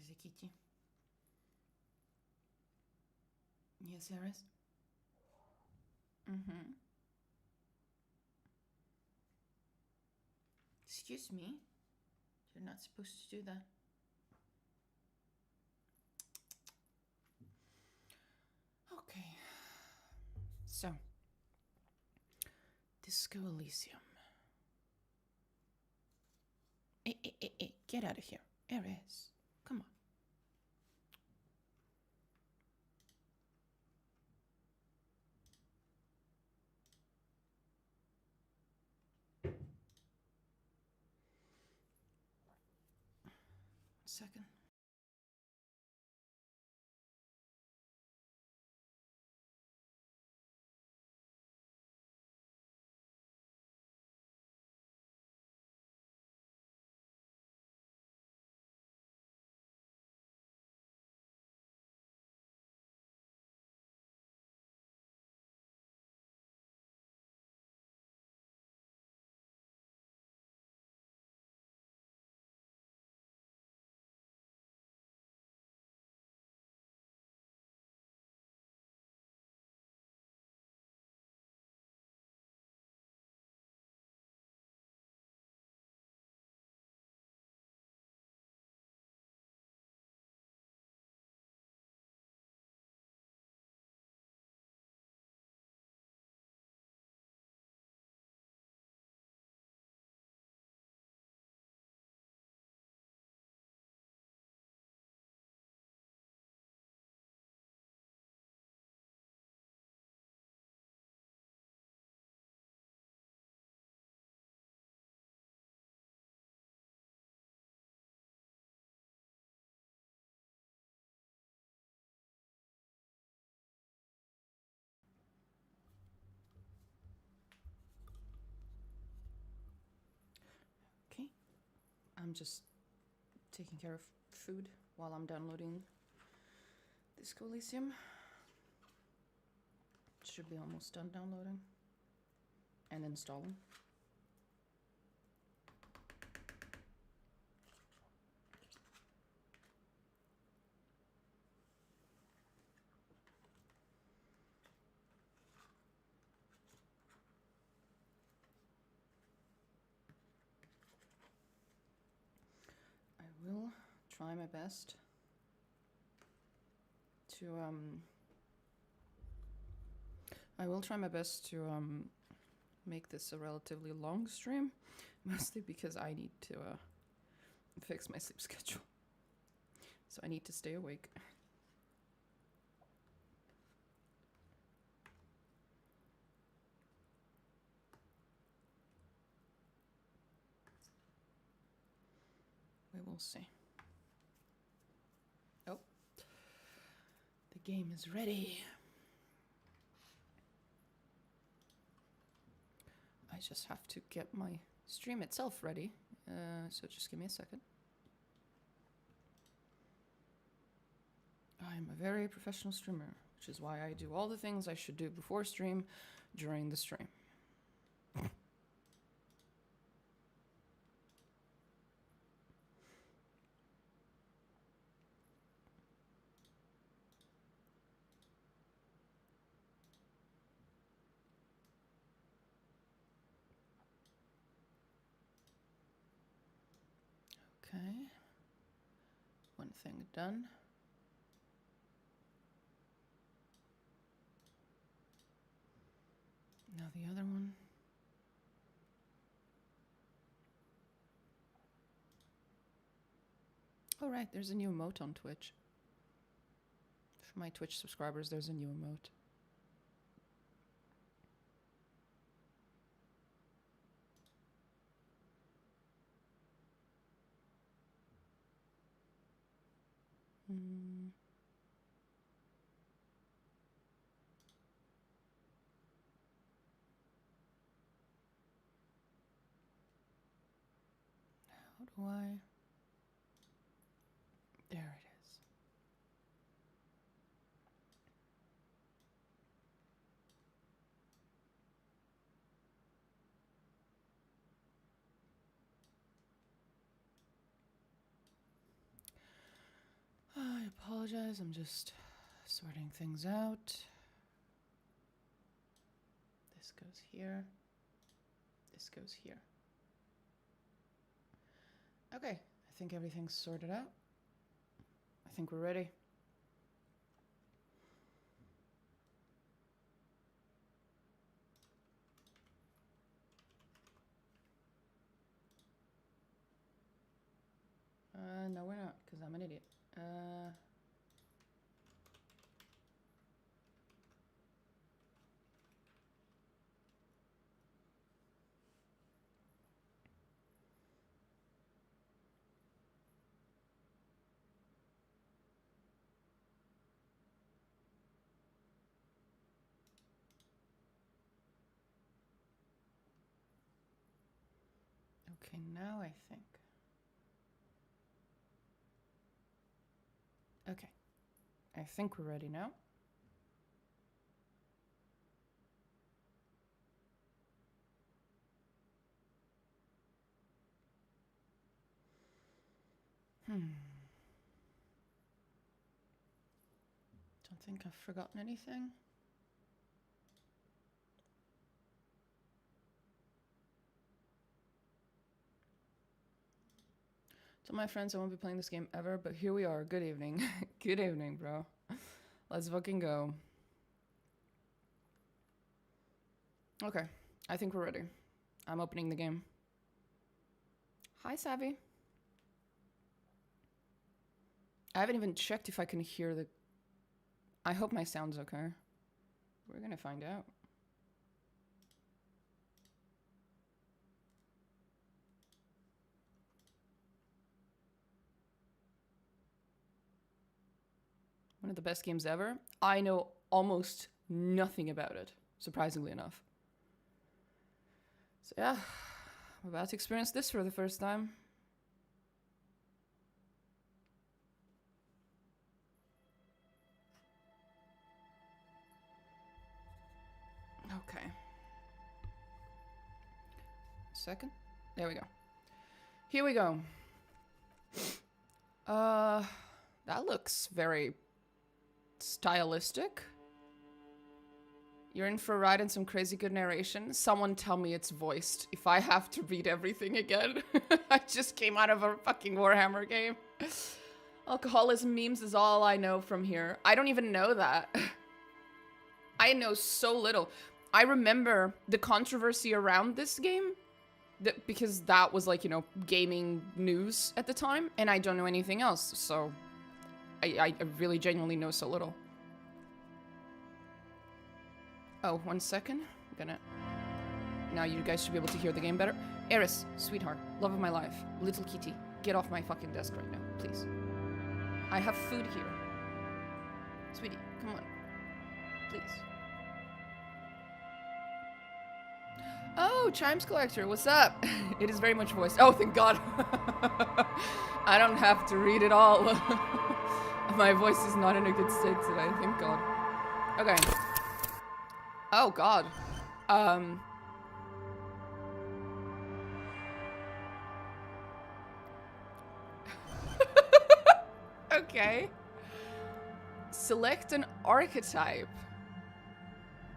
is it, Kitty? Yes, Eris? Mm-hmm. Excuse me? You're not supposed to do that. Okay. So, Disco Elysium. Hey, get out of here. Eris, come on. Second. Okay. I'm just taking care of food while I'm downloading Disco Elysium. Should be almost done downloading and installing. I will try my best to make this a relatively long stream, mostly because I need to fix my sleep schedule. So I need to stay awake. We will see. Oh, the game is ready. I just have to get my stream itself ready, so just give me a second. I'm a very professional streamer, which is why I do all the things I should do before stream, during the stream. Okay. One thing done. Now the other one. Oh right, there's a new emote on Twitch. For my Twitch subscribers, there's a new emote. How do I... There it is. apologize. I'm just sorting things out. This goes here. This goes here. Okay, I think everything's sorted out. I think we're ready. No, we're not, because I'm an idiot. Okay, now I think. Okay, I think we're ready now. Don't think I've forgotten anything. Tell my friends I won't be playing this game ever, but here we are. Good evening. Good evening, bro. Let's fucking go. Okay, I think we're ready. I'm opening the game. Hi, Savvy. I haven't even checked if I can hear the... I hope my sound's okay. We're gonna find out. One of the best games ever. I know almost nothing about it, surprisingly enough. So yeah, I'm about to experience this for the first time. Okay. Second. There we go. Here we go. That looks very stylistic. You're in for a ride and some crazy good narration. Someone tell me it's voiced if I have to read everything again. I just came out of a fucking Warhammer game. Alcoholism memes is all I know from here. I don't even know that. I know so little. I remember the controversy around this game because that was like, you know, gaming news at the time, and I don't know anything else, so I really genuinely know so little. Oh, 1 second. I'm gonna... Now you guys should be able to hear the game better. Eris, sweetheart, love of my life, little kitty, get off my fucking desk right now, please. I have food here. Sweetie, come on. Please. Oh, Chimes Collector, what's up? It is very much voiced. Oh, thank God. I don't have to read it all. My voice is not in a good state today, thank God. Okay. Oh, God. Okay. Select an archetype.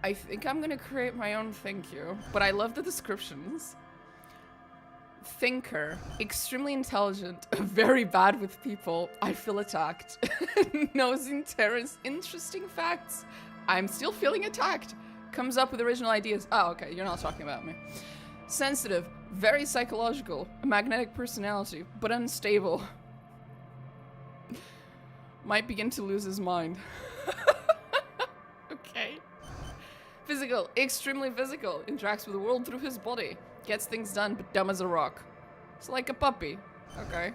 I think I'm gonna create my own thank you, but I love the descriptions. Thinker, extremely intelligent, very bad with people, I feel attacked. Knows interesting facts, I'm still feeling attacked. Comes up with original ideas. Oh, okay, you're not talking about me. Sensitive, very psychological, a magnetic personality, but unstable. Might begin to lose his mind. Okay. Physical, extremely physical, interacts with the world through his body, gets things done, but dumb as a rock. It's like a puppy. Okay.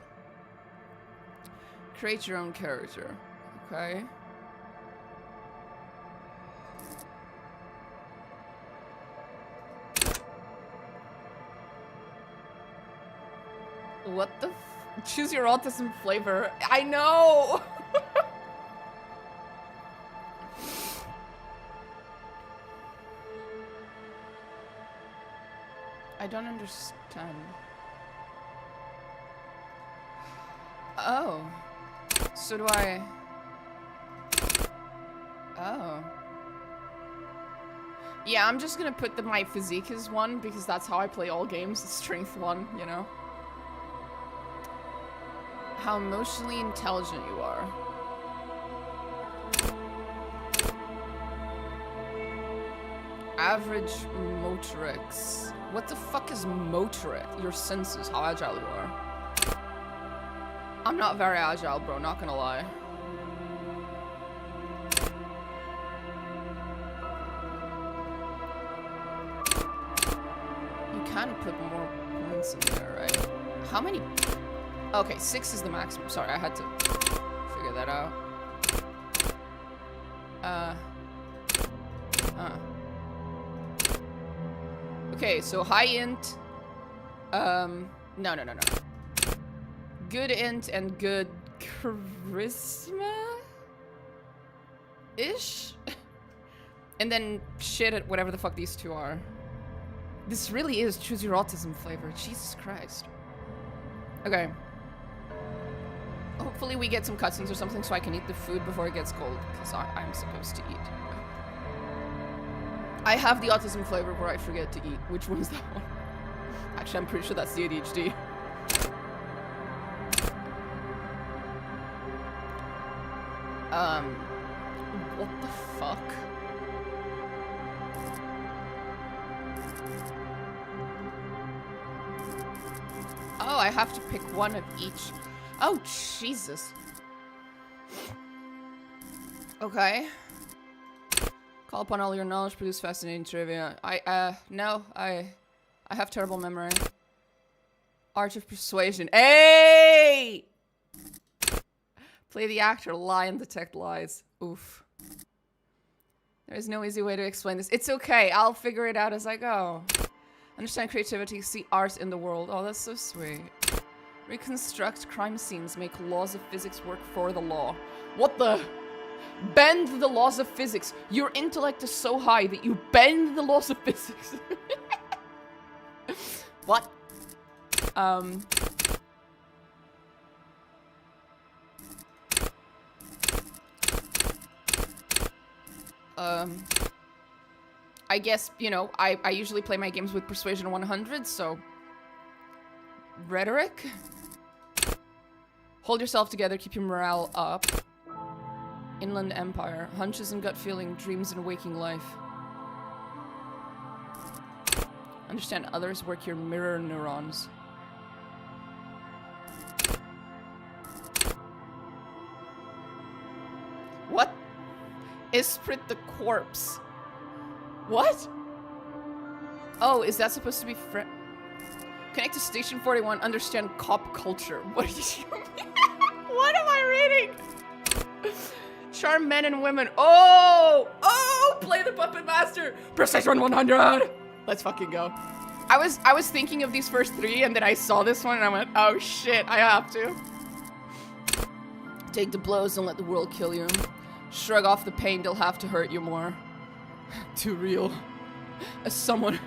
Create your own character. Okay. What the f- Choose your autism flavor. I know! I don't understand. Oh. So do I... Oh. Yeah, I'm just gonna put my physique as 1 because that's how I play all games. Strength 1, you know? How emotionally intelligent you are. Average motorics. What the fuck is motoric? Your senses, how agile you are. I'm not very agile, bro, not gonna lie. You can put more points in there, right? How many? Okay, 6 is the maximum. Sorry, I had to figure that out. Okay, so high int. No. Good int and good charisma-ish? And then shit at whatever the fuck these 2 are. This really is choose your autism flavor. Jesus Christ. Okay. Hopefully we get some cutscenes or something so I can eat the food before it gets cold, because I'm supposed to eat. I have the autism flavor where I forget to eat. Which one's that one? Actually, I'm pretty sure that's the ADHD. What the fuck? Oh, I have to pick 1 of each. Oh, Jesus. Okay. Call upon all your knowledge, produce fascinating trivia. No, I have terrible memory. Art of persuasion. Hey! Play the actor, lie and detect lies. Oof. There is no easy way to explain this. It's okay, I'll figure it out as I go. Understand creativity, see art in the world. Oh, that's so sweet. Reconstruct crime scenes, make laws of physics work for the law. What the? Bend the laws of physics. Your intellect is so high that you bend the laws of physics. What? I guess, you know, I usually play my games with Persuasion 100, so... Rhetoric? Hold yourself together, keep your morale up. Inland Empire. Hunches and gut feeling, dreams and waking life. Understand others, work your mirror neurons. What? Esprit the corpse. What? Oh, is that supposed to be Connect to Station 41, understand cop culture. What do you mean? What am I reading? Charm men and women. Oh! Oh! Play the Puppet Master! Precision 100! Let's fucking go. I was thinking of these first 3 and then I saw this one and I went, oh shit, I have to. Take the blows, don't let the world kill you. Shrug off the pain, they'll have to hurt you more. Too real. As someone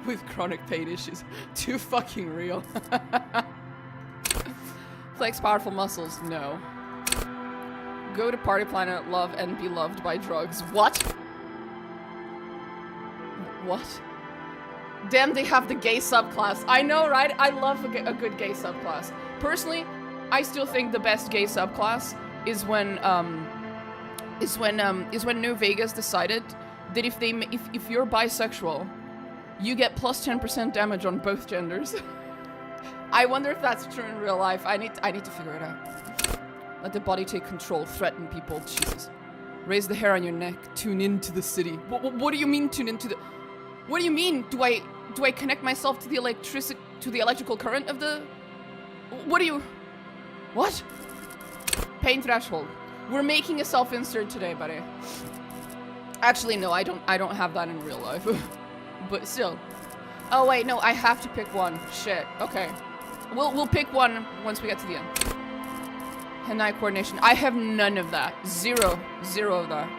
with chronic pain issues. Too fucking real. Flex powerful muscles. No. Go to Party Planet, love and be loved by drugs. What? What? Damn, they have the gay subclass. I know, right? I love a good gay subclass. Personally, I still think the best gay subclass is when New Vegas decided that if you're bisexual, you get plus 10% damage on both genders. I wonder if that's true in real life. I need to figure it out. Let the body take control. Threaten people. Jesus. Raise the hair on your neck. Tune into the city. What do you mean tune into the? What do you mean? Do I connect myself to the electrical current of the? What do you? What? Pain threshold. We're making a self-insert today, buddy. Actually, no, I don't have that in real life. But still. Oh wait, no, I have to pick 1. Shit. Okay. We'll pick 1 once we get to the end. Hand-eye coordination. I have none of that. Zero of that.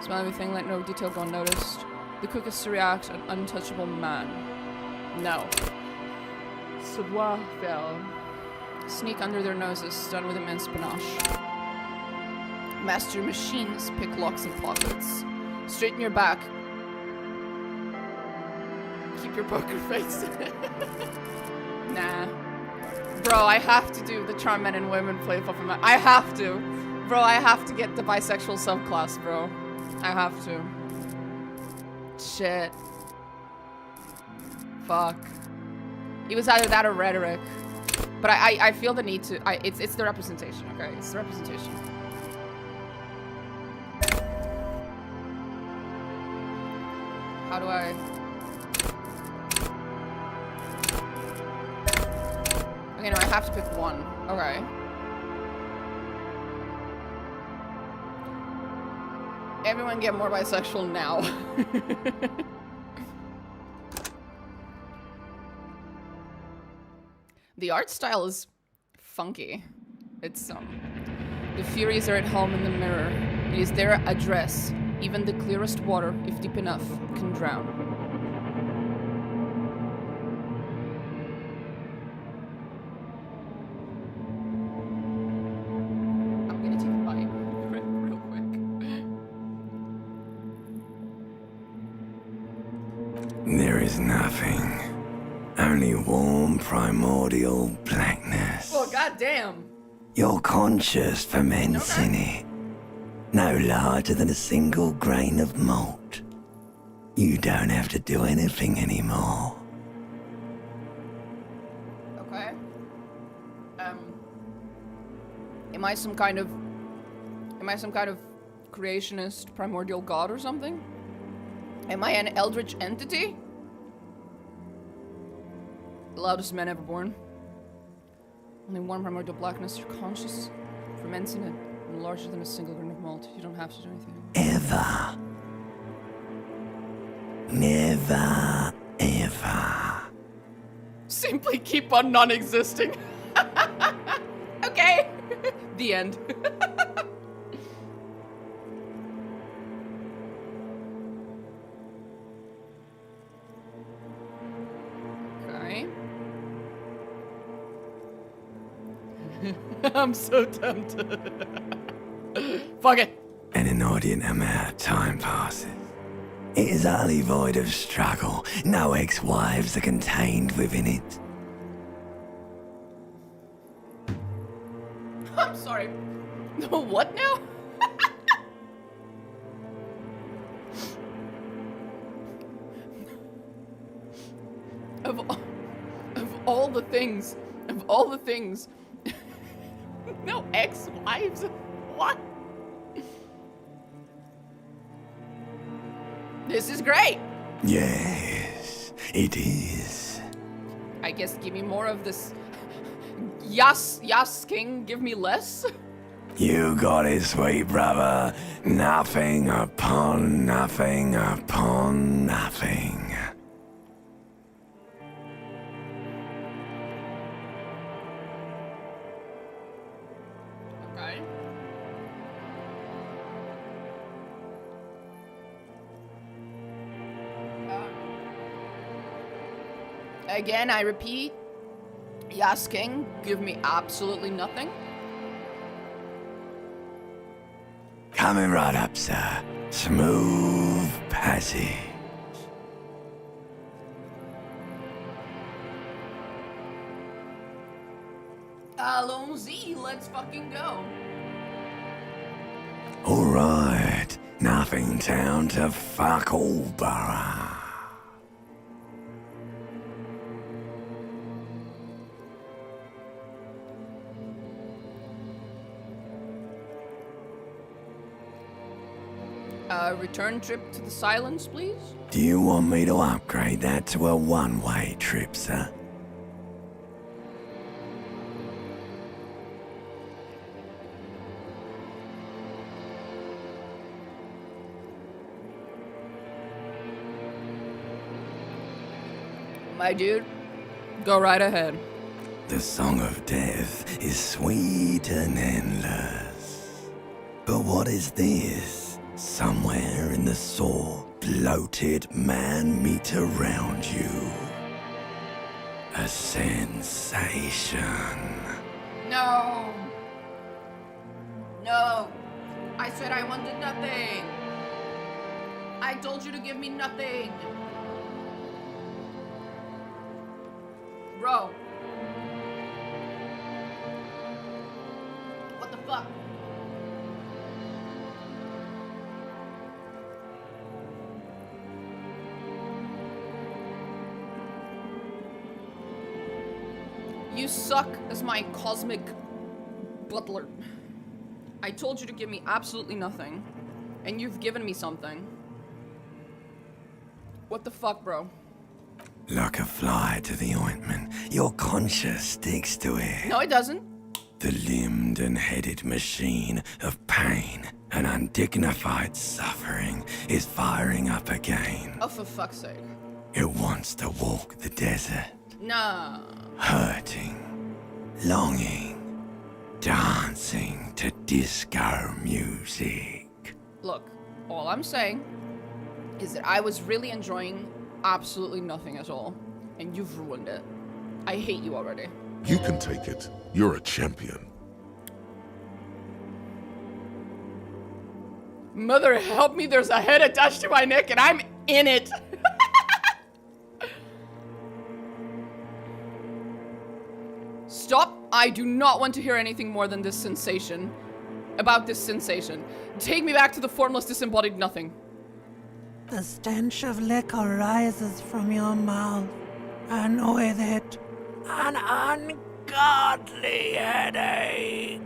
Smell everything, let no detail go unnoticed. The quickest to react, an untouchable man. No. Savoir faire. Sneak under their noses, done with immense panache. Master your machines, pick locks and pockets. Straighten your back. Keep your poker face. Nah. Bro, I have to do the charm men and women play for my. I have to. Bro, I have to get the bisexual subclass, bro. I have to. Shit. Fuck. It was either that or rhetoric. But I feel the need to. It's the representation, okay? It's the representation. How do I? Okay, no, I have to pick one. Okay. Everyone get more bisexual now. The art style is funky. It's the Furies are at home in the mirror. It is their address. Even the clearest water, if deep enough, can drown. I'm gonna take a bite real quick. There is nothing. Only warm primordial blackness. Oh, goddamn. Your conscious ferments in it. No larger than a single grain of malt. You don't have to do anything anymore. Okay. Am I some kind of creationist primordial god or something? Am I an eldritch entity? The loudest man ever born. Only one primordial blackness, your conscious ferments in it, and larger than a single grain of malt. You don't have to do anything. Ever. Never, ever. Simply keep on non-existing. Okay. The end. Okay. I'm so tempted. Fuck it. An inordinate amount of time passes. It is utterly void of struggle. No ex-wives are contained within it. I'm sorry. No, what now? of all the things, no ex-wives. What? This is great. Yes, it is. I guess give me more of this. Yes, king, give me less. You got it, sweet brother. Nothing upon nothing upon nothing. Okay. Again, I repeat. Yes, king, give me absolutely nothing. Coming right up, sir. Smooth passage. Allons-y, let's fucking go. Alright, nothing town to fuck all borough. Return trip to the Silence, please? Do you want me to upgrade that to a one-way trip, sir? My dude, go right ahead. The song of death is sweet and endless. But what is this? Somewhere in the sore, bloated man meet around you. A sensation. No. No. I said I wanted nothing. I told you to give me nothing. Bro. What the fuck? You suck as my cosmic butler. I told you to give me absolutely nothing, and you've given me something. What the fuck, bro? Like a fly to the ointment, your conscience sticks to it. No, it doesn't. The limbed and headed machine of pain and undignified suffering is firing up again. Oh, for fuck's sake. It wants to walk the desert. Nah. Hurting, longing, dancing to disco music. Look, all I'm saying is that I was really enjoying absolutely nothing at all, and you've ruined it. I hate you already. You can take it. You're a champion. Mother, help me, there's a head attached to my neck and I'm in it. Stop. I do not want to hear anything more than this sensation. About this sensation. Take me back to the formless, disembodied nothing. The stench of liquor rises from your mouth, and with it, an ungodly headache.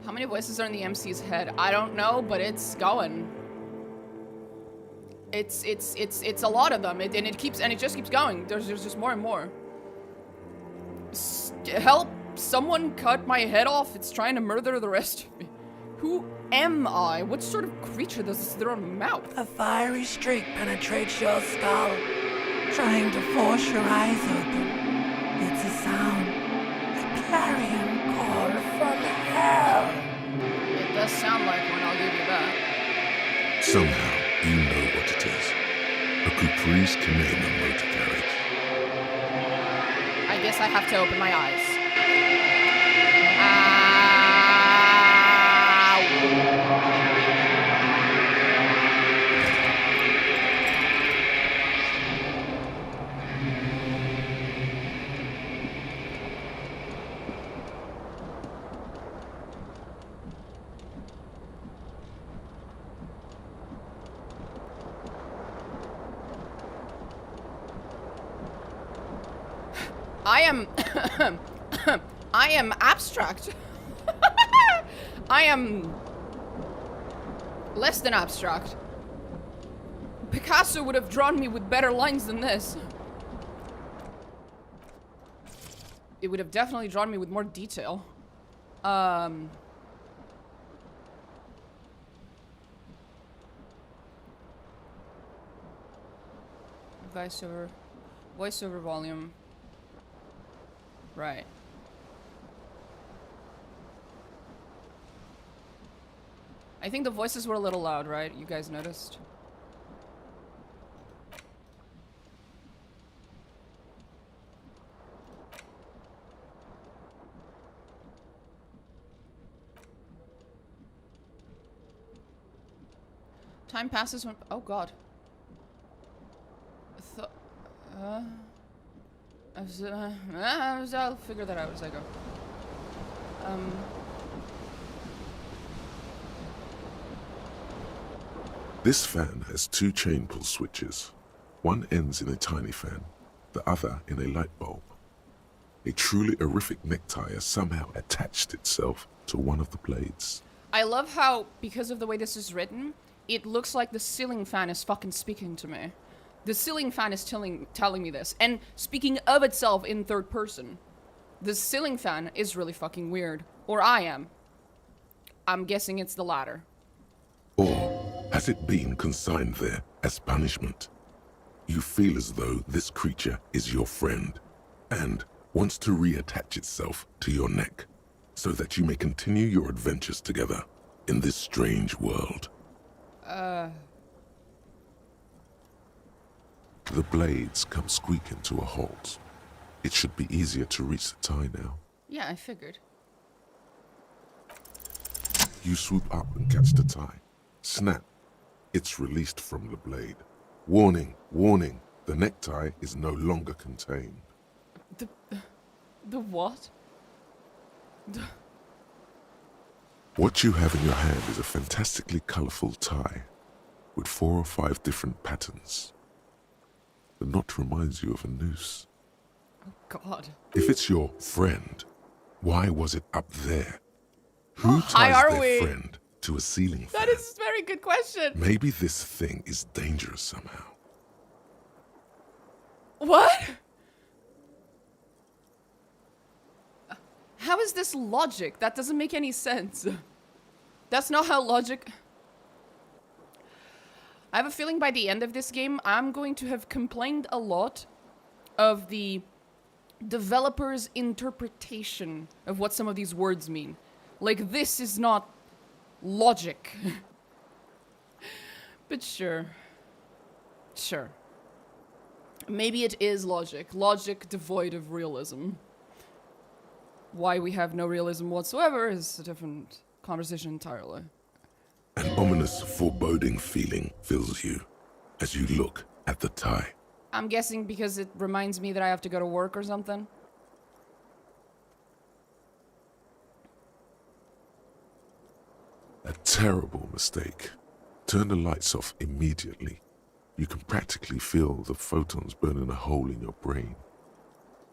How many voices are in the MC's head? I don't know, but it's going. It's a lot of them, and it just keeps going. There's just more and more. Help! Someone cut my head off. It's trying to murder the rest of me. Who am I? What sort of creature does this through a mouth? A fiery streak penetrates your skull, trying to force your eyes open. It's a sound, a clarion call from hell. It does sound like one, I'll give you that. Somehow, you know what it is. A caprice Canadian motor carriage. I guess I have to open my eyes. I am abstract. I am less than abstract. Picasso would have drawn me with better lines than this. It would have definitely drawn me with more detail. Voiceover volume. Right. I think the voices were a little loud, right? You guys noticed? Time passes when... Oh, God. I'll figure that out as I go. This fan has two chain pull switches. One ends in a tiny fan, the other in a light bulb. A truly horrific necktie has somehow attached itself to one of the blades. I love how, because of the way this is written, it looks like the ceiling fan is fucking speaking to me. The ceiling fan is telling me this, and speaking of itself in third person. The ceiling fan is really fucking weird. Or I am. I'm guessing it's the latter. Or has it been consigned there as punishment? You feel as though this creature is your friend, and wants to reattach itself to your neck, so that you may continue your adventures together in this strange world. The blades come squeaking to a halt. It should be easier to reach the tie now. Yeah, I figured. You swoop up and catch the tie. Snap. It's released from the blade. Warning, warning. The necktie is no longer contained. The what? What you have in your hand is a fantastically colorful tie with 4 or 5 different patterns. The knot reminds you of a noose. Oh, God. If it's your friend, why was it up there? Who How high ties are their we? friend to a ceiling fan? That is a very good question. Maybe this thing is dangerous somehow. What? How is this logic? That doesn't make any sense. That's not how logic... I have a feeling by the end of this game, I'm going to have complained a lot of the developer's interpretation of what some of these words mean. Like, this is not logic. But sure. Sure. Maybe it is logic. Logic devoid of realism. Why we have no realism whatsoever is a different conversation entirely. An ominous, foreboding feeling fills you as you look at the tie. I'm guessing because it reminds me that I have to go to work or something. A terrible mistake. Turn the lights off immediately. You can practically feel the photons burning a hole in your brain.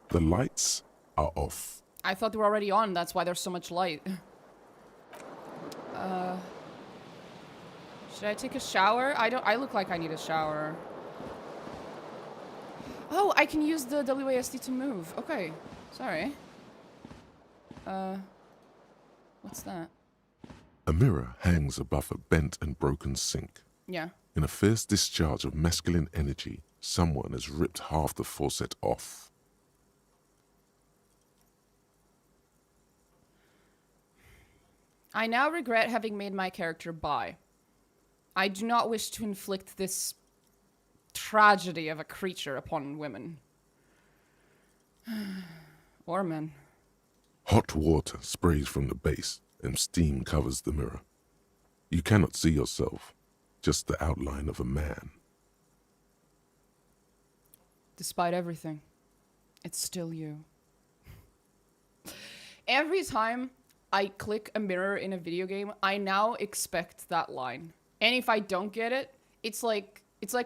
The lights are off. I thought they were already on, that's why there's so much light. Should I take a shower? I look like I need a shower. Oh, I can use the WASD to move. Okay, sorry. What's that? A mirror hangs above a bent and broken sink. Yeah. In a fierce discharge of masculine energy, someone has ripped half the faucet off. I now regret having made my character bi. I do not wish to inflict this tragedy of a creature upon women. Or men. Hot water sprays from the base and steam covers the mirror. You cannot see yourself, just the outline of a man. Despite everything, it's still you. Every time I click a mirror in a video game, I now expect that line. And if I don't get it, it's like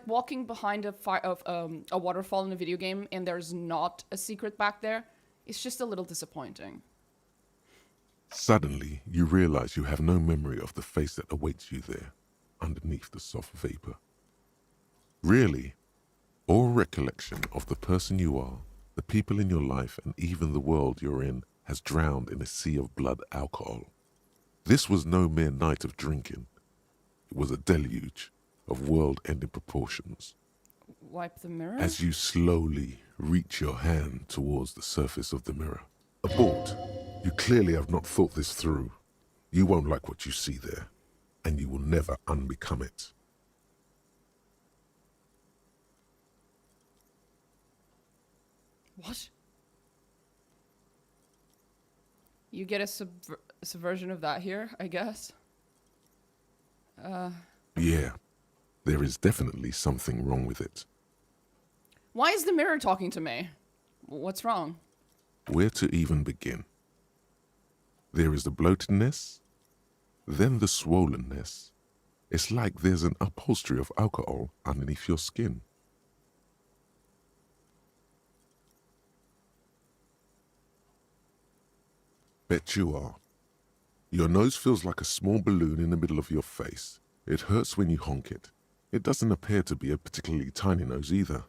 walking behind a waterfall in a video game and there's not a secret back there. It's just a little disappointing. Suddenly, you realize you have no memory of the face that awaits you there, underneath the soft vapor. Really, all recollection of the person you are, the people in your life, and even the world you're in has drowned in a sea of blood alcohol. This was no mere night of drinking. It was a deluge of world-ending proportions. Wipe the mirror? As you slowly reach your hand towards the surface of the mirror. Abort. You clearly have not thought this through. You won't like what you see there, and you will never unbecome it. What? You get a subversion of that here, I guess? Yeah, there is definitely something wrong with it. Why is the mirror talking to me? What's wrong? Where to even begin? There is the bloatedness, then the swollenness. It's like there's an upholstery of alcohol underneath your skin. Bet you are. Your nose feels like a small balloon in the middle of your face. It hurts when you honk it. It doesn't appear to be a particularly tiny nose either.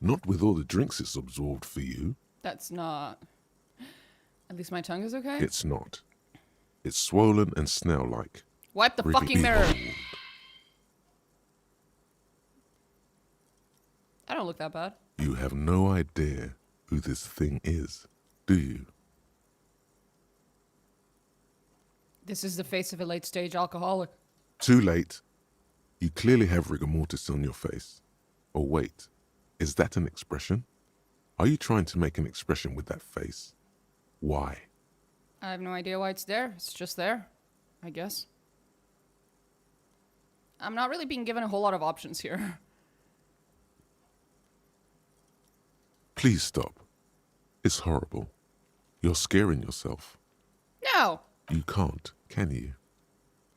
Not with all the drinks it's absorbed for you. That's not... At least my tongue is okay? It's not. It's swollen and snail-like. Wipe the fucking mirror! Behold. I don't look that bad. You have no idea who this thing is, do you? This is the face of a late-stage alcoholic. Too late. You clearly have rigor mortis on your face. Or wait, Is that an expression? Are you trying to make an expression with that face? Why? I have no idea why it's there. It's just there, I guess. I'm not really being given a whole lot of options here. Please stop. It's horrible. You're scaring yourself. No! You can't, can you?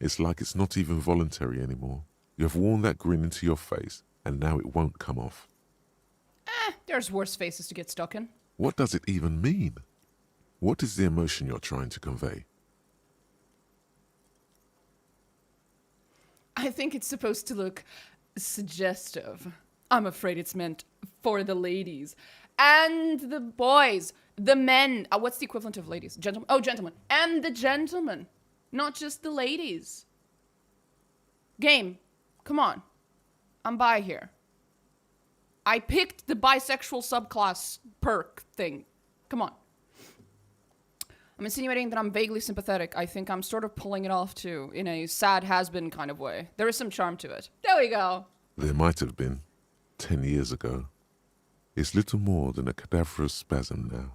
It's like it's not even voluntary anymore. You have worn that grin into your face, and now it won't come off. There's worse faces to get stuck in. What does it even mean? What is the emotion you're trying to convey? I think it's supposed to look suggestive. I'm afraid it's meant for the ladies. And the boys. The men. What's the equivalent of ladies? Gentlemen? Oh, gentlemen. And the gentlemen. Not just the ladies. Game. Come on. I'm bi here. I picked the bisexual subclass perk thing. Come on. I'm insinuating that I'm vaguely sympathetic. I think I'm sort of pulling it off too, in a sad has-been kind of way. There is some charm to it. There we go. There might have been 10 years ago. It's little more than a cadaverous spasm now.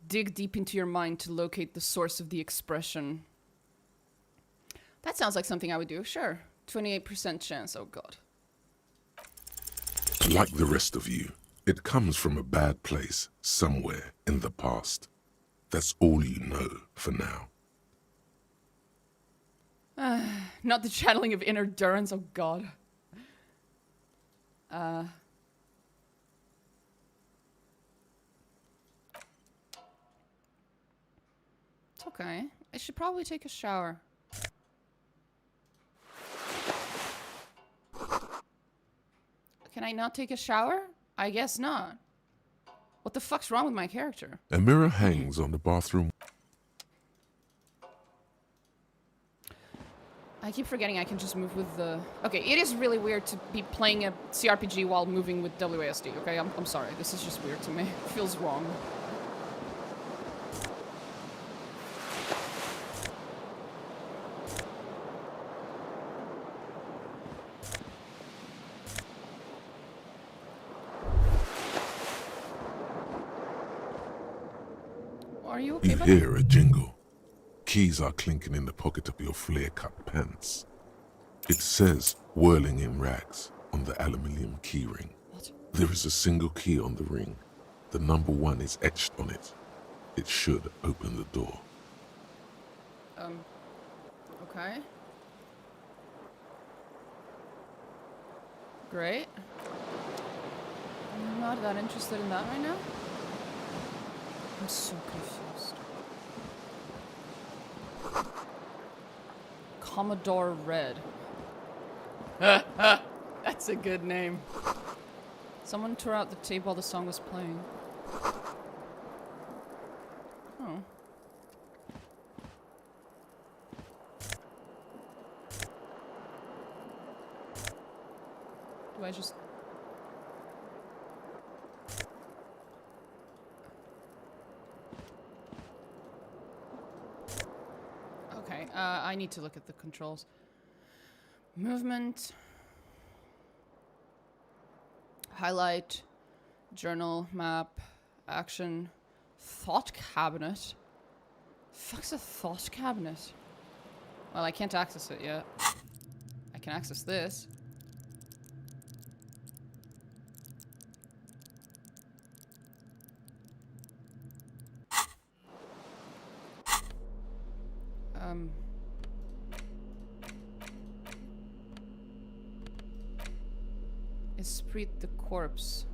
Dig deep into your mind to locate the source of the expression. That sounds like something I would do, sure. 28% chance, oh god. Like the rest of you, it comes from a bad place somewhere in the past. That's all you know for now. Not the channeling of inner Durance, oh god. It's okay. I should probably take a shower. Can I not take a shower? I guess not. What the fuck's wrong with my character? A mirror hangs on the bathroom. I keep forgetting I can just move with the... Okay, it is really weird to be playing a CRPG while moving with WASD, okay? I'm sorry, this is just weird to me. It feels wrong. Are you okay, You buddy? hear a jingle. Keys are clinking in the pocket of your flare-cut pants. It says, whirling in rags, on the aluminium key ring. What? There is a single key on the ring. The number 1 is etched on it. It should open the door. Okay. Great. I'm not that interested in that right now. I'm so confused. Commodore Red. That's a good name. Someone tore out the tape while the song was playing. Oh. Do I just... Okay, I need to look at the controls. Movement. Highlight. Journal. Map. Action. Thought cabinet. Fuck's a thought cabinet? Well, I can't access it yet. I can access this. Esprit the corpse.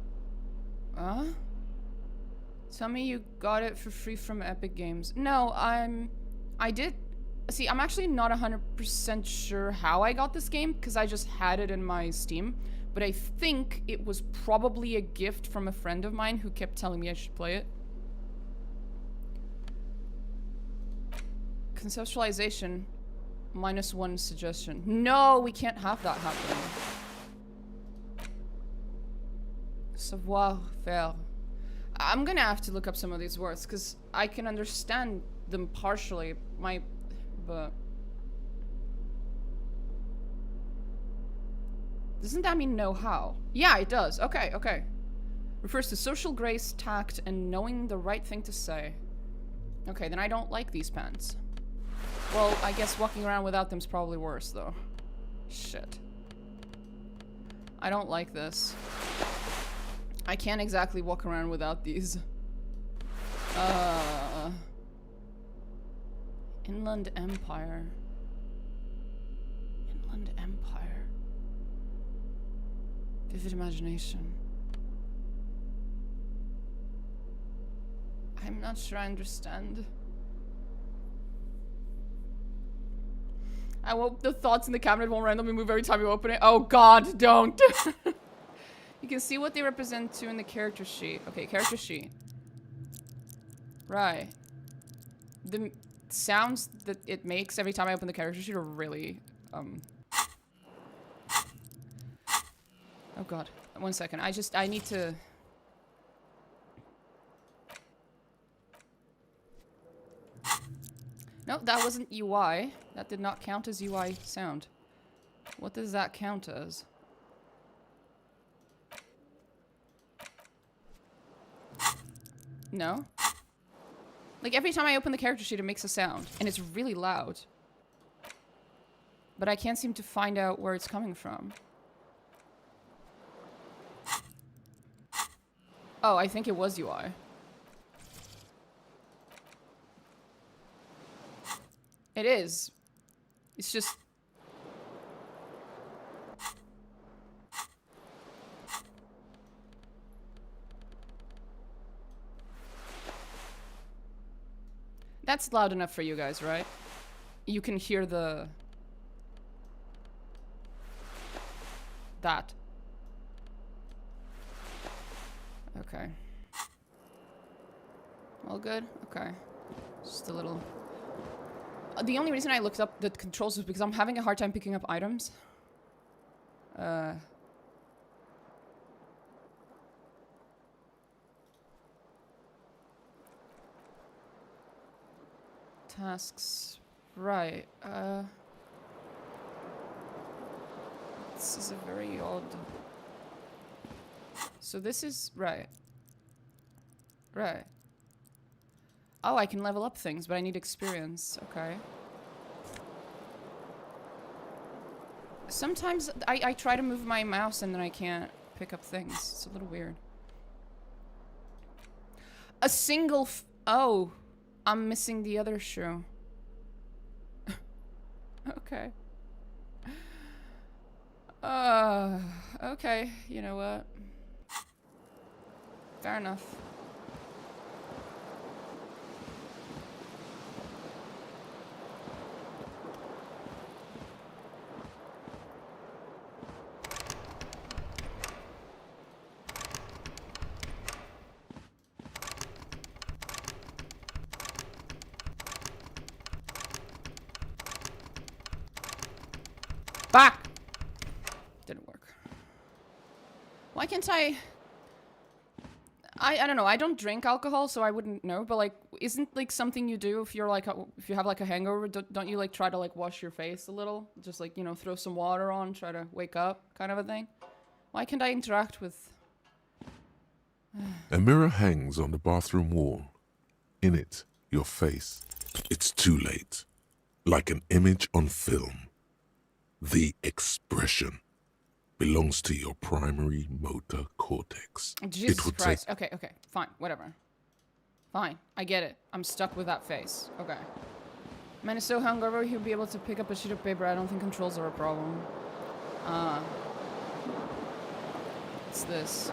Huh? Tell me you got it for free from Epic Games. No, I did. See, I'm actually not 100% sure how I got this game, because I just had it in my Steam. But I think it was probably a gift from a friend of mine who kept telling me I should play it. Conceptualization. -1 suggestion. No, we can't have that happen. Savoir-faire. I'm gonna have to look up some of these words, because I can understand them partially. But... Doesn't that mean know how? Yeah, it does. Okay, okay. Refers to social grace, tact, and knowing the right thing to say. Okay, then I don't like these pants. Well, I guess walking around without them is probably worse, though. Shit. I don't like this. I can't exactly walk around without these. Inland Empire. Inland Empire. Vivid imagination. I'm not sure I understand. I hope the thoughts in the cabinet won't randomly move every time you open it. Oh god, don't! You can see what they represent too in the character sheet. Okay, character sheet. Right. The sounds that it makes every time I open the character sheet are really, Oh god. 1 second. I need to... No, that wasn't UI. That did not count as UI sound. What does that count as? No? Like, every time I open the character sheet, it makes a sound. And it's really loud. But I can't seem to find out where it's coming from. Oh, I think it was UI. It is. It's just... That's loud enough for you guys, right? You can hear the... that. Okay. All good? Okay. Just a little... The only reason I looked up the controls was because I'm having a hard time picking up items. Tasks. Right. This is a very odd... So this is... Right. Right. Oh, I can level up things, but I need experience. Okay. Sometimes I try to move my mouse and then I can't pick up things. It's a little weird. A single oh, I'm missing the other shoe. Okay. Okay. You know what? Fair enough. Back! Didn't work. Why can't I don't know. I don't drink alcohol, so I wouldn't know. But like, isn't like something you do if you're like if you have like a hangover? Don't you like try to like wash your face a little? Just like, you know, throw some water on, try to wake up, kind of a thing. Why can't I interact with? A mirror hangs on the bathroom wall. In it, your face. It's too late. Like an image on film. The expression belongs to your primary motor cortex. Jesus Christ. Okay, okay. Fine. Whatever. Fine. I get it. I'm stuck with that face. Okay. Man is so hungover, he'll be able to pick up a sheet of paper. I don't think controls are a problem. What's this?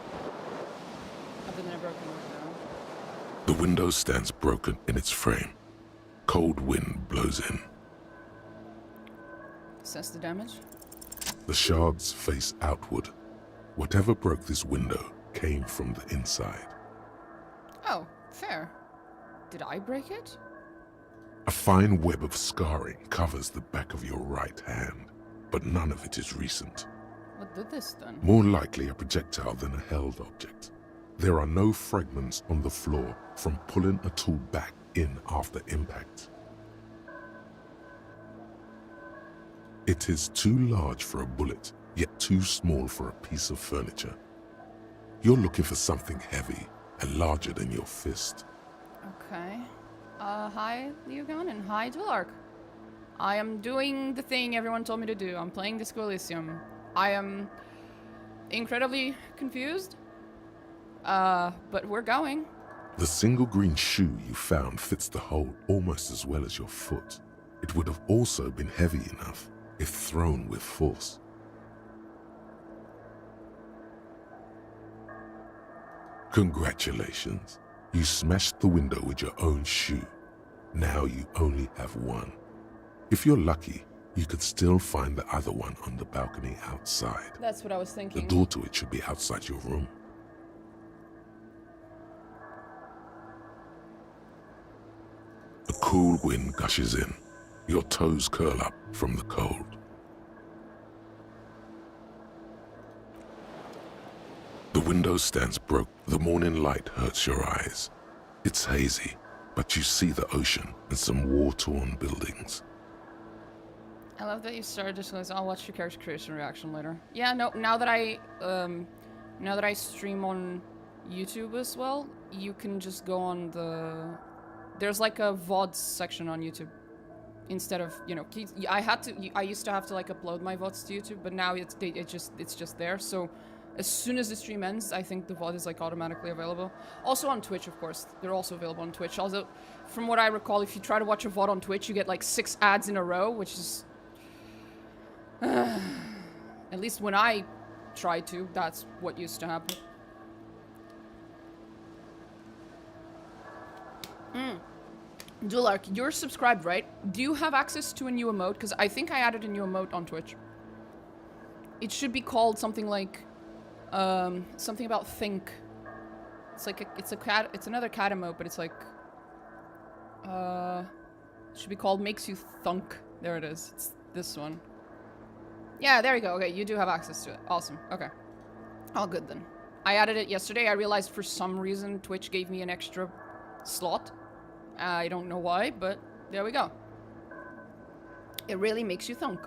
Other than a broken window. The window stands broken in its frame. Cold wind blows in. Assess the damage. The shards face outward. Whatever broke this window came from the inside. Oh, fair. Did I break it? A fine web of scarring covers the back of your right hand, but none of it is recent. What did this then? More likely a projectile than a held object. There are no fragments on the floor from pulling a tool back in after impact. It is too large for a bullet, yet too small for a piece of furniture. You're looking for something heavy and larger than your fist. Okay. Hi, Leogon, and hi, Dulark. I am doing the thing everyone told me to do. I'm playing Disco Elysium. I am incredibly confused. But we're going. The single green shoe you found fits the hole almost as well as your foot. It would have also been heavy enough if thrown with force. Congratulations. You smashed the window with your own shoe. Now you only have one. If you're lucky, you could still find the other one on the balcony outside. That's what I was The thinking. door to it should be outside your room. A cool wind gushes in. Your toes curl up from the cold. The window stands broke. The morning light hurts your eyes. It's hazy, but you see the ocean and some war-torn buildings. I love that you started this. I'll watch your character creation reaction later. Yeah, no, now that I stream on YouTube as well, you can just go on the... There's like a VOD section on YouTube. Instead of, you know, I used to have to like upload my VODs to YouTube, but now it's just there. So as soon as the stream ends, I think the VOD is like automatically available. Also on Twitch, of course. They're also available on Twitch. Also, from what I recall, if you try to watch a VOD on Twitch, you get like 6 ads in a row, which is... at least when I tried to, that's what used to happen. Dulark, you're subscribed, right? Do you have access to a new emote? Because I think I added a new emote on Twitch. It should be called something like, something about think. It's like it's another cat emote, but it's like, it should be called makes you thunk. There it is. It's this one. Yeah, there you go. Okay, you do have access to it. Awesome. Okay. All good then. I added it yesterday. I realized for some reason Twitch gave me an extra slot. I don't know why, but there we go. It really makes you thunk.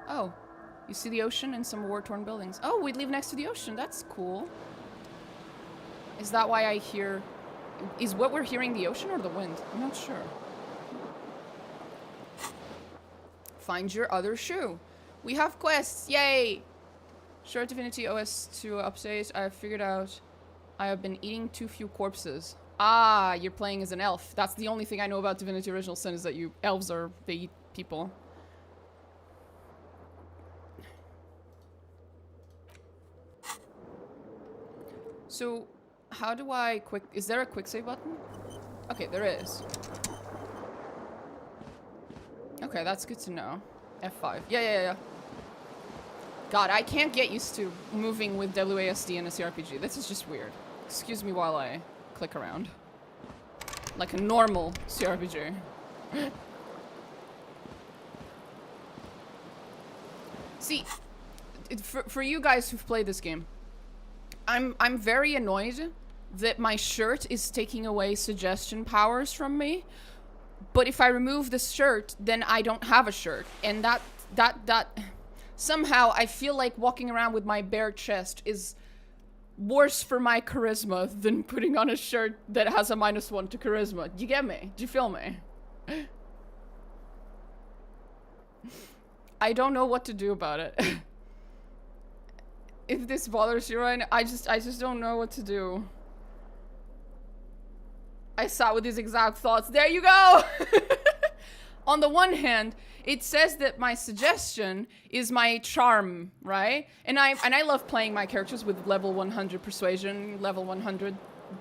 Oh, you see the ocean and some war-torn buildings. Oh, we live next to the ocean. That's cool. Is that why I hear... Is what we're hearing the ocean or the wind? I'm not sure. Find your other shoe. We have quests. Yay! Short Divinity OS 2 update. I have figured out I have been eating too few corpses. Ah, you're playing as an elf. That's the only thing I know about Divinity Original Sin is that elves they eat people. So, how do I is there a quick save button? Okay, there is. Okay, that's good to know. F5. Yeah. God, I can't get used to moving with WASD in a CRPG. This is just weird. Excuse me while I click around. Like a normal CRPG. See, for you guys who've played this game, I'm very annoyed that my shirt is taking away suggestion powers from me. But if I remove this shirt, then I don't have a shirt. And that somehow I feel like walking around with my bare chest is worse for my charisma than putting on a shirt that has a -1 to charisma. Do you get me? Do you feel me? I don't know what to do about it. If this bothers you right now, I just don't know what to do. I sat with these exact thoughts. There you go! On the one hand, it says that my suggestion is my charm, right? And I love playing my characters with level 100 persuasion, level 100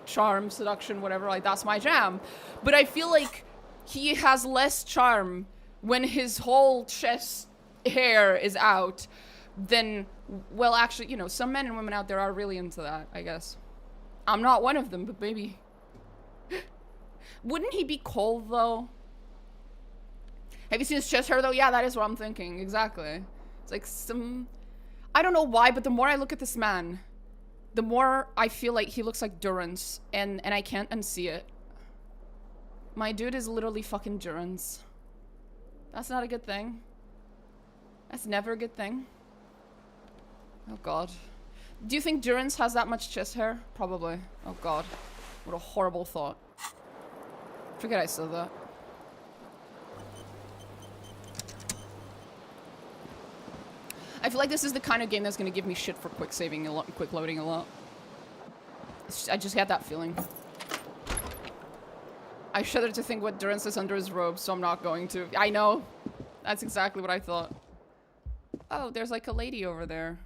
charm, seduction, whatever, like that's my jam. But I feel like he has less charm when his whole chest hair is out than, well, actually, you know, some men and women out there are really into that, I guess. I'm not one of them, but maybe. Wouldn't he be cold, though? Have you seen his chest hair, though? Yeah, that is what I'm thinking. Exactly. It's like some... I don't know why, but the more I look at this man, the more I feel like he looks like Durance, and I can't unsee it. My dude is literally fucking Durance. That's not a good thing. That's never a good thing. Oh god. Do you think Durance has that much chest hair? Probably. Oh god. What a horrible thought. Forget I said that. I feel like this is the kind of game that's gonna give me shit for quick saving a lot, quick loading a lot. I just had that feeling. I shudder to think what Durance is under his robe, so I'm not going to. I know. That's exactly what I thought. Oh, there's like a lady over there.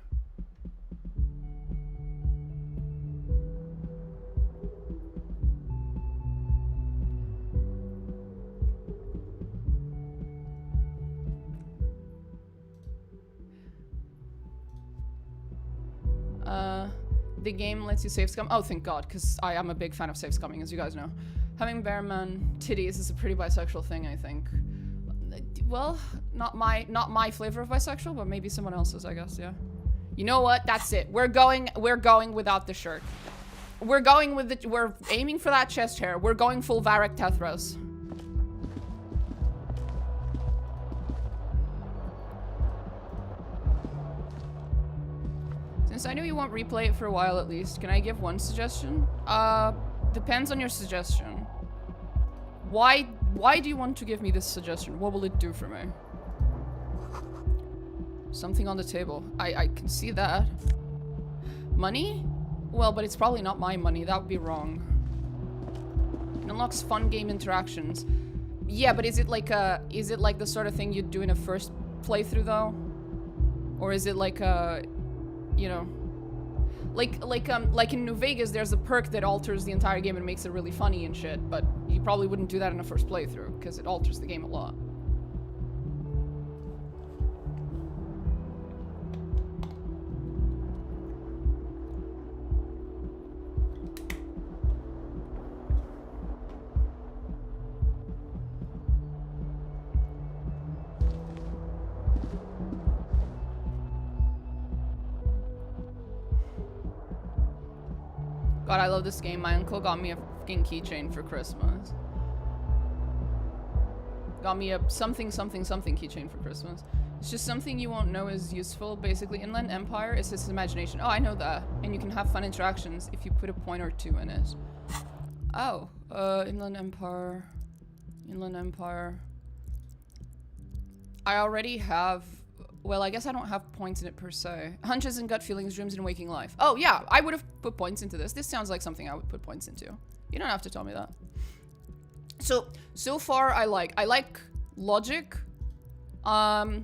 The game lets you save scum. Oh, thank God, because I am a big fan of save scumming, as you guys know. Having bearman titties is a pretty bisexual thing, I think. Well, not my flavor of bisexual, but maybe someone else's, I guess. Yeah. You know what? That's it. We're going without the shirt. We're aiming for that chest hair. We're going full Varric Tethros. Since I know you won't replay it for a while at least, can I give one suggestion? Depends on your suggestion. Why do you want to give me this suggestion? What will it do for me? Something on the table. I can see that. Money? Well, but it's probably not my money. That would be wrong. It unlocks fun game interactions. Yeah, but is it like the sort of thing you'd do in a first playthrough though? Or is it like a, you know, like in New Vegas, there's a perk that alters the entire game and makes it really funny and shit, but you probably wouldn't do that in a first playthrough because it alters the game a lot. God, I love this game. My uncle got me a fucking keychain for Christmas. Got me a something keychain for Christmas. It's just something you won't know is useful. Basically, Inland Empire is his imagination. Oh, I know that. And you can have fun interactions if you put a point or two in it. Oh, Inland Empire. Inland Empire. I already have... Well, I guess I don't have points in it per se. Hunches and gut feelings, dreams and waking life. Oh, yeah, I would have put points into this. This sounds like something I would put points into. You don't have to tell me that. So far, I like logic. So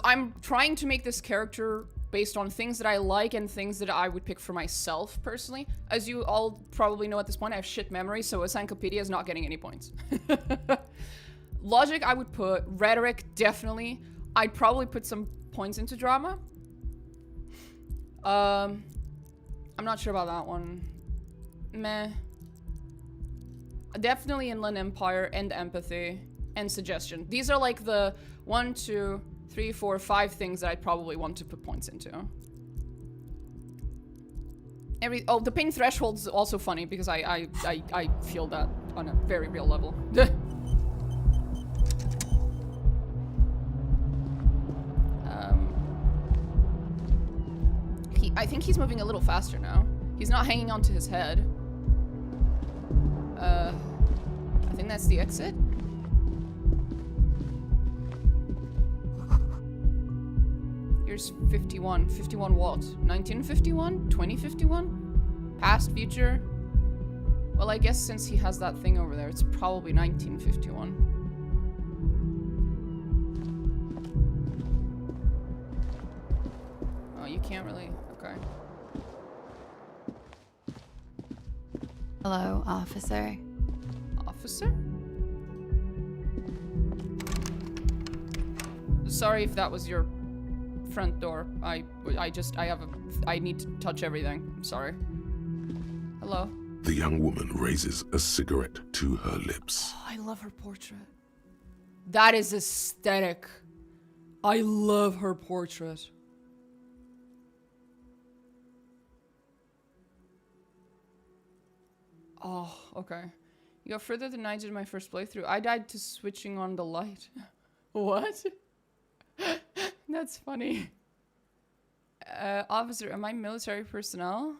I'm trying to make this character based on things that I like and things that I would pick for myself, personally. As you all probably know at this point, I have shit memory, so a Sankopedia is not getting any points. Logic, I would put. Rhetoric, definitely. I'd probably put some points into drama. I'm not sure about that one. Meh. Definitely Inland Empire and empathy and suggestion. These are like the 1, 2, 3, 4, 5 things that I'd probably want to put points into. Oh, the pain threshold is also funny because I feel that on a very real level. I think he's moving a little faster now. He's not hanging onto his head. I think that's the exit. Here's 51. 51 what? 1951? 2051? Past, future? Well, I guess since he has that thing over there, it's probably 1951. Oh, you can't really... Okay. Hello, officer. Officer? Sorry if that was your front door. I need to touch everything. I'm sorry. Hello? The young woman raises a cigarette to her lips. Oh, I love her portrait. That is aesthetic. I love her portrait. Oh, okay. You go further than I did in my first playthrough. I died to switching on the light. What? That's funny. Officer, am I military personnel?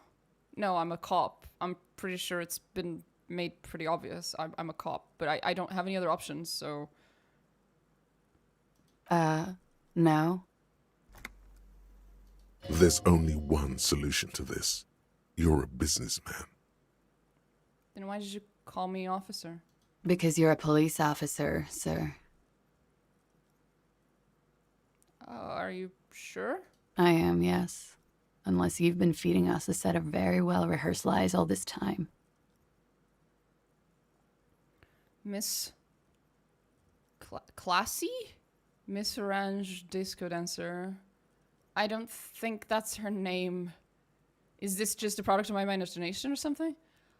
No, I'm a cop. I'm pretty sure it's been made pretty obvious. I'm a cop, but I don't have any other options, so... No. There's only one solution to this. You're a businessman. Then why did you call me officer? Because you're a police officer, sir. Are you sure? I am, yes. Unless you've been feeding us a set of very well-rehearsed lies all this time. Miss... Classy? Miss Orange Disco Dancer. I don't think that's her name. Is this just a product of my imagination or something?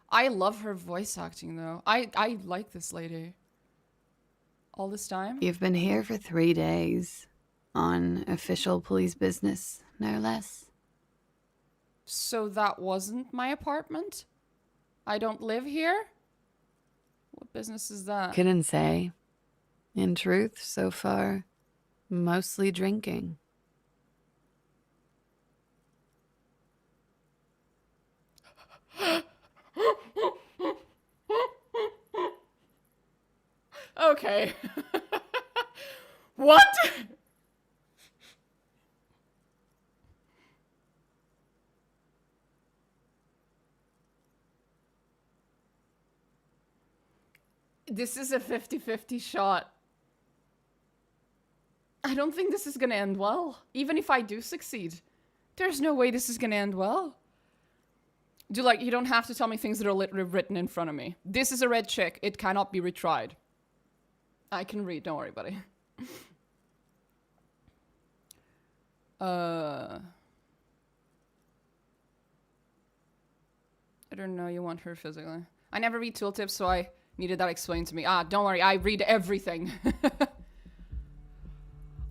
I love her voice acting, though. I like this lady. All this time? You've been here for 3 days. On official police business, no less. So that wasn't my apartment? I don't live here? What business is that? Couldn't say. In truth, so far, mostly drinking. Okay. What? This is a 50-50 shot. I don't think this is gonna end well. Even if I do succeed. There's no way this is gonna end well. You don't have to tell me things that are literally written in front of me. This is a red check. It cannot be retried. I can read, don't worry, buddy. I don't know, you want her physically. I never read tooltips, so I needed that explained to me. Don't worry, I read everything.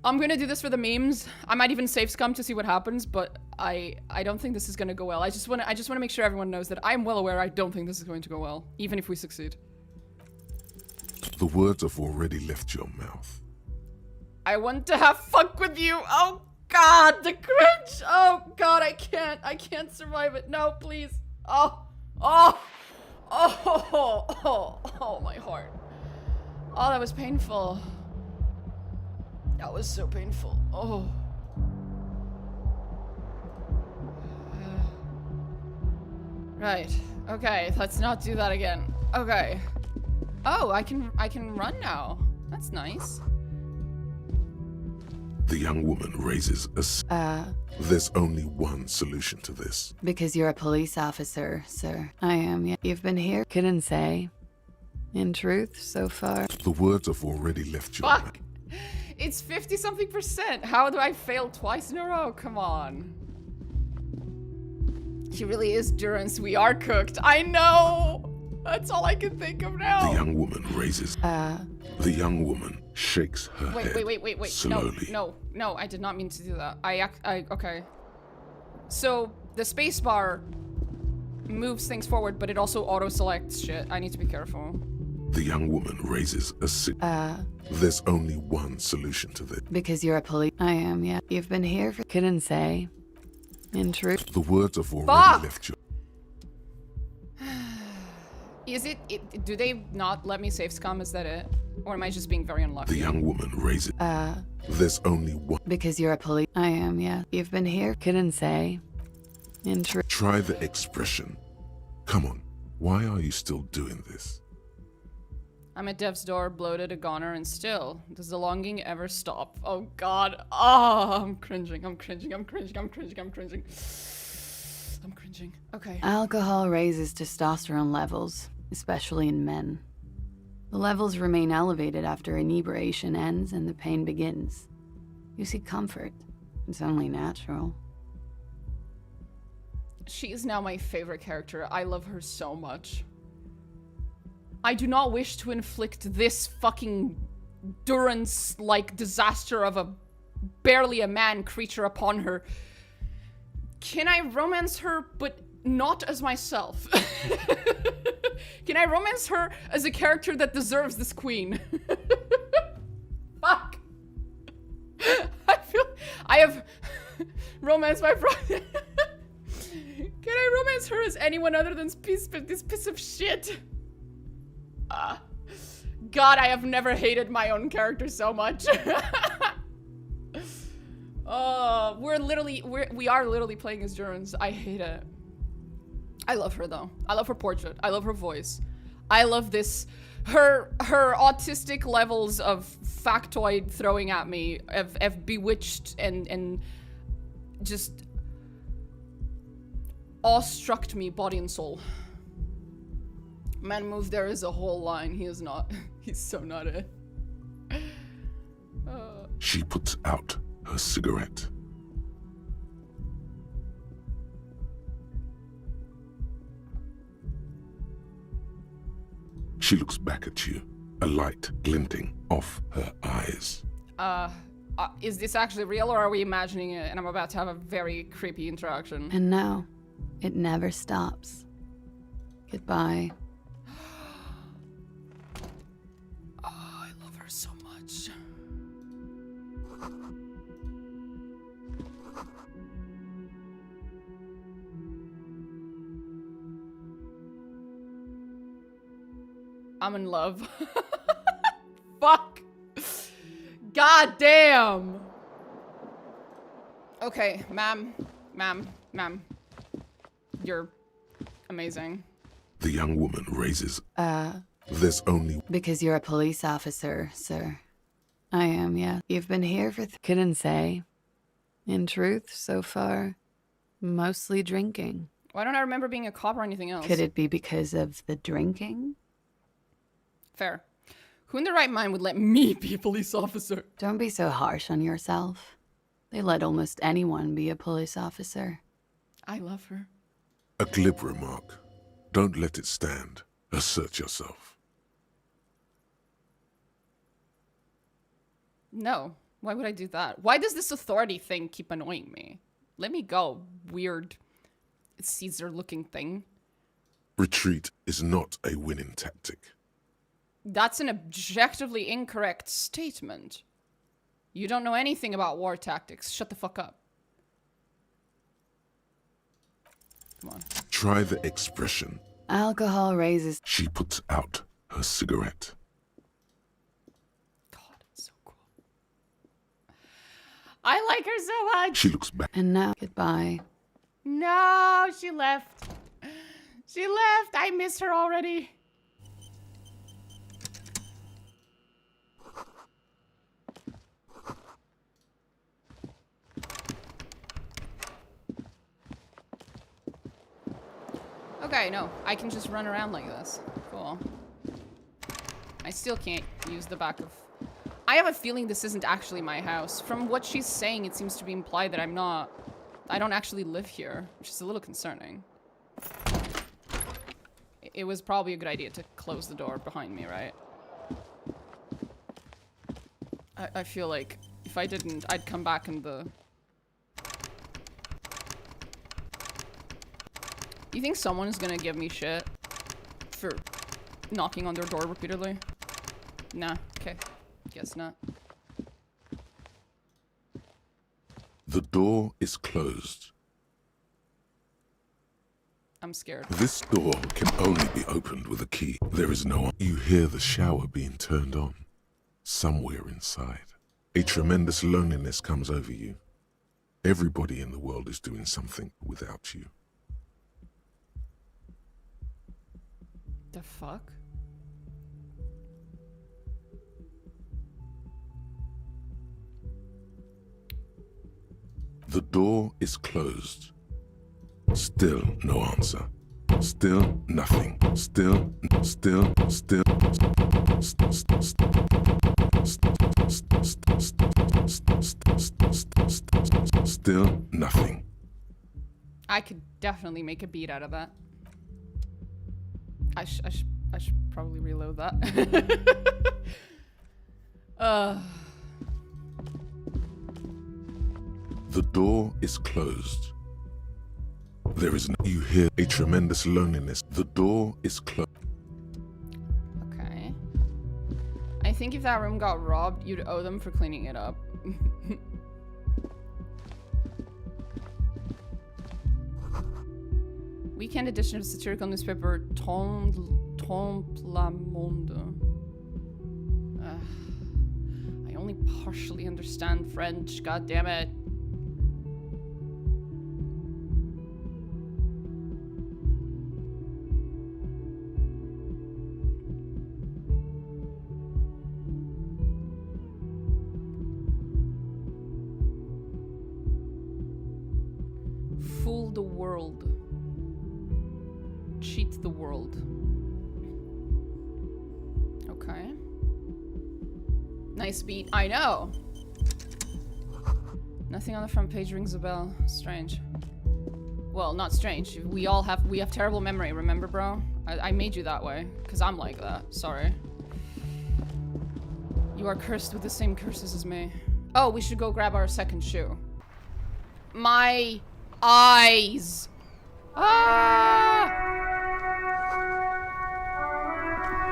I'm gonna do this for the memes. I might even save scum to see what happens, but I don't think this is gonna go well. I just wanna make sure everyone knows that I'm well aware I don't think this is going to go well, even if we succeed. The words have already left your mouth. I want to have fuck with you. Oh God, the cringe. Oh God, I can't survive it. No, please. Oh, my heart. Oh, that was painful. That was so painful. Oh. Right. Okay, let's not do that again. Okay. Oh, I can run now. That's nice. The young woman raises a There's only one solution to this. Because you're a police officer, sir. I am, yeah. You've been here, couldn't say. In truth, so far. The words have already left your mouth. Fuck! It's 50-something%. How do I fail twice in a row? Come on. He really is Durance. We are cooked. I know! That's all I can think of now. The young woman raises. The young woman shakes her head. Wait. Slowly. No, I did not mean to do that. Okay. So, the spacebar moves things forward, but it also auto-selects shit. I need to be careful. The young woman raises a There's only one solution to this. Because you're a police. I am, yeah. You've been here for. Couldn't say. In truth. The words have already left you. Is it? Do they not let me save scum? Is that it? Or am I just being very unlucky? The young woman raises. There's only one. Because you're a police. I am, yeah. You've been here. Couldn't say. In truth. Try the expression. Come on. Why are you still doing this? I'm at death's door, bloated, a goner, and still. Does the longing ever stop? Oh God. Oh, I'm cringing. I'm cringing. Okay. Alcohol raises testosterone levels, especially in men. The levels remain elevated after inebriation ends and the pain begins. You seek comfort. It's only natural. She is now my favorite character. I love her so much. I do not wish to inflict this fucking Durance-like disaster of a barely a man creature upon her. Can I romance her, but not as myself? Can I romance her as a character that deserves this queen? Fuck. I have romanced my brother. Can I romance her as anyone other than this piece of shit? God, I have never hated my own character so much. Oh, we are literally playing as Jurans. I hate it. I love her though. I love her portrait. I love her voice. I love this. Her autistic levels of factoid throwing at me have bewitched and just awestruck me body and soul. Man move there is a whole line. He is not. He's so not it. She puts out her cigarette. She looks back at you, a light glinting off her eyes. Is this actually real or are we imagining it and I'm about to have a very creepy interaction? And now, it never stops. Goodbye. Oh, I love her so much. I'm in love. Fuck. God damn. Okay, ma'am. You're amazing. The young woman raises. There's only. Because you're a police officer, sir. I am, yeah. You've been here for couldn't say. In truth, so far, mostly drinking. Why don't I remember being a cop or anything else? Could it be because of the drinking? Fair. Who in their right mind would let me be a police officer? Don't be so harsh on yourself. They let almost anyone be a police officer. I love her. A glib remark. Don't let it stand. Assert yourself. No. Why would I do that? Why does this authority thing keep annoying me? Let me go, weird Caesar-looking thing. Retreat is not a winning tactic. That's an objectively incorrect statement. You don't know anything about war tactics. Shut the fuck up. Come on. Try the expression. Alcohol raises. She puts out her cigarette. God, it's so cool. I like her so much. She looks back. And now, goodbye. No, she left. She left. I miss her already. Okay, no, I can just run around like this. Cool. I still can't use the back of... I have a feeling this isn't actually my house. From what she's saying, it seems to be implied that I don't actually live here, which is a little concerning. It was probably a good idea to close the door behind me, right? I feel like if I didn't, I'd come back in the... You think someone is gonna give me shit for knocking on their door repeatedly? Nah, okay. Guess not. The door is closed. I'm scared. This door can only be opened with a key. There is no... You hear the shower being turned on. Somewhere inside. A tremendous loneliness comes over you. Everybody in the world is doing something without you. The fuck? The door is closed. Still no answer. Still nothing. Still nothing. I could definitely make a beat out of that. I should probably reload that. The door is closed. There is no... You hear a tremendous loneliness. The door is closed. think if that room got robbed, you'd owe them for cleaning it up. Weekend edition of satirical newspaper Temple Monde. I only partially understand French, god damn it. Fool the world. Cheat the world. Okay. Nice beat. I know. Nothing on the front page rings a bell. Strange. Well, not strange. We have terrible memory, remember, bro? I made you that way. Because I'm like that. Sorry. You are cursed with the same curses as me. Oh, we should go grab our second shoe. My eyes. Ah!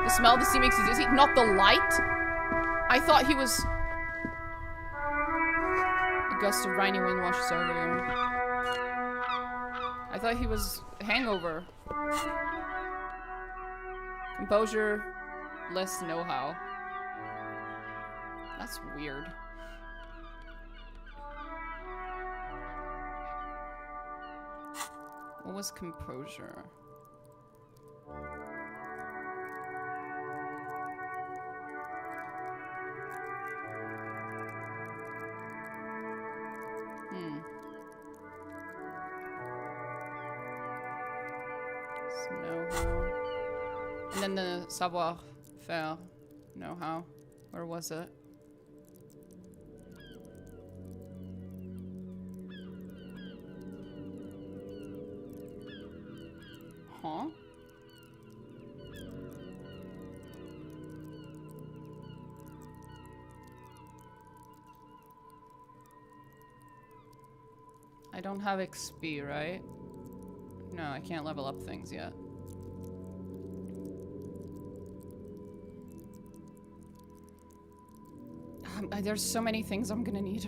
The smell of the sea makes you dizzy. Not the light? I thought he was... A gust of briny wind washes over you. I thought he was hangover. Composure, less know-how. That's weird. What was composure? Know-how. And then the savoir-faire know-how. Where was it? Huh? I don't have XP, right? No, I can't level up things yet. There's so many things I'm gonna need.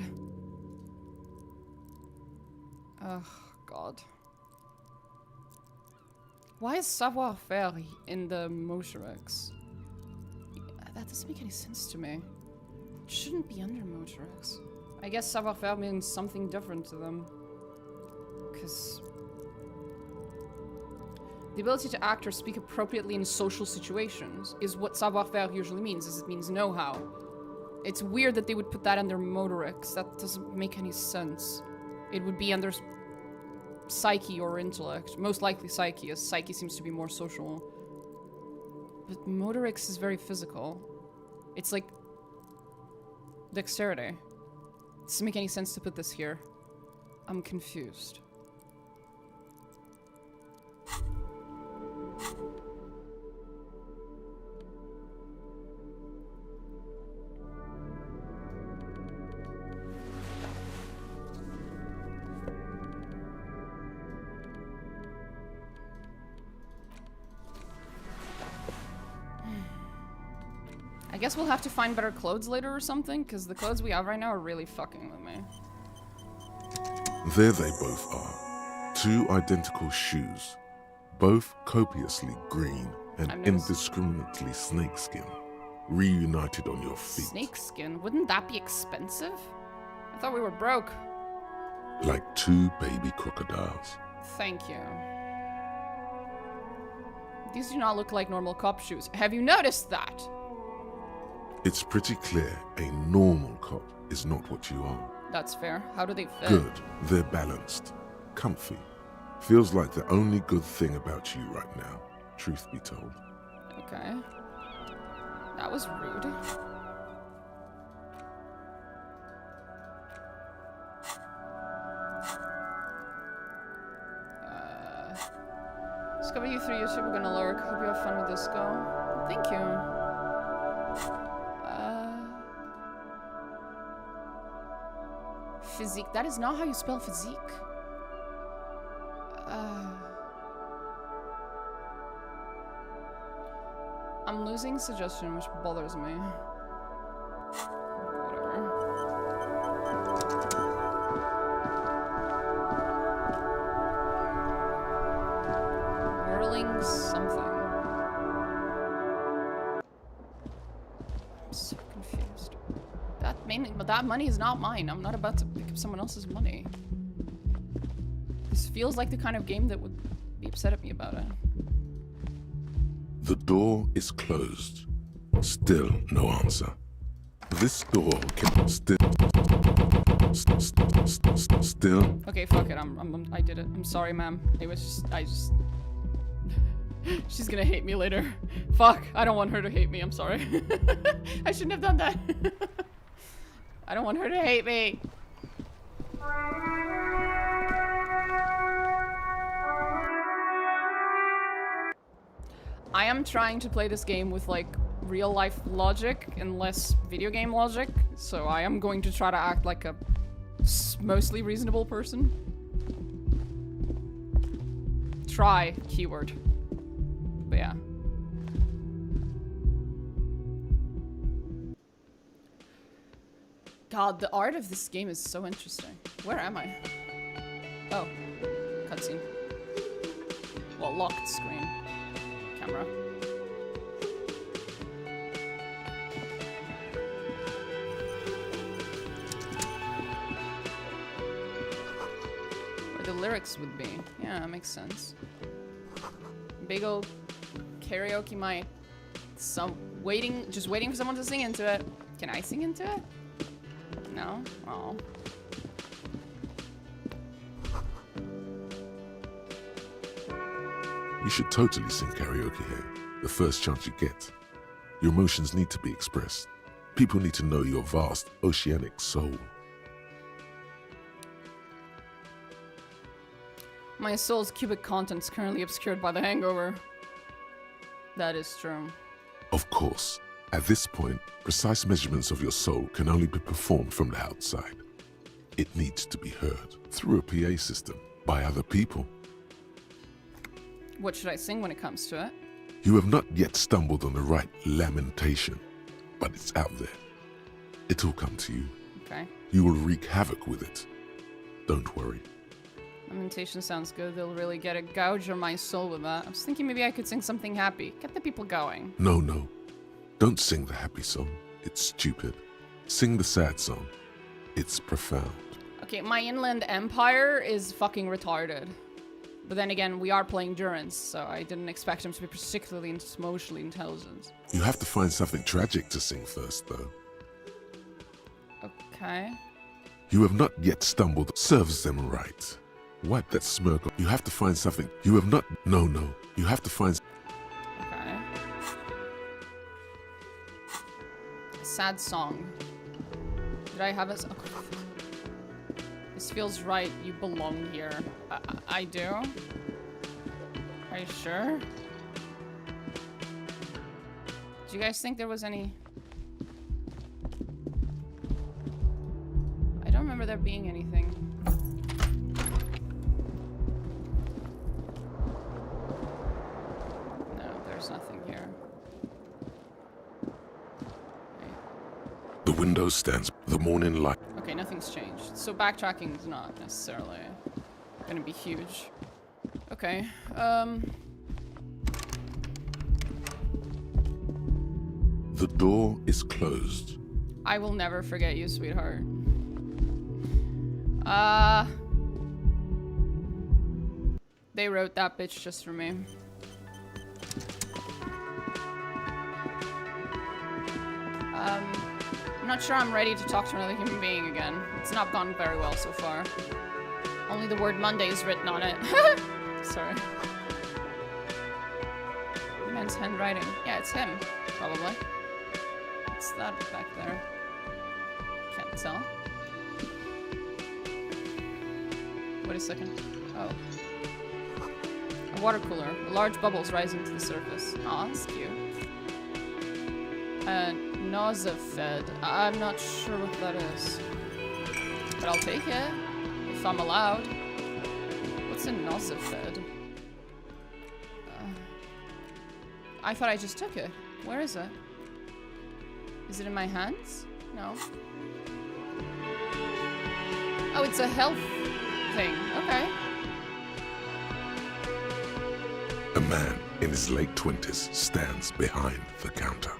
Oh, God. Why is savoir-faire in the Motorex? That doesn't make any sense to me. It shouldn't be under Motorex. I guess savoir-faire means something different to them. Because... the ability to act or speak appropriately in social situations is what savoir-faire usually means, is it means know-how. It's weird that they would put that under Motorex. That doesn't make any sense. It would be under psyche or intellect. Most likely psyche, as psyche seems to be more social. But Motorex is very physical. It's like dexterity. It doesn't make any sense to put this here. I'm confused. I guess we'll have to find better clothes later or something, because the clothes we have right now are really fucking with me. There they both are. Two identical shoes. Both copiously green and indiscriminately snakeskin. Reunited on your feet. Snakeskin? Wouldn't that be expensive? I thought we were broke. Like two baby crocodiles. Thank you. These do not look like normal cop shoes. Have you noticed that? It's pretty clear a normal cop is not what you are. That's fair. How do they fit? Good. They're balanced. Comfy. Feels like the only good thing about you right now, truth be told. Okay. That was rude. Discover you through YouTube. We're gonna lurk. Hope you have fun with this go. Thank you. Physique. That is not how you spell physique. I'm losing suggestion, which bothers me. so confused. That money is not mine. I'm not about to pick up someone else's money. This feels like the kind of game that would be upset at me about it. The door is closed. Still no answer. This door can still. Okay, fuck it. I did it. I'm sorry, ma'am. It was just. She's gonna hate me later. Fuck. I don't want her to hate me. I'm sorry. I shouldn't have done that. I don't want her to hate me. I am trying to play this game with like real life logic and less video game logic, so I am going to try to act like a mostly reasonable person. Try, keyword. But yeah. God, the art of this game is so interesting. Where am I? Oh, cutscene. Well, locked screen. Camera. Where the lyrics would be. Yeah, that makes sense. Big old karaoke mic. Just waiting for someone to sing into it. Can I sing into it? No? Oh. You should totally sing karaoke here, the first chance you get. Your emotions need to be expressed. People need to know your vast, oceanic soul. My soul's cubic contents currently obscured by the hangover. That is true. Of course, at this point, precise measurements of your soul can only be performed from the outside. It needs to be heard through a PA system by other people. What should I sing when it comes to it? You have not yet stumbled on the right lamentation, but it's out there. It'll come to you. Okay. You will wreak havoc with it. Don't worry. Lamentation sounds good. They'll really get a gouge on my soul with that. I was thinking maybe I could sing something happy. Get the people going. No, no. Don't sing the happy song. It's stupid. Sing the sad song. It's profound. Okay, my inland empire is fucking retarded. But then again, we are playing Durance, so I didn't expect him to be particularly emotionally intelligent. You have to find something tragic to sing first, though. Okay. You have not yet stumbled. Serves them right. Wipe that smirk. You have to find something. You have not. No, no. You have to find. Okay. Sad song. Did I have a? Oh, this feels right. You belong here. I do. Are you sure? Do you guys think there was any? I don't remember there being anything. There's nothing here. The window stands. The morning light. Okay, nothing's changed. So backtracking is not necessarily gonna be huge. Okay, The door is closed. I will never forget you, sweetheart. They wrote that bitch just for me. I'm not sure I'm ready to talk to another human being again. It's not gone very well so far. Only the word Monday is written on it. Sorry. Man's handwriting. Yeah, it's him, probably. What's that back there? Can't tell. Wait a second. Oh. A water cooler. Large bubbles rising to the surface. Aw, that's cute. Nausea fed. I'm not sure what that is. But I'll take it. If I'm allowed. What's a nausea fed? I thought I just took it. Where is it? Is it in my hands? No. Oh, it's a health thing. Okay. A man in his late 20s stands behind the counter.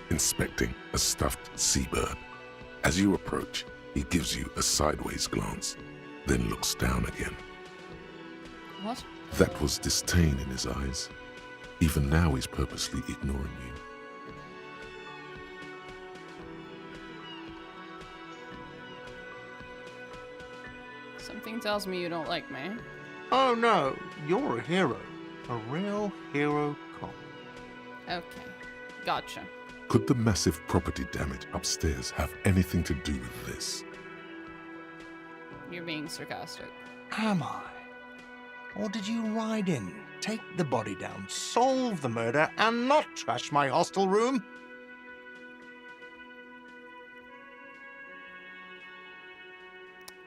inspecting a stuffed seabird. As you approach, he gives you a sideways glance, then looks down again. What? That was disdain in his eyes. Even now he's purposely ignoring you. Something tells me you don't like me. Oh no, you're a hero. A real hero cop. Okay. Gotcha. Could the massive property damage upstairs have anything to do with this? You're being sarcastic. Am I? Or did you ride in, take the body down, solve the murder, and not trash my hostel room?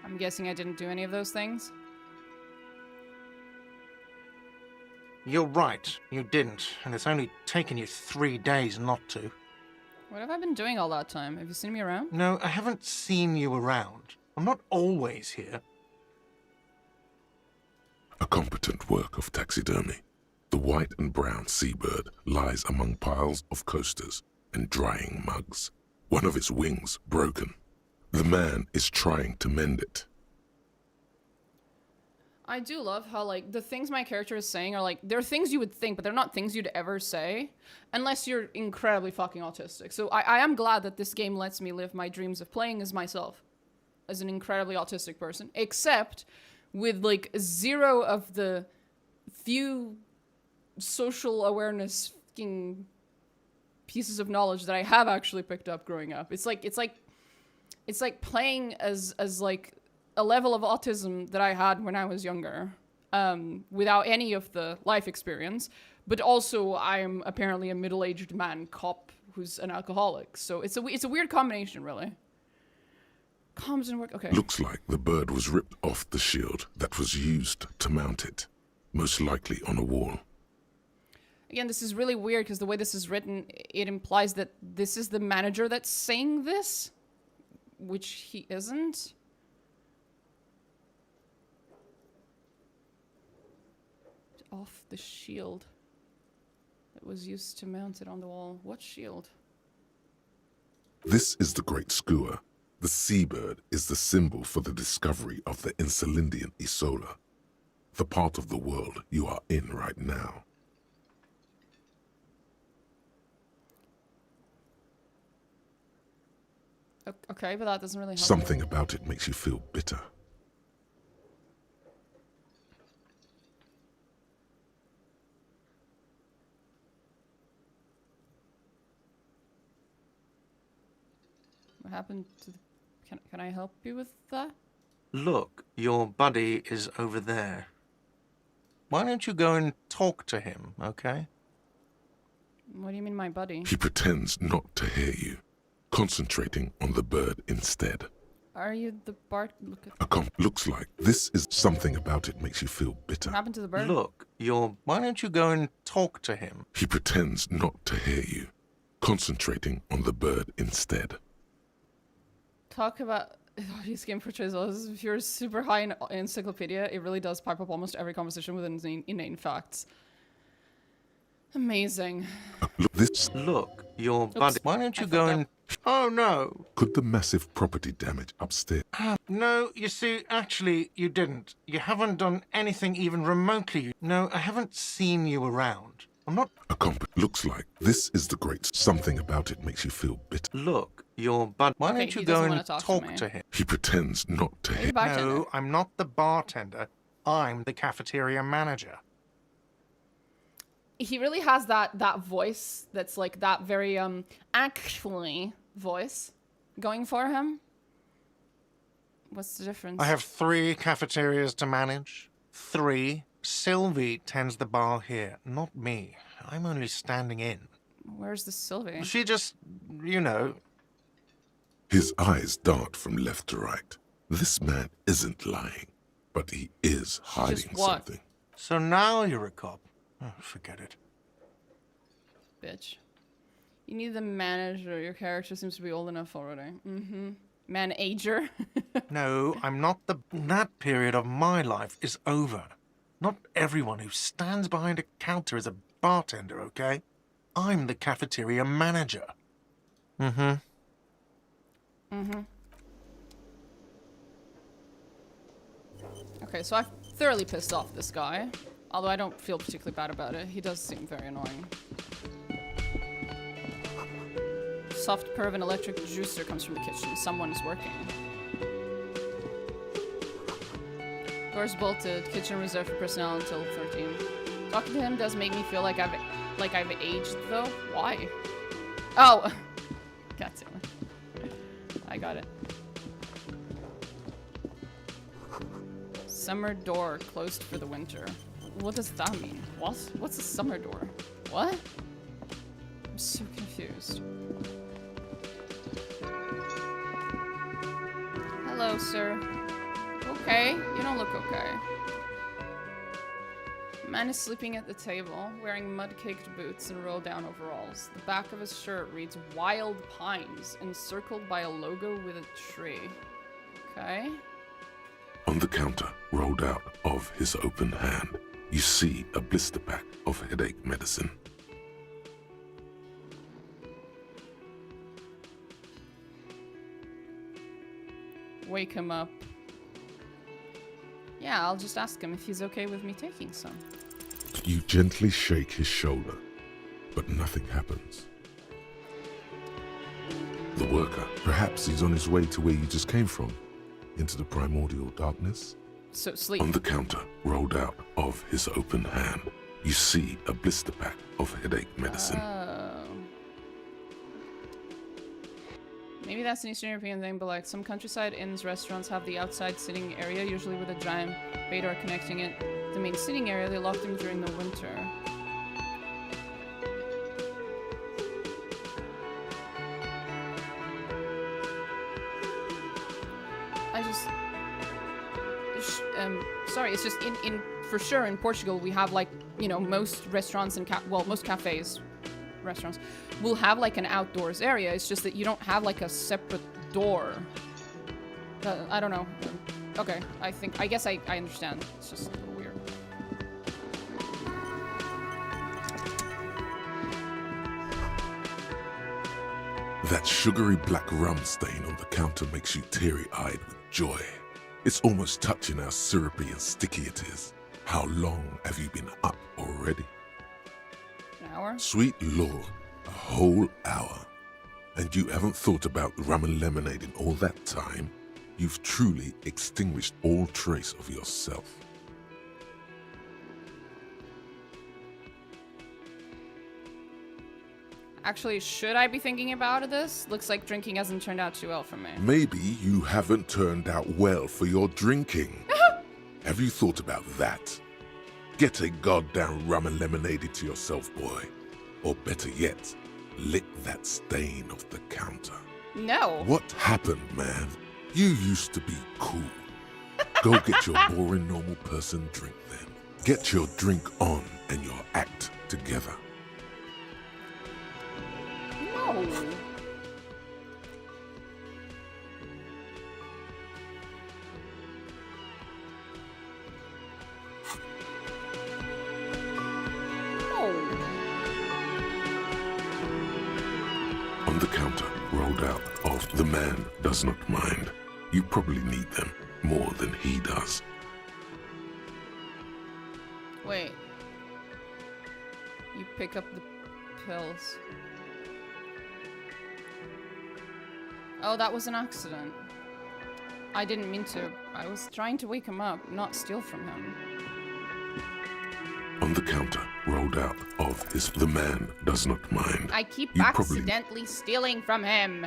I'm guessing I didn't do any of those things. You're right, you didn't, and it's only taken you 3 days not to. What have I been doing all that time? Have you seen me around? No, I haven't seen you around. I'm not always here. A competent work of taxidermy. The white and brown seabird lies among piles of coasters and drying mugs. One of its wings broken. The man is trying to mend it. I do love how, like, the things my character is saying are, like, they're things you would think, but they're not things you'd ever say unless you're incredibly fucking autistic. So I am glad that this game lets me live my dreams of playing as myself, as an incredibly autistic person, except with, like, zero of the few social awareness fucking pieces of knowledge that I have actually picked up growing up. It's like playing as like a level of autism that I had when I was younger, without any of the life experience, but also I'm apparently a middle-aged man cop who's an alcoholic. So it's a weird combination, really. Comms didn't work. Okay. Looks like the bird was ripped off the shield that was used to mount it, most likely on a wall. Again, this is really weird because the way this is written, it implies that this is the manager that's saying this, which he isn't. Off the shield that was used to mount it on the wall. What shield? This is the Great Skua. The seabird is the symbol for the discovery of the Insulindian Isola, the part of the world you are in right now. Okay, but that doesn't really help. Something about it makes you feel bitter. What happened to the... Can I help you with that? Look, your buddy is over there. Why don't you go and talk to him, okay? What do you mean, my buddy? He pretends not to hear you, concentrating on the bird instead. Are you the Bart? Look at... Looks like this is something about it makes you feel bitter. What happened to the bird? Look, why don't you go and talk to him? He pretends not to hear you, concentrating on the bird instead. Talk about these game portrayals. If you're super high in encyclopedia, it really does pipe up almost every conversation with inane facts. Amazing. Look, your buddy. Why don't you go and... Oh, no. Could the massive property damage upstairs... No, you see, actually, you didn't. You haven't done anything even remotely. No, I haven't seen you around. I'm not... Looks like this is the great... Something about it makes you feel bitter. Look, your buddy. Why Okay, don't you he go doesn't and wanna talk to me. talk to him? He pretends not to Hey, hear... bartender. No, I'm not the bartender. I'm the cafeteria manager. He really has that voice that's like that very actually voice going for him. What's the difference? I have 3 cafeterias to manage. 3. Sylvie tends the bar here, not me. I'm only standing in. Where's the Sylvie? She just, you know... His eyes dart from left to right. This man isn't lying, but he is hiding what? something. So now you're a cop. Oh, forget it. Bitch. You need the manager. Your character seems to be old enough already. Mm-hmm. Manager. No, I'm not the... That period of my life is over. Not everyone who stands behind a counter is a bartender, okay? I'm the cafeteria manager. Mm-hmm. Mm-hmm. Okay, so I've thoroughly pissed off this guy. Although I don't feel particularly bad about it. He does seem very annoying. Soft purr of an electric juicer comes from the kitchen. Someone is working. Doors bolted. Kitchen reserved for personnel until 13. Talking to him does make me feel like I've aged though. Why? Oh, got it. I got it. Summer door closed for the winter. What does that mean? What? What's a summer door? What? I'm so confused. Hello, sir. Okay, you don't look okay. Man is sleeping at the table, wearing mud-caked boots and roll-down overalls. The back of his shirt reads Wild Pines, encircled by a logo with a tree. Okay. On the counter, rolled out of his open hand, you see a blister pack of headache medicine. Wake him up. Yeah, I'll just ask him if he's okay with me taking some. You gently shake his shoulder, but nothing happens. The worker, perhaps he's on his way to where you just came from, into the primordial darkness. So sleep. On the counter, rolled out of his open hand, you see a blister pack of headache medicine. Maybe that's an Eastern European thing, but like some countryside inns, restaurants have the outside sitting area, usually with a giant bay door connecting it. The main sitting area, they lock them during the winter. Sorry, it's just in for sure in Portugal we have like, you know, most restaurants and most cafes, restaurants will have like an outdoors area. It's just that you don't have like a separate door. I don't know. Okay, I guess I understand. It's just a little weird. That sugary black rum stain on the counter makes you teary-eyed with joy. It's almost touching how syrupy and sticky it is. How long have you been up already? An hour? Sweet Lord, a whole hour. And you haven't thought about rum and lemonade in all that time? You've truly extinguished all trace of yourself. Actually, should I be thinking about this? Looks like drinking hasn't turned out too well for me. Maybe you haven't turned out well for your drinking. Have you thought about that? Get a goddamn rum and lemonade to yourself, boy. Or better yet, lick that stain off the counter. No. What happened, man? You used to be cool. Go get your boring normal person drink then. Get your drink on and your act together. No. On the counter, rolled out of the man does not mind. You probably need them more than he does. Wait. You pick up the pills. Oh, that was an accident. I didn't mean to. I was trying to wake him up, not steal from him. On the counter, rolled out of his the man does not mind. I keep You accidentally stealing from him.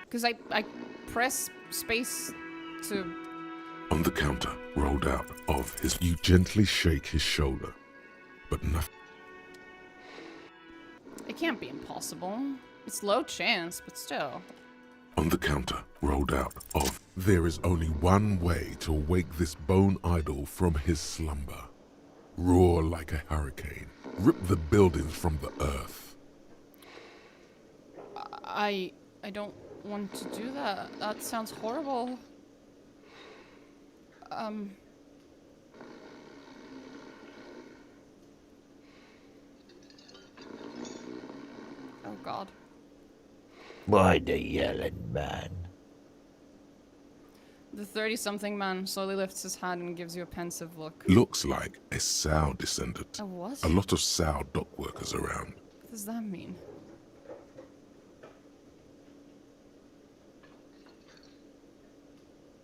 Because I press space to... On the counter, rolled out of his... You gently shake his shoulder, but nothing. It can't be impossible. It's low chance, but still. On the counter, rolled out of... There is only one way to wake this bone idol from his slumber. Roar like a hurricane. Rip the buildings from the earth. I don't want to do that. That sounds horrible. Oh God. Why the yelling, man? The 30-something man slowly lifts his hand and gives you a pensive look. Looks like a Sow descendant. A what? A lot of Sow dock workers around. What does that mean?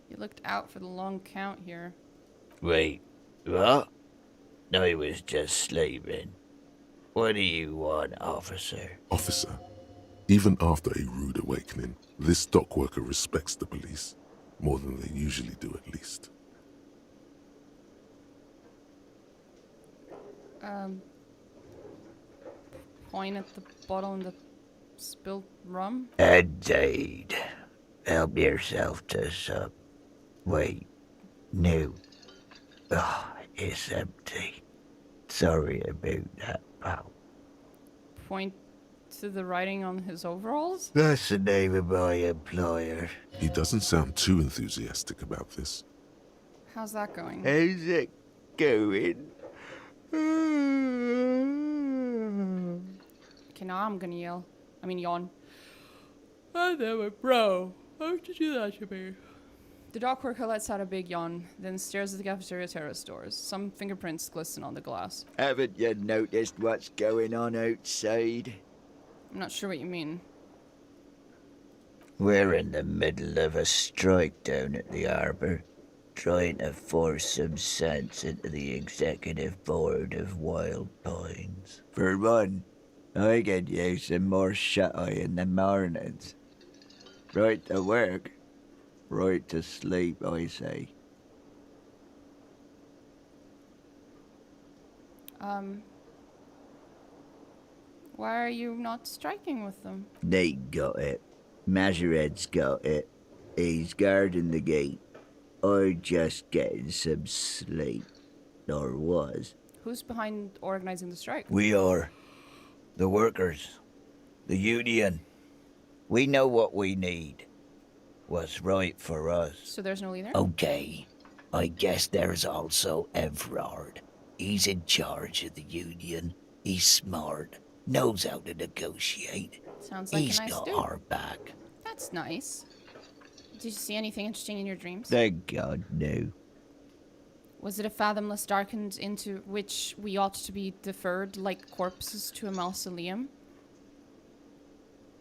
You looked out for the long count here. Wait, what? I was just sleeping. What do you want, officer? Officer, even after a rude awakening, this dock worker respects the police. More than they usually do, at least. Point at the bottle and the spilled rum. Indeed. Help yourself to some. Wait, no. Oh, it's empty. Sorry about that, pal. Point to the writing on his overalls. That's the name of my employer. He doesn't sound too enthusiastic about this. How's that going? How's it going? Okay, now I'm gonna yawn. Oh, damn it, bro. How did you do that to me? The dock worker lets out a big yawn, then stares at the cafeteria terrace doors. Some fingerprints glisten on the glass. Haven't you noticed what's going on outside? I'm not sure what you mean. We're in the middle of a strike down at the harbour, trying to force some sense into the executive board of Wild Pines. For one, I could use some more shut-eye in the mornings. Right to work, right to sleep, I say. Why are you not striking with them? They got it. Majoret's got it. He's guarding the gate. I'm just getting some sleep. Or was. Who's behind organizing the strike? We are. The workers. The union. We know what we need. What's right for us. So there's no leader? Okay. I guess there's also Everard. He's in charge of the union. He's smart. Knows how to negotiate. Sounds like He's a nice got dude. our back. That's nice. Did you see anything interesting in your dreams? Thank God, no. Was it a fathomless darkened into which we ought to be deferred like corpses to a mausoleum?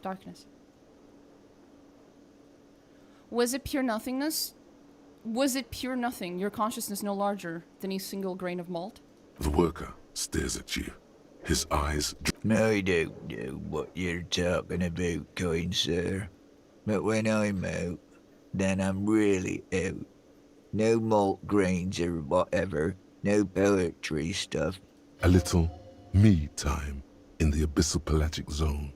Darkness. Was it pure nothingness? Was it pure nothing, your consciousness no larger than a single grain of malt? The worker stares at you. His eyes I don't know what you're talking about, kind sir. But when I'm out, then I'm really out. No malt grains or whatever. No poetry stuff. a little me time in the abyssal pelagic zone.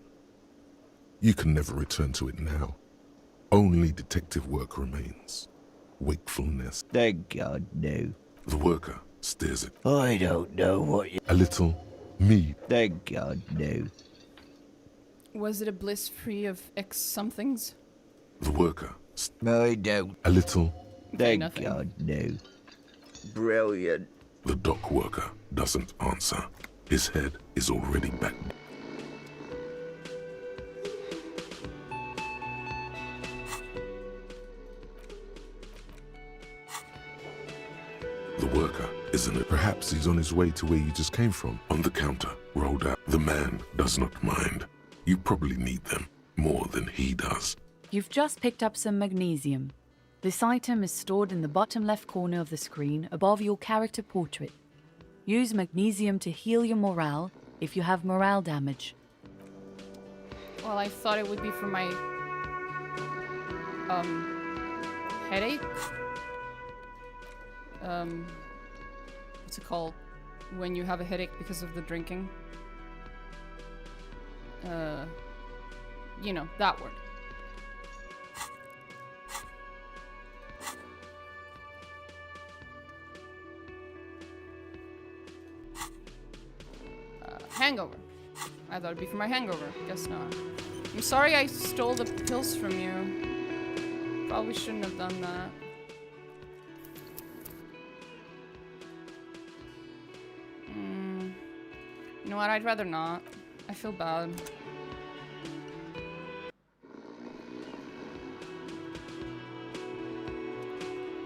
You can never return to it now. Only detective work remains. Wakefulness. Thank God, no. The worker stares at I don't know what you... a little me. Thank God, no. Was it a bliss free of X somethings? The worker I don't. a little. Thank nothing. God, no. Brilliant. The dock worker doesn't answer. His head is already back. The worker isn't it? Perhaps he's on his way to where you just came from. On the counter, rolled out. The man does not mind. You probably need them more than he does. You've just picked up some magnesium. This item is stored in the bottom left corner of the screen above your character portrait. Use magnesium to heal your morale if you have morale damage. Well, I thought it would be for my headache. What's it called? When you have a headache because of the drinking. You know, that word. Hangover. I thought it'd be for my hangover. Guess not. I'm sorry I stole the pills from you. Probably shouldn't have done that. You know what? I'd rather not. I feel bad.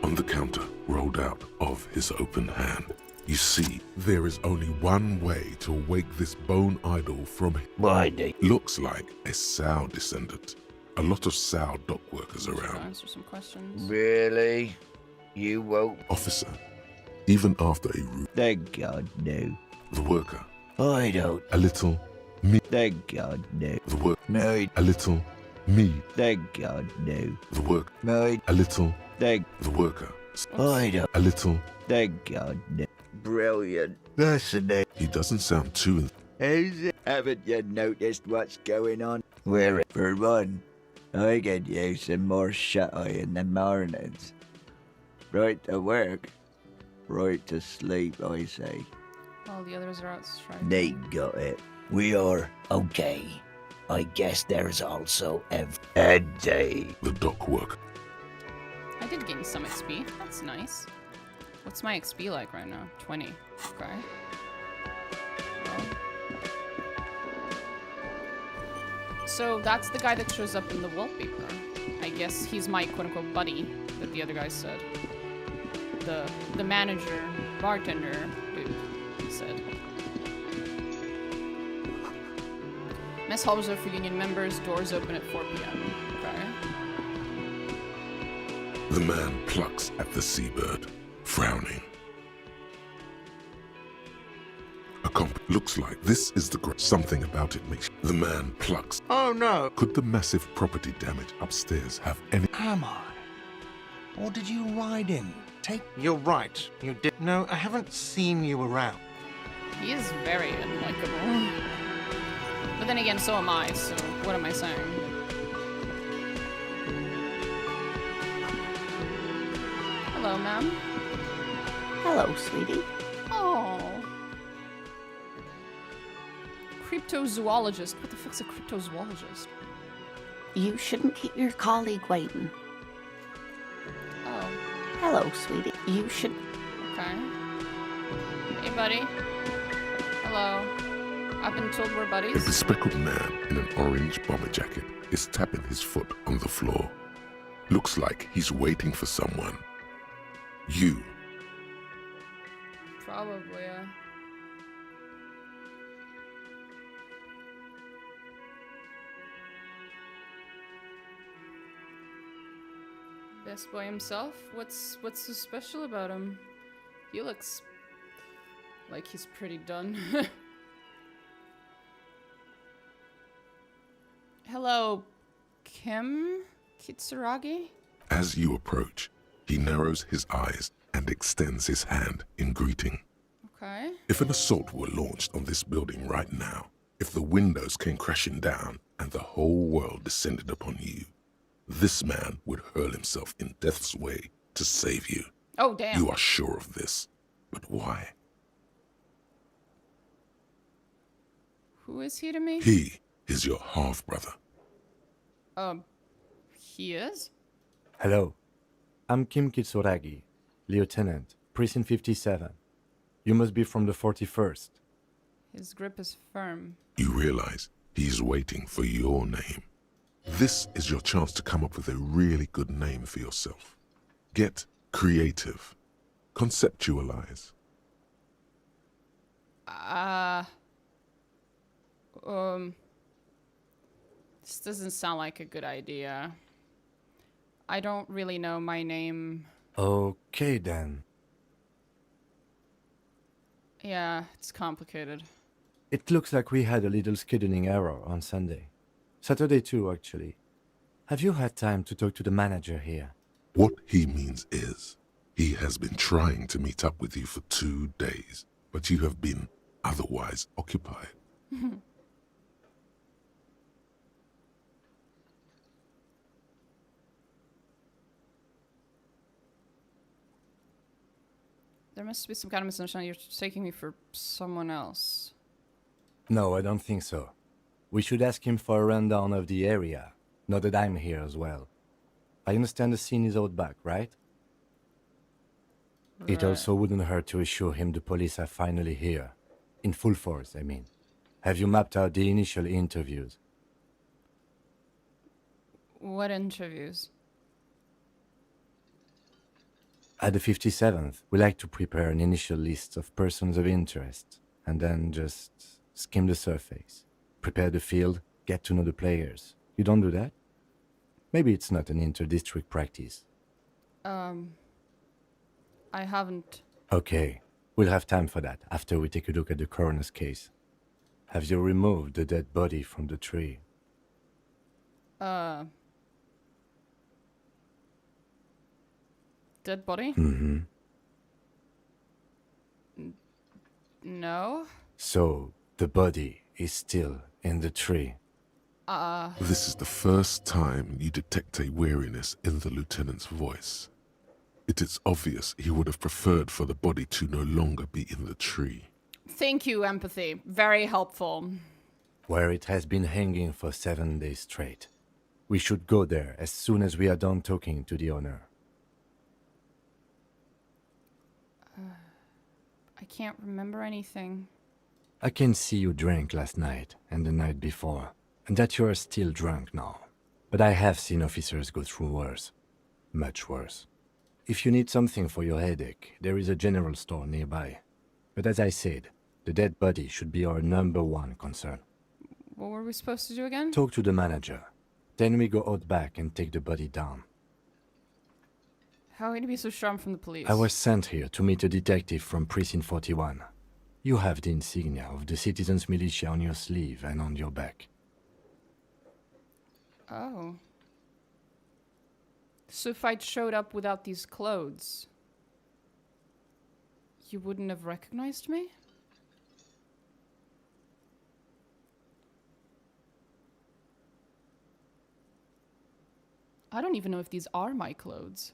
on the counter rolled out of his open hand. You see, there is only one way to awake this bone idol from Why do looks like a Sao descendant. A lot of Sao dock workers Should around. answer some questions. Really? You won't? Officer, even after a route, Thank God, no. the worker, I don't. a little me, Thank God, no. the work, No, a little me, thank God, no. the work, No, a little thank. the worker, I don't. a little. Thank God, no. Brilliant. That's a name. He doesn't sound too. How's it? Haven't you noticed what's going on? Where, for one, I can use some more shut-eye in the mornings. Right to work, right to sleep, I say. All the others are out striking. They got it. We are okay. I guess there's also a day. The dock worker. I did gain some XP. That's nice. What's my XP like right now? 20. Okay. Well. So that's the guy that shows up in the wallpaper. I guess he's my quote-unquote buddy that the other guy said. The manager, bartender dude, he said. Mess hall reserved for union members. Doors open at 4 p.m. Okay. The man plucks at the seabird, frowning. A comp looks like this is the something about it makes the man plucks. Oh no! Could the massive property damage upstairs have any? Am I? Or did you ride in? You're right. You did. No, I haven't seen you around. He is very unlikable. But then again, so am I, so what am I saying? Hello, ma'am. Hello, sweetie. Oh. Cryptozoologist. What the fuck's a cryptozoologist? You shouldn't keep your colleague waiting. Oh, Hello, sweetie. You should... okay. Hey, buddy. Hello. I've been told we're A buddies. bespectacled man in an orange bomber jacket is tapping his foot on the floor. Looks like he's waiting for someone. You. Probably, yeah. Best boy himself? What's so special about him? He looks like he's pretty done. Hello, Kim Kitsuragi? As you approach, he narrows his eyes and extends his hand in greeting. Okay. If an assault were launched on this building right now, if the windows came crashing down and the whole world descended upon you, this man would hurl himself in death's way to save you. Oh, damn. You are sure of this. But why? Who is he to me? He is your half-brother. He is? Hello, I'm Kim Kitsuragi, Lieutenant, Precinct 57. You must be from the 41st. His grip is firm. You realize he's waiting for your name. This is your chance to come up with a really good name for yourself. Get creative. Conceptualize. This doesn't sound like a good idea. I don't really know my name. Okay then. Yeah, it's complicated. It looks like we had a little scheduling error on Sunday. Saturday too, actually. Have you had time to talk to the manager here? What he means is, he has been trying to meet up with you for 2 days, but you have been otherwise occupied. There must be some kind of misunderstanding. You're taking me for someone else. No, I don't think so. We should ask him for a rundown of the area, now that I'm here as well. I understand the scene is out back, right? It also wouldn't hurt to assure him the police are finally here. In full force, I mean. Have you mapped out the initial interviews? What interviews? At the 57th, we like to prepare an initial list of persons of interest, and then just skim the surface. Prepare the field, get to know the players. You don't do that? Maybe it's not an inter-district practice. I haven't. Okay, we'll have time for that after we take a look at the coroner's case. Have you removed the dead body from the tree? Dead body? Mm-hmm. No. So, the body is still in the tree. This is the first time you detect a weariness in the lieutenant's voice. It is obvious he would have preferred for the body to no longer be in the tree. Thank you, empathy. Very helpful. Where it has been hanging for 7 days straight. We should go there as soon as we are done talking to the owner. I can't remember anything. I can see you drank last night and the night before, and that you are still drunk now. But I have seen officers go through worse. Much worse. If you need something for your headache, there is a general store nearby. But as I said, the dead body should be our #1 concern. What were we supposed to do again? Talk to the manager. Then we go out back and take the body down. How can you be so sure I'm from the police? I was sent here to meet a detective from Precinct 41. You have the insignia of the Citizens Militia on your sleeve and on your back. Oh. So if I'd showed up without these clothes, you wouldn't have recognized me? I don't even know if these are my clothes.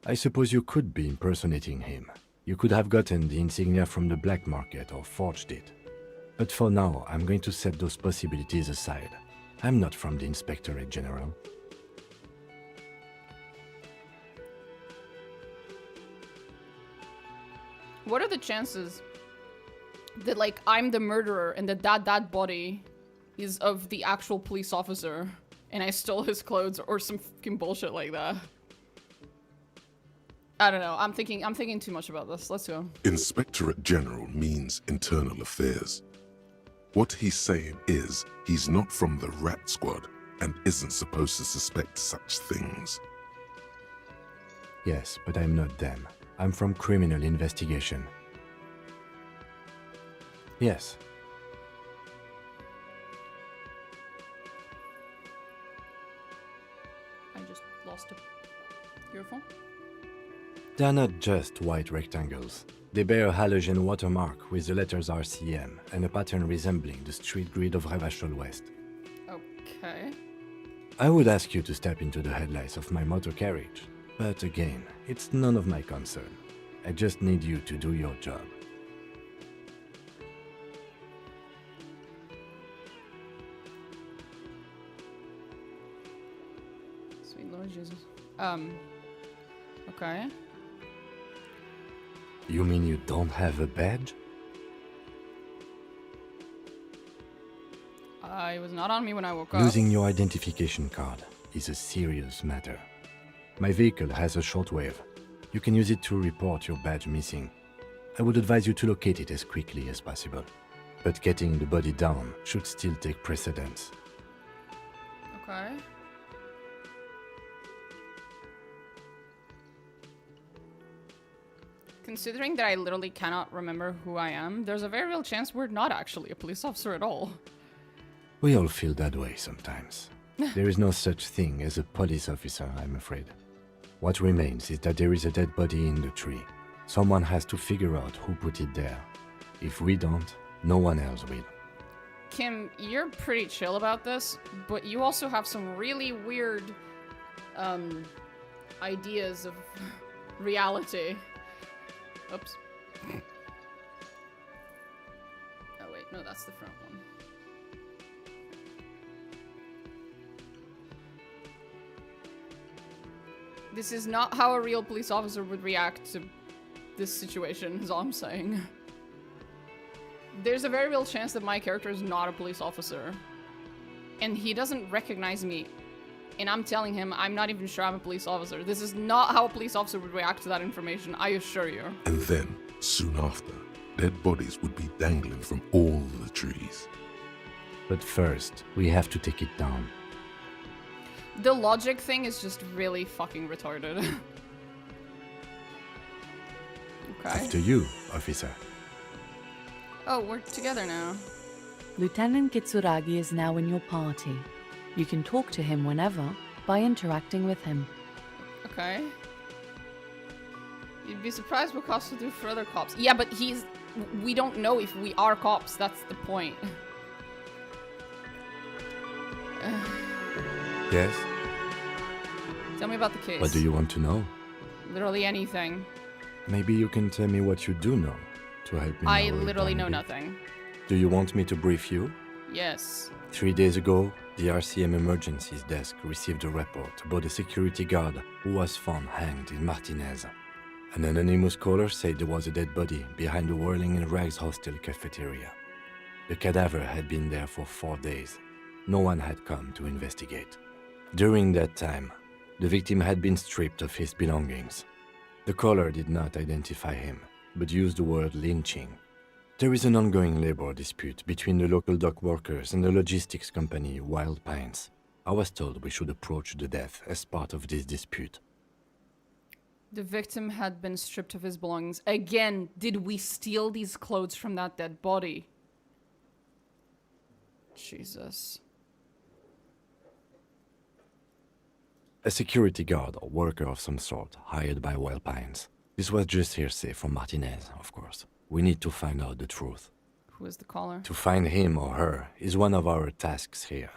I suppose you could be impersonating him. You could have gotten the insignia from the black market or forged it. But for now, I'm going to set those possibilities aside. I'm not from the Inspectorate General. What are the chances that, like, I'm the murderer and that body is of the actual police officer and I stole his clothes or some fucking bullshit like that? I don't know. I'm thinking too much about this. Let's go. Inspectorate General means internal affairs. What he's saying is he's not from the rat squad and isn't supposed to suspect such things. Yes, but I'm not them. I'm from criminal investigation. Yes. I just lost a earphone. They are not just white rectangles. They bear a halogen watermark with the letters RCM and a pattern resembling the street grid of Ravachol West. Okay. I would ask you to step into the headlights of my motor carriage, but again, it's none of my concern. I just need you to do your job. Sweet Lord Jesus. Okay. You mean you don't have a badge? It was not on me when I woke up. Losing your identification card is a serious matter. My vehicle has a shortwave. You can use it to report your badge missing. I would advise you to locate it as quickly as possible. But getting the body down should still take precedence. Okay. Considering that I literally cannot remember who I am, there's a very real chance we're not actually a police officer at all. We all feel that way sometimes. There is no such thing as a police officer, I'm afraid. What remains is that there is a dead body in the tree. Someone has to figure out who put it there. If we don't, no one else will. Kim, you're pretty chill about this, but you also have some really weird, ideas of reality. Oops. Oh wait, no, that's the front one. This is not how a real police officer would react to this situation, is all I'm saying. There's a very real chance that my character is not a police officer. And he doesn't recognize me And I'm telling him I'm not even sure I'm a police officer. This is not how a police officer would react to that information, I assure you. And then, soon after, dead bodies would be dangling from all the trees. But first, we have to take it down. The logic thing is just really fucking retarded. Okay. After you, officer. Oh, we're together now. Lieutenant Kitsuragi is now in your party. You can talk to him whenever by interacting with him. Okay. You'd be surprised what cops will do for other cops. Yeah, but we don't know if we are cops. That's the point. Yes? Tell me about the case. What do you want to know? Literally anything. Maybe you can tell me what you do know to help me. I narrow it literally down know a bit. nothing. Do you want me to brief you? Yes. 3 days ago, the RCM Emergencies Desk received a report about a security guard who was found hanged in Martinez. An anonymous caller said there was a dead body behind the Whirling in Rags hostel cafeteria. The cadaver had been there for 4 days. No one had come to investigate. During that time, the victim had been stripped of his belongings. The caller did not identify him, but used the word lynching. There is an ongoing labor dispute between the local dock workers and the logistics company Wild Pines. I was told we should approach the death as part of this dispute. The victim had been stripped of his belongings. Again, did we steal these clothes from that dead body? Jesus. A security guard or worker of some sort, hired by Wild Pines. This was just hearsay from Martinez, of course. We need to find out the truth. Who is the caller? To find him or her is one of our tasks here.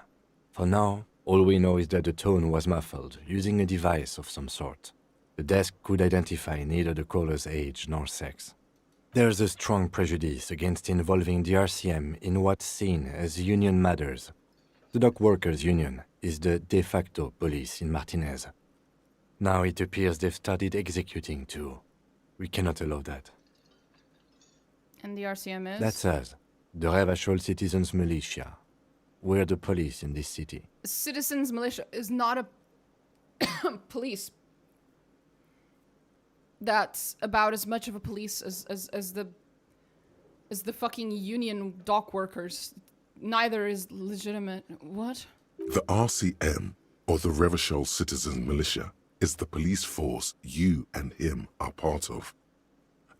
For now, all we know is that the tone was muffled, using a device of some sort. The desk could identify neither the caller's age nor sex. There's a strong prejudice against involving the RCM in what's seen as union matters. The Dock Workers Union is the de facto police in Martinez. Now it appears they've started executing too. We cannot allow that. And the RCM is? That's us, the Revachol Citizens Militia. We're the police in this city. Citizens Militia is not a police. That's about as much of a police as the fucking union dock workers. Neither is legitimate. What? The RCM, or the Revachol Citizen Militia, is the police force you and him are part of.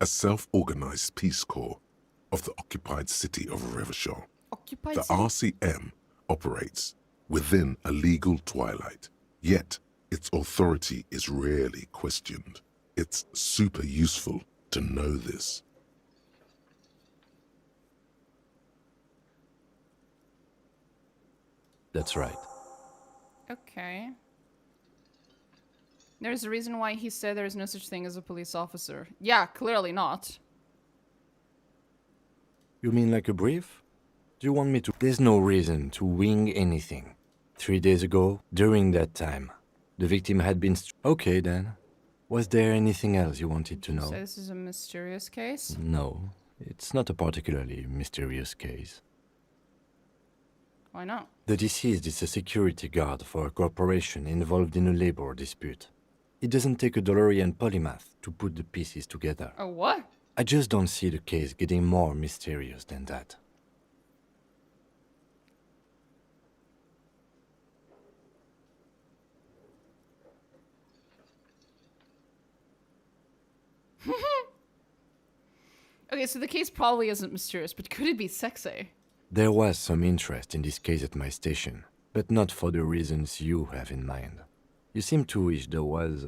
A self-organized peace corps of the occupied city of Revachol. Occupied The city? RCM operates within a legal twilight, yet its authority is rarely questioned. It's super useful to know this. That's right. Okay. There's a reason why he said there's no such thing as a police officer. Yeah, clearly not. You mean like a brief? Do you want me to? There's no reason to wing anything. 3 days ago, during that time, the victim had been... Okay then. Was there anything else you wanted to know? So this is a mysterious case? No, it's not a particularly mysterious case. Why not? The deceased is a security guard for a corporation involved in a labor dispute. It doesn't take a DeLorean polymath to put the pieces together. Oh, what? I just don't see the case getting more mysterious than that. Okay, so the case probably isn't mysterious, but could it be sexy? There was some interest in this case at my station, but not for the reasons you have in mind. You seem to wish there was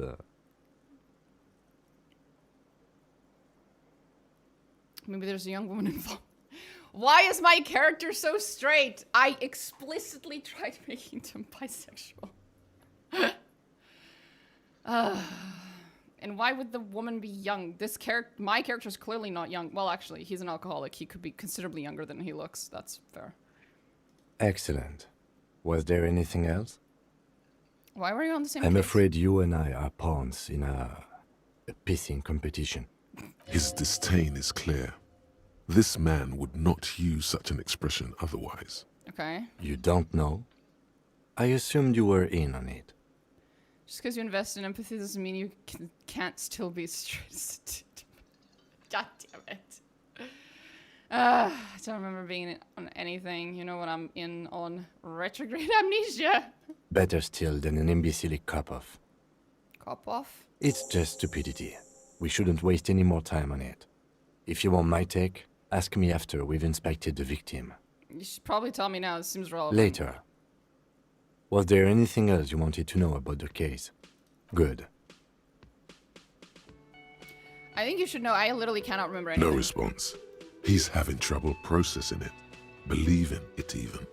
Maybe there's a young woman involved. Why is my character so straight? I explicitly tried making them bisexual. And why would the woman be young? My character's clearly not young. Well, actually, he's an alcoholic. He could be considerably younger than he looks. That's fair. Excellent. Was there anything else? Why were you on the same I'm case? afraid you and I are pawns in a pissing competition. His disdain is clear. This man would not use such an expression otherwise. Okay. You don't know? I assumed you were in on it. Just because you invest in empathy doesn't mean you can't still be stressed. God damn it. I don't remember being in on anything. You know what I'm in on? Retrograde amnesia. Better still than an imbecilic cop-off. Cop-off? It's just stupidity. We shouldn't waste any more time on it. If you want my take, ask me after we've inspected the victim. You should probably tell me now. It seems relevant. Later. Was there anything else you wanted to know about the case? Good. I think you should know. I literally cannot remember anything. No response. He's having trouble processing it, believing it even.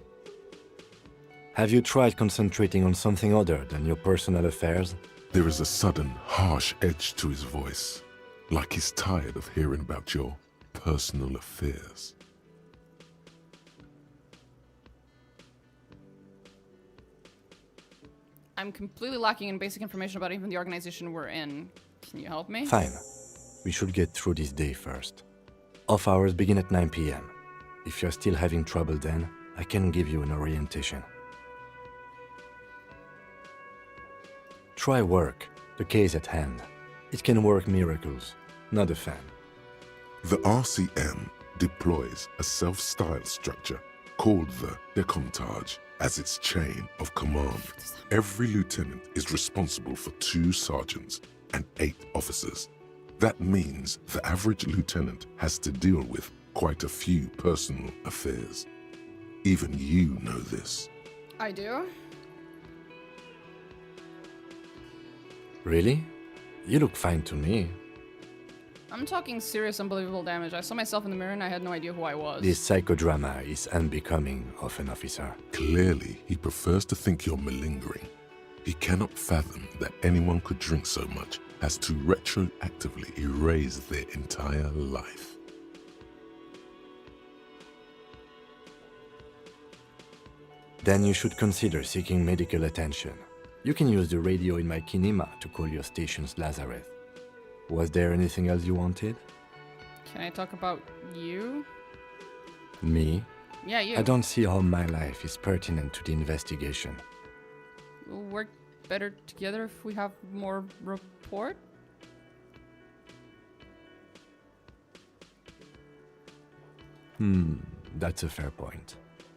Have you tried concentrating on something other than your personal affairs? There is a sudden, harsh edge to his voice, like he's tired of hearing about your personal affairs. I'm completely lacking in basic information about even the organization we're in. Can you help me? Fine. We should get through this day first. Off hours begin at 9 p.m. If you're still having trouble then, I can give you an orientation. Try work, the case at hand. It can work miracles. Not a fan. The RCM deploys a self-styled structure called the Decomptage as its chain of command. Every lieutenant is responsible for 2 sergeants and 8 officers. That means the average lieutenant has to deal with quite a few personal affairs. Even you know this. I do? Really? You look fine to me. I'm talking serious, unbelievable damage. I saw myself in the mirror and I had no idea who I was. This psychodrama is unbecoming of an officer. Clearly, he prefers to think you're malingering. He cannot fathom that anyone could drink so much as to retroactively erase their entire life. Then you should consider seeking medical attention. You can use the radio in my kinema to call your station's Lazareth. Was there anything else you wanted? Can I talk about you? Me? Yeah, you. I don't see how my life is pertinent to the investigation. We'll work better together if we have more rapport? That's a fair point.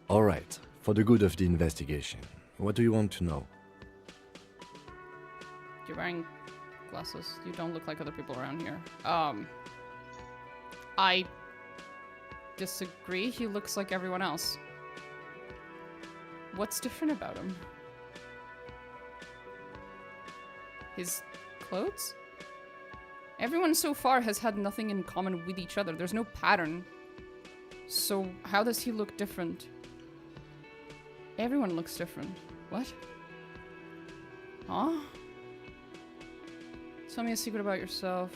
All right, for the good of the investigation, what do you want to know? You're wearing glasses. You don't look like other people around here. I disagree. He looks like everyone else. What's different about him? His clothes? Everyone so far has had nothing in common with each other. There's no pattern. So how does he look different? Everyone looks different. What? Huh? Tell me a secret about yourself.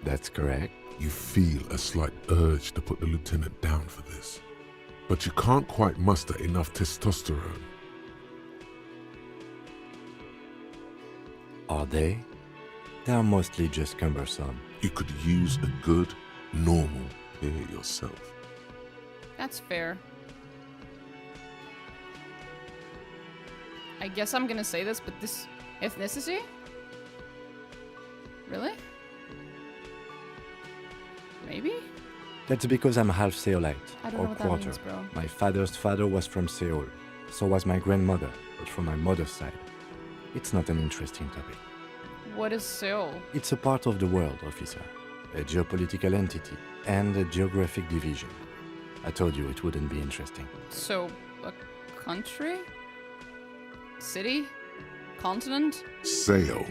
That's correct. You feel a slight urge to put the lieutenant down for this, but you can't quite muster enough testosterone. Are they? They are mostly just cumbersome. You could use a good, normal pair yourself. That's fair. I guess I'm gonna say this, but this ethnicity? Really? Maybe? That's because I'm half Seolite, I don't or know what that quarter. means, bro. My father's father was from Seoul. So was my grandmother, but from my mother's side. It's not an interesting topic. What is Seoul? It's a part of the world, officer. A geopolitical entity and a geographic division. I told you it wouldn't be interesting. So, a country? City? Continent? Seoul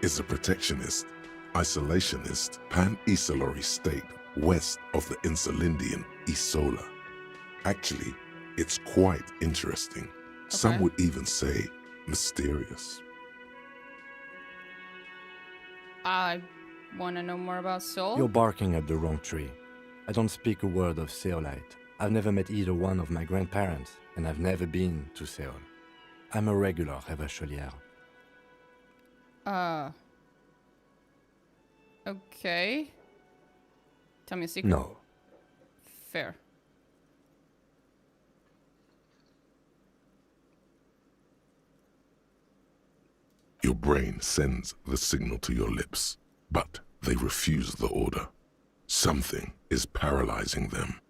is a protectionist, isolationist, pan-Isolary state west of the Insulindian Isola. Actually, it's quite interesting. Some Okay. would even say mysterious. I want to know more about Seoul. You're barking at the wrong tree. I don't speak a word of Seolite. I've never met either one of my grandparents, and I've never been to Seoul. I'm a regular Rêvacholière. Okay. Tell me a secret. No. Fair. Your brain sends the signal to your lips, but they refuse the order. Something is paralyzing them.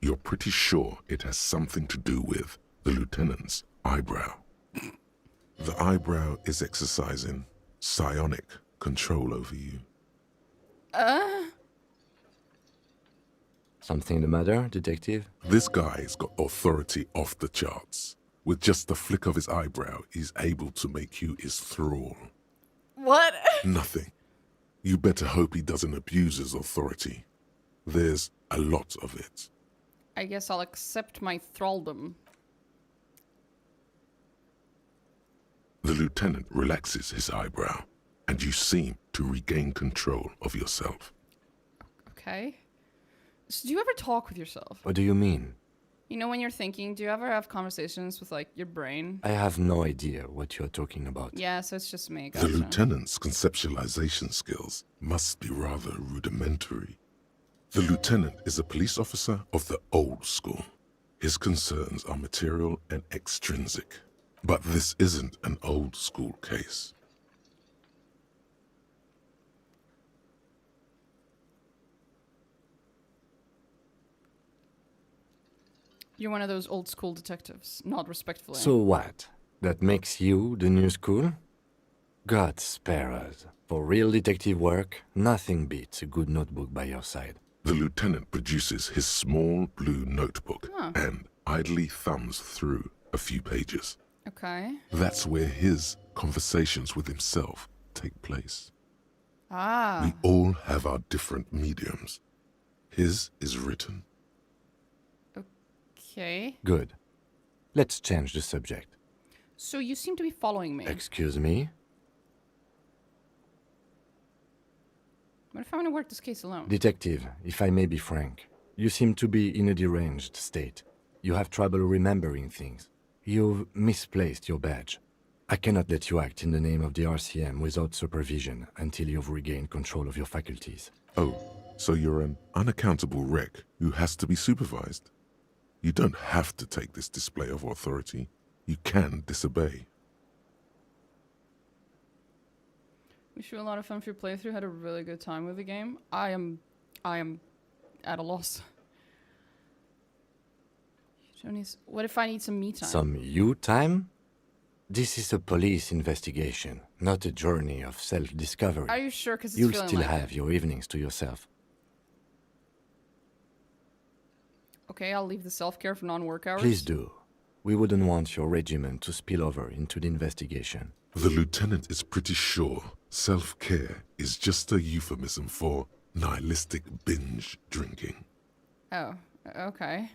You're pretty sure it has something to do with the lieutenant's eyebrow. The eyebrow is exercising psionic control over you. Something the matter, detective? This guy's got authority off the charts. With just the flick of his eyebrow, he's able to make you his thrall. What? Nothing. You better hope he doesn't abuse his authority. There's a lot of it. I guess I'll accept my thraldom. The lieutenant relaxes his eyebrow, and you seem to regain control of yourself. Okay. So do you ever talk with yourself? What do you mean? You know, when you're thinking, do you ever have conversations with, like, your brain? I have no idea what you're talking about. Yeah, so it's just me. The Gotcha. lieutenant's conceptualization skills must be rather rudimentary. The lieutenant is a police officer of the old school. His concerns are material and extrinsic. But this isn't an old school case. You're one of those old school detectives, not respectfully. So what? That makes you the new school? God spare us. For real detective work, nothing beats a good notebook by your side. The lieutenant produces his small blue notebook and idly thumbs through a few pages. Okay. That's where his conversations with himself take place. Ah. We all have our different mediums. His is written. Okay. Good. Let's change the subject. So you seem to be following me. Excuse me? What if I want to work this case alone? Detective, if I may be frank, you seem to be in a deranged state. You have trouble remembering things. You've misplaced your badge. I cannot let you act in the name of the RCM without supervision until you've regained control of your faculties. Oh, so you're an unaccountable wreck who has to be supervised? You don't have to take this display of authority. You can disobey. Wish you a lot of fun for your playthrough. Had a really good time with the game. I am at a loss. What if I need some me time? Some you time? This is a police investigation, not a journey of self-discovery. Are you sure? Because it's You'll feeling still like have it. your evenings to yourself. Okay, I'll leave the self-care for non-work hours. Please do. We wouldn't want your regimen to spill over into the investigation. The lieutenant is pretty sure self-care is just a euphemism for nihilistic binge drinking. Oh, okay.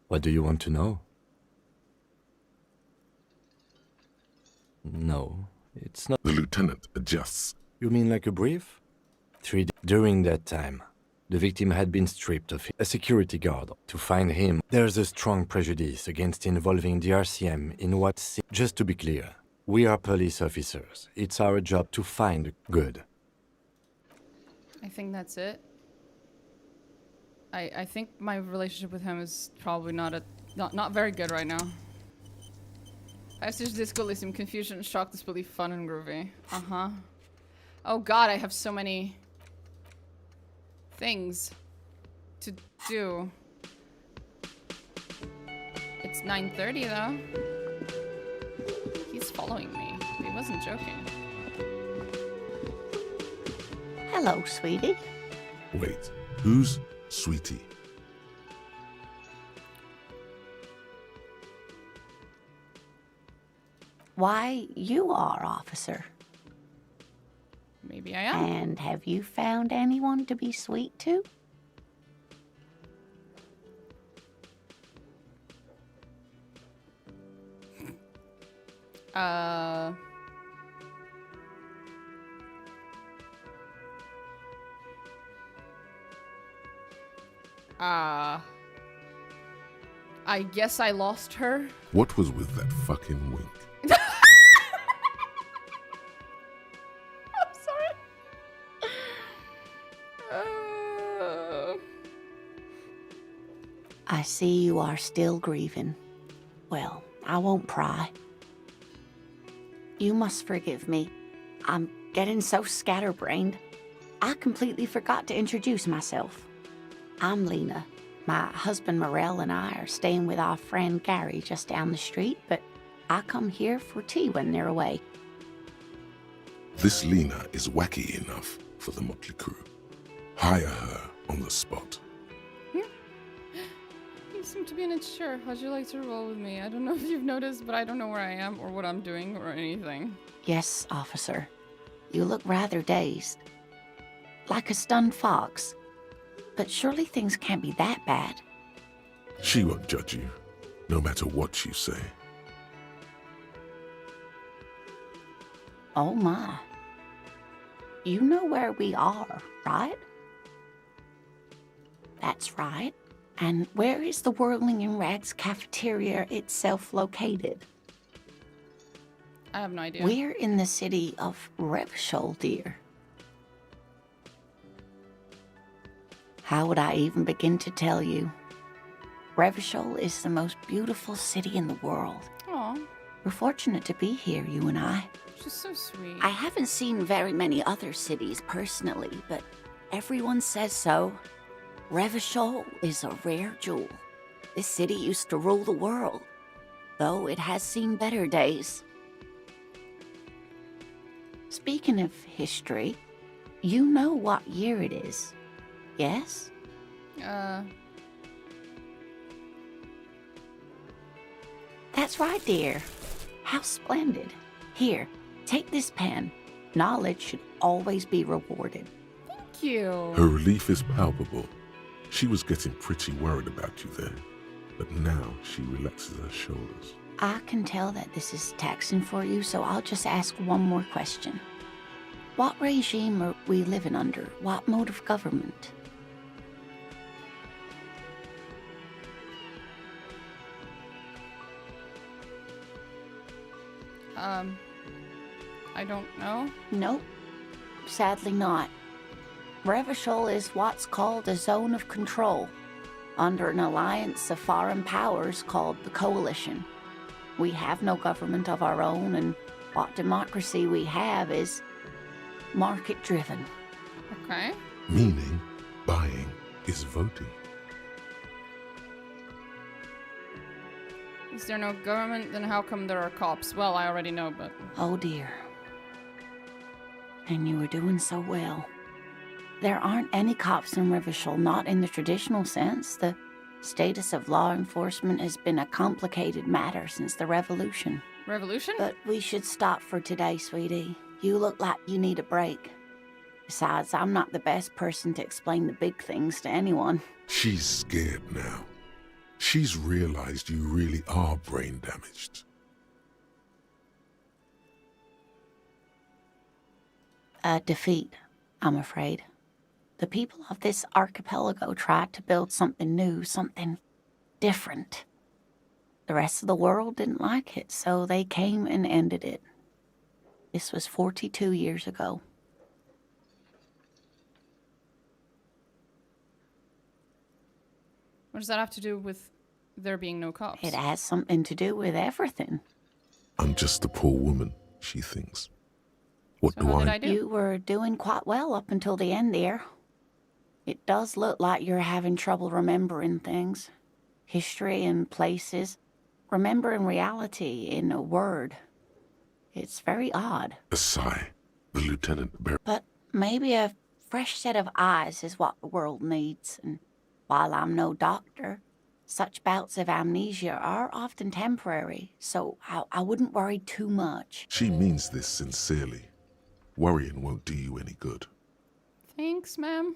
What do you want to know? No, it's not. The lieutenant adjusts. You mean like a brief? During that time, the victim had been stripped of a security guard. To find him, there's a strong prejudice against involving the RCM in what's... Just to be clear, we are police officers. It's our job to find good. I think that's it. I think my relationship with him is probably not very good right now. Passage Disco Elysium, confusion, shock, disbelief, fun, and groovy. Uh-huh. Oh god, I have so many things to do. It's 9:30 though. He's following me. He wasn't joking. Hello, sweetie. Wait, who's Sweetie? Why, you are, officer. Maybe I am. And have you found anyone to be sweet to? I guess I lost her. What was with that fucking wink? I'm sorry. I see you are still grieving. Well, I won't pry. You must forgive me. I'm getting so scatterbrained. I completely forgot to introduce myself. I'm Lena. My husband Morel and I are staying with our friend Gary just down the street, but I come here for tea when they're away. This Lena is wacky enough for the motley crew. Hire her on the spot. You seem to be unsure. How'd you like to roll with me? I don't know if you've noticed, but I don't know where I am or what I'm doing or anything. Yes, officer. You look rather dazed. Like a stunned fox. But surely things can't be that bad. She won't judge you, no matter what you say. Oh my. You know where we are, right? That's right. And where is the Whirling in Rags cafeteria itself located? I have no idea. We're in the city of Revachol, dear. How would I even begin to tell you? Revachol is the most beautiful city in the world. Aw, We're fortunate to be here, you and I. she's so sweet. I haven't seen very many other cities personally, but everyone says so. Revachol is a rare jewel. This city used to rule the world, though it has seen better days. Speaking of history, you know what year it is, yes? That's right, dear. How splendid. Here, take this pen. Knowledge should always be rewarded. Thank you. Her relief is palpable. She was getting pretty worried about you there, but now she relaxes her shoulders. I can tell that this is taxing for you, so I'll just ask one more question. What regime are we living under? What mode of government? I don't know. Nope. Sadly not. Revachol is what's called a zone of control, under an alliance of foreign powers called the Coalition. We have no government of our own, and what democracy we have is market-driven. Okay. Meaning, buying is voting. Is there no government? Then how come there are cops? Well, I already know, but... Oh dear. And you were doing so well. There aren't any cops in Revachol, not in the traditional sense. The status of law enforcement has been a complicated matter since the revolution. Revolution? But we should stop for today, sweetie. You look like you need a break. Besides, I'm not the best person to explain the big things to anyone. She's scared now. She's realized you really are brain damaged. A defeat, I'm afraid. The people of this archipelago tried to build something new, something different. The rest of the world didn't like it, so they came and ended it. This was 42 years ago. What does that have to do with there being no cops? It has something to do with everything. I'm just a poor woman, she thinks. What So do how did I I do? You were doing quite well up until the end there. It does look like you're having trouble remembering things. History and places. Remembering reality in a word. It's very odd. A sigh. The lieutenant But maybe a fresh set of eyes is what the world needs. And while I'm no doctor, such bouts of amnesia are often temporary, so I wouldn't worry too much. She means this sincerely. Worrying won't do you any good. Thanks, ma'am.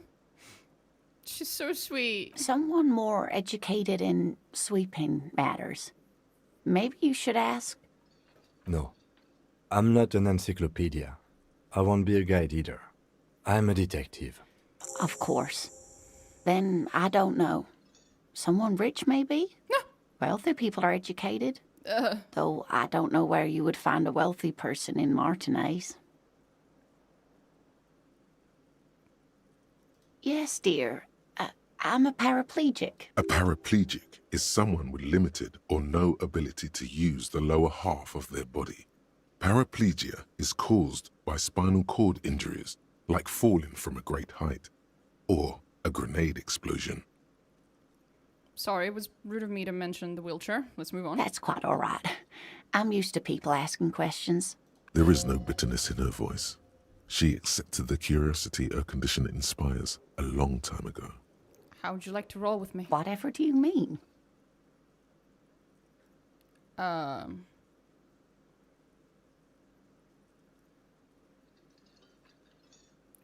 She's so sweet. Someone more educated in sweeping matters. Maybe you should ask. No. I'm not an encyclopedia. I won't be a guide either. I'm a detective. Of course. Then I don't know. Someone rich, maybe? No. Wealthy people are educated. Though I don't know where you would find a wealthy person in Martinez. Yes, dear. I'm a paraplegic. A paraplegic is someone with limited or no ability to use the lower half of their body. Paraplegia is caused by spinal cord injuries, like falling from a great height, or a grenade explosion. Sorry, it was rude of me to mention the wheelchair. Let's move on. That's quite all right. I'm used to people asking questions. There is no bitterness in her voice. She accepted the curiosity her condition inspires a long time ago. How would you like to roll with me? Whatever do you mean?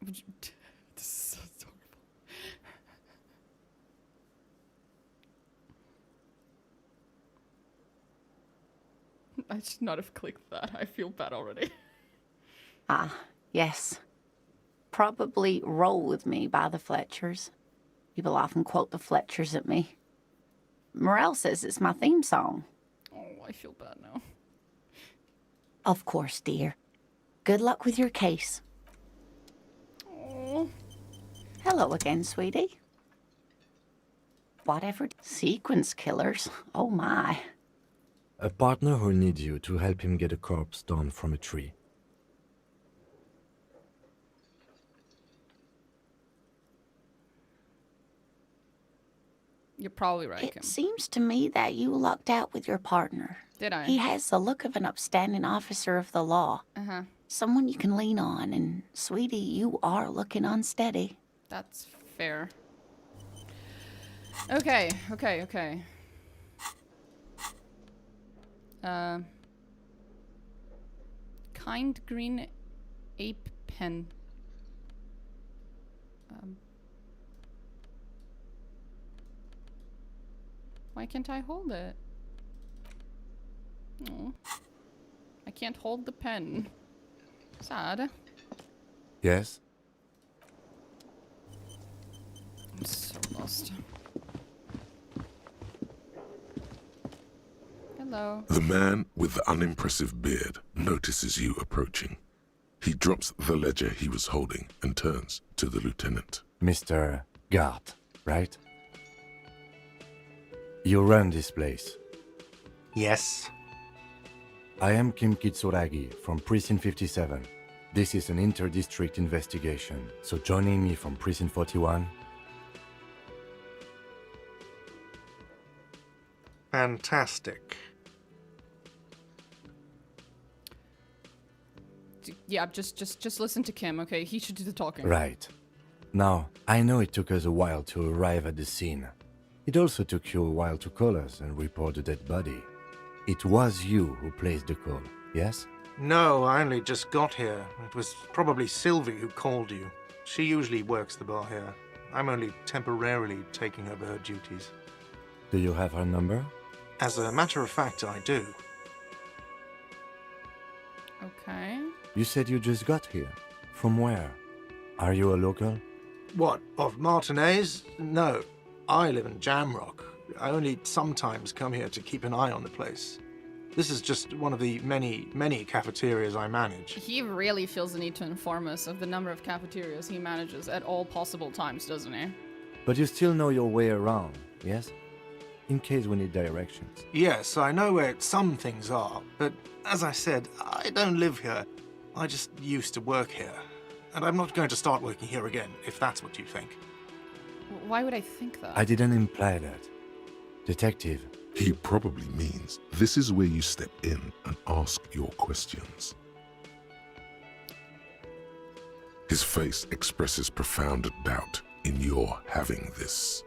Would you... This is so horrible. I should not have clicked that. I feel bad already. Ah, yes. Probably Roll With Me by the Fletchers. People often quote the Fletchers at me. Morel says it's my theme song. Oh, I feel bad now. Of course, dear. Good luck with your case. Oh. Hello again, sweetie. Whatever. Sequence killers. Oh my. A partner who needs you to help him get a corpse down from a tree. You're probably right, It Kim. seems to me that you lucked out with your partner. Did I? He has the look of an upstanding officer of the law. Uh-huh. Someone you can lean on, and sweetie, you are looking unsteady. That's fair. Okay. Kind green ape pen. Why can't I hold it? Oh. I can't hold the pen. Sad. Yes? I'm so lost. Hello. The man with the unimpressive beard notices you approaching. He drops the ledger he was holding and turns to the lieutenant. Mr. Gart, right? You run this place. Yes. I am Kim Kitsuragi from Precinct 57. This is an inter-district investigation, so joining me from Precinct 41... Fantastic. Yeah, just listen to Kim, okay? He should do the talking. Right. Now, I know it took us a while to arrive at the scene. It also took you a while to call us and report the dead body. It was you who placed the call, yes? No, I only just got here. It was probably Sylvie who called you. She usually works the bar here. I'm only temporarily taking over her duties. Do you have her number? As a matter of fact, I do. Okay. You said you just got here. From where? Are you a local? What, of Martinez? No, I live in Jamrock. I only sometimes come here to keep an eye on the place. This is just one of the many cafeterias I manage. He really feels the need to inform us of the number of cafeterias he manages at all possible times, doesn't he? But you still know your way around, yes? In case we need directions. Yes, I know where some things are, but as I said, I don't live here. I just used to work here. And I'm not going to start working here again, if that's what you think. Why would I think that? I didn't imply that. Detective. He probably means this is where you step in and ask your questions. His face expresses profound doubt in your having this.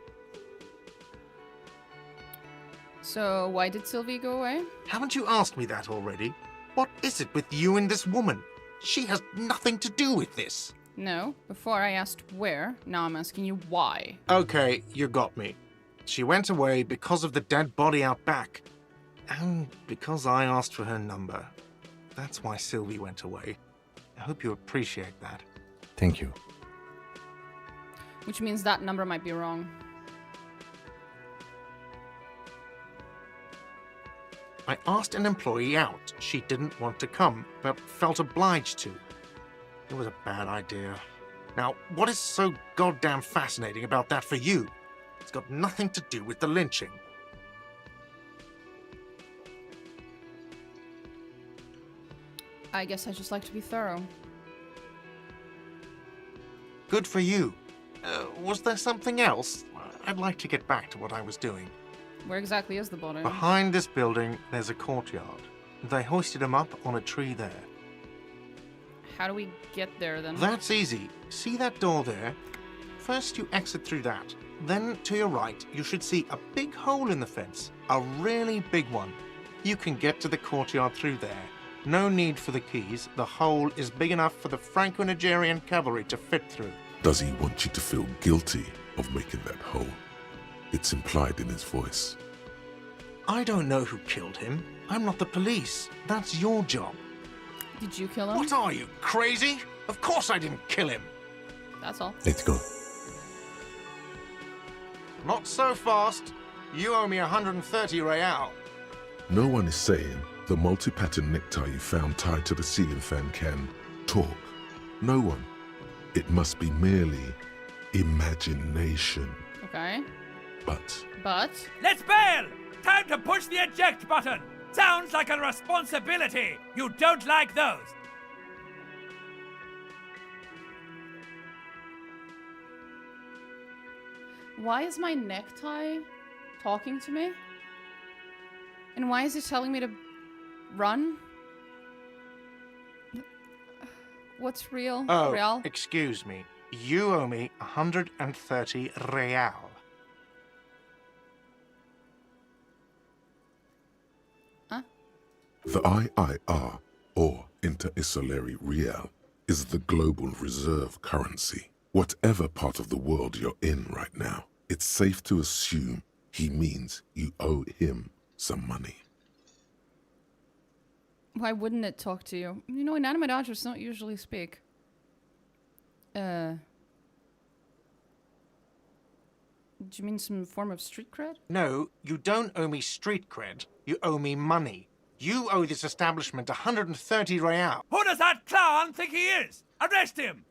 So, why did Sylvie go away? Haven't you asked me that already? What is it with you and this woman? She has nothing to do with this. No. Before I asked where, now I'm asking you why. Okay, you got me. She went away because of the dead body out back. And because I asked for her number. That's why Sylvie went away. I hope you appreciate that. Thank you. Which means that number might be wrong. I asked an employee out. She didn't want to come, but felt obliged to. It was a bad idea. Now, what is so goddamn fascinating about that for you? It's got nothing to do with the lynching. I guess I just like to be thorough. Good for you. Was there something else? I'd like to get back to what I was doing. Where exactly is the body? Behind this building, there's a courtyard. They hoisted him up on a tree there. How do we get there then? That's easy. See that door there? First you exit through that. Then to your right, you should see a big hole in the fence. A really big one. You can get to the courtyard through there. No need for the keys. The hole is big enough for the Franco-Nigerian cavalry to fit through. Does he want you to feel guilty of making that hole? It's implied in his voice. I don't know who killed him. I'm not the police. That's your job. Did you kill him? What are you, crazy? Of course I didn't kill him. That's all. Let's go. Not so fast. You owe me 130 real. No one is saying the multi-pattern necktie you found tied to the ceiling fan can talk. No one. It must be merely imagination. Okay. But Let's bail! Time to push the eject button! Sounds like a responsibility! You don't like those! Why is my necktie talking to me? And why is it telling me to run? What's real? Oh, Real? excuse me. You owe me 130 real. Huh? the IIR, or Inter-Isolary Real, is the global reserve currency. Whatever part of the world you're in right now, it's safe to assume he means you owe him some money. Why wouldn't it talk to you? You know, inanimate objects don't usually speak. Do you mean some form of street cred? No, you don't owe me street cred. You owe me money. You owe this establishment 130 real. Who does that clown think he is? Arrest him!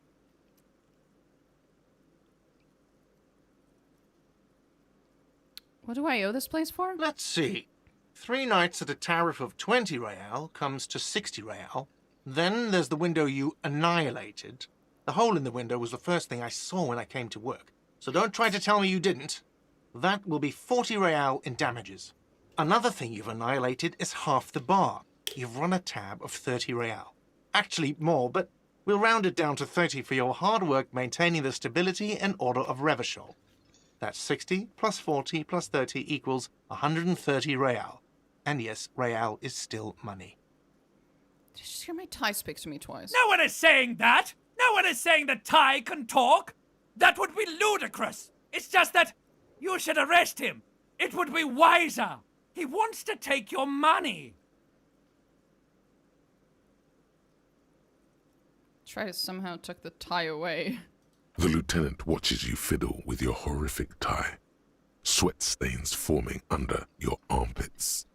What do I owe this place for? Let's see. 3 nights at a tariff of 20 real comes to 60 real. Then there's the window you annihilated. The hole in the window was the first thing I saw when I came to work. So don't try to tell me you didn't. That will be 40 real in damages. Another thing you've annihilated is half the bar. You've run a tab of 30 real. Actually more, but we'll round it down to 30 for your hard work maintaining the stability and order of Revachol. That's 60 plus 40 plus 30 equals 130 real. And yes, real is still money. Did you just hear my tie speak to me twice? No one is saying that! No one is saying that Ty can talk! That would be ludicrous! It's just that you should arrest him! It would be wiser! He wants to take your money! Try to somehow tuck the tie away. The lieutenant watches you fiddle with your horrific tie, sweat stains forming under your armpits.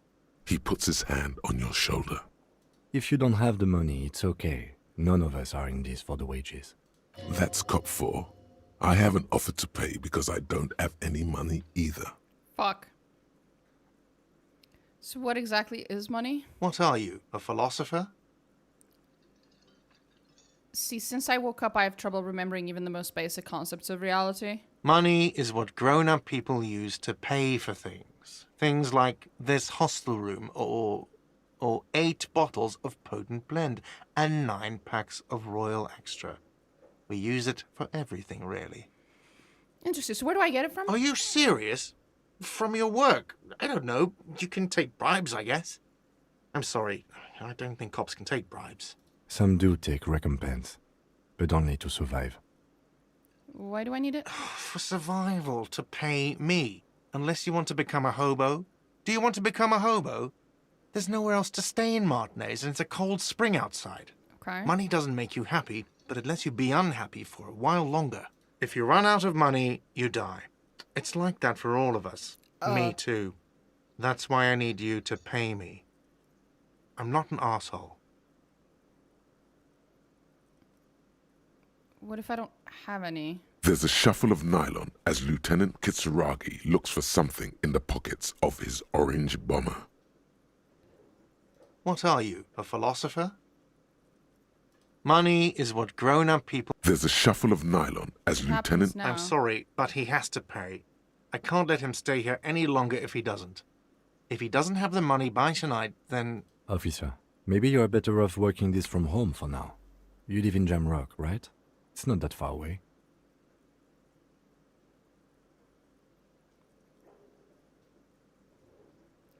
He puts his hand on your shoulder. If you don't have the money, it's okay. None of us are in this for the wages. That's Cop 4. I haven't offered to pay because I don't have any money either. Fuck. So what exactly is money? What are you, a philosopher? See, since I woke up, I have trouble remembering even the most basic concepts of reality. Money is what grown-up people use to pay for things. Things like this hostel room, or 8 bottles of potent blend, and 9 packs of Royal Extra. We use it for everything, really. Interesting. So where do I get it from? Are you serious? From your work? I don't know. You can take bribes, I guess. I'm sorry. I don't think cops can take bribes. Some do take recompense, but only to survive. Why do I need it? For survival, to pay me. Unless you want to become a hobo. Do you want to become a hobo? There's nowhere else to stay in Martinez, and it's a cold spring outside. Okay. Money doesn't make you happy, but it lets you be unhappy for a while longer. If you run out of money, you die. It's like that for all of us. Me too. That's why I need you to pay me. I'm not an asshole. What if I don't have any? There's a shuffle of nylon as Lieutenant Kitsuragi looks for something in the pockets of his orange bomber. What are you, a philosopher? Money is what grown-up people... There's a shuffle of nylon as What happens Lieutenant... now? I'm sorry, but he has to pay. I can't let him stay here any longer if he doesn't. If he doesn't have the money by tonight, then... Officer, maybe you're better off working this from home for now. You live in Jamrock, right? It's not that far away.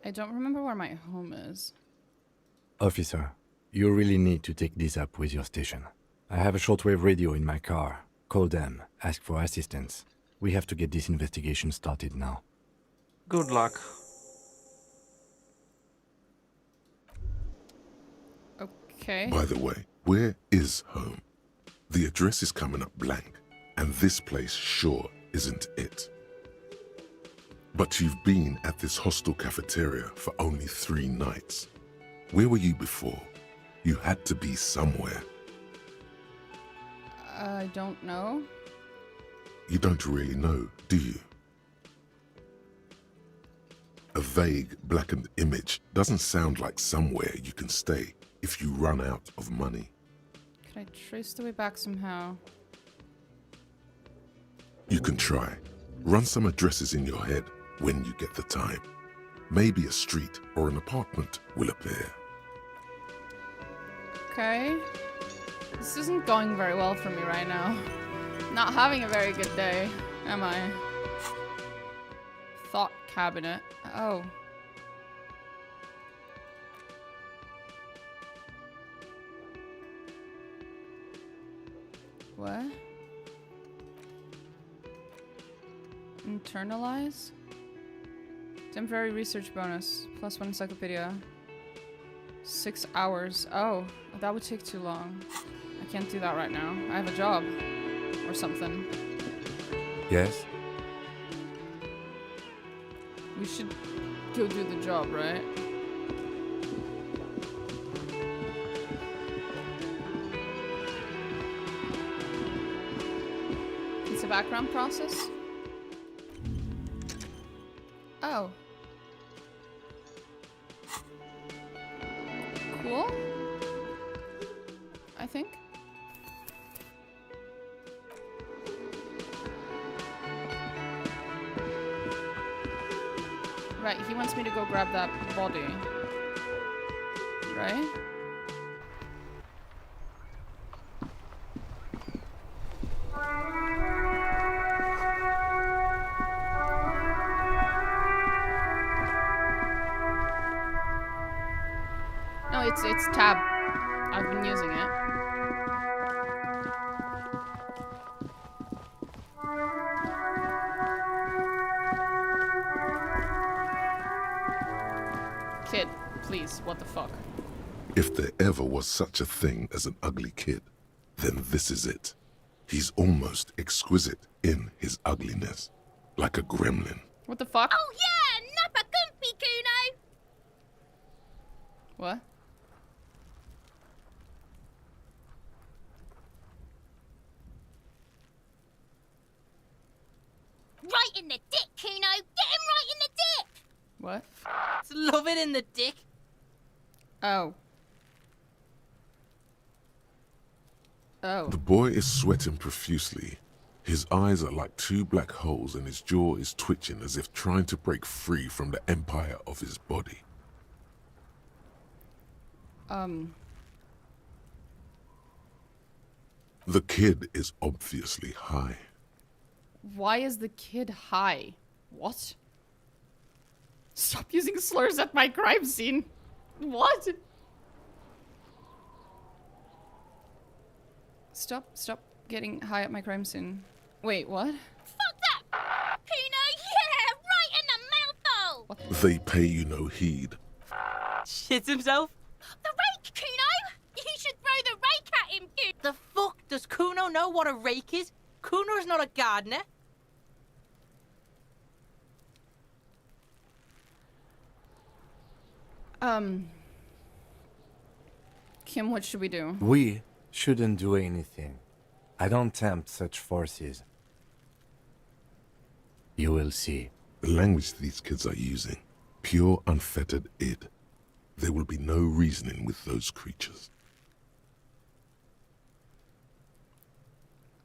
I don't remember where my home is. Officer, you really need to take this up with your station. I have a shortwave radio in my car. Call them, ask for assistance. We have to get this investigation started now. Good luck. Okay. By the way, where is home? The address is coming up blank, and this place sure isn't it. But you've been at this hostel cafeteria for only 3 nights. Where were you before? You had to be somewhere. I don't know. You don't really know, do you? A vague, blackened image doesn't sound like somewhere you can stay if you run out of money. Can I trace the way back somehow? You can try. Run some addresses in your head when you get the time. Maybe a street or an apartment will appear. Okay. This isn't going very well for me right now. Not having a very good day, am I? Thought cabinet. Oh. What? Internalize? Temporary research bonus. +1 encyclopedia. 6 hours. Oh, that would take too long. I can't do that right now. I have a job. Or something. Yes? We should go do the job, right? It's a background process? Oh. Cool. I think. Right, he wants me to go grab that body. Right? No, it's tab. I've been using it. Kid, please, what the fuck? If there ever was such a thing as an ugly kid, then this is it. He's almost exquisite in his ugliness, like a gremlin. What the fuck? Oh yeah, Nappa Gumpy Kuno! What? Right in the dick, Kuno! Get him right in the dick! What? Love it in the dick. Oh. Oh. The boy is sweating profusely. His eyes are like 2 black holes and his jaw is twitching as if trying to break free from the empire of his body. The kid is obviously high. Why is the kid high? What? Stop using slurs at my crime scene. What? Stop getting high at my crime scene. Wait, what? Fuck that! Kuno, yeah! Right in the mouthhole! They pay you no heed. Shits himself. The rake, Kuno! You should throw the rake at him, Kuno! The fuck? Does Kuno know what a rake is? Kuno's not a gardener. Kim, what should we do? We shouldn't do anything. I don't tempt such forces. You will see. The language these kids are using, pure unfettered id. There will be no reasoning with those creatures.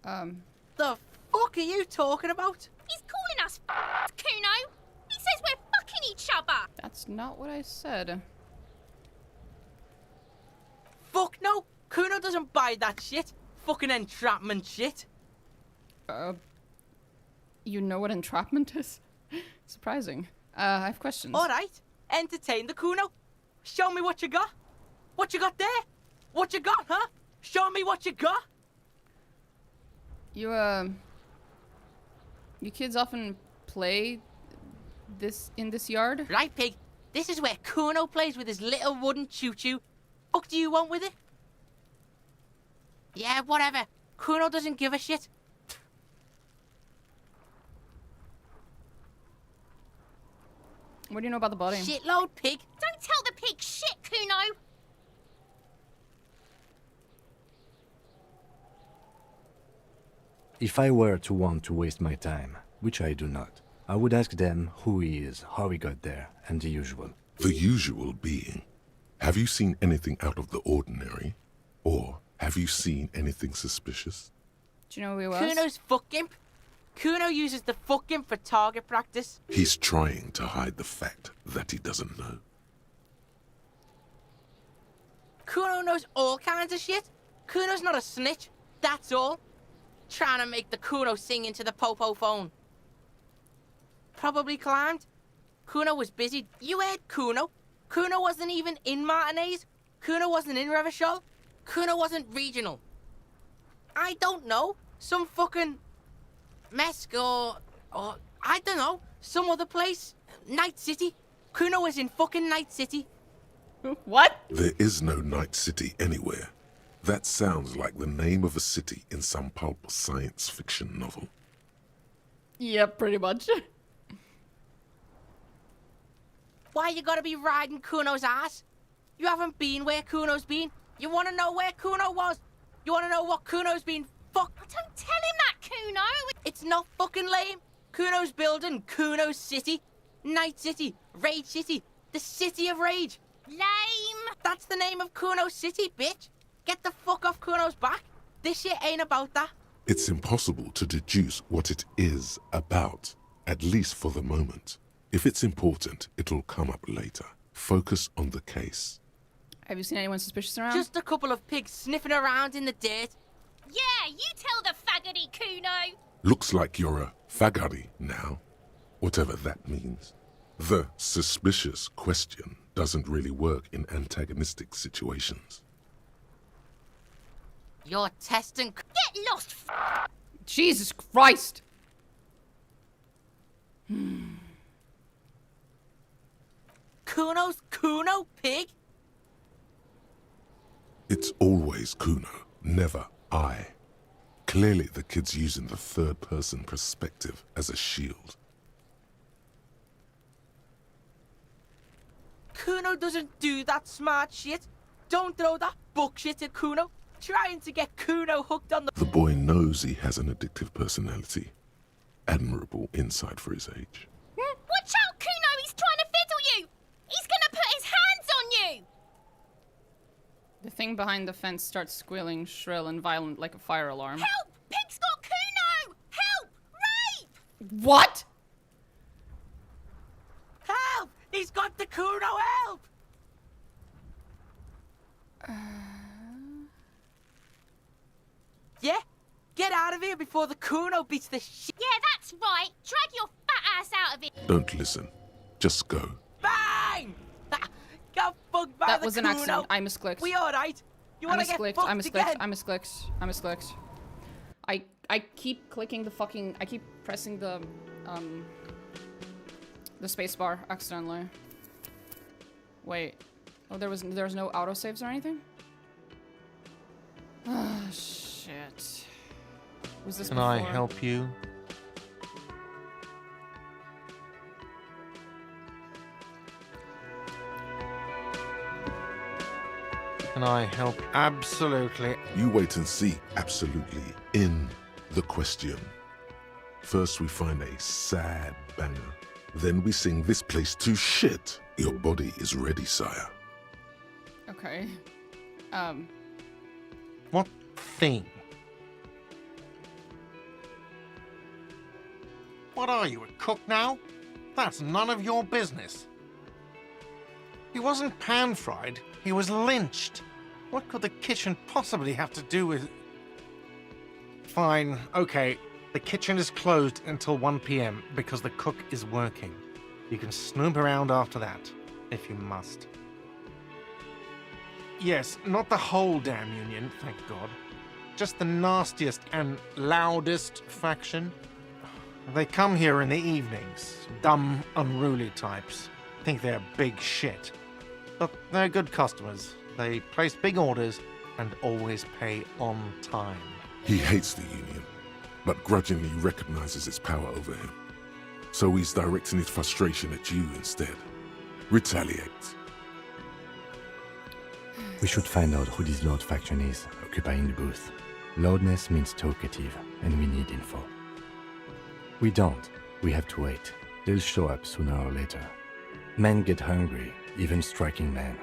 The fuck are you talking about? He's calling us Kuno. He says we're fucking each other. That's not what I said. Fuck no. Kuno doesn't buy that shit. Fucking entrapment shit. You know what entrapment is? Surprising. I have questions. Alright. Entertain the Kuno. Show me what you got. What you got there? What you got, huh? Show me what you got. You kids often play in this yard? Right, pig. This is where Kuno plays with his little wooden choo-choo. Fuck do you want with it? Yeah, whatever. Kuno doesn't give a shit. What do you know about the body? Shitload, pig. Don't tell the pig shit, Kuno. If I were to want to waste my time, which I do not, I would ask them who he is, how he got there, and the usual. The usual being, have you seen anything out of the ordinary? Or have you seen anything suspicious? Do you know who he was? Kuno's fuck imp. Kuno uses the fuck imp for target practice. He's trying to hide the fact that he doesn't know. Kuno knows all kinds of shit. Kuno's not a snitch, that's all. Trying to make the Kuno sing into the popo phone. Probably climbed. Kuno was busy. You heard Kuno. Kuno wasn't even in Martinez. Kuno wasn't in Revachol. Kuno wasn't regional. I don't know. Some fucking Mesk or I don't know. Some other place. Night City. Kuno was in fucking Night City. What? There is no Night City anywhere. That sounds like the name of a city in some pulp science fiction novel. Yep, pretty much. Why you gotta be riding Kuno's ass? You haven't been where Kuno's been. You wanna know where Kuno was? You wanna know what Kuno's been? Fuck. Don't tell him that, Kuno. It's not fucking lame. Kuno's building Kuno's city. Night City. Rage City. The City of Rage. Lame. That's the name of Kuno's city, bitch. Get the fuck off Kuno's back. This shit ain't about that. It's impossible to deduce what it is about, at least for the moment. If it's important, it'll come up later. Focus on the case. Have you seen anyone suspicious around? Just a couple of pigs sniffing around in the dirt. Yeah, you tell the faggoty, Kuno. Looks like you're a faggoty now, whatever that means. The suspicious question doesn't really work in antagonistic situations. You're testing. Get lost. Jesus Christ! Kuno's Kuno, pig? It's always Kuno, never I. Clearly the kid's using the third-person perspective as a shield. Kuno doesn't do that smart shit. Don't throw that bullshit at Kuno. Trying to get Kuno hooked on the... The boy knows he has an addictive personality. Admirable insight for his age. Watch out, Kuno. He's trying to fiddle you. He's gonna put his hands on you. The thing behind the fence starts squealing shrill and violent like a fire alarm. Help! Pig's got Kuno! Help! Rape! What? Help! He's got the Kuno, help! Yeah? Get out of here before the Kuno beats the shit. Yeah, that's right. Drag your fat ass out of it. Don't listen. Just go. Bang! Got fucked by That the was an Kuno. accident. I misclicked. We alright? You wanna get fucked I misclicked. again? I misclicked. I keep clicking the fucking... I keep pressing the spacebar accidentally. Wait. Oh, there was no autosaves or anything? Ah, shit. Was this Can before? I help you? Can I help? Absolutely. You wait and see, absolutely, in the question. First we find a sad banger. Then we sing this place to shit. Your body is ready, sire. Okay. What thing? What are you, a cook now? That's none of your business. He wasn't pan-fried, he was lynched. What could the kitchen possibly have to do with... Fine, okay. The kitchen is closed until 1 p.m. because the cook is working. You can snoop around after that, if you must. Yes, not the whole damn union, thank God. Just the nastiest and loudest faction. They come here in the evenings. Dumb, unruly types. Think they're big shit. But they're good customers. They place big orders and always pay on time. He hates the union, but grudgingly recognizes its power over him. So he's directing his frustration at you instead. Retaliate. We should find out who this Lord faction is, occupying the booth. Loudness means talkative, and we need info. We don't. We have to wait. They'll show up sooner or later. Men get hungry, even striking men.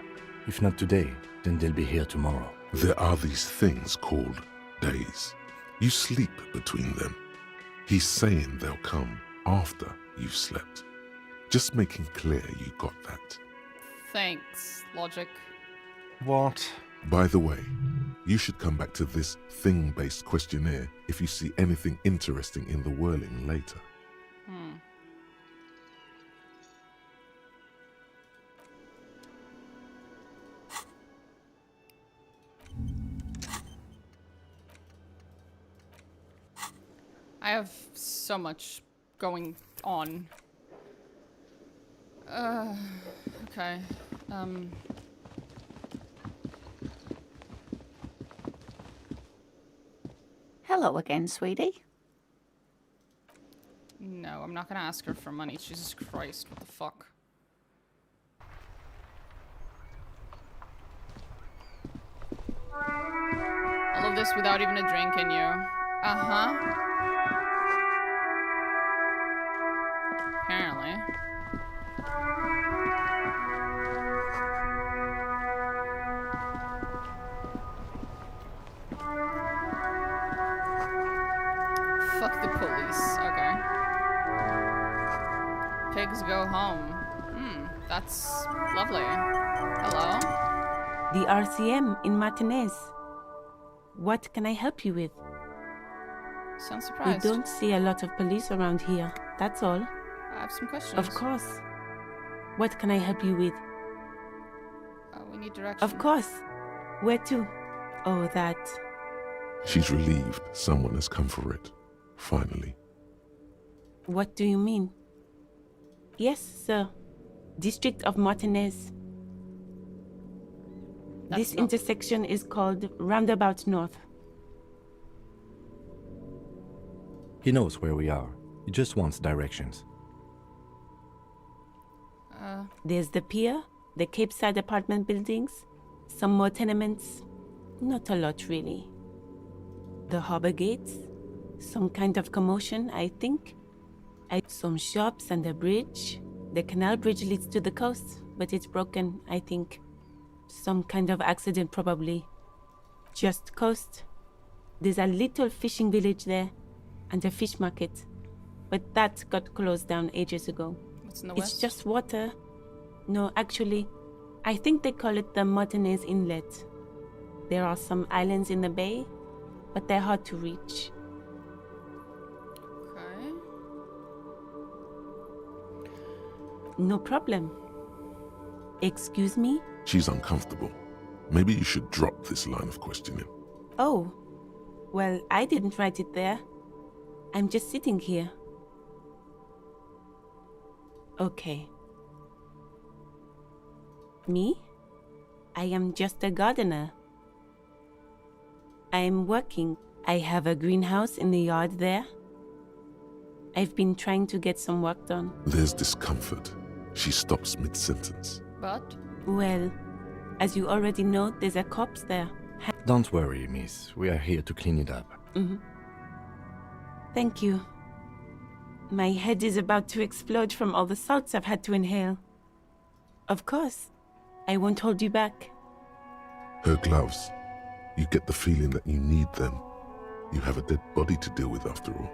If not today, then they'll be here tomorrow. There are these things called days. You sleep between them. He's saying they'll come after you've slept. Just making clear you got that. Thanks, Logic. What? By the way, you should come back to this thing-based questionnaire if you see anything interesting in the whirling later. I have so much going on. Okay. Hello again, sweetie. No, I'm not gonna ask her for money. Jesus Christ, what the fuck? All of this without even a drink in you. Uh-huh. Apparently. Fuck the police. Okay. Pigs go home. That's lovely. Hello? The RCM in Martinez. What can I help you with? Sound We surprised. don't see a lot of police around here, that's all. I have some questions. Of course. What can I help you with? We need direction. Of course. Where to? Oh, that. She's relieved someone has come for it. Finally. What do you mean? Yes, sir. District of Martinez. This intersection is called Roundabout North. He knows where we are. He just wants directions. There's the pier, the Cape Side apartment buildings, some more tenements. Not a lot, really. The harbor gates, some kind of commotion, I think. Some shops and a bridge. The canal bridge leads to the coast, but it's broken, I think. Some kind of accident, probably. Just coast. There's a little fishing village there, and a fish market. But that got closed down ages ago. What's in the It's west? just water. No, actually, I think they call it the Martinez Inlet. There are some islands in the bay, but they're hard to reach. Okay. No problem. Excuse me? She's uncomfortable. Maybe you should drop this line of questioning. Oh, well, I didn't write it there. I'm just sitting here. Okay. Me? I am just a gardener. I'm working. I have a greenhouse in the yard there. I've been trying to get some work done. There's discomfort. She stops mid-sentence. But? Well, as you already know, there's a corpse there. Don't worry, miss. We are here to clean it up. Thank you. My head is about to explode from all the salts I've had to inhale. Of course. I won't hold you back. Her gloves. You get the feeling that you need them. You have a dead body to deal with after all.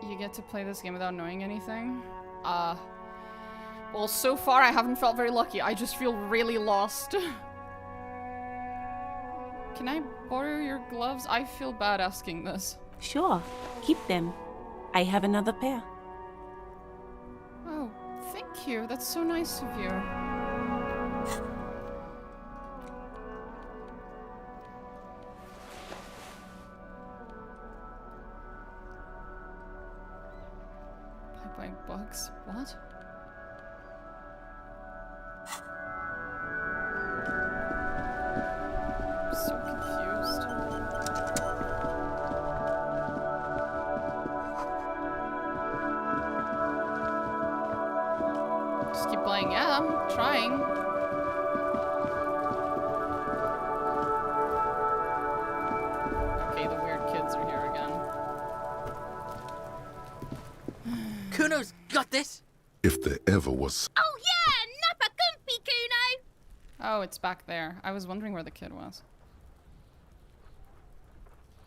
you get to play this game without knowing anything. Well, so far I haven't felt very lucky. I just feel really lost. Can I borrow your gloves? I feel bad asking this. Sure, keep them. I have another pair. Oh, thank you. That's so nice of you. Buying bugs? What? I'm so confused. Just keep playing. Yeah, I'm trying. Okay, the weird kids are here again. Kuno's got this. If there ever was. Oh yeah, Nappa Gumpy, Kuno! Oh, it's back there. I was wondering where the kid was.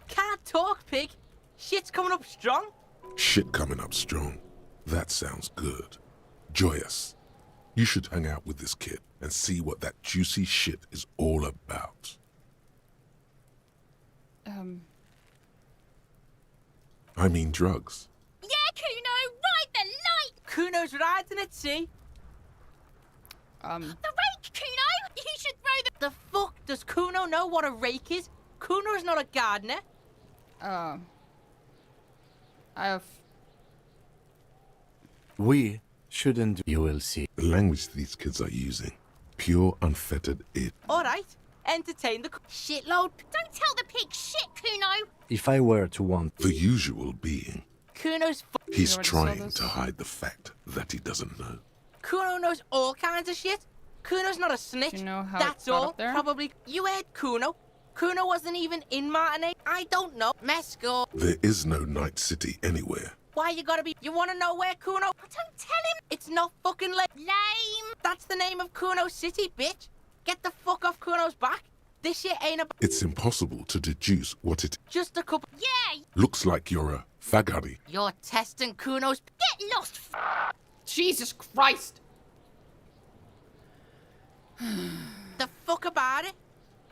Can't talk, pig. Shit's coming up strong. Shit coming up strong. That sounds good. Joyous. You should hang out with this kid and see what that juicy shit is all about. I mean drugs. Yeah, Kuno, ride the light! Kuno's riding it, see? The rake, Kuno! You should throw the... The fuck? Does Kuno know what a rake is? Kuno's not a gardener. We shouldn't. You will see. The language these kids are using. Pure, unfettered it. Alright, entertain the shitload. Don't tell the pig shit, Kuno! If I were to want. The usual being. Kuno's He's already saw trying this? to hide the fact that he doesn't know. Kuno knows all kinds of shit. Kuno's not a snitch. Do you know how That's it got all. up there? Probably. You heard Kuno. Kuno wasn't even in Martinique. I don't know. Mesco. There is no Night City anywhere. Why you gotta be? You wanna know where Kuno? Don't tell him. It's not fucking Lame! That's the name of Kuno City, bitch. Get the fuck off Kuno's back. This shit ain't a. It's impossible to deduce what it Just a couple. Yeah! looks like. You're a fagari. You're testing Kuno's. Get lost! Jesus Christ! The fuck about it?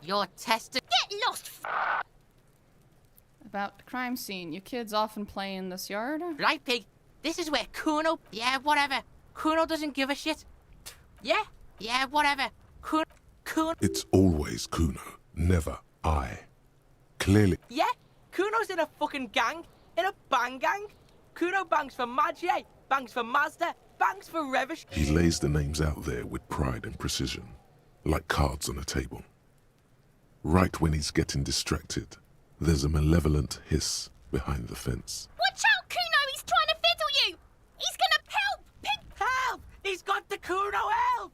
You're testing. Get lost! About the crime scene. You kids often play in this yard? Right, pig. This is where Kuno. Yeah, whatever. Kuno doesn't give a shit. Yeah, whatever. Kuno. It's always Kuno, never I. Clearly. Yeah, Kuno's in a fucking gang. In a bang gang. Kuno bangs for Magie, bangs for Mazda, bangs for Revish. He lays the names out there with pride and precision, like cards on a table. Right when he's getting distracted, there's a malevolent hiss behind the fence. Watch out, Kuno! He's trying to fiddle you! He's gonna help! Pig! Help! He's got the Kuno help!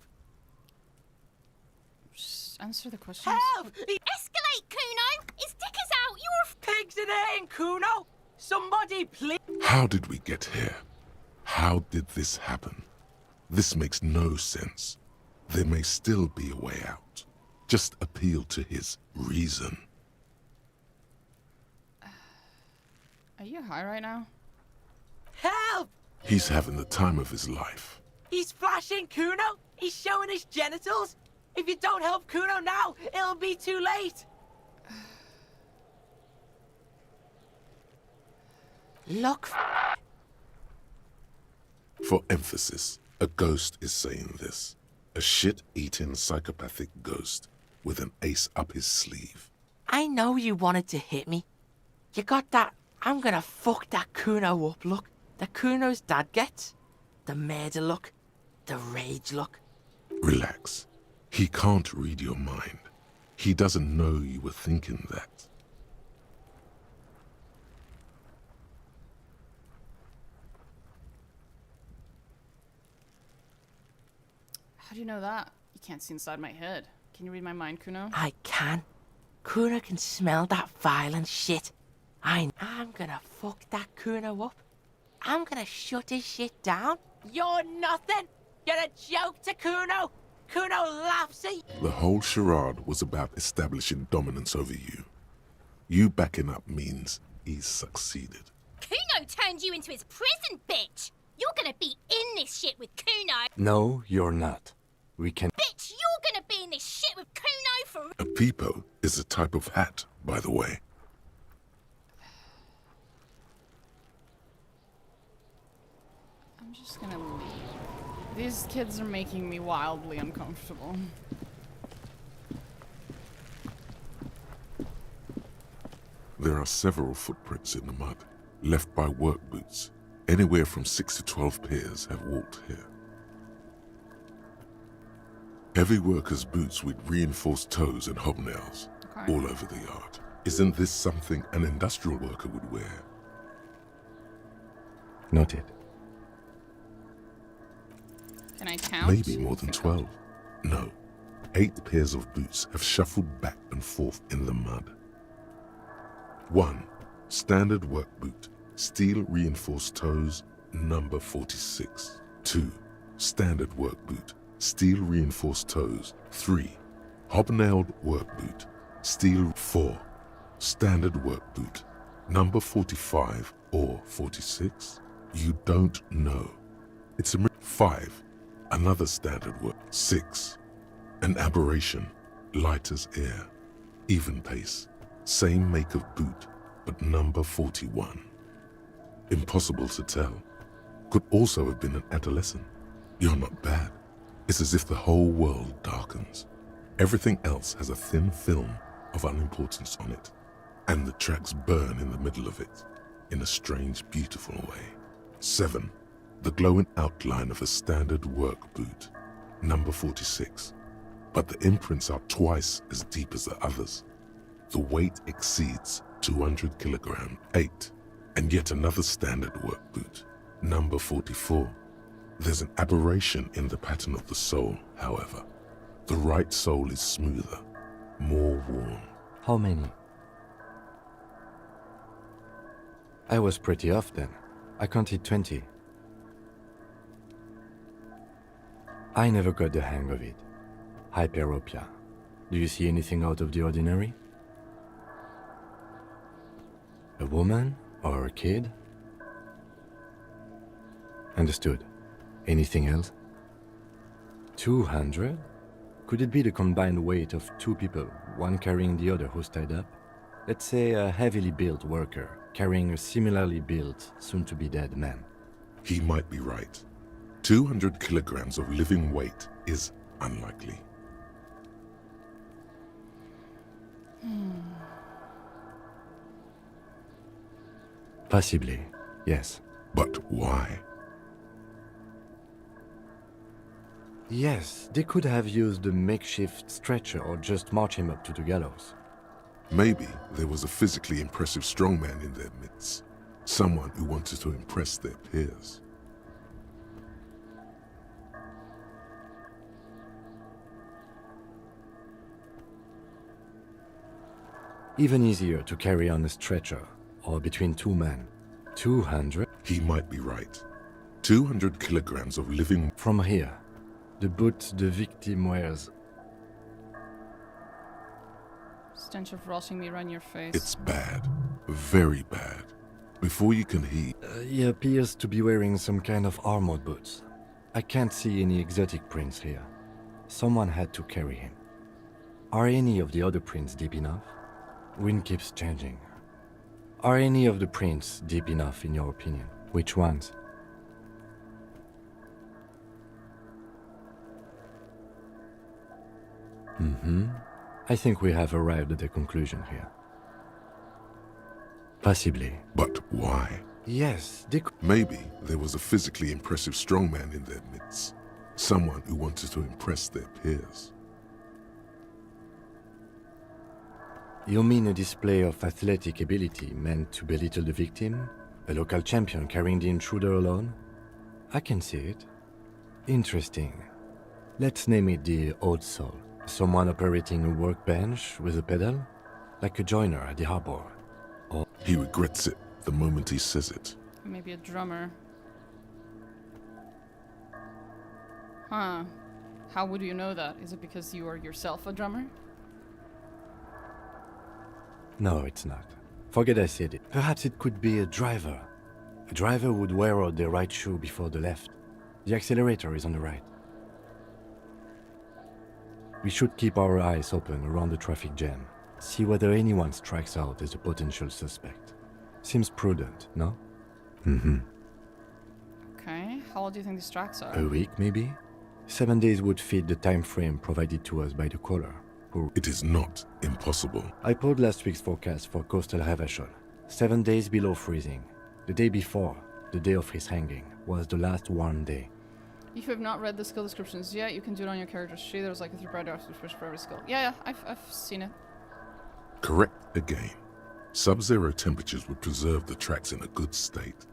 Just answer the questions. Help! Escalate, Kuno! His dick is out! You're Pigs in here, Kuno! Somebody, please! How did we get here? How did this happen? This makes no sense. There may still be a way out. Just appeal to his reason. Are you high right now? Help! He's having the time of his life. He's flashing Kuno! He's showing his genitals! If you don't help Kuno now, it'll be too late! Look. For emphasis, a ghost is saying this. A shit-eating psychopathic ghost with an ace up his sleeve. I know you wanted to hit me. You got that I'm gonna fuck that Kuno up look that Kuno's dad gets. The murder look. The rage look. Relax. He can't read your mind. He doesn't know you were thinking that. How do you know that? You can't see inside my head. Can you read my mind, Kuno? I can. Kuno can smell that violent shit. I'm gonna fuck that Kuno up. I'm gonna shut his shit down. You're nothing. You're a joke to Kuno. Kuno laughs at you. The whole charade was about establishing dominance over you. You backing up means he's succeeded. Kuno Kuno turned you into his prison, bitch! You're gonna be in this shit with Kuno! No, you're not. We can... Bitch, you're gonna be in this shit with Kuno for... A peepo is a type of hat, by the way. I'm just gonna leave. These kids are making me wildly uncomfortable. There are several footprints in the mud, left by work boots. Anywhere from 6 to 12 pairs have walked here. Heavy workers' boots with reinforced toes and hobnails, all over the yard. Isn't this something an industrial worker would wear? Noted. Can I count? Maybe more than 12. No. 8 pairs of boots have shuffled back and forth in the mud. 1. Standard work boot, steel reinforced toes, number 46. 2. Standard work boot, steel reinforced toes, 3. Hobnailed work boot, steel 4. Standard work boot, number 45 or 46? You don't know. It's a 5. Another standard work. 6. An aberration, light as air, even pace. Same make of boot, but number 41. Impossible to tell. Could also have been an adolescent. You're not bad. It's as if the whole world darkens. Everything else has a thin film of unimportance on it, and the tracks burn in the middle of it, in a strange, beautiful way. 7. The glowing outline of a standard work boot, number 46. But the imprints are twice as deep as the others. The weight exceeds 200 kilograms. 8. And yet another standard work boot, number 44. There's an aberration in the pattern of the sole, however. The right sole is smoother, more worn. How many? I was pretty off then. I counted 20. I never got the hang of it. Hyperopia. Do you see anything out of the ordinary? A woman or a kid? Understood. Anything else? 200? Could it be the combined weight of 2 people, one carrying the other who's tied up? Let's say a heavily built worker carrying a similarly built, soon-to-be-dead man. He might be right. 200 kilograms of living weight is unlikely. Possibly, yes. But why? Yes, they could have used a makeshift stretcher or just march him up to the gallows. Maybe there was a physically impressive strongman in their midst. Someone who wanted to impress their peers. Even easier to carry on a stretcher, or between 2 men. 200? He might be right. 200 kilograms of living... From here, the boot the victim wears. Stench of rotting meat on your face. It's bad. Very bad. Before you can heat... He appears to be wearing some kind of armored boots. I can't see any exotic prints here. Someone had to carry him. Are any of the other prints deep enough? Wind keeps changing. Are any of the prints deep enough in your opinion? Which ones? I think we have arrived at a conclusion here. Possibly. But why? Yes, they could... Maybe there was a physically impressive strongman in their midst. Someone who wanted to impress their peers. You mean a display of athletic ability meant to belittle the victim? A local champion carrying the intruder alone? I can see it. Interesting. Let's name it the Old Soul. Someone operating a workbench with a pedal? Like a joiner at the harbor. Or... He regrets it the moment he says it. Maybe a drummer. Huh. How would you know that? Is it because you are yourself a drummer? No, it's not. Forget I said it. Perhaps it could be a driver. A driver would wear out their right shoe before the left. The accelerator is on the right. We should keep our eyes open around the traffic jam. See whether anyone strikes out as a potential suspect. Seems prudent, no? Mm-hmm. Okay, how old do you think these tracks are? A week, maybe? 7 days would fit the time frame provided to us by the caller. It is not impossible. I pulled last week's forecast for coastal Ravachol. 7 days below freezing. The day before, the day of his hanging, was the last warm day. If you have not read the skill descriptions yet, you can do it on your character sheet. There's like a 3-paragraph description for every skill. Yeah, I've seen it. Correct again. Sub-zero temperatures would preserve the tracks in a good state.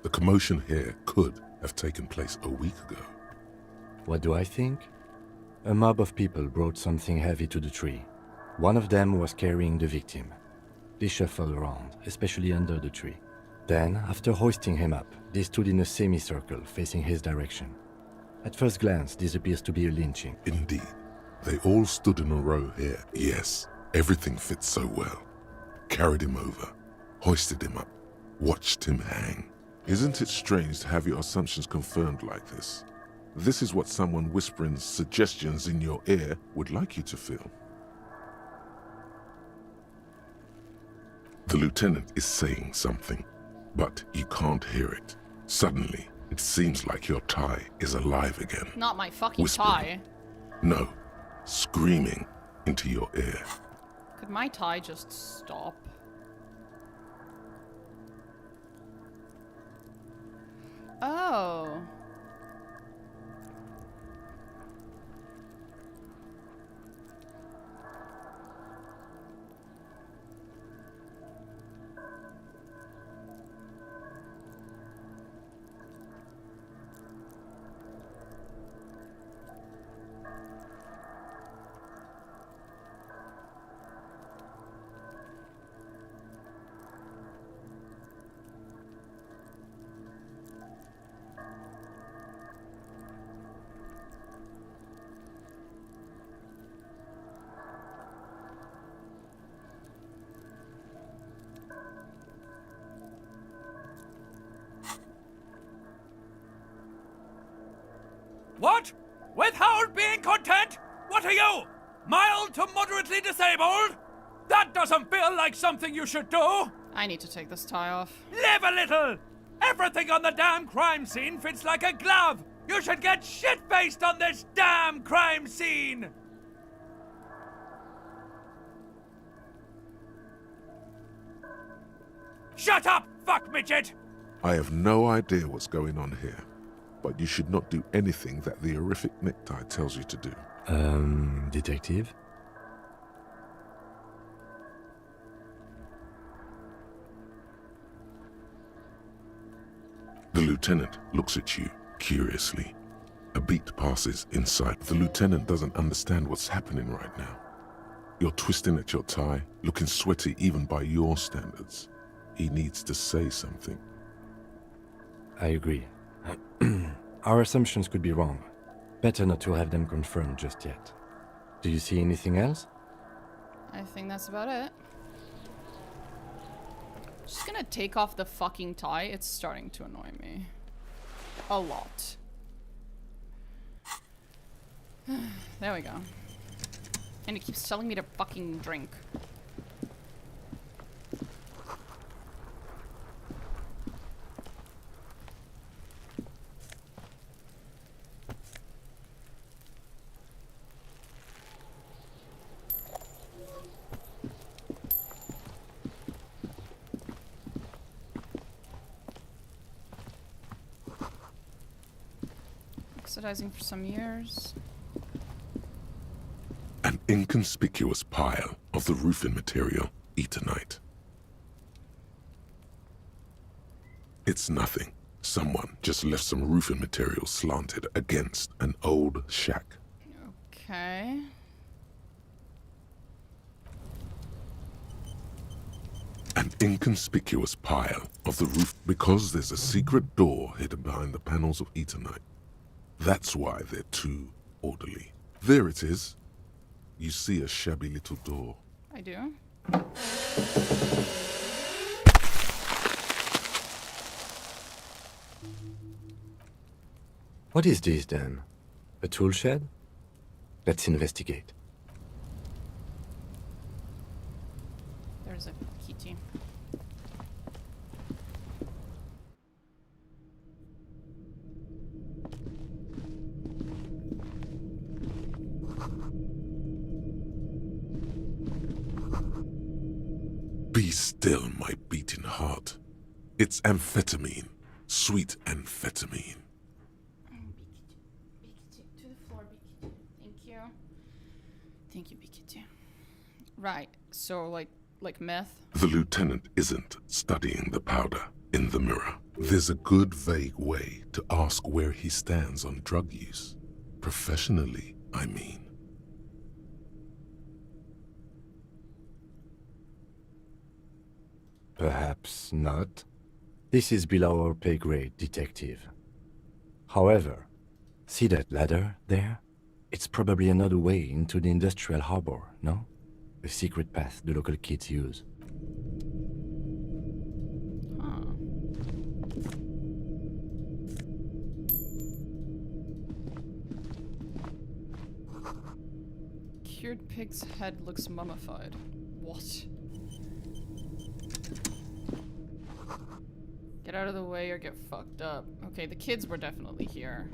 The commotion here could have taken place a week ago. What do I think? A mob of people brought something heavy to the tree. One of them was carrying the victim. They shuffled around, especially under the tree. Then, after hoisting him up, they stood in a semicircle facing his direction. At first glance, this appears to be a lynching. Indeed. They all stood in a row here. Yes, everything fits so well. Carried him over, hoisted him up, watched him hang. Isn't it strange to have your assumptions confirmed like this? This is what someone whispering suggestions in your ear would like you to feel. The lieutenant is saying something, but you can't hear it. Suddenly, it seems like your tie is alive again. Not my fucking Whispering. tie. No, screaming into your ear. Could my tie just stop? Oh. What? Without being content? What are you? Mild to moderately disabled? That doesn't feel like something you should do. I need to take this tie off. Live a little. Everything on the damn crime scene fits like a glove. You should get shit-faced on this damn crime scene. Shut up, fuck midget! I have no idea what's going on here, but you should not do anything that the horrific necktie tells you to do. Detective? The lieutenant looks at you curiously. A beat passes inside. The lieutenant doesn't understand what's happening right now. You're twisting at your tie, looking sweaty even by your standards. He needs to say something. I agree. Our assumptions could be wrong. Better not to have them confirmed just yet. Do you see anything else? I think that's about it. Just gonna take off the fucking tie. It's starting to annoy me. A lot. There we go. And it keeps telling me to fucking drink. Oxidizing for some years. An inconspicuous pile of the roofing material, Eternite. It's nothing. Someone just left some roofing material slanted against an old shack. Okay. An inconspicuous pile of the roof because there's a secret door hidden behind the panels of Eternite. That's why they're too orderly. There it is. You see a shabby little door. I do. What is this then? A tool shed? Let's investigate. There's a kitty. Be still, my beating heart. It's amphetamine. Sweet amphetamine. To the floor, Bikitu. Thank you. Thank you, Bikitu. Right, so like meth? The lieutenant isn't studying the powder in the mirror. There's a good vague way to ask where he stands on drug use. Professionally, I mean. Perhaps not. This is below our pay grade, detective. However, see that ladder there? It's probably another way into the industrial harbor, no? A secret path the local kids use. Huh. Cured pig's head looks mummified. What? Get out of the way or get fucked up. Okay, the kids were definitely here.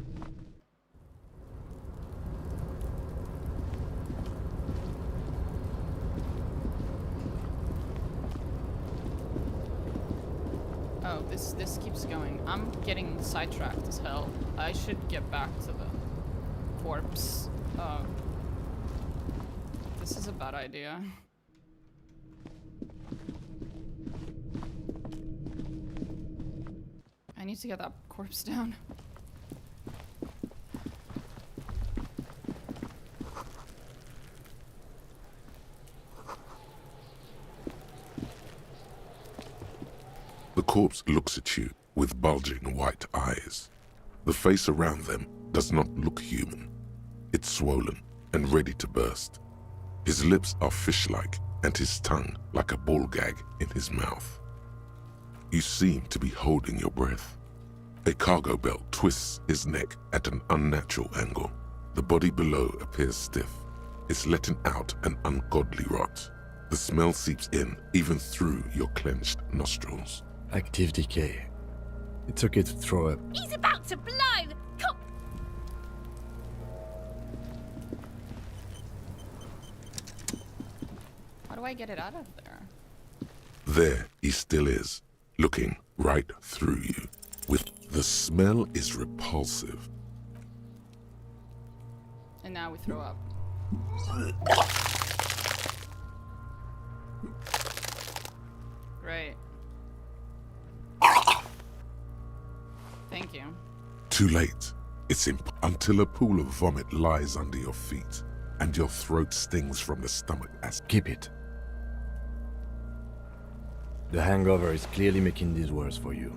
Oh, this keeps going. I'm getting sidetracked as hell. I should get back to the corpse. This is a bad idea. I need to get that corpse down. The corpse looks at you with bulging white eyes. The face around them does not look human. It's swollen and ready to burst. His lips are fish-like and his tongue like a ball gag in his mouth. You seem to be holding your breath. A cargo belt twists his neck at an unnatural angle. The body below appears stiff. It's letting out an ungodly rot. The smell seeps in even through your clenched nostrils. Active decay. It's okay to throw up. He's about to blow! Come. How do I get it out of there? There he still is, looking right through you. The smell is repulsive. And now we throw up. Great. Thank you. Too late. It's until a pool of vomit lies under your feet and your throat stings from the stomach acid. Keep it. The hangover is clearly making this worse for you.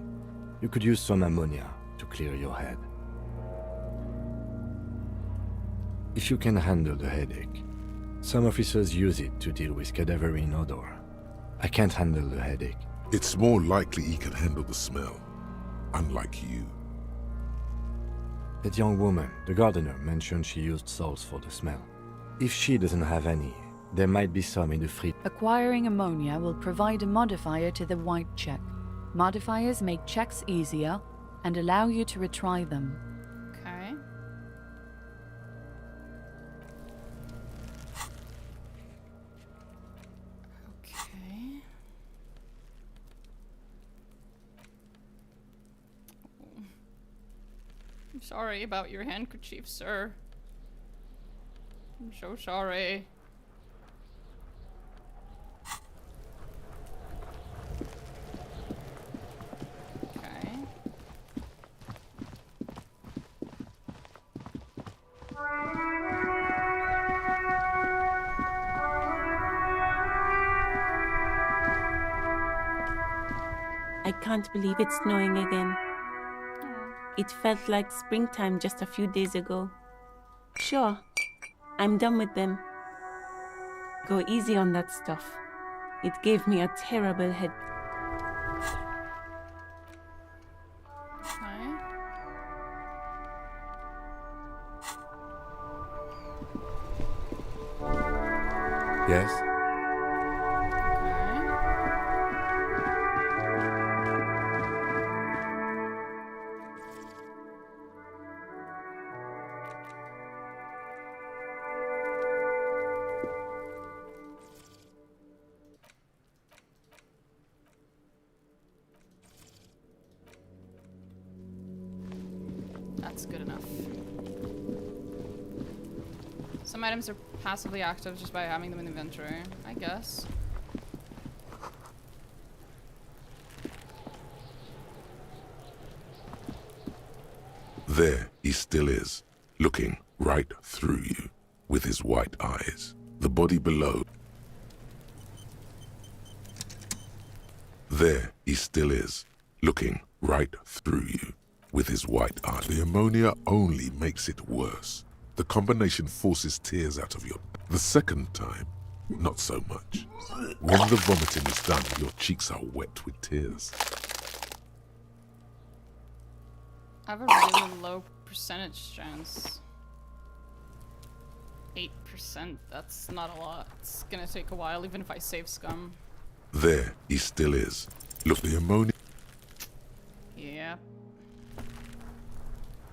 You could use some ammonia to clear your head. If you can handle the headache, some officers use it to deal with cadaverine odor. I can't handle the headache. It's more likely he can handle the smell, unlike you. That young woman, the gardener, mentioned she used salts for the smell. If she doesn't have any, there might be some in the fridge. Acquiring ammonia will provide a modifier to the white check. Modifiers make checks easier and allow you to retry them. Okay. Okay. I'm sorry about your handkerchief, sir. I'm so sorry. Okay. I can't believe it's snowing again. It felt like springtime just a few days ago. Sure, I'm done with them. Go easy on that stuff. It gave me a terrible head. Okay. Yes? That's good enough. Some items are passively active just by having them in the inventory, I guess. There he still is, looking right through you with his white eyes. The body below. There he still is, looking right through you with his white eye. The ammonia only makes it worse. The combination forces tears out of your... The second time, not so much. When the vomiting is done, your cheeks are wet with tears. I have a really low percentage chance. 8%, that's not a lot. It's gonna take a while, even if I save scum. There he still is. Look, the ammonia... Yeah.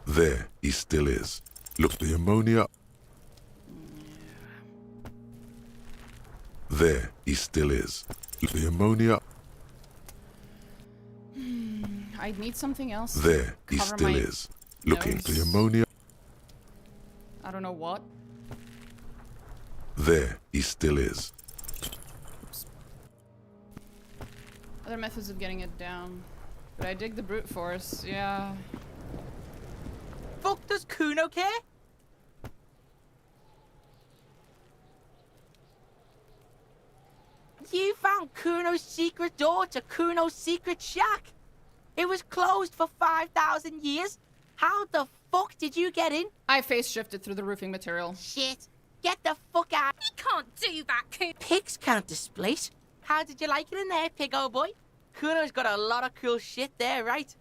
There he still is. Look, the ammonia... There he still is. Look, the ammonia... I need something else. There he still is. Looking, the ammonia... I don't know what. There he still is. Other methods of getting it down. But I dig the brute force, yeah. Fuck does Kuno care? You found Kuno's secret door to Kuno's secret shack. It was closed for 5,000 years. How the fuck did you get in? I face shifted through the roofing material. Shit. Get the fuck out. You can't do that, Kuno. Pigs can't displace. How did you like it in there, pig old boy? Kuno's got a lot of cool shit there, right?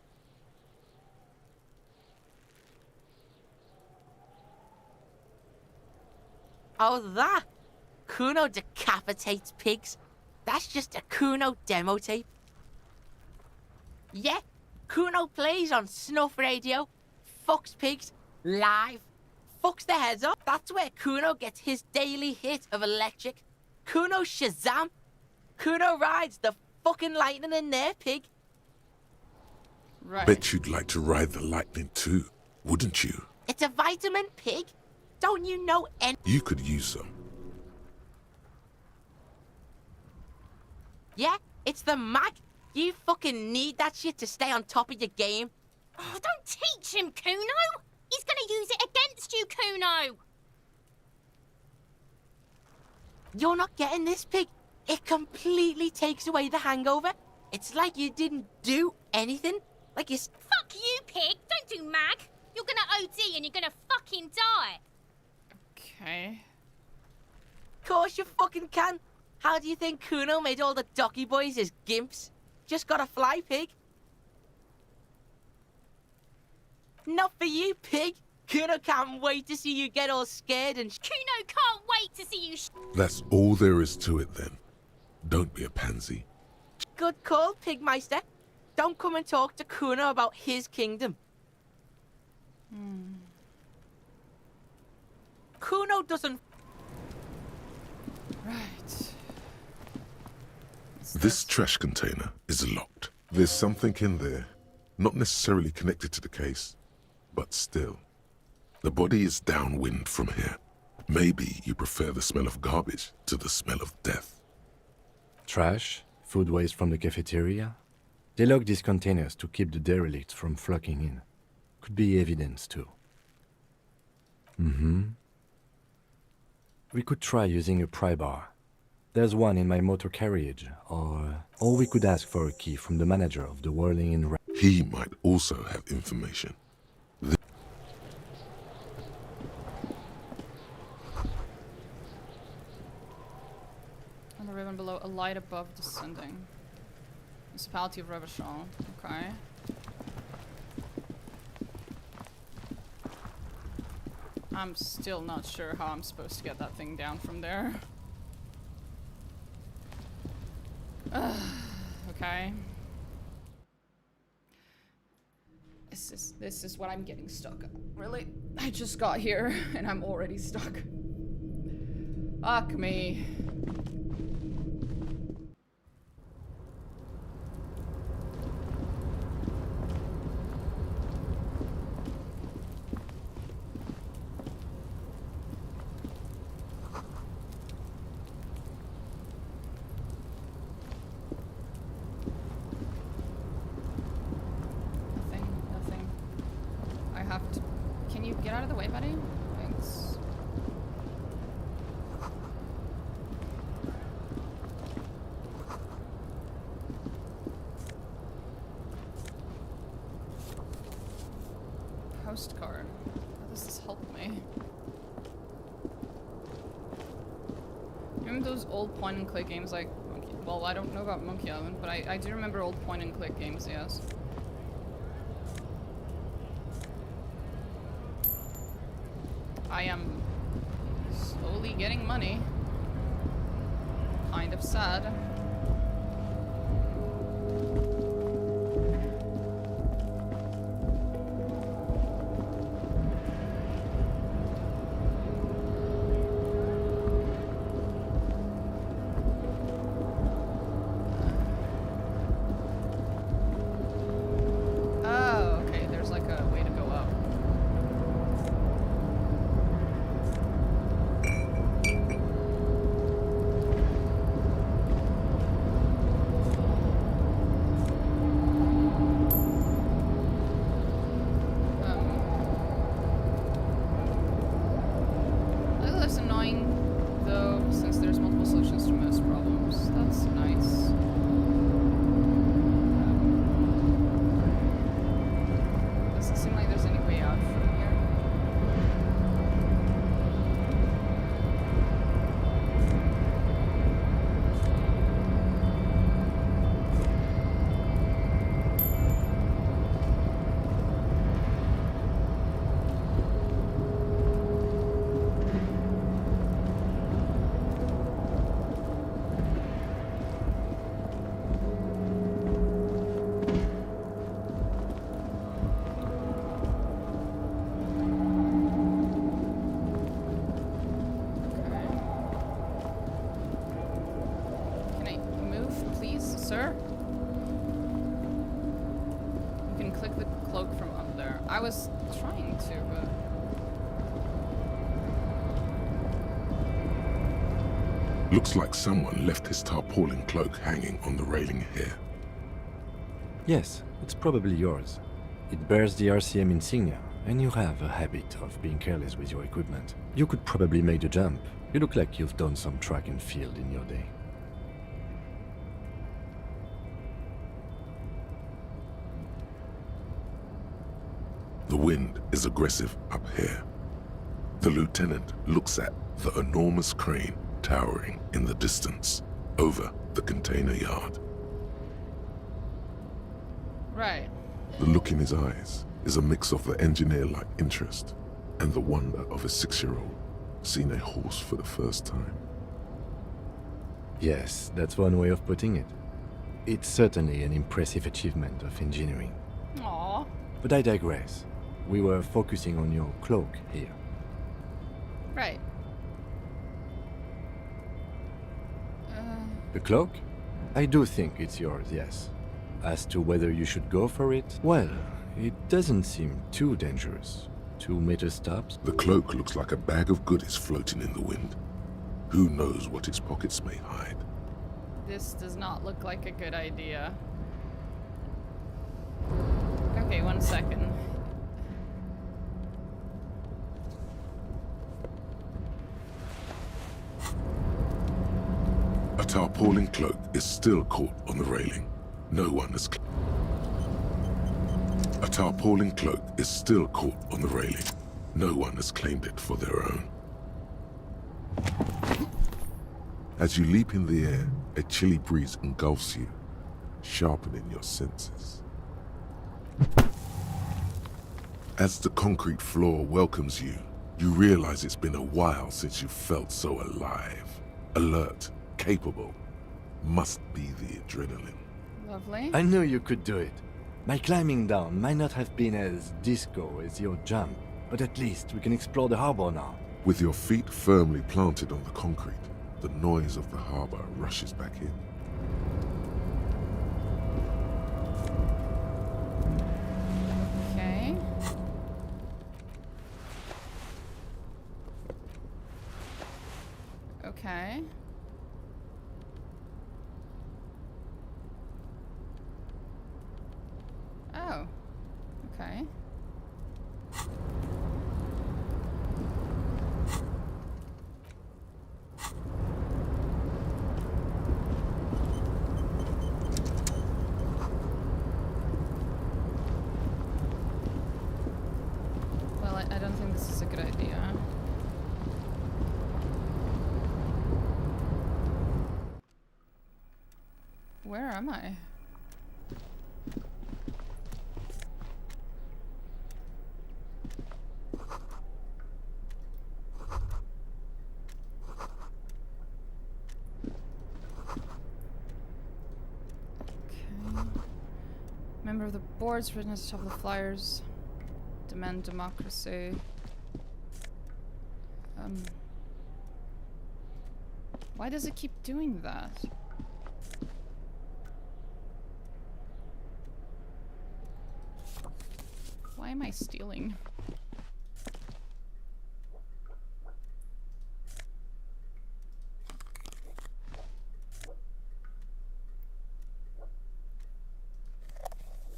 Oh, that? Kuno decapitates pigs. That's just a Kuno demo tape. Yeah, Kuno plays on snuff radio, fucks pigs, live, fucks their heads off. That's where Kuno gets his daily hit of electric. Kuno Shazam. Kuno rides the fucking lightning in there, pig. Right. Bet you'd like to ride the lightning too, wouldn't you? It's a vitamin, pig. Don't you know any... You could use some. Yeah, it's the mag. You fucking need that shit to stay on top of your game. Oh, don't teach him, Kuno. He's gonna use it against you, Kuno. You're not getting this, pig. It completely takes away the hangover. It's like you didn't do anything. Like you... Fuck you, pig. Don't do mag. You're gonna OD and you're gonna fucking die. Okay. Course you fucking can. How do you think Kuno made all the docky boys his gimps? Just gotta fly, pig. Not for you, pig. Kuno can't wait to see you get all scared and... Kuno can't wait to see you... That's all there is to it then. Don't be a pansy. Good call, Pigmeister. Don't come and talk to Kuno about his kingdom. Kuno doesn't... Right. This trash container is locked. There's something in there, not necessarily connected to the case, but still. The body is downwind from here. Maybe you prefer the smell of garbage to the smell of death. Trash? Food waste from the cafeteria? They lock these containers to keep the derelicts from flocking in. Could be evidence too. We could try using a pry bar. There's one in my motor carriage, or we could ask for a key from the manager of the Whirling in... He might also have information. On the ribbon below, a light above descending. Municipality of Revachol. Okay. I'm still not sure how I'm supposed to get that thing down from there. Okay. This is what I'm getting stuck on. Really? I just got here and I'm already stuck. Fuck me. Nothing. I have to... Can you get out of the way, buddy? Thanks. Postcard. How does this help me? Remember those old point and click games like Monkey? Well, I don't know about Monkey Island, but I do remember old point and click games, yes. I am slowly getting money. Kind of sad. Oh, okay, there's like a way to go up. That's annoying, though, since there's multiple solutions to most problems. That's nice. Doesn't seem like there's any way out from here. Can I move, please, sir? You can click the cloak from up there. I was trying to, but... Looks like someone left his tarpaulin cloak hanging on the railing here. Yes, it's probably yours. It bears the RCM insignia, and you have a habit of being careless with your equipment. You could probably make the jump. You look like you've done some track and field in your day. The wind is aggressive up here. The lieutenant looks at the enormous crane towering in the distance over the container yard. Right. The look in his eyes is a mix of the engineer-like interest and the wonder of a 6-year-old seeing a horse for the first time. Yes, that's one way of putting it. It's certainly an impressive achievement of engineering. Aww. But I digress. We were focusing on your cloak here. Right. The cloak? I do think it's yours, yes. As to whether you should go for it, well, it doesn't seem too dangerous. 2 meter stops. The cloak looks like a bag of goodies floating in the wind. Who knows what its pockets may hide? This does not look like a good idea. Okay, 1 second. A tarpaulin cloak is still caught on the railing. No one has... A tarpaulin cloak is still caught on the railing. No one has claimed it for their own. As you leap in the air, a chilly breeze engulfs you, sharpening your senses. As the concrete floor welcomes you, you realize it's been a while since you felt so alive, alert, capable. must be the adrenaline. Lovely. I knew you could do it. My climbing down might not have been as disco as your jump, but at least we can explore the harbor now. With your feet firmly planted on the concrete, the noise of the harbor rushes back in. Okay. Okay. Oh. Okay. Well, I don't think this is a good idea. Where am I? Member of the boards, written at the top of the flyers. Demand democracy. Why does it keep doing that? Why am I stealing?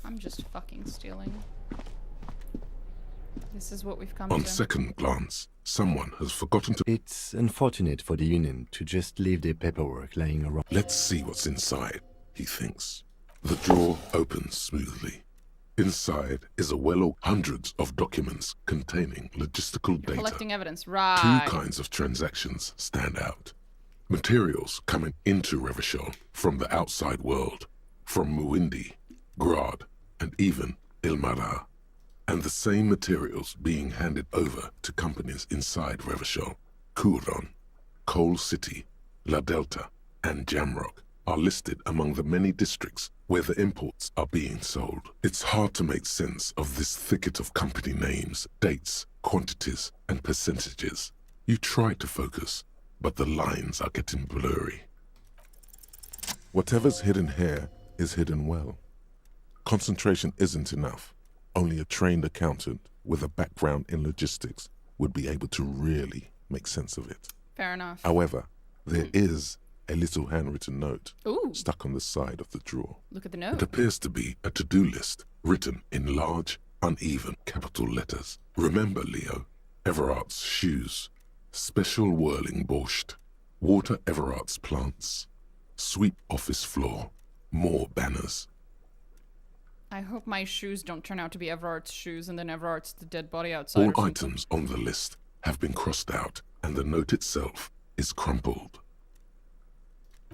I'm just fucking stealing. This is what we've come On to. second glance, someone has forgotten to... It's unfortunate for the Union to just leave their paperwork lying around. Let's see what's inside, he thinks. The drawer opens smoothly. Inside is a hundreds of documents containing logistical data. Collecting evidence, right. Two kinds of transactions stand out. Materials coming into Revachol from the outside world, from Muindi, Grad, and even Ilmara. And the same materials being handed over to companies inside Revachol. Kuron, Coal City, La Delta, and Jamrock are listed among the many districts where the imports are being sold. It's hard to make sense of this thicket of company names, dates, quantities, and percentages. You try to focus, but the lines are getting blurry. Whatever's hidden here is hidden well. Concentration isn't enough. Only a trained accountant with a background in logistics would be able to really make sense of it. Fair enough. However, there is a little handwritten note Ooh. stuck on the side of the drawer. Look at the It note. appears to be a to-do list written in large, uneven capital letters. Remember, Leo, Everard's shoes, special whirling borscht, water Everard's plants, sweep office floor, more banners. I hope my shoes don't turn out to be Everard's shoes and then Everard's the dead body outside. All or something. items on the list have been crossed out and the note itself is crumpled.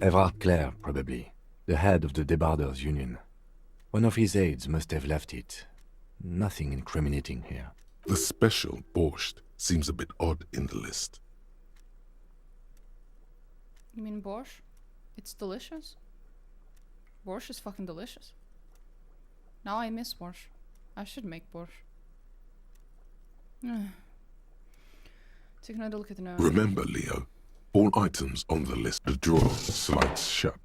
Everard Clare, probably. The head of the Debarders Union. One of his aides must have left it. Nothing incriminating here. The special borscht seems a bit odd in the list. You mean borscht? It's delicious. Borscht is fucking delicious. Now I miss borscht. I should make borscht. Take another look at the note. Remember, Leo, all items on the list, the drawer slides shut.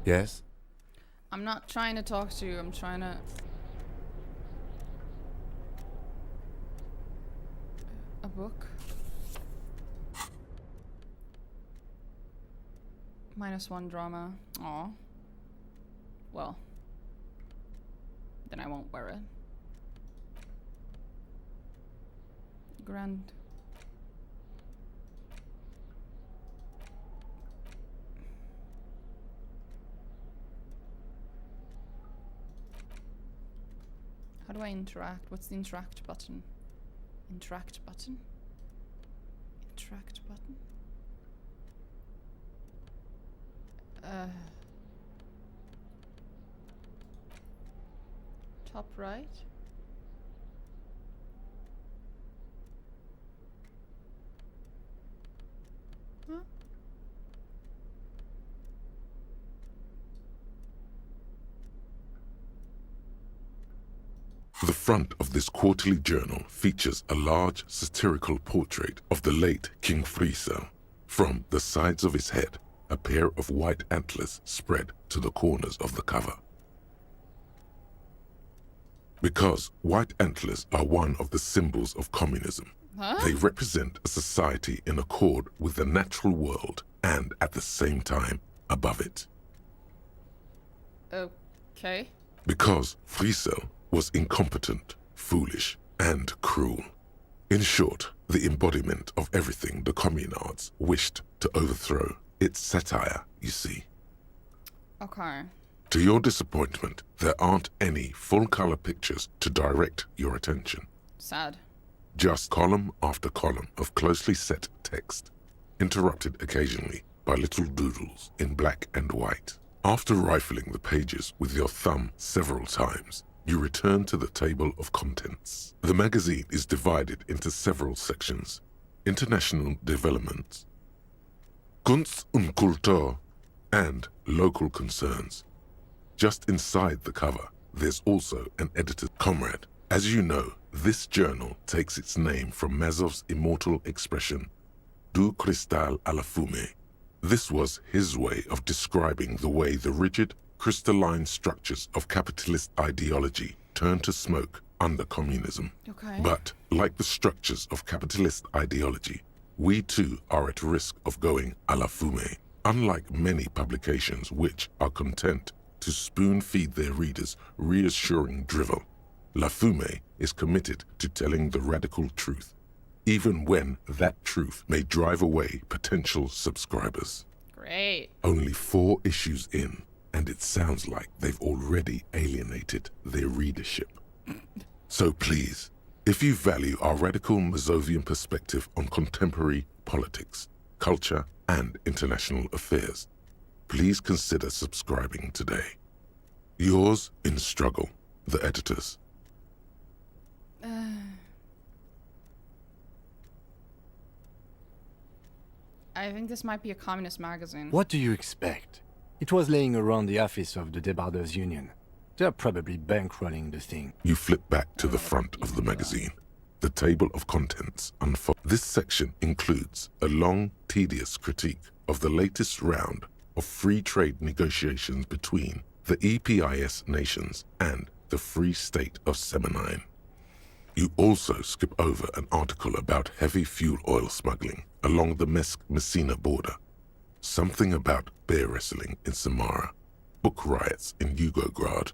Yes? I'm not trying to talk to you, I'm trying to... A book? -1 drama. Aw. Well. Then I won't wear it. Grand. How do I interact? What's the interact button? Interact button? Interact button? Top right? The front of this quarterly journal features a large satirical portrait of the late King Friesel. From the sides of his head, a pair of white antlers spread to the corners of the cover. Because white antlers are one of the symbols of communism, they represent a society in accord with the natural world and at the same time above it. Okay. Because Friesel was incompetent, foolish, and cruel. In short, the embodiment of everything the communards wished to overthrow. It's satire, you see. Okay. To your disappointment, there aren't any full-color pictures to direct your attention. Sad. Just column after column of closely set text, interrupted occasionally by little doodles in black and white. After rifling the pages with your thumb several times, you return to the table of contents. The magazine is divided into several sections: international developments, Kunst und Kultur, and local concerns. Just inside the cover, there's also an editor's comrade. As you know, this journal takes its name from Mazov's immortal expression, du cristal à la fumée. This was his way of describing the way the rigid, crystalline structures of capitalist ideology turn to smoke under communism. Okay. But, like the structures of capitalist ideology, we too are at risk of going à la fumée. Unlike many publications which are content to spoon-feed their readers reassuring drivel, La Fumée is committed to telling the radical truth, even when that truth may drive away potential subscribers. Great. Only 4 issues in, and it sounds like they've already alienated their readership. So please, if you value our radical Mazovian perspective on contemporary politics, culture, and international affairs, please consider subscribing today. Yours in struggle, the editors. I think this might be a communist magazine. What do you expect? It was laying around the office of the Debarders Union. They're probably bankrolling the thing. You flip back to the front of the magazine. The table of contents unfolds. This section includes a long, tedious critique of the latest round of free trade negotiations between the EPIS nations and the Free State of Semenine. You also skip over an article about heavy fuel oil smuggling along the Messina border, something about bear wrestling in Samara, book riots in Yugograd.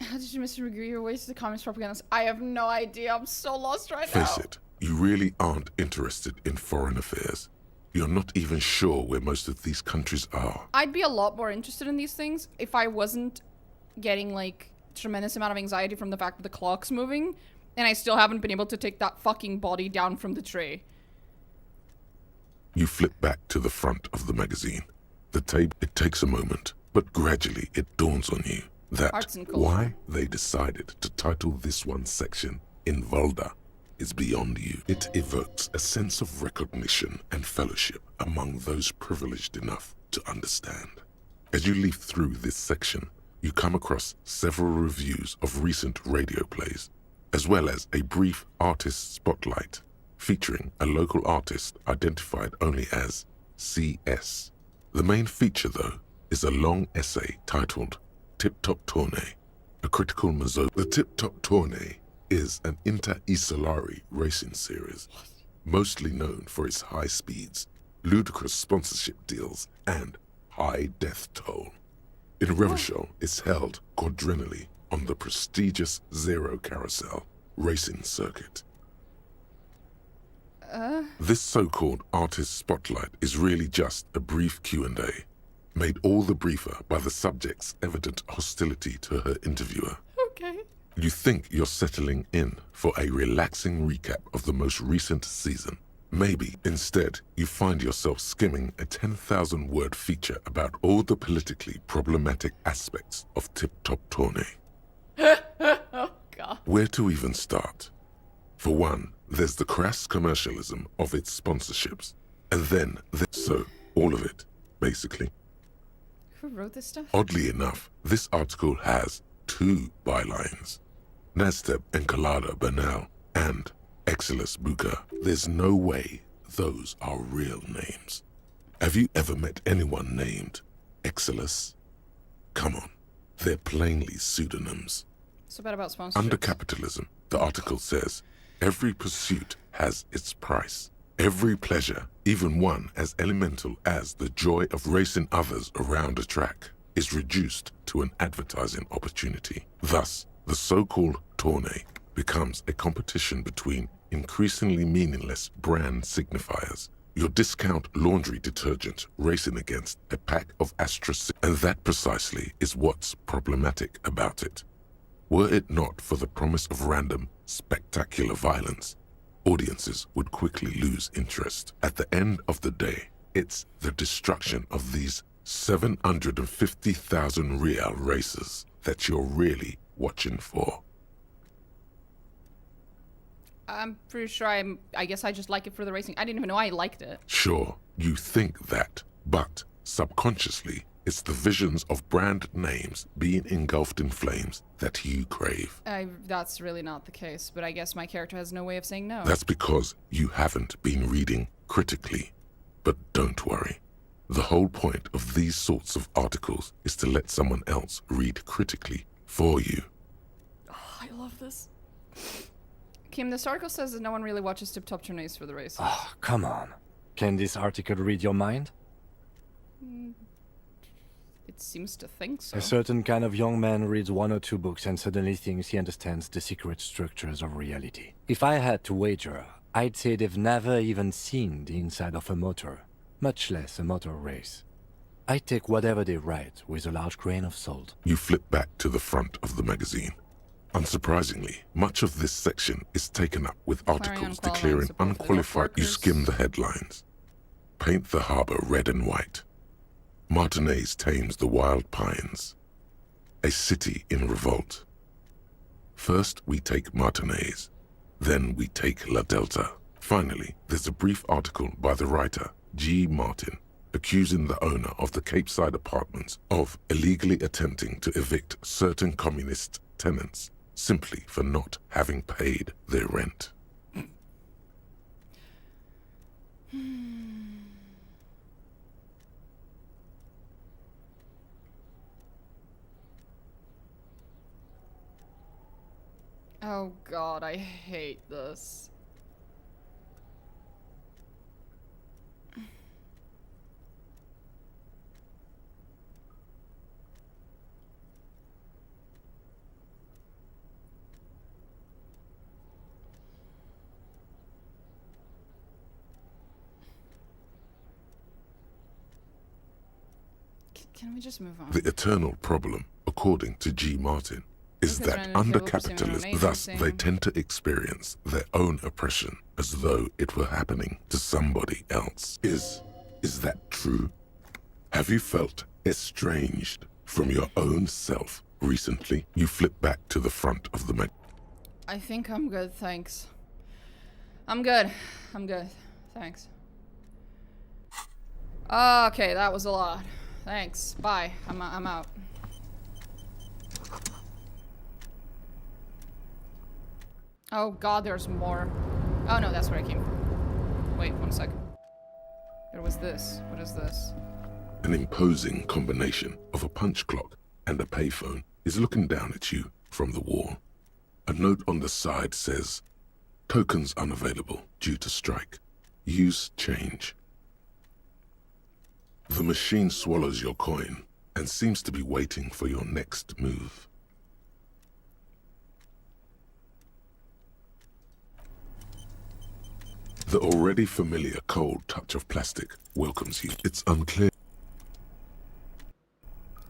How did you, Mr. McGree, your ways to the communist propaganda? I have no idea. I'm so lost right now. Face it, you really aren't interested in foreign affairs. You're not even sure where most of these countries are. I'd be a lot more interested in these things if I wasn't getting, like, tremendous amount of anxiety from the fact that the clock's moving, and I still haven't been able to take that fucking body down from the tray. You flip back to the front of the magazine. The tape, it takes a moment, but gradually it dawns on you that why they decided to title this one section Invalda is beyond you. It evokes a sense of recognition and fellowship among those privileged enough to understand. As you leaf through this section, you come across several reviews of recent radio plays, as well as a brief artist spotlight featuring a local artist identified only as CS. The main feature, though, is a long essay titled Tip Top Tournée, a critical Mazo. The Tip Top Tournée is an inter-Isolari racing series, mostly known for its high speeds, ludicrous sponsorship deals, and high death toll. In Revachol, it's held quadrennially on the prestigious Zero Carousel racing circuit. This so-called artist spotlight is really just a brief Q&A, made all the briefer by the subject's evident hostility to her interviewer. Okay. You think you're settling in for a relaxing recap of the most recent season. Maybe, instead, you find yourself skimming a 10,000-word feature about all the politically problematic aspects of Tip Top Tournée. Oh, God. Where to even start? For one, there's the crass commercialism of its sponsorships. And then, so, all of it, basically. Who wrote this stuff? Oddly enough, this article has 2 bylines. Nazteb Encolada Bernal, and Exilus Buka. There's no way those are real names. Have you ever met anyone named Exilus? Come on, they're plainly pseudonyms. So bad about sponsorships. Under capitalism, the article says, every pursuit has its price. Every pleasure, even one as elemental as the joy of racing others around a track, is reduced to an advertising opportunity. Thus, the so-called tourney becomes a competition between increasingly meaningless brand signifiers. Your discount laundry detergent racing against a pack of Astra, and that precisely is what's problematic about it. Were it not for the promise of random, spectacular violence, audiences would quickly lose interest. At the end of the day, it's the destruction of these 750,000 real races that you're really watching for. I'm pretty sure I guess I just like it for the racing. I didn't even know I liked it. Sure, you think that, but subconsciously, it's the visions of brand names being engulfed in flames that you crave. That's really not the case, but I guess my character has no way of saying no. That's because you haven't been reading critically. But don't worry. The whole point of these sorts of articles is to let someone else read critically for you. Oh, I love this. Kim, this article says that no one really watches tip-top tourneys for the races. Oh, come on. Can this article read your mind? It seems to think so. A certain kind of young man reads 1 or 2 books and suddenly thinks he understands the secret structures of reality. If I had to wager, I'd say they've never even seen the inside of a motor, much less a motor race. I take whatever they write with a large grain of salt. You flip back to the front of the magazine. Unsurprisingly, much of this section is taken up with articles declaring unqualified. You skim the headlines. Paint the harbor red and white. Martinez tames the wild pines. A city in revolt. First we take Martinez, then we take La Delta. Finally, there's a brief article by the writer, G. Martin, accusing the owner of the Capeside Apartments of illegally attempting to evict certain communist tenants simply for not having paid their rent. Oh god, I hate this. Can we just move on? The eternal problem, according to G. Martin, is that under capitalism, thus they tend to experience their own oppression as though it were happening to somebody else. Is that true? Have you felt estranged from your own self recently? You flip back to the front of the I think I'm good, thanks. I'm good. Thanks. Okay, that was a lot. Thanks. Bye. I'm out. Oh god, there's more. Oh no, that's where I came from. Wait, 1 second. There was this. What is this? An imposing combination of a punch clock and a payphone is looking down at you from the wall. A note on the side says, "Tokens unavailable due to strike. Use change." The machine swallows your coin and seems to be waiting for your next move. The already familiar cold touch of plastic welcomes you. It's unclear.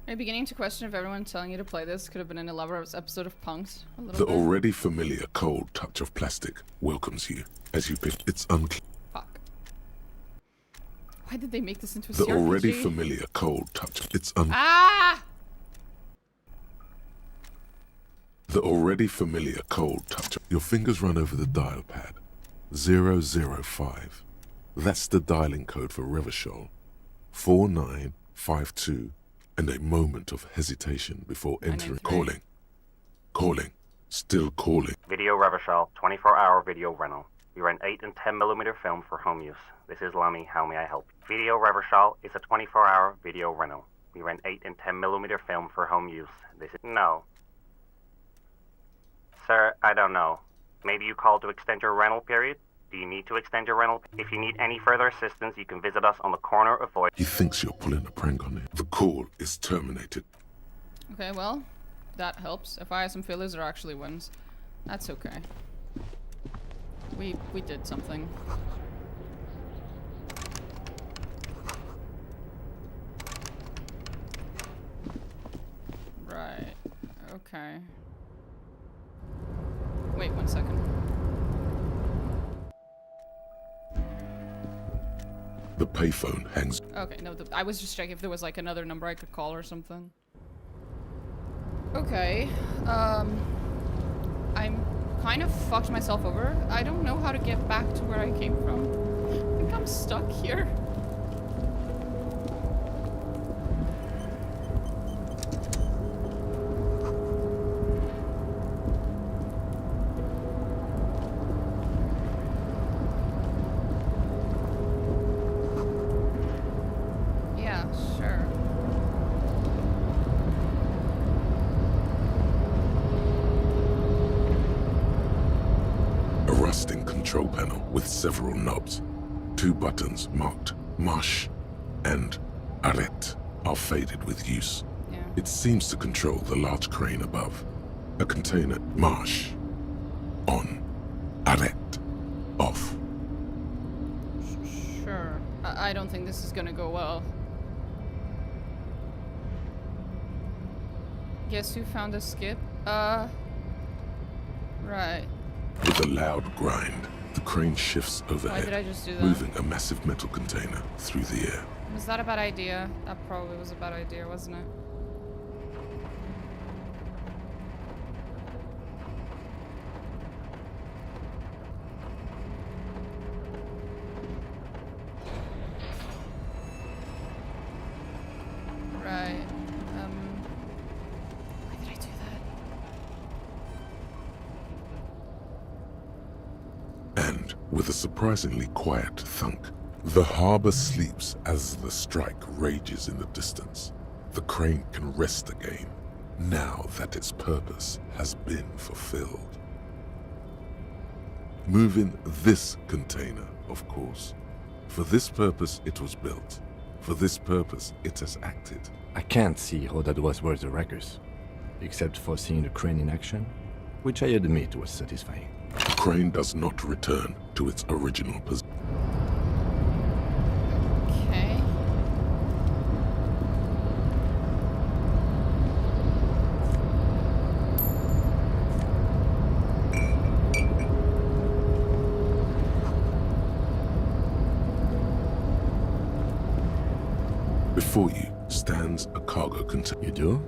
I'm beginning to question if everyone telling you to play this could have been an elaborate episode of Punks. The already familiar cold touch of plastic welcomes you as you pick. It's unclear. Fuck. Why did they make this into a The CRPG? already familiar cold touch. It's Ah! The already familiar cold touch. Your fingers run over the dial pad. 005. That's the dialing code for Revachol. 4952. And a moment of hesitation before entering. Calling. Still calling. Video Revachol, 24-hour video rental. We rent 8 and 10mm film for home use. This is Lammy, how may I help you? Video Revachol is a 24-hour video rental. We rent 8 and 10mm film for home use. This is... No. Sir, I don't know. Maybe you called to extend your rental period? Do you need to extend your rental? If you need any further assistance, you can visit us on the corner of Void. He thinks you're pulling a prank on him. The call is terminated. Okay, well, that helps. If I have some fillers, it actually wins. That's okay. We did something. Right. Okay. Wait 1 second. The payphone hangs. Okay, no, I was just checking if there was like another number I could call or something. Okay, I'm kind of fucked myself over. I don't know how to get back to where I came from. I think I'm stuck here. Yeah, sure. A rusting control panel with several knobs. 2 buttons marked Marsh and Arrête are faded with use. Yeah. It seems to control the large crane above. A container Marsh on, Arrête off. Sure. I don't think this is gonna go well. Guess who found a skip? Right. With a loud grind, the crane shifts overhead, Why did I just do that? moving a massive metal container through the air. Was that a bad idea? That probably was a bad idea, wasn't it? Right. Why did I do that? And, with a surprisingly quiet thunk, the harbor sleeps as the strike rages in the distance. The crane can rest again, now that its purpose has been fulfilled. Moving this container, of course. For this purpose it was built. For this purpose it has acted. I can't see how that was worth the ruckus, except for seeing the crane in action, which I admit was satisfying. The crane does not return to its original position. Okay. Before you stands a cargo container. You do?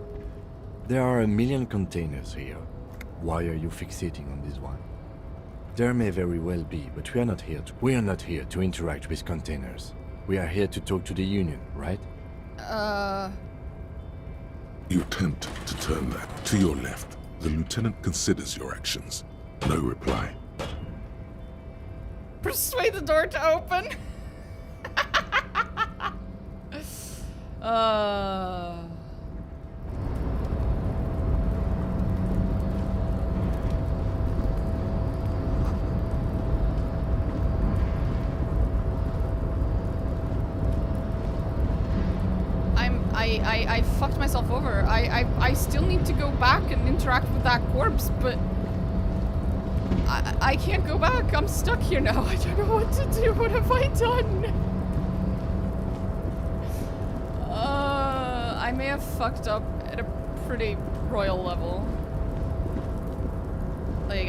There are a million containers here. Why are you fixating on this one? There may very well be, but we are not here to interact with containers. We are here to talk to the Union, right? You attempt to turn that to your left. The lieutenant considers your actions. No reply. Persuade the door to open. I fucked myself over. I still need to go back and interact with that corpse, but I can't go back. I'm stuck here now. I don't know what to do. What have I done? I may have fucked up at a pretty royal level. Like,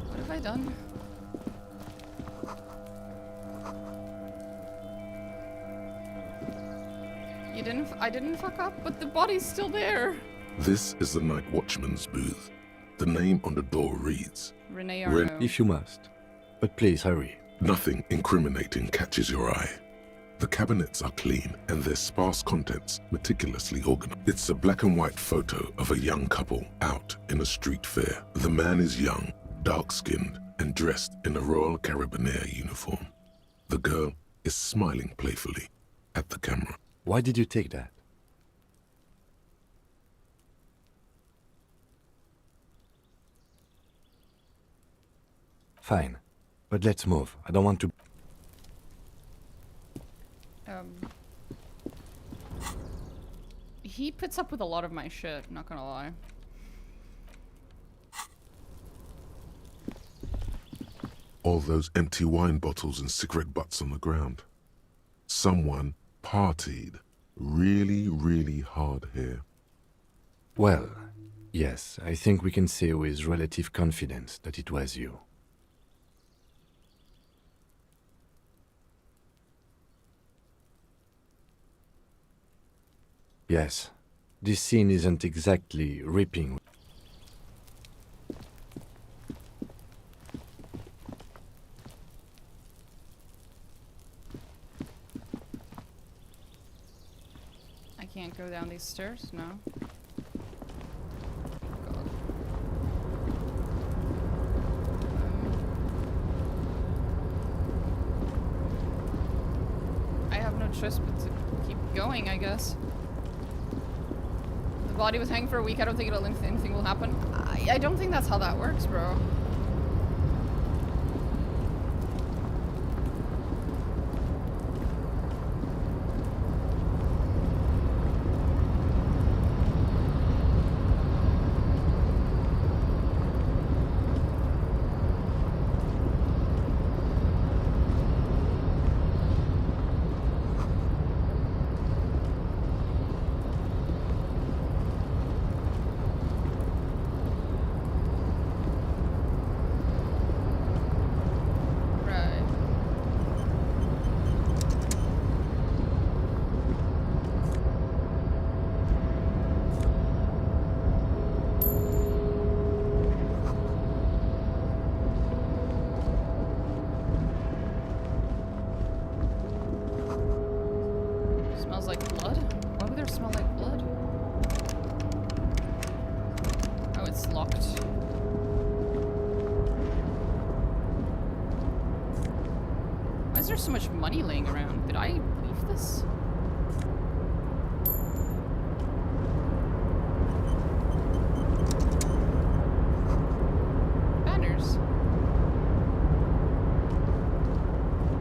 what have I done? I didn't fuck up, but the body's still there. This is the night watchman's booth. The name on the door reads... Renee Arno. If you must. But please hurry. Nothing incriminating catches your eye. The cabinets are clean and their sparse contents meticulously organized. It's a black and white photo of a young couple out in a street fair. The man is young, dark-skinned, and dressed in a Royal Carabinieri uniform. The girl is smiling playfully at the camera. Why did you take that? Fine, but let's move. I don't want to... He puts up with a lot of my shit, not gonna lie. All those empty wine bottles and cigarette butts on the ground. Someone partied really, really hard here. Well, yes, I think we can say with relative confidence that it was you. Yes, this scene isn't exactly ripping. I can't go down these stairs, no. God. I have no choice but to keep going, I guess. The body was hanging for a week. I don't think anything will happen. I don't think that's how that works, bro. Smells like blood? Why would there smell like blood? Oh, it's locked. Why is there so much money laying around? Did I leave this? Banners.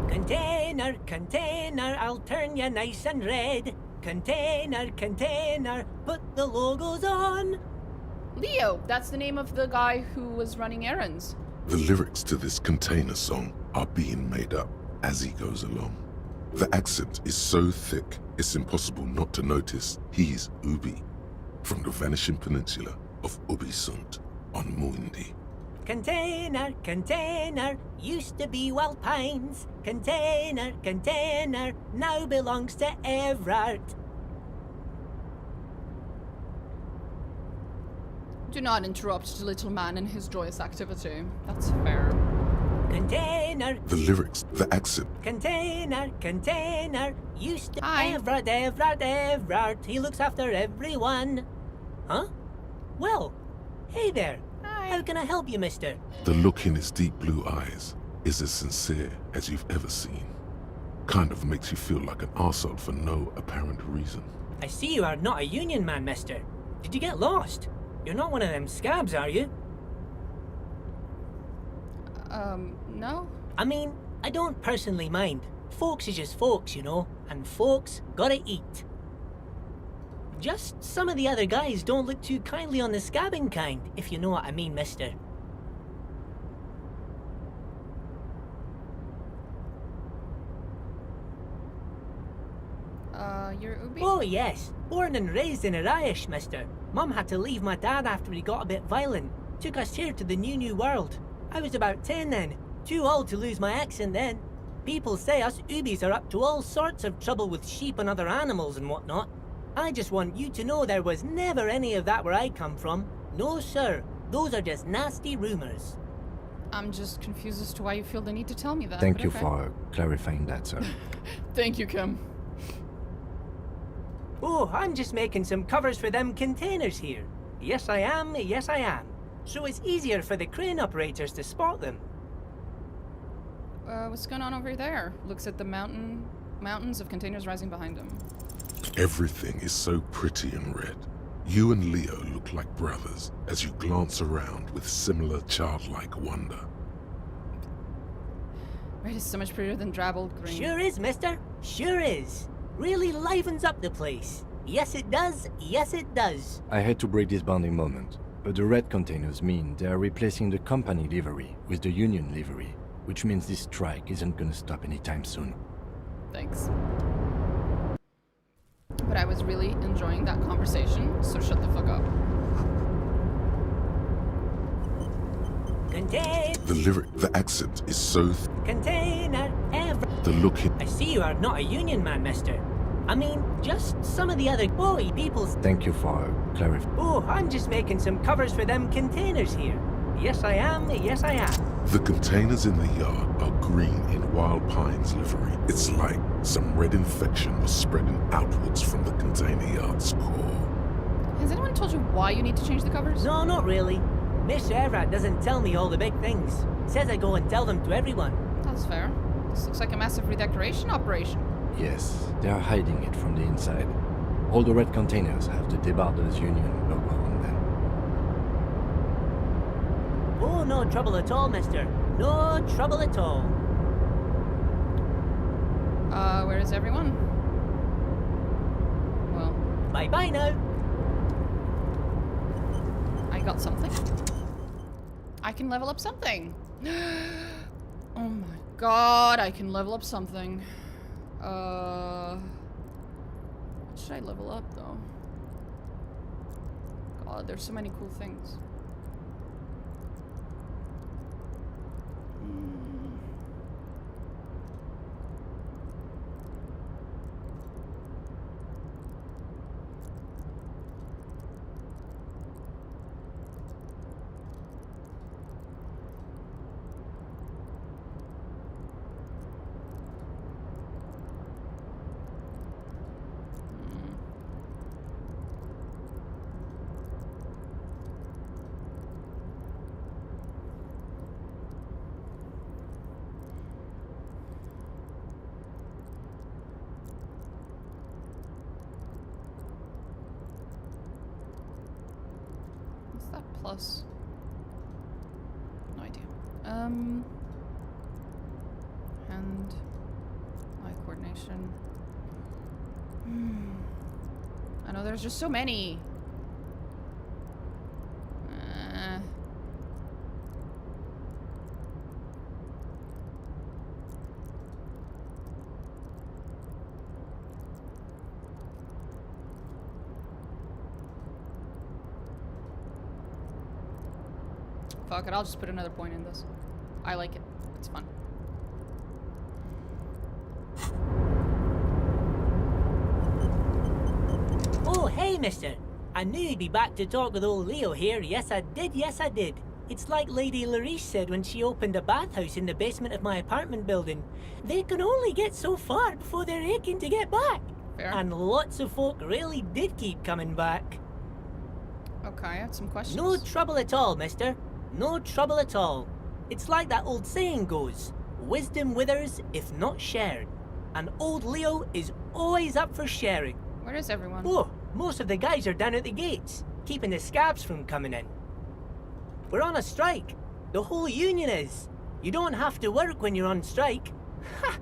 Container, container, I'll turn you nice and red. Container, container, put the logos on. Leo, that's the name of the guy who was running errands. The lyrics to this Container song are being made up as he goes along. The accent is so thick, it's impossible not to notice he's Ubi, from the vanishing peninsula of Ubisund on Muindi. Container, container, used to be Wild Pines. Container, container, now belongs to Everard. Do not interrupt the little man in his joyous activity. That's fair. Container. The lyrics, the accent. Container, container, used to Hi. Everard, Everard, Everard. He looks after everyone. Huh? Well, hey there. Hi. How can I help you, mister? The look in his deep blue eyes is as sincere as you've ever seen. Kind of makes you feel like an arsehole for no apparent reason. I see you are not a union man, mister. Did you get lost? You're not one of them scabs, are you? No? I mean, I don't personally mind. Folks is just folks, you know, and folks gotta eat. Just some of the other guys don't look too kindly on the scabbing kind, if you know what I mean, mister. You're Ubi? Oh yes, born and raised in Irish, mister. Mum had to leave my dad after he got a bit violent. Took us here to the new world. I was about 10 then, too old to lose my accent then. People say us Ubis are up to all sorts of trouble with sheep and other animals and whatnot. I just want you to know there was never any of that where I come from. No sir, those are just nasty rumours. I'm just confused as to why you feel the need to tell me that. Thank but you okay. for clarifying that, sir. Thank you, Kim. Oh, I'm just making some covers for them containers here. Yes, I am. Yes, I am. So it's easier for the crane operators to spot them. What's going on over there? Looks at the mountains of containers rising behind him. Everything is so pretty and red. You and Leo look like brothers as you glance around with similar childlike wonder. Red is so much prettier than drabbled green. Sure is, mister. Sure is. Really livens up the place. Yes, it does. Yes, it does. I hate to break this bonding moment, but the red containers mean they are replacing the company livery with the union livery, which means this strike isn't gonna stop anytime soon. Thanks. But I was really enjoying that conversation, so shut the fuck up. Contain. The accent is so... Container ever. The look in... I see you are not a union man, mister. I mean, just some of the other boy people's... Thank you for clarifying. Oh, I'm just making some covers for them containers here. Yes, I am. Yes, I am. The containers in the yard are green in Wild Pine's livery. It's like some red infection was spreading outwards from the container yard's core. Has anyone told you why you need to change the covers? No, not really. Mr. Everett doesn't tell me all the big things. Says I go and tell them to everyone. That's fair. This looks like a massive redecoration operation. Yes, they are hiding it from the inside. All the red containers have the Debarders Union logo on them. Oh, no trouble at all, mister. No trouble at all. Where is everyone? Well... Bye-bye now. I got something. I can level up something. Oh my god, I can level up something. What should I level up, though? God, there's so many cool things. Plus. No idea. And eye coordination. I know there's just so many. Fuck it, I'll just put another point in this. I like it. It's fun. Oh, hey, mister. I knew you'd be back to talk with old Leo here. Yes, I did. Yes, I did. It's like Lady Larice said when she opened a bathhouse in the basement of my apartment building. They can only get so far before they're aching to get back. Fair. And lots of folk really did keep coming back. Okay, I have some questions. No trouble at all, mister. No trouble at all. It's like that old saying goes, wisdom withers if not shared. And old Leo is always up for sharing. Where is everyone? Oh, most of the guys are down at the gates, keeping the scabs from coming in. We're on a strike. The whole union is. You don't have to work when you're on strike. Ha!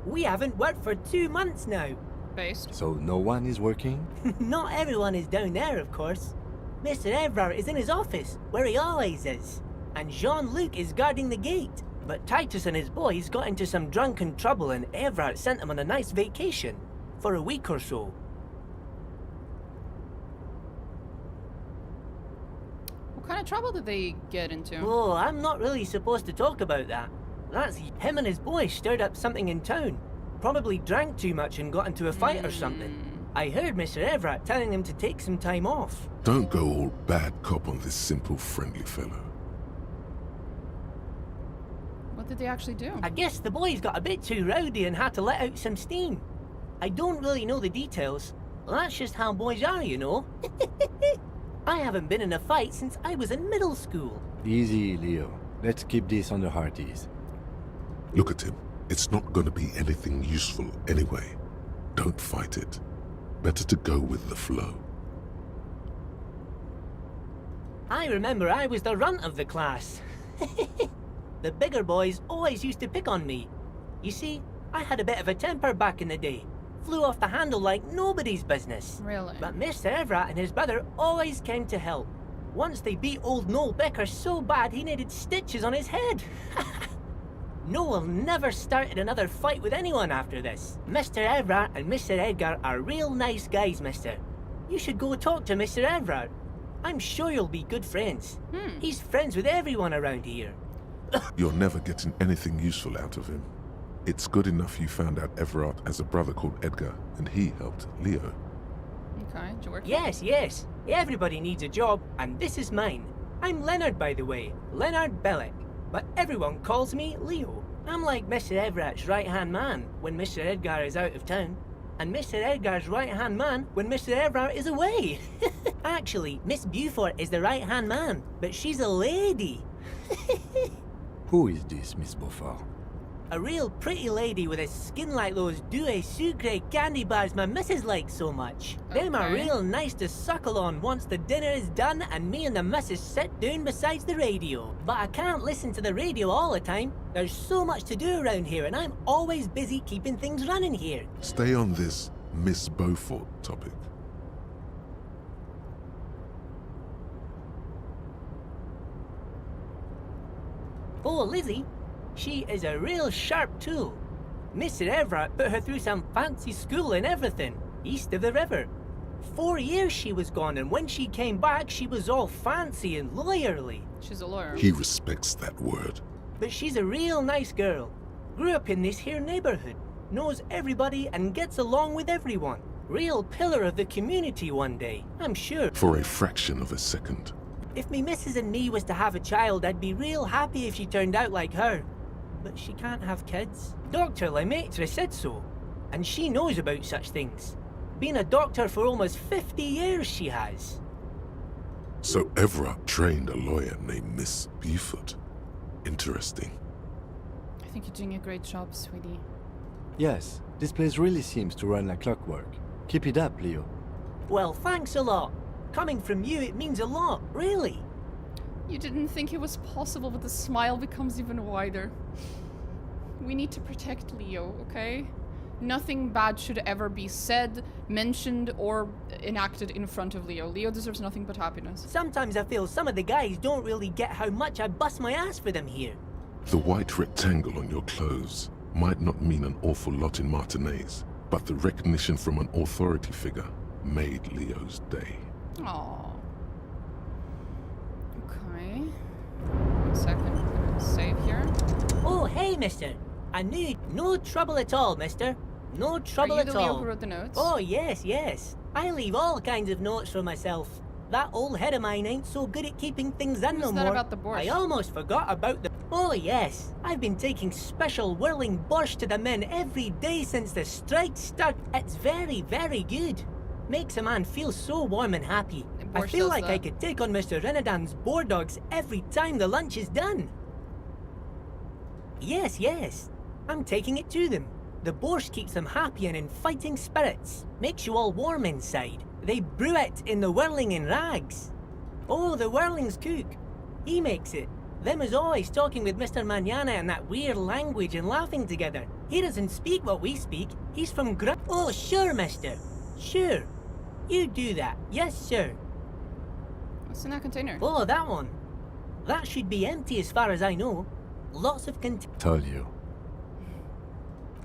We haven't worked for 2 months now. Based. So no one is working? Not everyone is down there, of course. Mr. Evrard is in his office, where he always is. And Jean-Luc is guarding the gate. But Titus and his boys got into some drunken trouble and Evrard sent them on a nice vacation. For a week or so. What kind of trouble did they get into? Oh, I'm not really supposed to talk about that. That's him and his boys stirred up something in town. Probably drank too much and got into a fight or something. I heard Mr. Everett telling him to take some time off. Don't go all bad cop on this simple, friendly fellow. What did they actually do? I guess the boys got a bit too rowdy and had to let out some steam. I don't really know the details. That's just how boys are, you know. I haven't been in a fight since I was in middle school. Easy, Leo. Let's keep this on the heart ease. Look at him. It's not going to be anything useful anyway. Don't fight it. Better to go with the flow. I remember I was the runt of the class. The bigger boys always used to pick on me. You see, I had a bit of a temper back in the day. Flew off the handle like nobody's business. Really? But Mr. Everett and his brother always came to help. Once they beat old Noel Becker so bad he needed stitches on his head. Noel never started another fight with anyone after this. Mr. Everett and Mr. Edgar are real nice guys, mister. You should go talk to Mr. Everett. I'm sure you'll be good friends. He's friends with everyone around here. You're never getting anything useful out of him. It's good enough you found out Everard has a brother called Edgar, and he helped Leo. Okay, did you work? Yes. Everybody needs a job, and this is mine. I'm Leonard, by the way. Leonard Bellick. But everyone calls me Leo. I'm like Mr. Everett's right-hand man when Mr. Edgar is out of town, and Mr. Edgar's right-hand man when Mr. Everett is away. Actually, Miss Beaufort is the right-hand man, but she's a lady. Who is this, Miss Beaufort? A real pretty lady with a skin like those Douai Sucre candy bars my missus likes so much. Them are real nice to suckle on once the dinner is done and me and the missus sit down beside the radio. But I can't listen to the radio all the time. There's so much to do around here and I'm always busy keeping things running here. Stay on this Miss Beaufort topic. Oh, Lizzie, she is a real sharp tool. Mr. Everett put her through some fancy school and everything, east of the river. 4 years she was gone, and when she came back, she was all fancy and lawyerly. She's a lawyer. He respects that word. But she's a real nice girl. Grew up in this here neighborhood, knows everybody and gets along with everyone. Real pillar of the community one day, I'm sure. For a fraction of a second. If me missus and me was to have a child, I'd be real happy if she turned out like her. But she can't have kids. Dr. Lemaitre said so, and she knows about such things. Been a doctor for almost 50 years she has. So Everett trained a lawyer named Miss Beaufort. Interesting. I think you're doing a great job, sweetie. Yes, this place really seems to run like clockwork. Keep it up, Leo. Well, thanks a lot. Coming from you, it means a lot, really. You didn't think it was possible, but the smile becomes even wider. We need to protect Leo, okay? Nothing bad should ever be said, mentioned, or enacted in front of Leo. Leo deserves nothing but happiness. Sometimes I feel some of the guys don't really get how much I bust my ass for them here. The white rectangle on your clothes might not mean an awful lot in Martinaise, but the recognition from an authority figure made Leo's day. Aww. Okay. 1 second. I'm gonna save here. Oh, hey, mister. I knew no trouble at all, mister. No trouble Are you at the Leo all. who wrote the notes? Oh, yes. I leave all kinds of notes for myself. That old head of mine ain't so good at keeping things in no Who's that more. about the borscht? I almost forgot about the... Oh, yes. I've been taking special whirling borscht to the men every day since the strike started. It's very, very good. Makes a man feel so warm and happy. I Borscht feel does like I that. could take on Mr. Renadan's boar dogs every time the lunch is done. Yes. I'm taking it to them. The borscht keeps them happy and in fighting spirits. Makes you all warm inside. They brew it in the whirling in rags. Oh, the whirling's cook. He makes it. Them is always talking with Mr. Manana in that weird language and laughing together. He doesn't speak what we speak. He's from Oh, sure, mister. Sure. You do that. Yes, sir. What's in that container? Oh, that one. That should be empty as far as I know. Lots of Told you.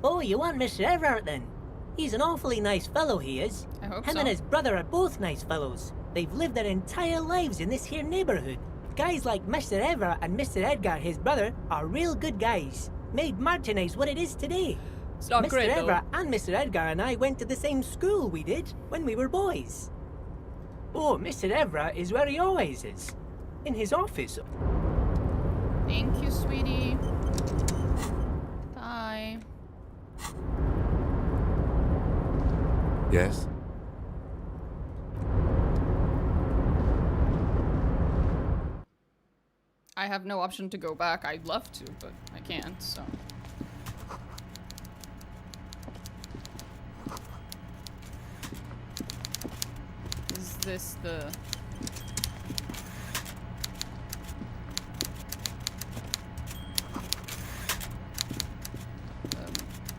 Oh, you want Mr. Everett then? He's an awfully nice fellow, he is. I hope Him so. and his brother are both nice fellows. They've lived their entire lives in this here neighborhood. Guys like Mr. Everett and Mr. Edgar, his brother, are real good guys. Made Martinaise what it is today. It's not Mr. great, though. Everett and Mr. Edgar and I went to the same school we did when we were boys. Oh, Mr. Everett is where he always is. In his office. Thank you, sweetie. Yes? I have no option to go back. I'd love to, but I can't, so. Is this the...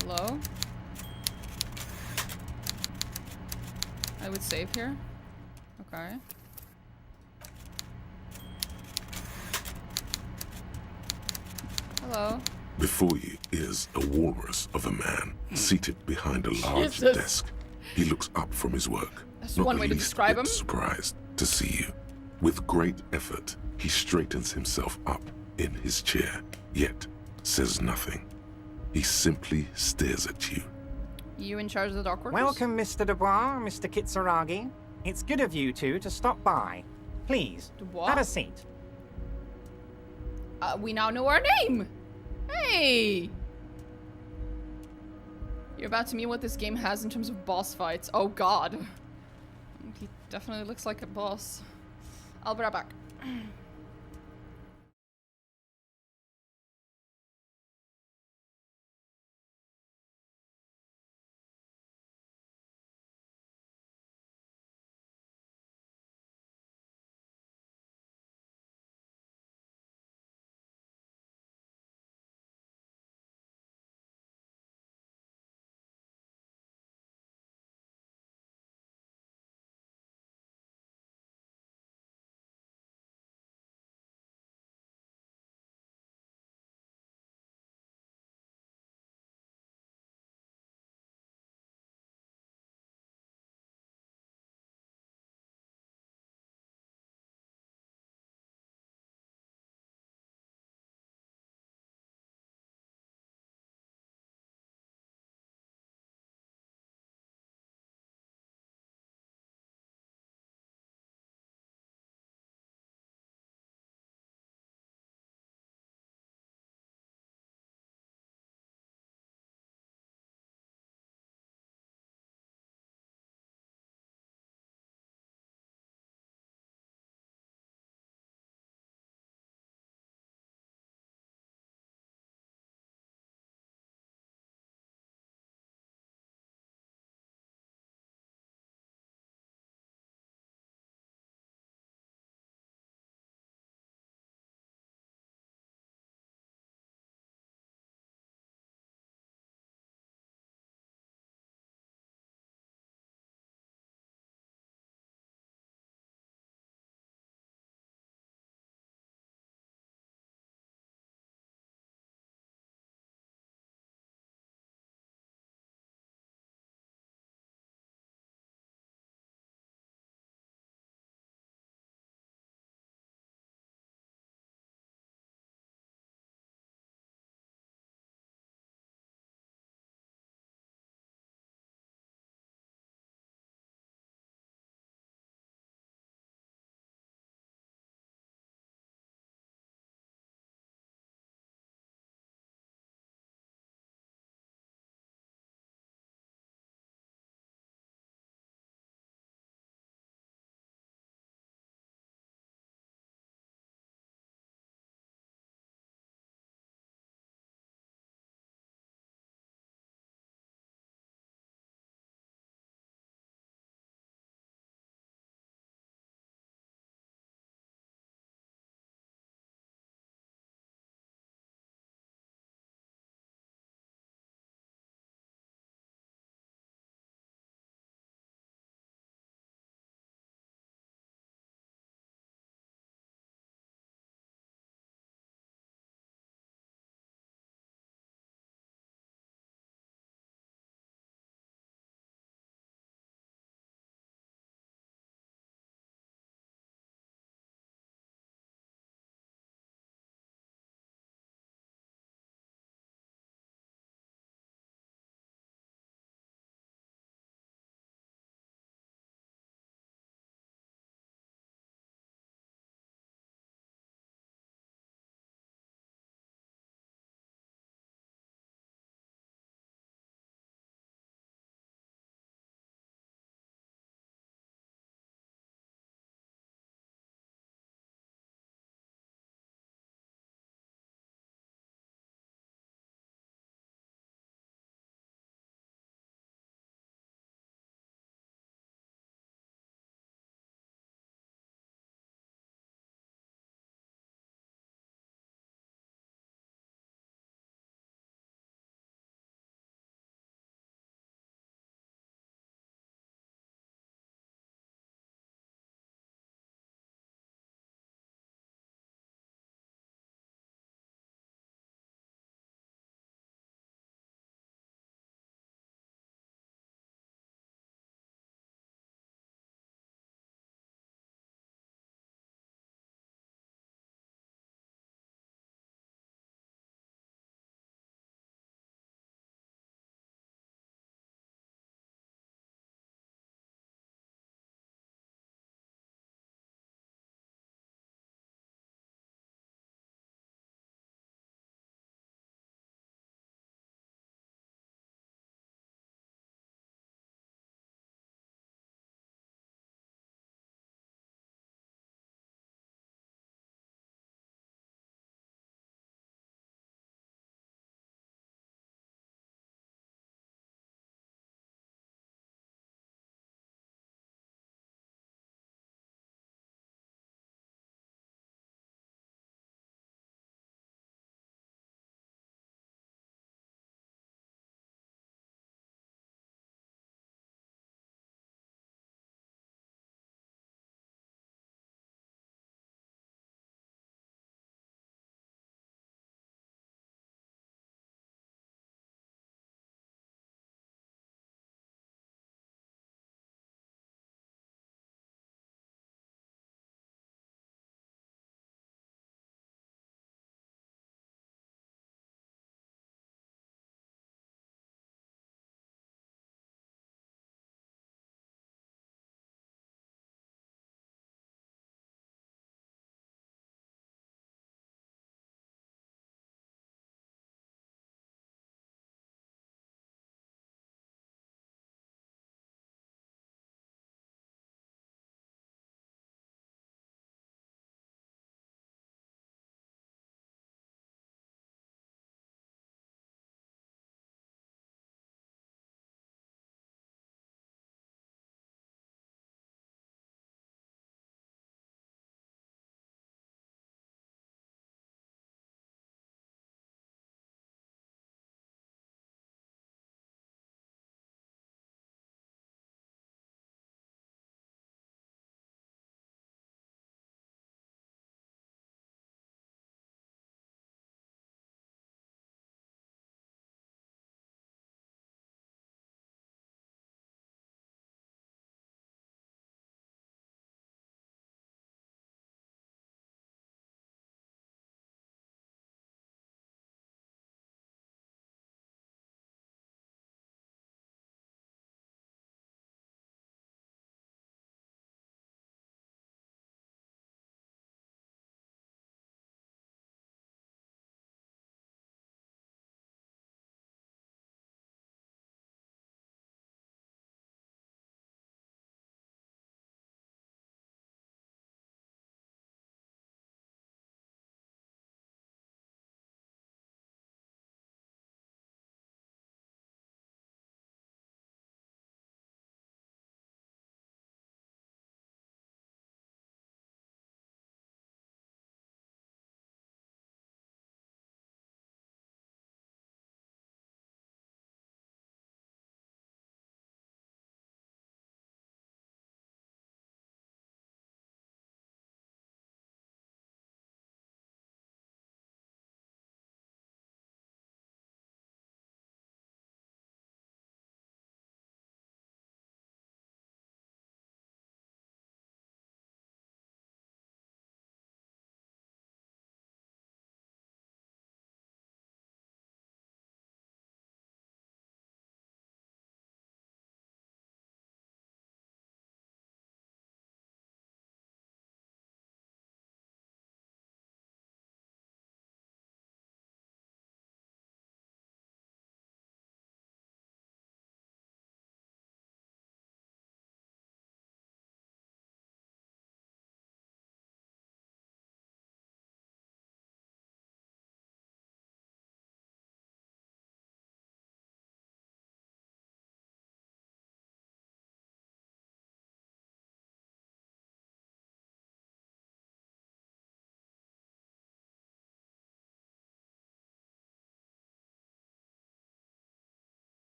hello? I would save here. Okay. Hello. Before you is a walrus of a man seated behind a large Jesus. desk. He looks up from his work, That's not one the way to least describe bit him. surprised to see you. With great effort, he straightens himself up in his chair, yet says nothing. He simply stares at you. You in charge of the dock workers? Welcome, Mr. Dubois, Mr. Kitsuragi. It's good of you two to stop by. Please, Dubois? have a seat. We now know our name! Hey! You're about to meet what this game has in terms of boss fights. Oh god. He definitely looks like a boss. I'll be right back.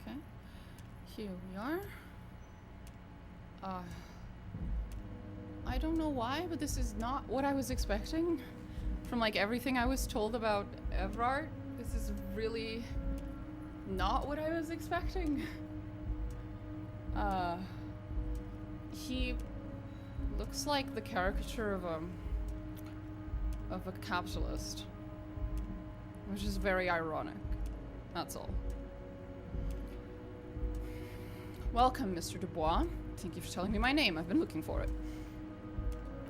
Okay. Here we are. I don't know why, but this is not what I was expecting. From like everything I was told about Evrart, this is really not what I was expecting. He looks like the caricature of a capitalist, which is very ironic. That's all. Welcome, Mr. Dubois. Thank you for telling me my name. I've been looking for it.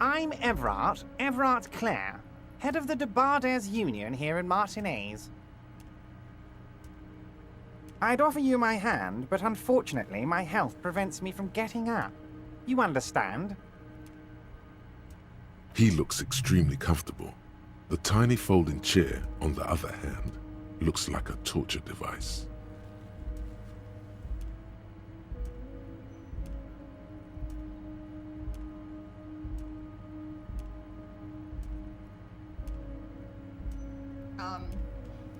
I'm Evrart Clare, head of the Debarders Union here in Martinez. I'd offer you my hand, but unfortunately my health prevents me from getting up. You understand? He looks extremely comfortable. The tiny folding chair, on the other hand, looks like a torture device.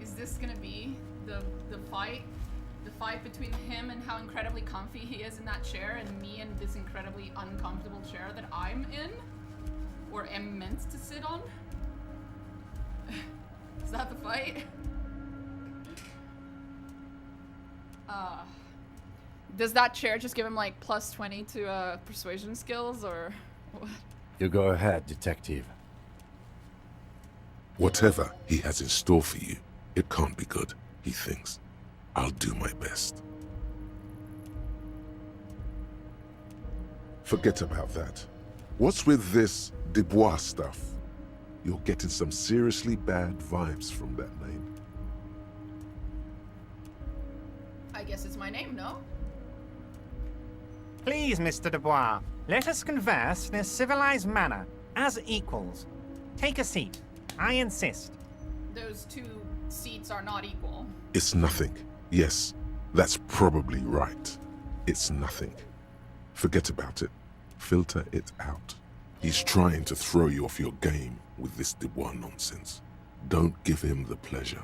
Is this gonna be the fight? The fight between him and how incredibly comfy he is in that chair and me in this incredibly uncomfortable chair that I'm in? Or am meant to sit on? Is that the fight? Does that chair just give him like plus 20 to persuasion skills or what? You go ahead, detective. Whatever he has in store for you, it can't be good, he thinks. I'll do my best. Forget about that. What's with this Dubois stuff? You're getting some seriously bad vibes from that name. I guess it's my name, no? Please, Mr. Dubois, let us converse in a civilized manner, as equals. Take a seat. I insist. Those two seats are not equal. It's nothing. Yes, that's probably right. It's nothing. Forget about it. Filter it out. He's trying to throw you off your game with this Dubois nonsense. Don't give him the pleasure.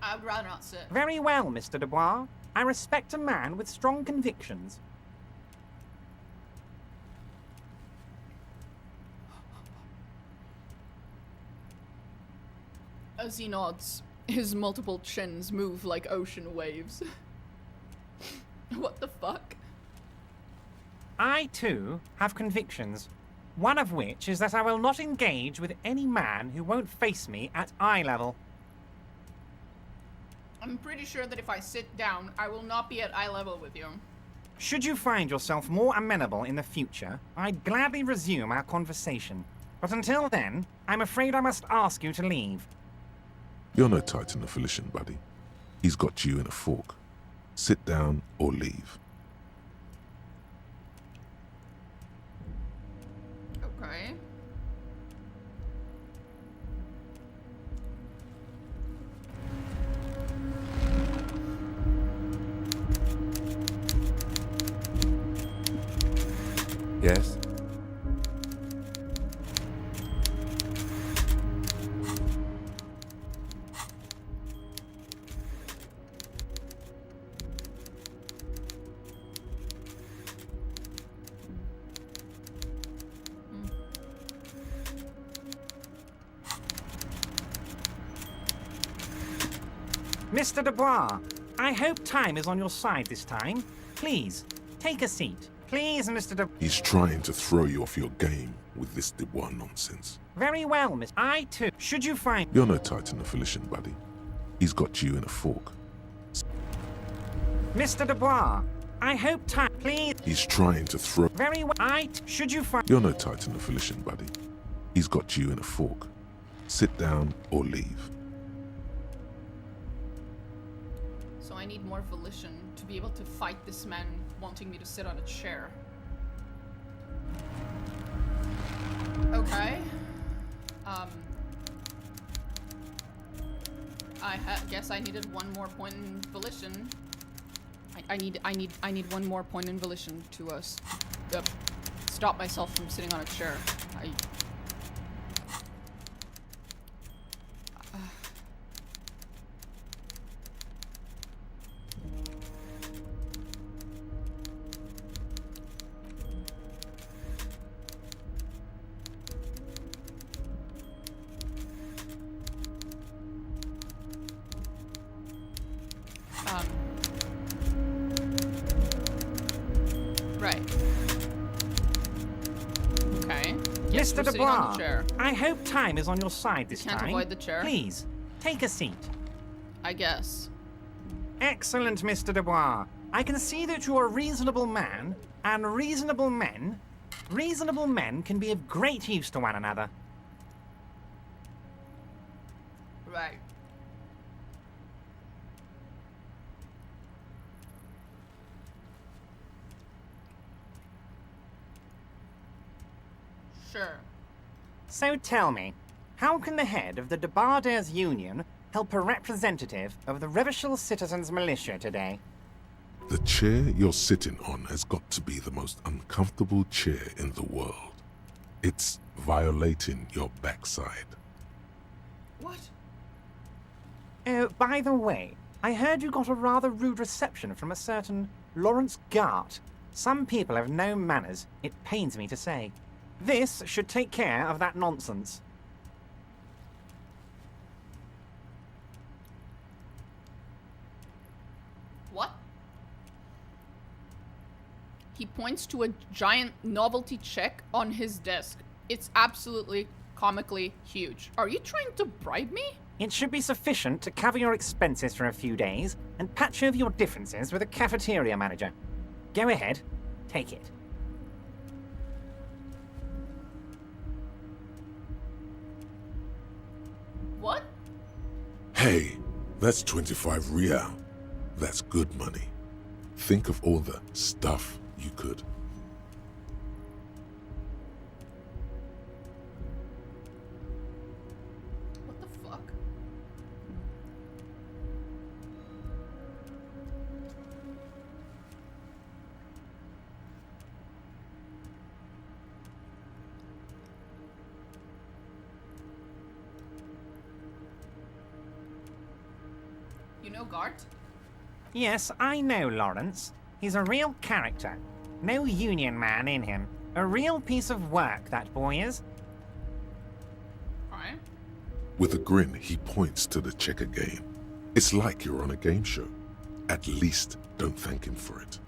I would rather not sit. Very well, Mr. Dubois. I respect a man with strong convictions. As he nods, his multiple chins move like ocean waves. What the fuck? I, too, have convictions. One of which is that I will not engage with any man who won't face me at eye level. I'm pretty sure that if I sit down, I will not be at eye level with you. Should you find yourself more amenable in the future, I'd gladly resume our conversation. But until then, I'm afraid I must ask you to leave. You're no Titan of Elysium, buddy. He's got you in a fork. Sit down or leave. Okay. Yes? Mr. Dubois, I hope time is on your side this time. Please, take a seat. Please, Mr. Dubois. He's trying to throw you off your game with this Dubois nonsense. Very well, Miss. I, too. Should you find... You're no Titan of Elysium, buddy. He's got you in a fork. Mr. Dubois, I hope time... Please... He's trying to throw... Very well. Should you find... You're no Titan of Elysium, buddy. He's got you in a fork. Sit down or leave. So I need more volition to be able to fight this man wanting me to sit on a chair. Okay. I guess I needed one more point in volition. I need one more point in volition to stop myself from sitting on a chair. Right. Okay. Yes, Mr. we're sitting on the Dubois, chair. I hope time is on your side this Can't time. avoid the chair. Please, take a seat. I guess. Excellent, Mr. Dubois. I can see that you're a reasonable man, and reasonable men can be of great use to one another. Right. Sure. So tell me, how can the head of the Debarders Union help a representative of the Revachol Citizens Militia today? The chair you're sitting on has got to be the most uncomfortable chair in the world. It's violating your backside. What? Oh, by the way, I heard you got a rather rude reception from a certain Lawrence Gart. Some people have no manners, it pains me to say. This should take care of that nonsense. What? He points to a giant novelty check on his desk. It's absolutely comically huge. Are you trying to bribe me? It should be sufficient to cover your expenses for a few days and patch over your differences with a cafeteria manager. Go ahead, take it. What? Hey, that's 25 real. That's good money. Think of all the stuff you could. What the fuck? You know Gart? Yes, I know Lawrence. He's a real character. No union man in him. A real piece of work, that boy is. Alright. With a grin, he points to the checker game. It's like you're on a game show. At least don't thank him for it.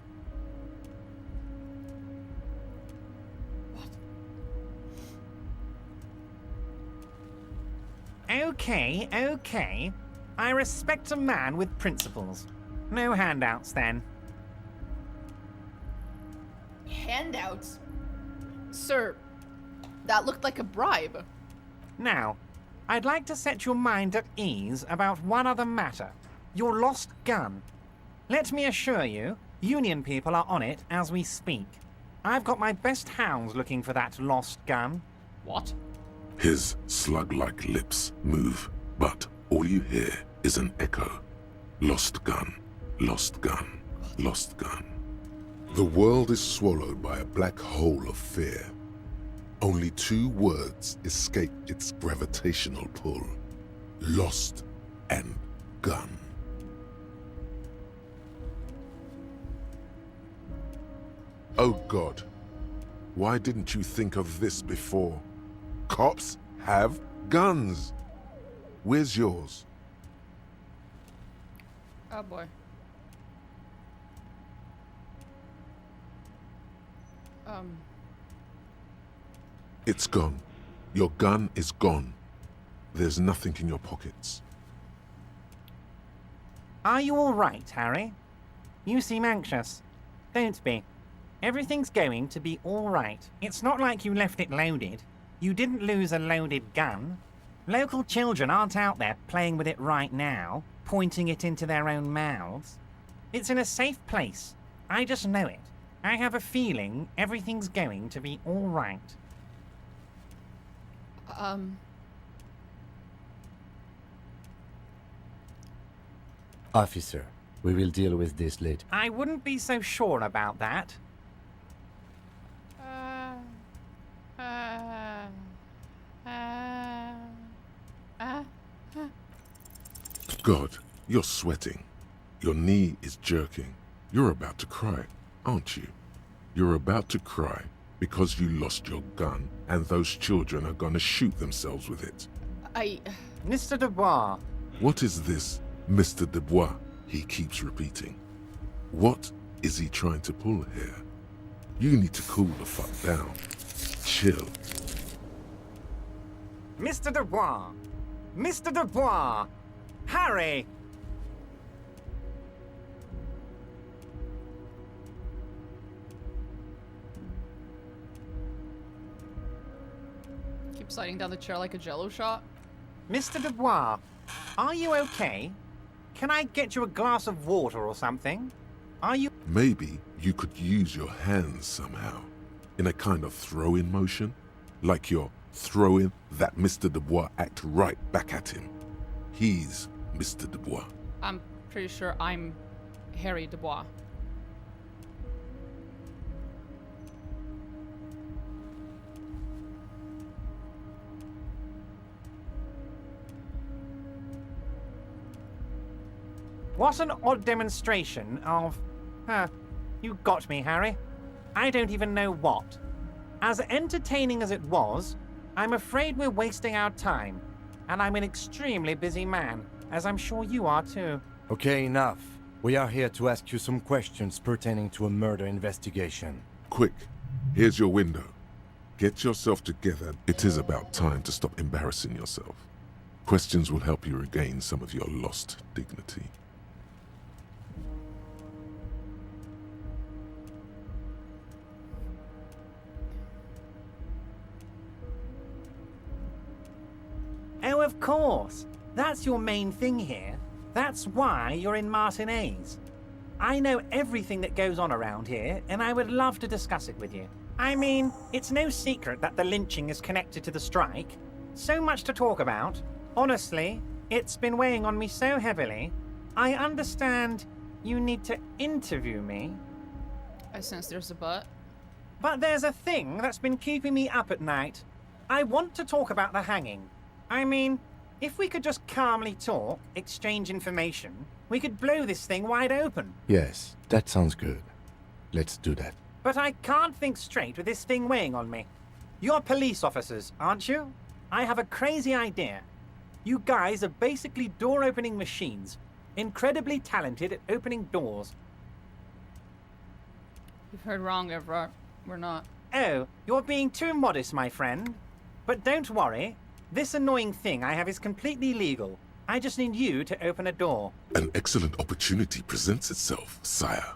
Okay, okay. I respect a man with principles. No handouts, then. Handouts? Sir, that looked like a bribe. Now, I'd like to set your mind at ease about one other matter. Your lost gun. Let me assure you, Union people are on it as we speak. I've got my best hounds looking for that lost gun. What? His slug-like lips move, but all you hear is an echo. Lost gun, lost gun, lost gun. The world is swallowed by a black hole of fear. Only two words escape its gravitational pull. Lost and gun. Oh God, why didn't you think of this before? Cops have guns. Where's yours? Oh boy. It's gone. Your gun is gone. There's nothing in your pockets. Are you all right, Harry? You seem anxious. Don't be. Everything's going to be all right. It's not like you left it loaded. You didn't lose a loaded gun. Local children aren't out there playing with it right now, pointing it into their own mouths. It's in a safe place. I just know it. I have a feeling everything's going to be all right. Officer, we will deal with this later. I wouldn't be so sure about that. God, you're sweating. Your knee is jerking. You're about to cry, aren't you? You're about to cry because you lost your gun and those children are gonna shoot themselves with it. Mr. Dubois. What is this, Mr. Dubois? He keeps repeating. What is he trying to pull here? You need to cool the fuck down. Chill. Mr. Dubois! Mr. Dubois! Harry! Keep sliding down the chair like a jello shot. Mr. Dubois, are you okay? Can I get you a glass of water or something? Are you... Maybe you could use your hands somehow, in a kind of throw-in motion, like you're throwing that Mr. Dubois act right back at him. He's Mr. Dubois. I'm pretty sure I'm Harry Dubois. What an odd demonstration of... you got me, Harry. I don't even know what. As entertaining as it was, I'm afraid we're wasting our time. And I'm an extremely busy man, as I'm sure you are too. Okay, enough. We are here to ask you some questions pertaining to a murder investigation. Quick, here's your window. Get yourself together. It is about time to stop embarrassing yourself. Questions will help you regain some of your lost dignity. Oh, of course. That's your main thing here. That's why you're in Martinez. I know everything that goes on around here, and I would love to discuss it with you. I mean, it's no secret that the lynching is connected to the strike. So much to talk about. Honestly, it's been weighing on me so heavily. I understand you need to interview me. I sense there's a but. But there's a thing that's been keeping me up at night. I want to talk about the hanging. I mean, if we could just calmly talk, exchange information, we could blow this thing wide open. Yes, that sounds good. Let's do that. But I can't think straight with this thing weighing on me. You're police officers, aren't you? I have a crazy idea. You guys are basically door-opening machines, incredibly talented at opening doors. You've heard wrong, Everard. We're not. Oh, you're being too modest, my friend. But don't worry. This annoying thing I have is completely legal. I just need you to open a door. An excellent opportunity presents itself, sire.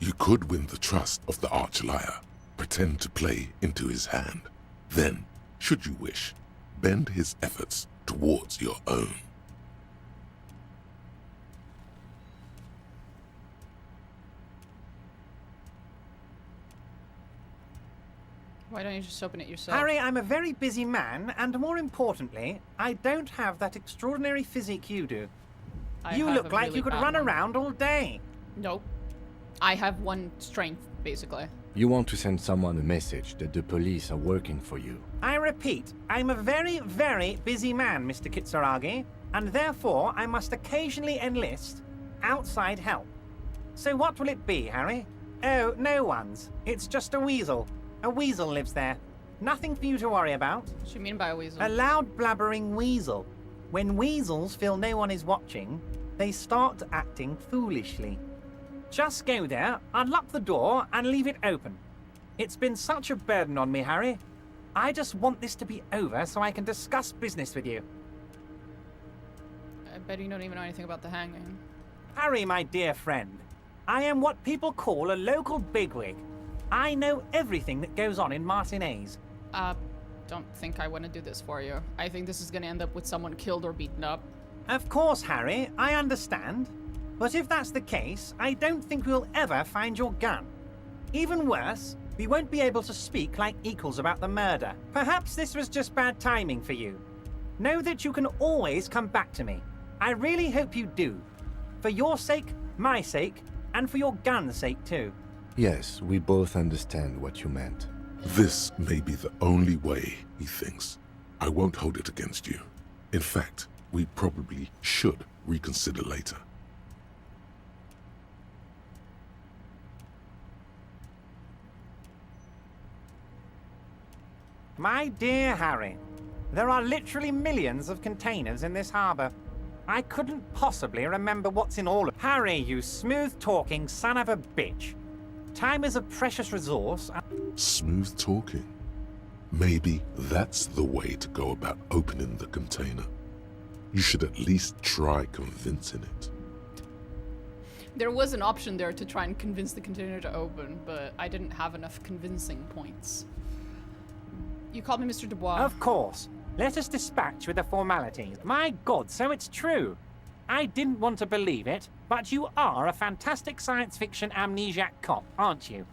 You could win the trust of the arch-liar, pretend to play into his hand. Then, should you wish, bend his efforts towards your own. Why don't you just open it yourself? Harry, I'm a very busy man, and more importantly, I don't have that extraordinary physique you do. You look like you could run around all day. Nope. I have one strength, basically. You want to send someone a message that the police are working for you. I repeat, I'm a very, very busy man, Mr. Kitsuragi, and therefore I must occasionally enlist outside help. So what will it be, Harry? Oh, no one's. It's just a weasel. A weasel lives there. Nothing for you to worry about. What do you mean by a weasel? A loud blabbering weasel. When weasels feel no one is watching, they start acting foolishly. Just go there, unlock the door, and leave it open. It's been such a burden on me, Harry. I just want this to be over so I can discuss business with you. I bet you don't even know anything about the hanging. Harry, my dear friend, I am what people call a local bigwig. I know everything that goes on in Martinez. Don't think I want to do this for you. I think this is going to end up with someone killed or beaten up. Of course, Harry, I understand. But if that's the case, I don't think we'll ever find your gun. Even worse, we won't be able to speak like equals about the murder. Perhaps this was just bad timing for you. Know that you can always come back to me. I really hope you do. For your sake, my sake, and for your gun's sake too. Yes, we both understand what you meant. This may be the only way, he thinks. I won't hold it against you. In fact, we probably should reconsider later. My dear Harry, there are literally millions of containers in this harbor. I couldn't possibly remember what's in all of... Harry, you smooth-talking son of a bitch. Time is a precious resource. Smooth talking. Maybe that's the way to go about opening the container. You should at least try convincing it. There was an option there to try and convince the container to open, but I didn't have enough convincing points. You called me Mr. Dubois. Of course. Let us dispatch with the formalities. My God, so it's true. I didn't want to believe it, but you are a fantastic science fiction amnesiac cop, aren't you?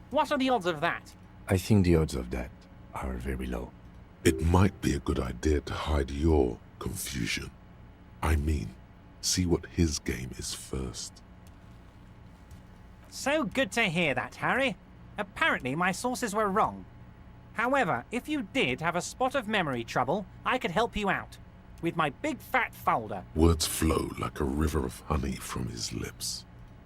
What are the odds of that? I think the odds of that are very low. It might be a good idea to hide your confusion. I mean, see what his game is first. So good to hear that, Harry. Apparently my sources were wrong. However, if you did have a spot of memory trouble, I could help you out. With my big fat folder. Words flow like a river of honey from his lips.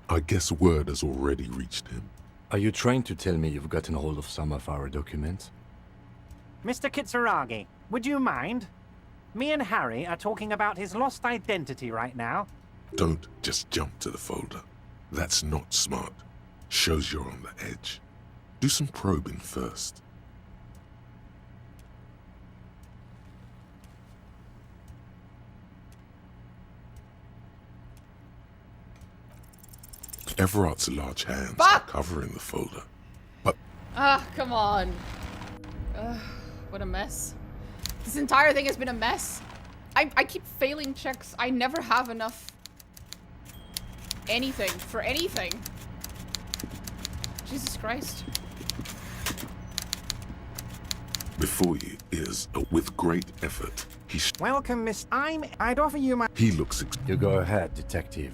I guess word has already reached him. Are you trying to tell me you've gotten hold of some of our documents? Mr. Kitsuragi, would you mind? Me and Harry are talking about his lost identity right now. Don't just jump to the folder. That's not smart. Shows you're on the edge. Do some probing first. Everart's large hands are covering the folder. But come on. What a mess. This entire thing has been a mess. I keep failing checks. I never have enough anything for anything. Jesus Christ. before you is, with great effort, Welcome, Miss. I'd offer you my... He looks... You go ahead, detective.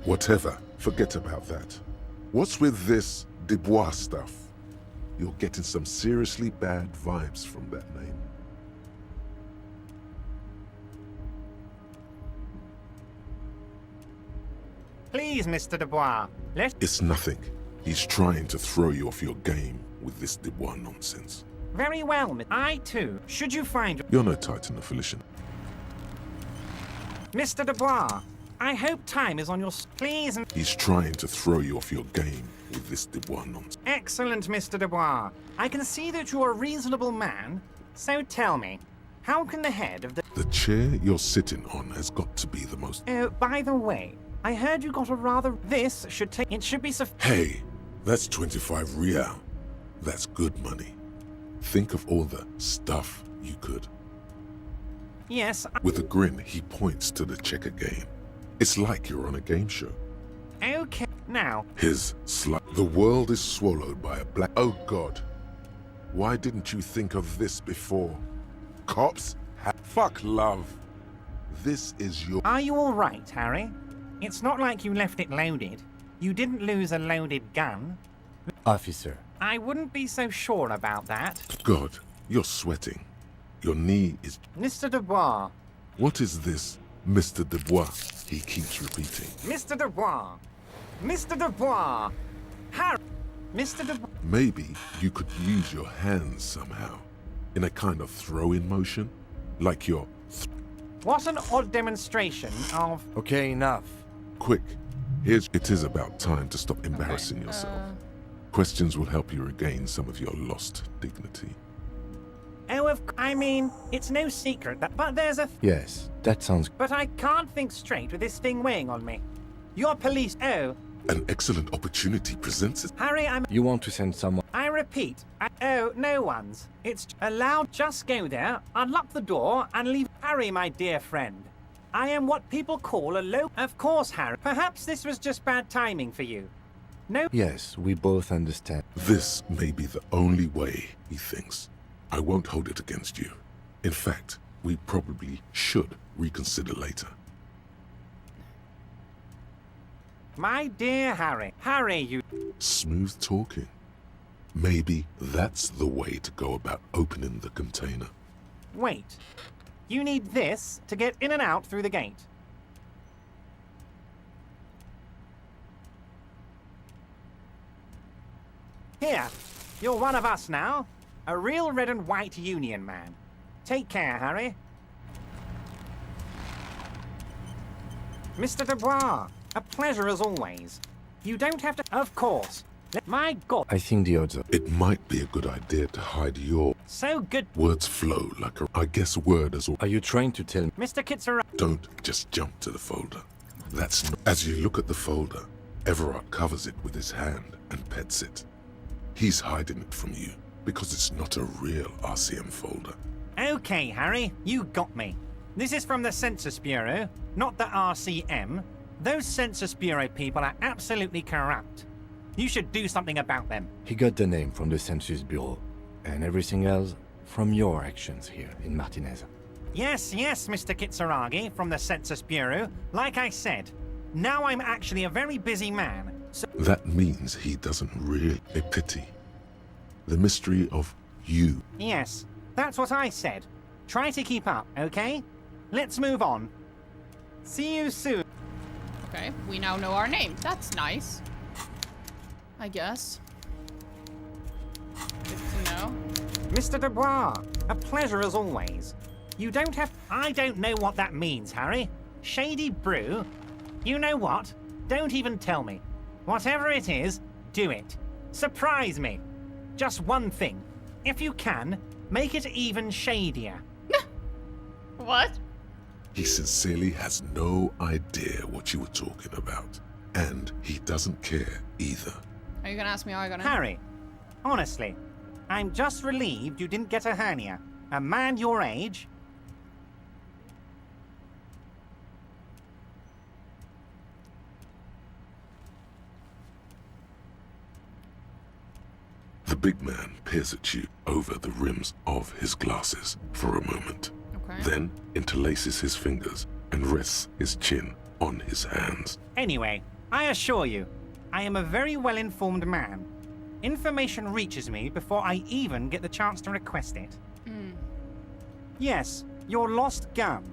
Whatever. Forget about that. What's with this Dubois stuff? You're getting some seriously bad vibes from that name. Please, Mr. Dubois, It's nothing. He's trying to throw you off your game with this Dubois nonsense. Very well, I too. Should you find... You're no Titan affiliation. Mr. Dubois, I hope time is on your... Please... He's trying to throw you off your game with this Dubois nonsense. Excellent, Mr. Dubois. I can see that you're a reasonable man. So tell me, how can the head of the... The chair you're sitting on has got to be the most... Oh, by the way, I heard you got a rather... This should take... It should be... Hey, that's 25 real. That's good money. Think of all the stuff you could. Yes, With a grin, he points to the checker game. It's like you're on a game show. Okay, now... The world is swallowed by a black... Oh God. Why didn't you think of this before? Cops? Fuck love. This is your... Are you all right, Harry? It's not like you left it loaded. You didn't lose a loaded gun. Officer. I wouldn't be so sure about that. God, you're sweating. Your knee is... Mr. Dubois. What is this, Mr. Dubois? He keeps repeating. Mr. Dubois. Mr. Dubois. Harry. Mr. Dubois. Maybe you could use your hands somehow. In a kind of throw-in motion. Like you're... What an odd demonstration of... Okay, enough. Quick. It is about time to stop embarrassing yourself. Questions will help you regain some of your lost dignity. Oh, I mean, it's no secret that... But there's a... Yes, that sounds... But I can't think straight with this thing weighing on me. Your police... Oh, An excellent opportunity presents itself. Harry, You want to send someone... I repeat, no one's. It's allowed. Just go there, unlock the door, and leave. Harry, my dear friend. I am what people call a low... Of course, Harry. Perhaps this was just bad timing for you. No... Yes, we both understand. This may be the only way, he thinks. I won't hold it against you. In fact, we probably should reconsider later. My dear Harry. Harry, you... Smooth talking. Maybe that's the way to go about opening the container. Wait. You need this to get in and out through the gate. Here. You're one of us now. A real red and white union man. Take care, Harry. Mr. Dubois, a pleasure as always. You don't have to... Of course. My God. I think the odds are... It might be a good idea to hide your... So good. Words flow like a... I guess word as well. Are you trying to tell me... Mr. Kitsura... Don't just jump to the folder. That's not... As you look at the folder, Everard covers it with his hand and pets it. He's hiding it from you because it's not a real RCM folder. Okay, Harry, you got me. This is from the Census Bureau, not the RCM. Those Census Bureau people are absolutely corrupt. You should do something about them. He got the name from the Census Bureau, and everything else from your actions here in Martinez. Yes, Mr. Kitsuragi from the Census Bureau. Like I said, now I'm actually a very busy man, so... That means he doesn't really... A pity. The mystery of you. Yes, that's what I said. Try to keep up, okay? Let's move on. See you soon. Okay, we now know our name. That's nice. I guess. Good to know. Mr. Dubois, a pleasure as always. You don't have... I don't know what that means, Harry. Shady brew? You know what? Don't even tell me. Whatever it is, do it. Surprise me. Just one thing. If you can, make it even shadier. What? He sincerely has no idea what you were talking about. And he doesn't care either. Are you gonna ask me how I got in? Harry, honestly, I'm just relieved you didn't get a hernia. A man your age... The big man peers at you over the rims of his glasses for a moment. Okay. Then interlaces his fingers and rests his chin on his hands. Anyway, I assure you, I am a very well-informed man. Information reaches me before I even get the chance to request it. Yes, your lost gun.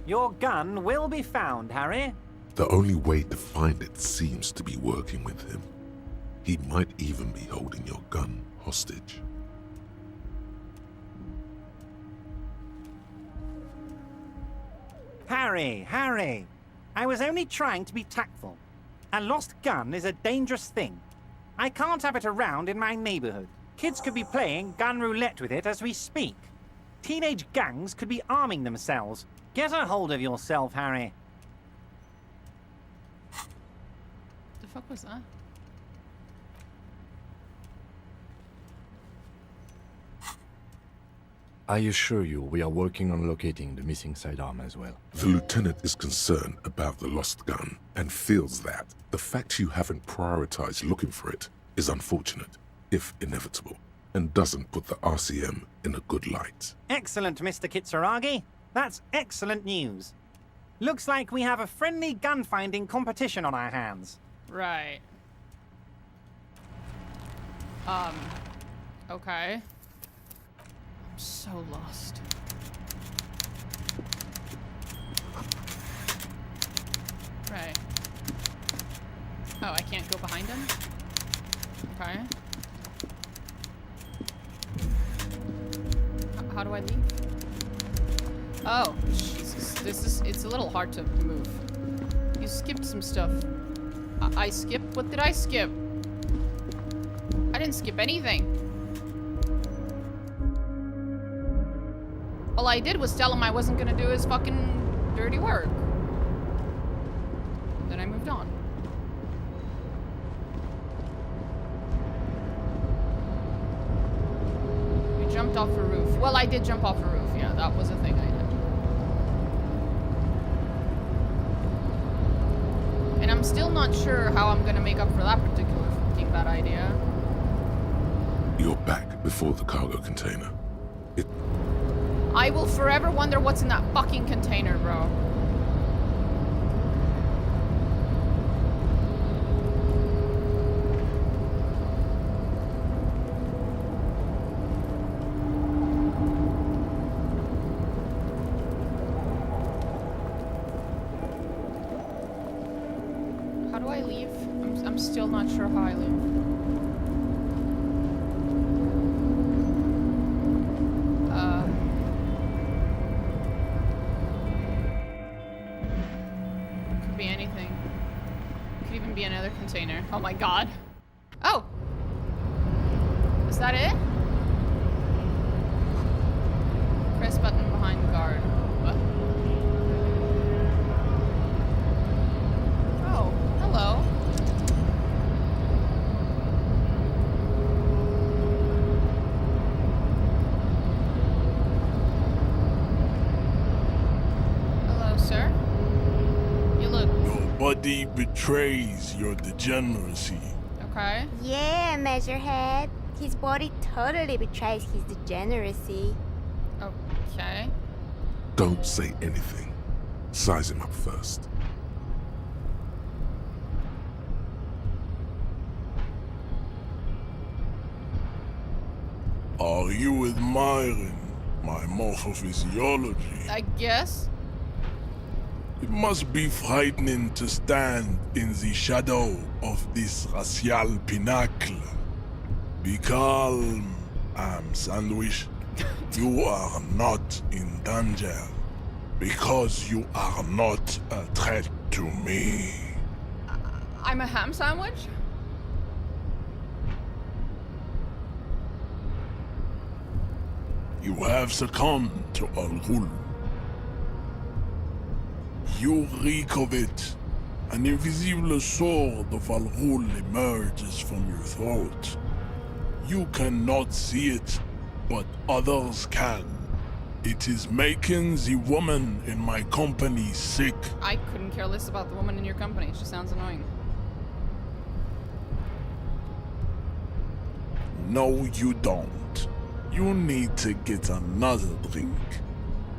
Your gun will be found, Harry. The only way to find it seems to be working with him. He might even be holding your gun hostage. Harry! I was only trying to be tactful. A lost gun is a dangerous thing. I can't have it around in my neighborhood. Kids could be playing gun roulette with it as we speak. Teenage gangs could be arming themselves. Get a hold of yourself, Harry. The fuck was that? I assure you, we are working on locating the missing sidearm as well. The lieutenant is concerned about the lost gun and feels that the fact you haven't prioritized looking for it is unfortunate, if inevitable, and doesn't put the RCM in a good light. Excellent, Mr. Kitsuragi. That's excellent news. Looks like we have a friendly gun-finding competition on our hands. Right. Okay. I'm so lost. Right. Oh, I can't go behind him? Okay. How do I leave? Oh, Jesus. It's a little hard to move. You skipped some stuff. I skipped? What did I skip? I didn't skip anything. All I did was tell him I wasn't gonna do his fucking dirty work. Then I moved on. You jumped off a roof. Well, I did jump off a roof. Yeah, that was a thing I did. And I'm still not sure how I'm gonna make up for that particular fucking bad idea. You're back before the cargo container. I will forever wonder what's in that fucking container, bro. How do I leave? I'm still not sure how I leave. Could be anything. Could even be another container. Oh my god. Oh! Is that it? Press button behind guard. What? Oh, hello. Hello, sir. You look... Your body betrays your degeneracy. Okay. Yeah, Measurehead. His body totally betrays his degeneracy. Okay. Don't say anything. Size him up first. Are you admiring my morphophysiology? I guess. It must be frightening to stand in the shadow of this racial pinnacle. Be calm, Am Sandwich. You are not in danger because you are not a threat to me. I'm a ham sandwich? You have succumbed to Al-Ghul. You reek of it. An invisible sword of Al-Ghul emerges from your throat. You cannot see it, but others can. It is making the woman in my company sick. I couldn't care less about the woman in your company. She sounds annoying. No, you don't. You need to get another drink.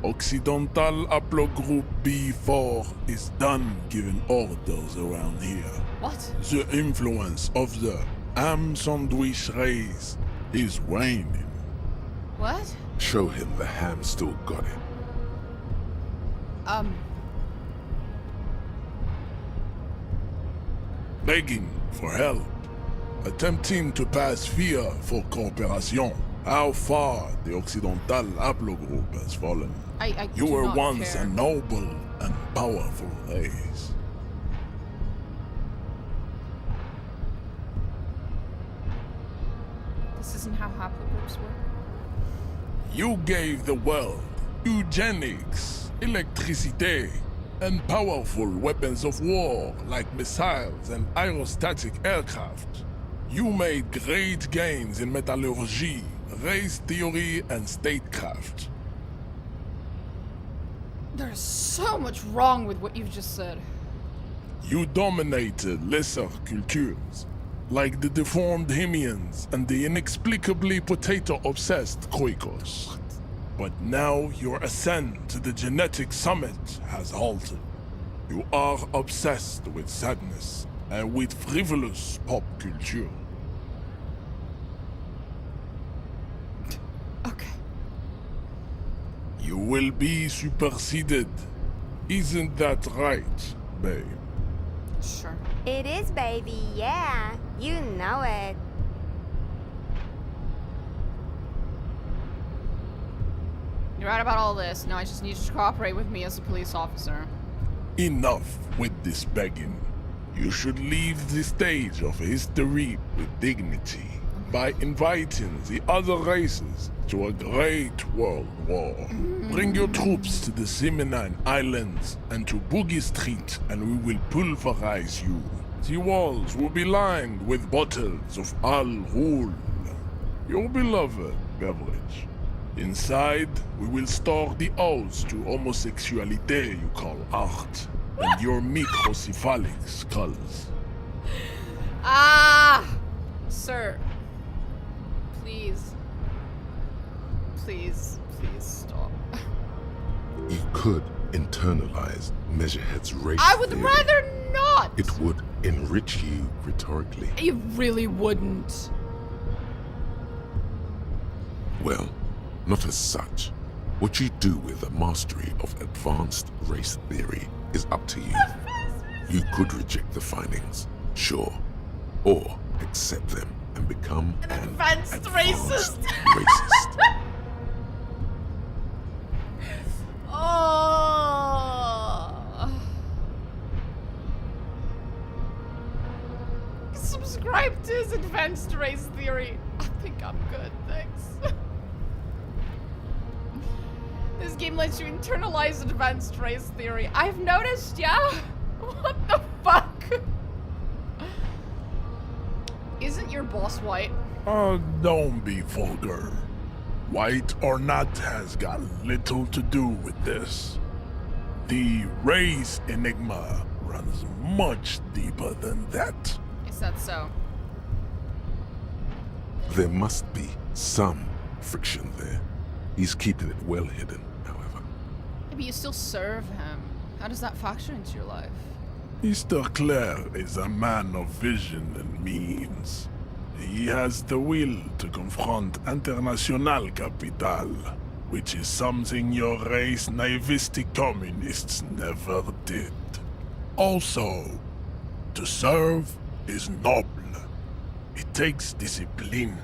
Occidental Haplogroup B4 is done giving orders around here. What? The influence of the Ham Sandwich race is waning. What? Show him the ham still got it. Begging for help. Attempting to pass fear for cooperation. How far the Occidental Haplogroup has fallen. You do were not once care. a noble and powerful race. This isn't how haplogroups work. You gave the world eugenics, electricity, and powerful weapons of war like missiles and aerostatic aircraft. You made great gains in metallurgy, race theory, and statecraft. There's so much wrong with what you've just said. You dominated lesser cultures, like the deformed Hemians and the inexplicably potato-obsessed Khoikos. But now your ascent to the genetic summit has halted. You are obsessed with sadness and with frivolous pop culture. Okay. You will be superseded. Isn't that right, babe? Sure. It is, baby, yeah. You know it. You're right about all this. Now I just need you to cooperate with me as a police officer. Enough with this begging. You should leave the stage of history with dignity by inviting the other races to a great world war. Bring your troops to the Seminine Islands and to Boogie Street and we will pulverize you. The walls will be lined with bottles of Al-Ghul, your beloved beverage. Inside, we will store the odes to homosexuality you call art, and your microcephalic skulls. Ah! Sir. Please. Please stop. You could internalize Measurehead's race I would theory. rather not! It would enrich you rhetorically. You really wouldn't. Well, not as such. What you do with the mastery of advanced race theory is up to you. You could reject the findings, sure, or accept them and become an advanced racist. racist. Oh. Subscribe to his advanced race theory. I think I'm good, thanks. This game lets you internalize advanced race theory. I've noticed, yeah? What the fuck? Isn't your boss white? Don't be vulgar. White or not has got little to do with this. The race enigma runs much deeper than that. Is that so? There must be some friction there. He's keeping it well hidden, however. Maybe you still serve him. How does that factor into your life? Mr. Clare is a man of vision and means. He has the will to confront International Capital, which is something your race naivistic communists never did. Also, to serve is noble. It takes discipline.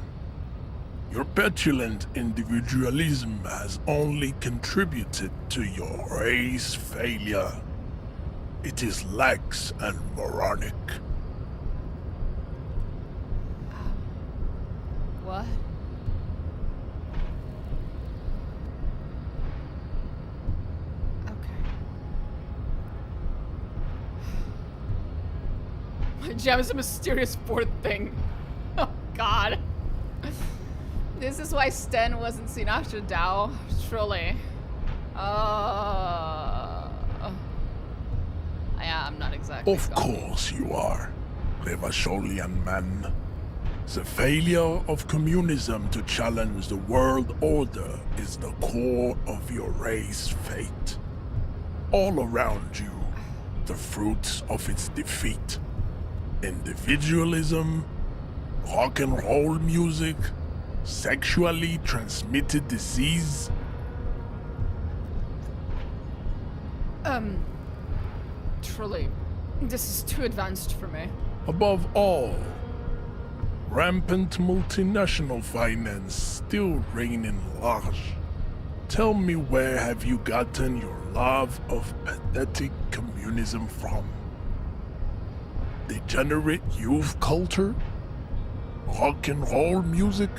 Your petulant individualism has only contributed to your race failure. It is lax and moronic. What? My gem is a mysterious fourth thing. Oh god. This is why Sten wasn't seen after Dao, truly. Yeah, I'm not exactly. Of course you are, Revacholian man. The failure of communism to challenge the world order is the core of your race fate. All around you, the fruits of its defeat. Individualism, rock and roll music, sexually transmitted disease. Truly, this is too advanced for me. Above all, rampant multinational finance still reigning large. Tell me, where have you gotten your love of pathetic communism from? Degenerate youth culture? Rock and roll music?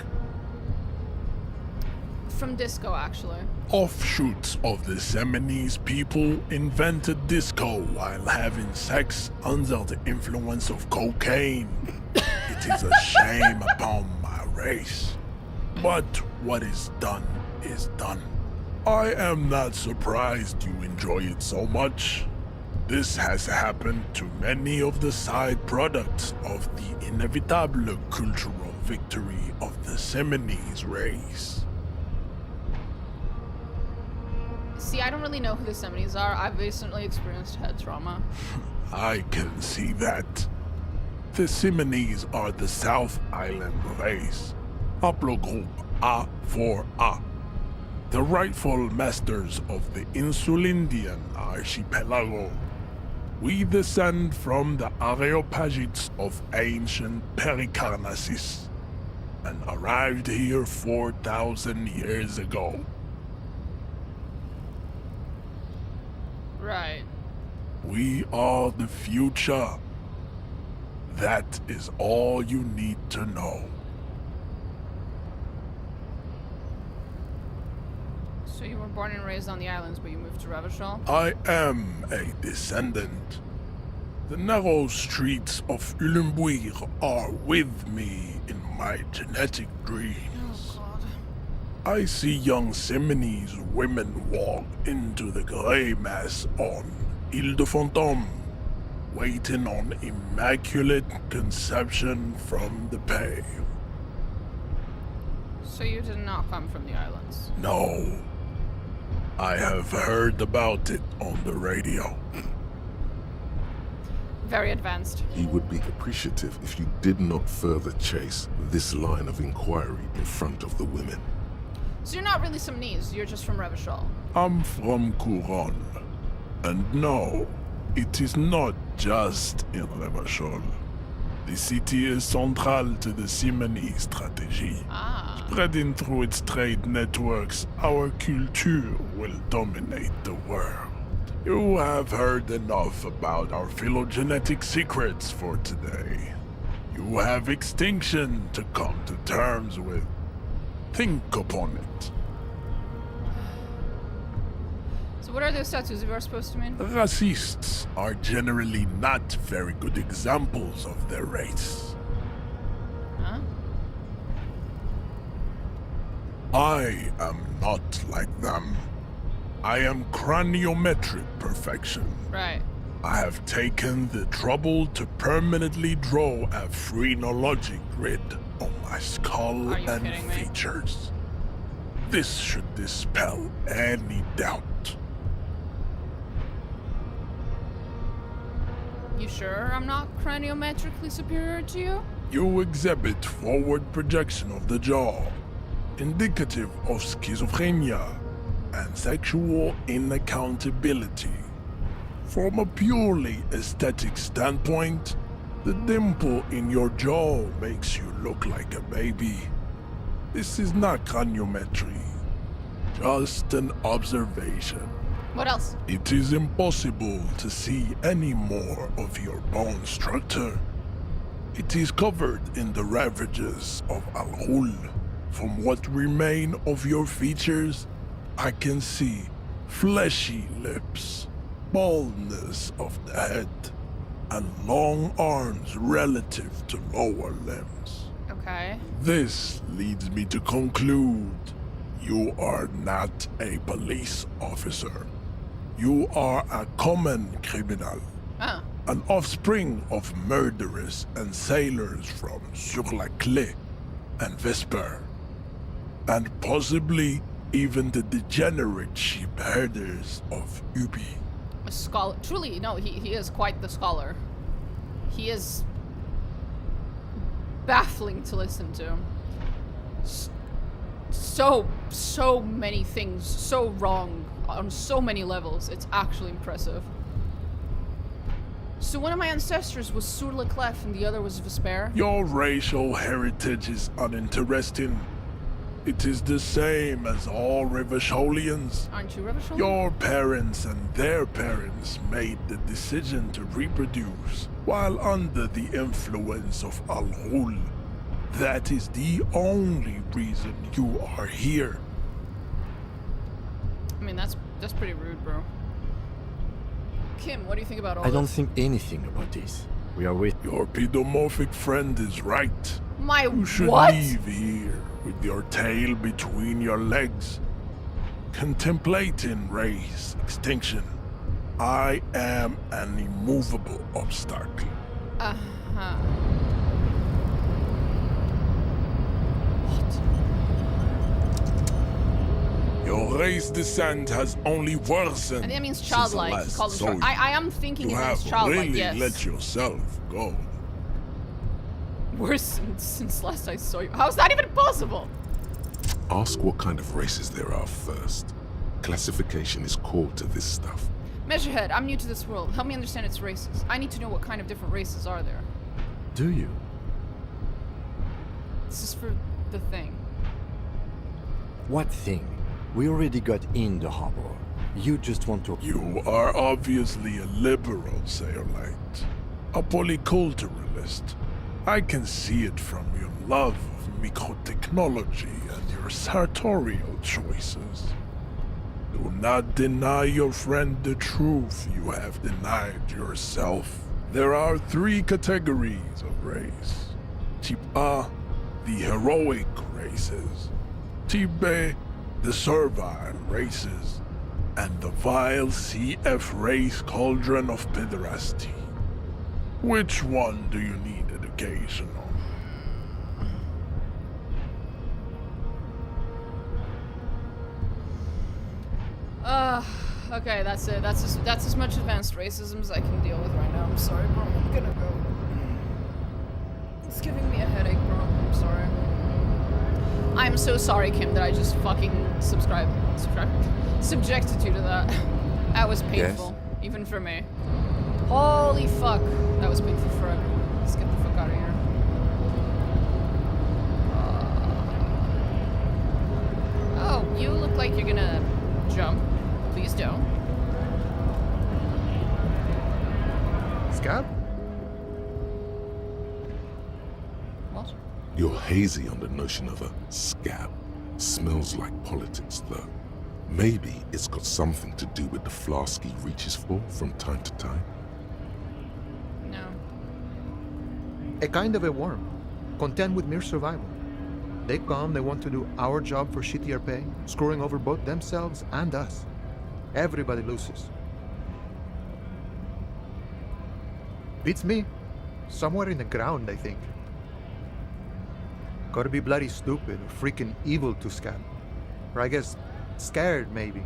From disco, actually. Offshoots of the Seminoles people invented disco while having sex under the influence of cocaine. It is a shame upon my race. But what is done is done. I am not surprised you enjoy it so much. This has happened to many of the side products of the inevitable cultural victory of the Seminoles race. See, I don't really know who the Seminoles are. I've recently experienced head trauma. I can see that. The Seminoles are the South Island race, haplogroup A4A, the rightful masters of the Insulindian archipelago. We descend from the Areopagites of ancient Pericarnassus, and arrived here 4,000 years ago. Right. We are the future. That is all you need to know. So you were born and raised on the islands, but you moved to Revachol? I am a descendant. The narrow streets of Ulimbuir are with me in my genetic dreams. Oh, God. I see young Seminoles women walk into the grey mass on Ile de Fantôme, waiting on immaculate conception from the pale. So you did not come from the islands? No. I have heard about it on the radio. Very advanced. He would be appreciative if you did not further chase this line of inquiry in front of the women. So you're not really Seminoles, you're just from Revachol? I'm from Couronne. And no, it is not just in Revachol. The city is central to the Simony strategy. Spreading through its trade networks, our culture will dominate the world. You have heard enough about our phylogenetic secrets for today. You have extinction to come to terms with. Think upon it. So what are those tattoos you are supposed to mean? Racists are generally not very good examples of their race. Huh? I am not like them. I am craniometric perfection. Right. I have taken the trouble to permanently draw a phrenology grid on my skull and features. This should dispel any doubt. You sure I'm not craniometrically superior to you? You exhibit forward projection of the jaw, indicative of schizophrenia and sexual inaccountability. From a purely aesthetic standpoint, the dimple in your jaw makes you look like a baby. This is not craniometry, just an observation. What else? It is impossible to see any more of your bone structure. It is covered in the ravages of Al-Ghul. From what remain of your features, I can see fleshy lips, baldness of the head, and long arms relative to lower limbs. Okay. This leads me to conclude you are not a police officer. You are a common criminal. Oh. An offspring of murderers and sailors from Sur-la-Clé and Vesper. And possibly even the degenerate sheep herders of Ubi. A scholar. Truly, no, he is quite the scholar. He is baffling to listen to. So many things, so wrong on so many levels. It's actually impressive. So one of my ancestors was Sur-la-Clef and the other was Vesper? Your racial heritage is uninteresting. It is the same as all Revacholians. Aren't you Revacholian? Your parents and their parents made the decision to reproduce while under the influence of Al-Ghul. That is the only reason you are here. I mean, that's pretty rude, bro. Kim, what do you think about all I this? don't think anything about this. We are with... Your pedomorphic friend is right. My You should what? leave here with your tail between your legs, contemplating race extinction. I am an immovable obstacle. Uh-huh. Your race descent has only worsened. And that means since the childlike. last Call them soldier. I am thinking You it means have childlike, really yes. let yourself go. Worse since last I saw you. How's that even possible? Ask what kind of races there are first. Classification is core to this stuff. Measurehead, I'm new to this world. Help me understand its races. I need to know what kind of different races are there. Do you? This is for the thing. What thing? We already got in the harbor. You just want to... You are obviously a liberal, Sayolite. A polyculturalist. I can see it from your love of microtechnology and your sartorial choices. Do not deny your friend the truth you have denied yourself. There are 3 categories of race. Type A, the heroic races. Type B, the servile races. And the vile CF race cauldron of pederasty. Which one do you need education on? Okay, that's it. That's as much advanced racism as I can deal with right now. I'm sorry, bro. I'm gonna go. It's giving me a headache, bro. I'm sorry. I'm so sorry, Kim, that I just fucking subjected you to that. That was painful, even for me. Holy fuck, that was painful for everyone. Let's get the fuck out of here. Oh, you look like you're gonna jump. Please don't. Scab? What? You're hazy on the notion of a scab. Smells like politics, though. Maybe it's got something to do with the flask he reaches for from time to time. No. A kind of a worm, content with mere survival. They come, they want to do our job for shittier pay, screwing over both themselves and us. Everybody loses. Beats me. Somewhere in the ground, I think. Gotta be bloody stupid or freaking evil to scab. Or I guess scared, maybe.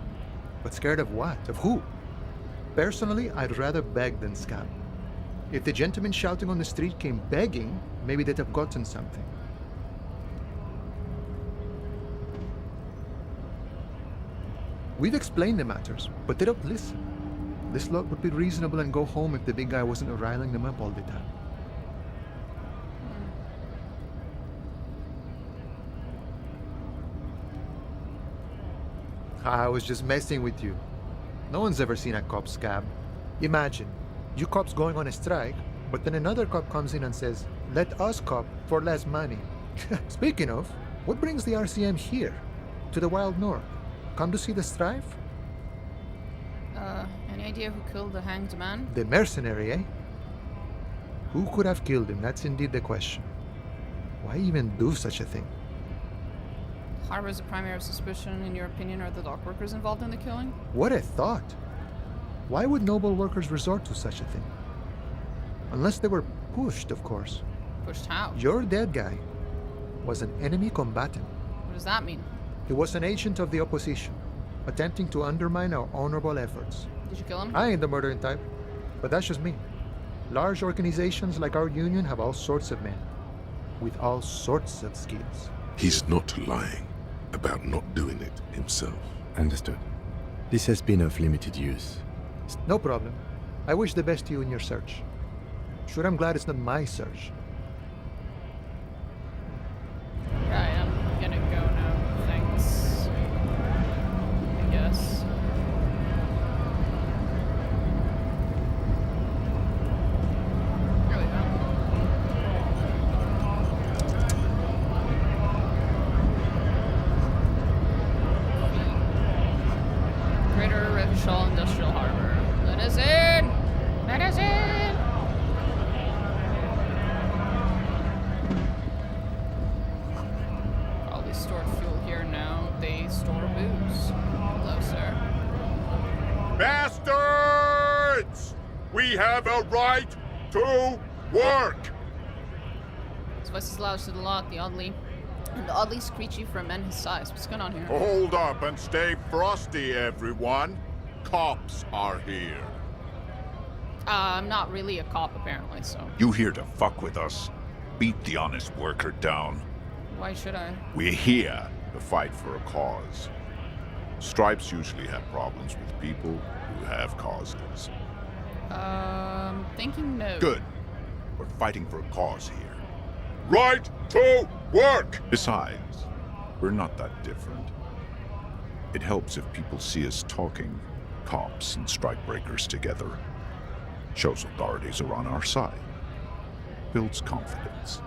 But scared of what? Of who? Personally, I'd rather beg than scab. If the gentleman shouting on the street came begging, maybe they'd have gotten something. We've explained the matters, but they don't listen. This lot would be reasonable and go home if the big guy wasn't riling them up all the time. I was just messing with you. No one's ever seen a cop scab. Imagine, you cops going on a strike, but then another cop comes in and says, let us cop for less money. Speaking of, what brings the RCM here? To the wild north? Come to see the strife? Any idea who killed the hanged man? The mercenary, eh? Who could have killed him? That's indeed the question. Why even do such a thing? Harbors a primary of suspicion, in your opinion, are the dock workers involved in the killing? What a thought! Why would noble workers resort to such a thing? Unless they were pushed, of course. Pushed how? Your dead guy was an enemy combatant. What does that mean? He was an agent of the opposition, attempting to undermine our honorable efforts. Did you kill him? I ain't the murdering type, but that's just me. Large organizations like our union have all sorts of men, with all sorts of skills. He's not lying about not doing it himself. Understood. This has been of limited use. No problem. I wish the best to you in your search. Sure, I'm glad it's not my search. Right, I'm gonna go now. Thanks. I guess. Here we go. Greater Revachol Industrial Harbor. Let us in! Let us in! Probably stored fuel here now. They store booze. Hello, sir. Bastards! We have a right to work! His voice is loud to the lot, the oddly screechy for a man his size. What's going on here? Hold up and stay frosty, everyone. Cops are here. I'm not really a cop, apparently, so. You here to fuck with us? Beat the honest worker down. Why should I? We're here to fight for a cause. Stripes usually have problems with people who have causes. Thinking no. Good. We're fighting for a cause here. Right to work! Besides, we're not that different. It helps if people see us talking, cops and strikebreakers together. Shows authorities are on our side. Builds confidence.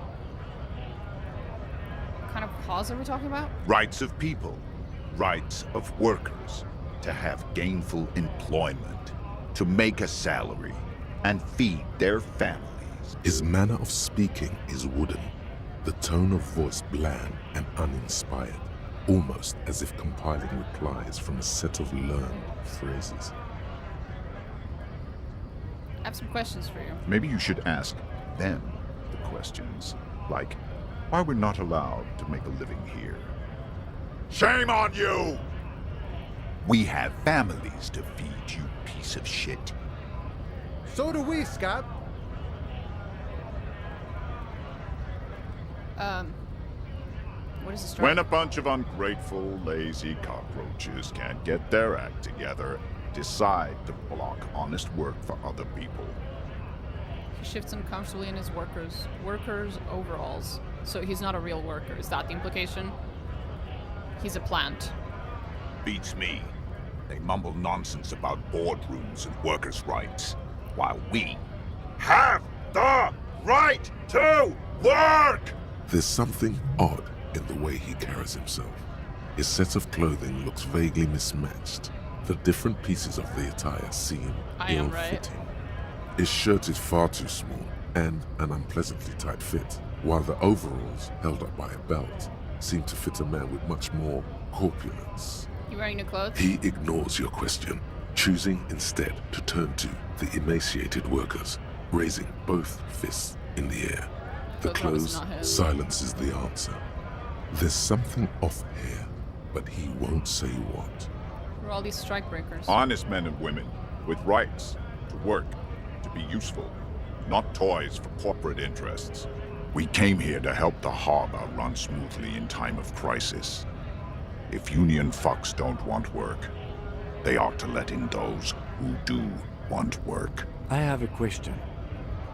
What kind of cause are we talking about? Rights of people. Rights of workers. To have gainful employment. To make a salary. And feed their families. His manner of speaking is wooden, the tone of voice bland and uninspired, almost as if compiling replies from a set of learned phrases. I have some questions for you. Maybe you should ask them the questions, like why we're not allowed to make a living here. Shame on you! We have families to feed, you piece of shit. So do we, Scott. What is the story? When a bunch of ungrateful, lazy cockroaches can't get their act together, decide to block honest work for other people. He shifts uncomfortably in his workers' overalls. So he's not a real worker. Is that the implication? He's a plant. Beats me. They mumble nonsense about boardrooms and workers' rights, while we have the right to work! There's something odd in the way he carries himself. His set of clothing looks vaguely mismatched. The different pieces of the attire seem I am right. ill-fitting. His shirt is far too small and an unpleasantly tight fit, while the overalls, held up by a belt, seem to fit a man with much more corpulence. You wearing new clothes? He ignores your question, choosing instead to turn to the emaciated workers, raising both fists in the air. The clothes silences the answer. There's something off here, but he won't say what. Who are all these strikebreakers? Honest men and women with rights to work, to be useful, not toys for corporate interests. We came here to help the harbor run smoothly in time of crisis. If union fucks don't want work, they ought to let in those who do want work. I have a question.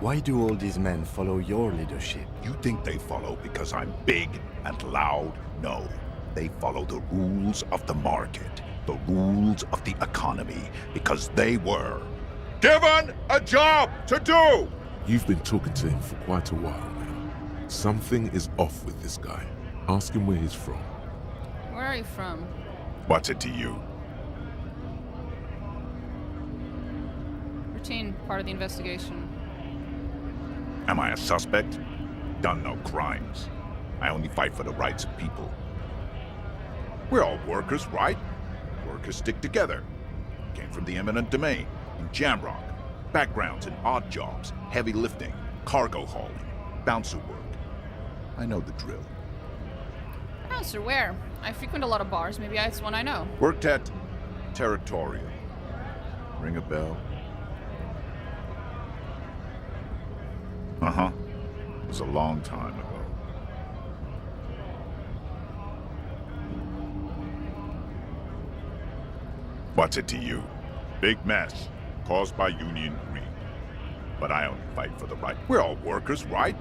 Why do all these men follow your leadership? You think they follow because I'm big and loud? No. They follow the rules of the market, the rules of the economy, because they were given a job to do! You've been talking to him for quite a while now. Something is off with this guy. Ask him where he's from. Where are you from? What's it to you? Routine, part of the investigation. Am I a suspect? Done no crimes. I only fight for the rights of people. We're all workers, right? Workers stick together. Came from the eminent domain, in Jamrock. Backgrounds in odd jobs, heavy lifting, cargo hauling, bouncer work. I know the drill. Bouncer, where? I frequent a lot of bars. Maybe it's one I know. Worked at Territorial. Ring a bell? Uh-huh. It was a long time ago. What's it to you? Big mess, caused by union greed. But I only fight for the right. We're all workers, right?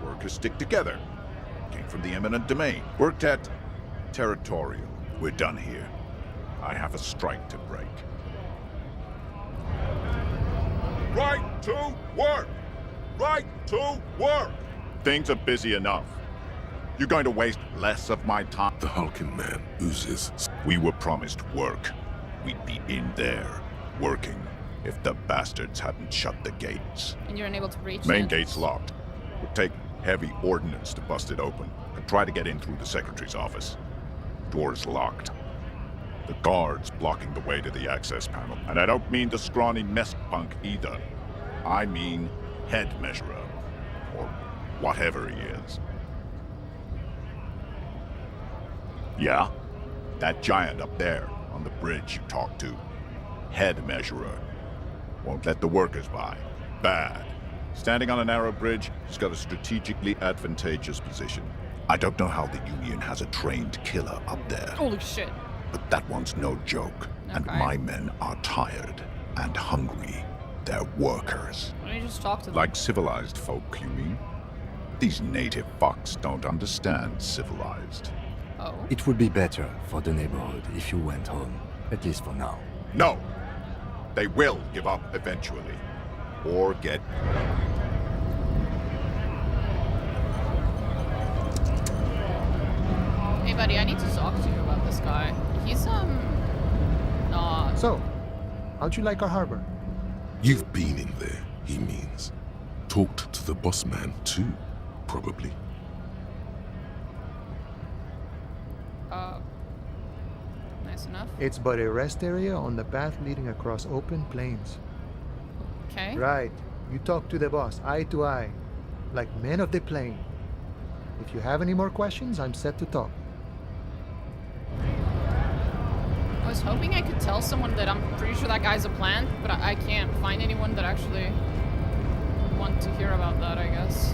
Workers stick together. Came from the eminent domain. Worked at Territorial. We're done here. I have a strike to break. Right to work! Right to work! Things are busy enough. You're going to waste less of my time. The hulking man oozes. We were promised work. We'd be in there, working, if the bastards hadn't shut the gates. And you're unable to breach Main it? gate's locked. Would take heavy ordnance to bust it open. Could try to get in through the secretary's office. Door's locked. The guard's blocking the way to the access panel. And I don't mean the scrawny mess punk either. I mean head measurer. Or whatever he is. Yeah? That giant up there, on the bridge you talked to. Head measurer. Won't let the workers by. Bad. Standing on a narrow bridge, he's got a strategically advantageous position. I don't know how the Union has a trained killer up there. Holy shit. But that one's no joke. And my men are tired and hungry. They're workers. Why don't you just talk to them? Like civilized folk, you mean? These native fucks don't understand civilized. Oh. It would be better for the neighborhood if you went home, at least for now. No! They will give up eventually. Or get... Hey buddy, I need to talk to you about this guy. He's, not... So, how'd you like our harbor? You've been in there, he means. Talked to the boss man too, probably. Nice enough. It's but a rest area on the path leading across open plains. Okay. Right. You talk to the boss, eye to eye, like men of the plain. If you have any more questions, I'm set to talk. I was hoping I could tell someone that I'm pretty sure that guy's a plant, but I can't find anyone that actually would want to hear about that, I guess.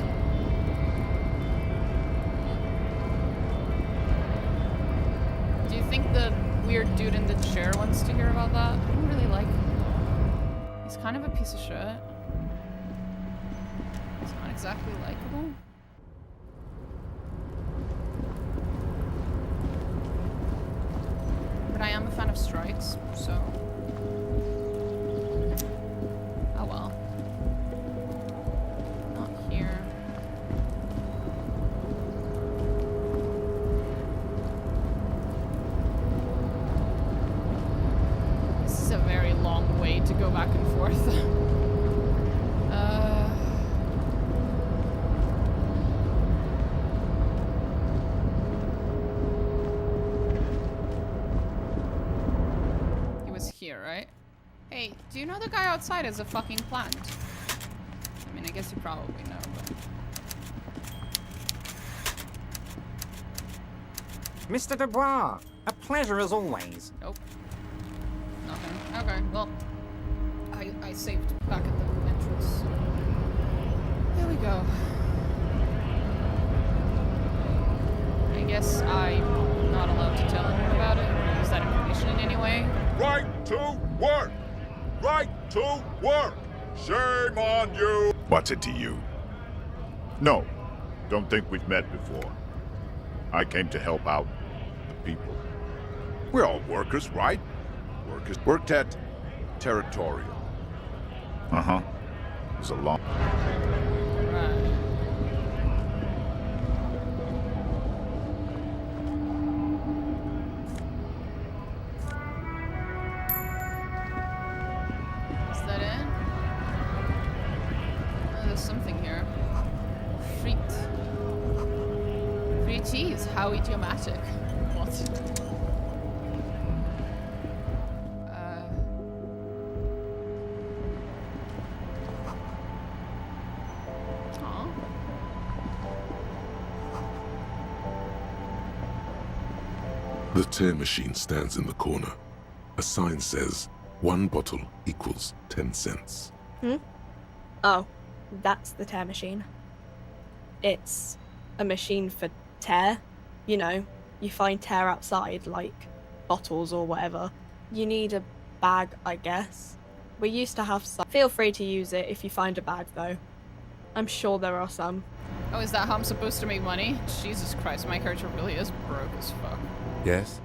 Do you think the weird dude in the chair wants to hear about that? I don't really like him. He's kind of a piece of shit. He's not exactly likable. But I am a fan of strikes, so... Oh well. Not here. go back and forth. He was here, right? Hey, do you know the guy outside is a fucking plant? I mean, I guess you probably know, but... Mr. Dubois, a pleasure as always. Nope. Nothing. Okay, well, I saved back at the entrance. There we go. I guess I'm not allowed to tell anyone about it or use that information in any way. Right to work! Right to work! Shame on you! What's it to you? No, don't think we've met before. I came to help out the people. We're all workers, right? Workers worked at Territorial. Uh-huh. It was a long... Is that it? Oh, there's something here. Frites. Free cheese. How idiomatic. What? Aw. The tear machine stands in the corner. A sign says, 1 bottle equals 10 cents. Oh, that's the tear machine. It's a machine for tear. You know, you find tear outside, like bottles or whatever. You need a bag, I guess. We used to have some. Feel free to use it if you find a bag, though. I'm sure there are some. Oh, is that how I'm supposed to make money? Jesus Christ, my character really is broke as fuck. Yes?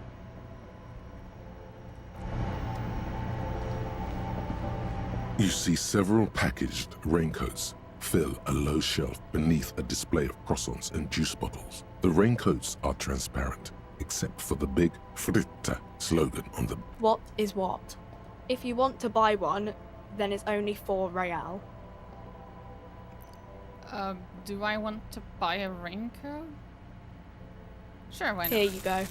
You see several packaged raincoats fill a low shelf beneath a display of croissants and juice bottles. The raincoats are transparent, except for the big Fritta slogan on them. What is what? If you want to buy one, then it's only 4 real. Do I want to buy a raincoat? Sure, why not? Here you go.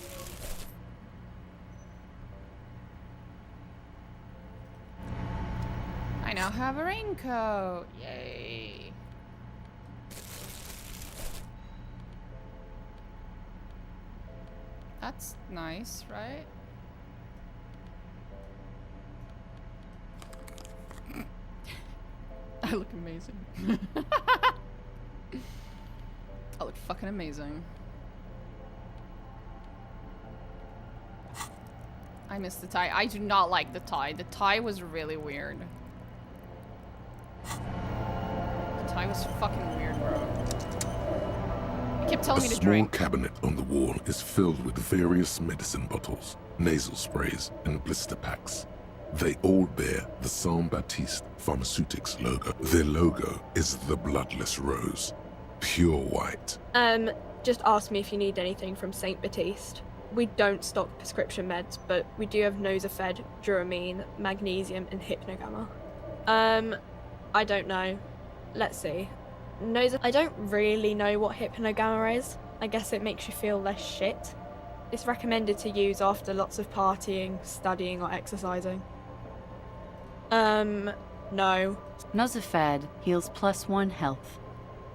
I now have a raincoat. Yay. That's nice, right? I look amazing. I look fucking amazing. I miss the tie. I do not like the tie. The tie was really weird. The tie was fucking weird, bro. You kept telling me to small drink. cabinet on the wall is filled with various medicine bottles, nasal sprays, and blister packs. They all bear the Saint Baptiste Pharmaceutics logo. Their logo is the bloodless rose, pure white. Just ask me if you need anything from Saint Baptiste. We don't stock prescription meds, but we do have Nosafed, Duramine, Magnesium, and Hypnogamma. I don't know. Let's see. I don't really know what Hypnogamma is. I guess it makes you feel less shit. It's recommended to use after lots of partying, studying, or exercising. No. Nosafed heals +1 health.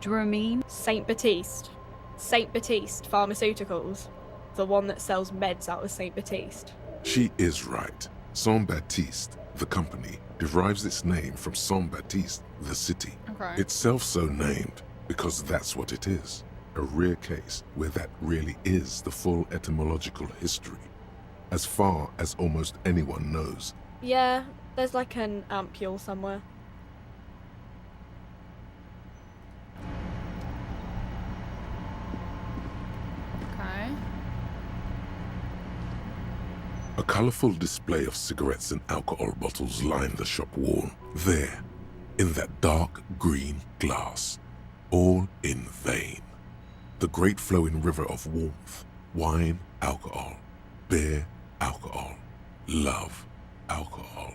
Duramine? Saint Baptiste. Saint Baptiste Pharmaceuticals. The one that sells meds out of Saint Baptiste. She is right. Saint Baptiste, the company, derives its name from Saint Baptiste, the city. Okay. Itself so named because that's what it is. A rare case where that really is the full etymological history, as far as almost anyone knows. Yeah, there's like an ampule somewhere. Okay. A colorful display of cigarettes and alcohol bottles line the shop wall. There, in that dark green glass, all in vain. The great flowing river of warmth, wine, alcohol, beer, alcohol, love, alcohol.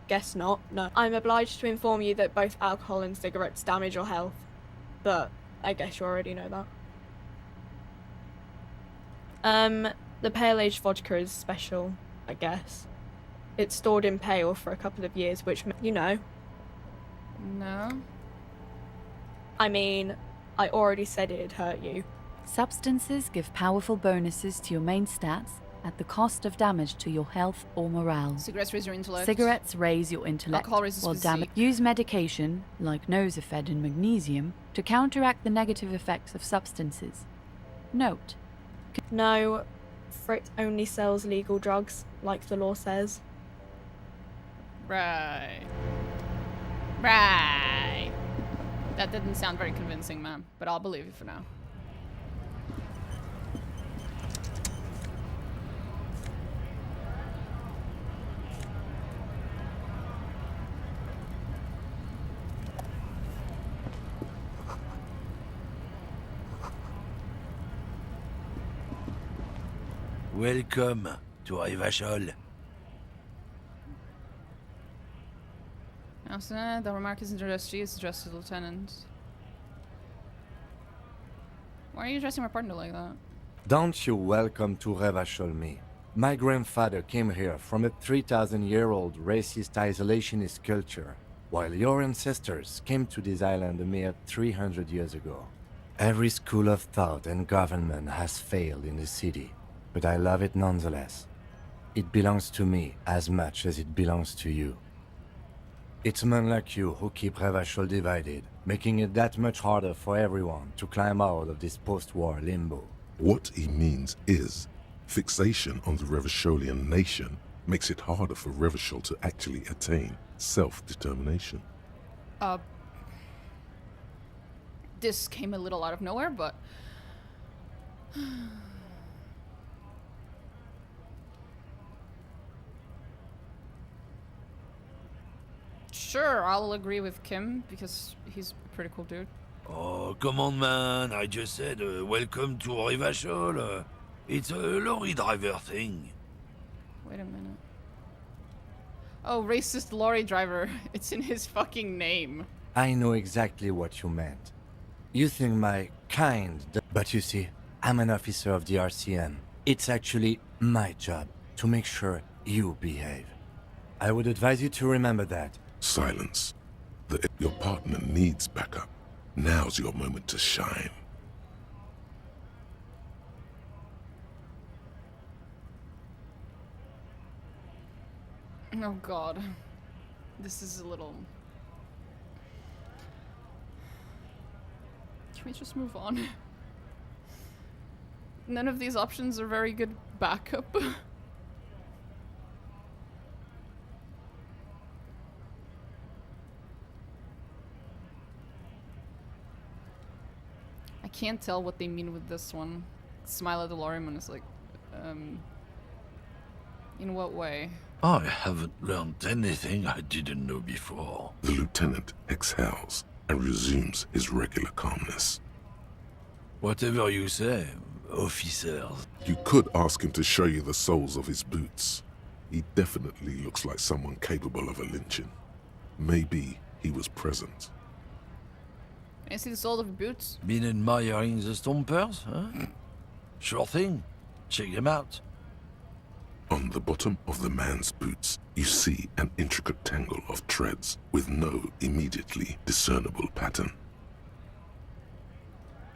guess not, no. I'm obliged to inform you that both alcohol and cigarettes damage your health, but I guess you already know that. The pale aged vodka is special, I guess. It's stored in pale for a couple of years, which, you know. No. I mean, I already said it'd hurt you. Substances give powerful bonuses to your main stats at the cost of damage to your health or morale. Cigarettes raise your intellect. Cigarettes raise your intellect, Alcohol raises while physique. use medication, like Nosafed and magnesium, to counteract the negative effects of substances. Note. No, Frit only sells legal drugs, like the law says. Right. Right. That didn't sound very convincing, ma'am, but I'll believe you for now. Welcome to Revachol. The remark isn't addressed to you, it's addressed to the lieutenant. Why are you addressing my partner like that? Don't you welcome to Revachol me. My grandfather came here from a 3,000-year-old racist isolationist culture, while your ancestors came to this island a mere 300 years ago. Every school of thought and government has failed in the city, but I love it nonetheless. It belongs to me as much as it belongs to you. It's men like you who keep Revachol divided, making it that much harder for everyone to climb out of this post-war limbo. What he means is, fixation on the Revacholian nation makes it harder for Revachol to actually attain self-determination. This came a little out of nowhere, but... Sure, I'll agree with Kim, because he's a pretty cool dude. Oh, come on, man. I just said welcome to Revachol. It's a lorry driver thing. Wait a minute. Oh, racist lorry driver. It's in his fucking name. I know exactly what you meant. You think my kind, but you see, I'm an officer of the RCM. It's actually my job to make sure you behave. I would advise you to remember that. Silence. Your partner needs backup. Now's your moment to shine. Oh god. This is a little... Can we just move on? None of these options are very good backup. I can't tell what they mean with this one. Smile at the Lorryman is like, in what way? I haven't learned anything I didn't know before. The lieutenant exhales and resumes his regular calmness. Whatever you say, officers. You could ask him to show you the soles of his boots. He definitely looks like someone capable of a lynching. Maybe he was present. Can I see the soles of your boots? Been admiring the stompers, huh? Sure thing. Check them out. On the bottom of the man's boots, you see an intricate tangle of treads with no immediately discernible pattern.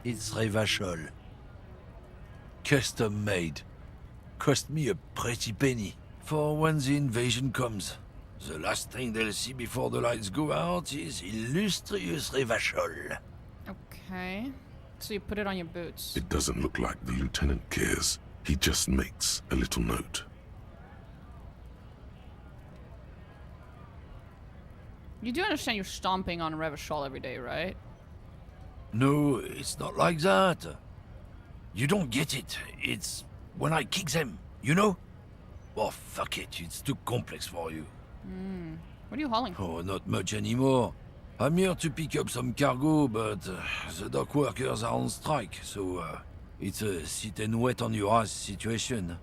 It's Revachol. Custom made. Cost me a pretty penny. For when the invasion comes, the last thing they'll see before the lights go out is illustrious Revachol. Okay. So you put it on your boots. It doesn't look like the lieutenant cares. He just makes a little note. You do understand you're stomping on Revachol every day, right? No, it's not like that. You don't get it. It's when I kick them, you know? Oh, fuck it. It's too complex for you. What are you hauling? Oh, not much anymore. I'm here to pick up some cargo, but the dock workers are on strike, so it's a sit and wait on your ass situation.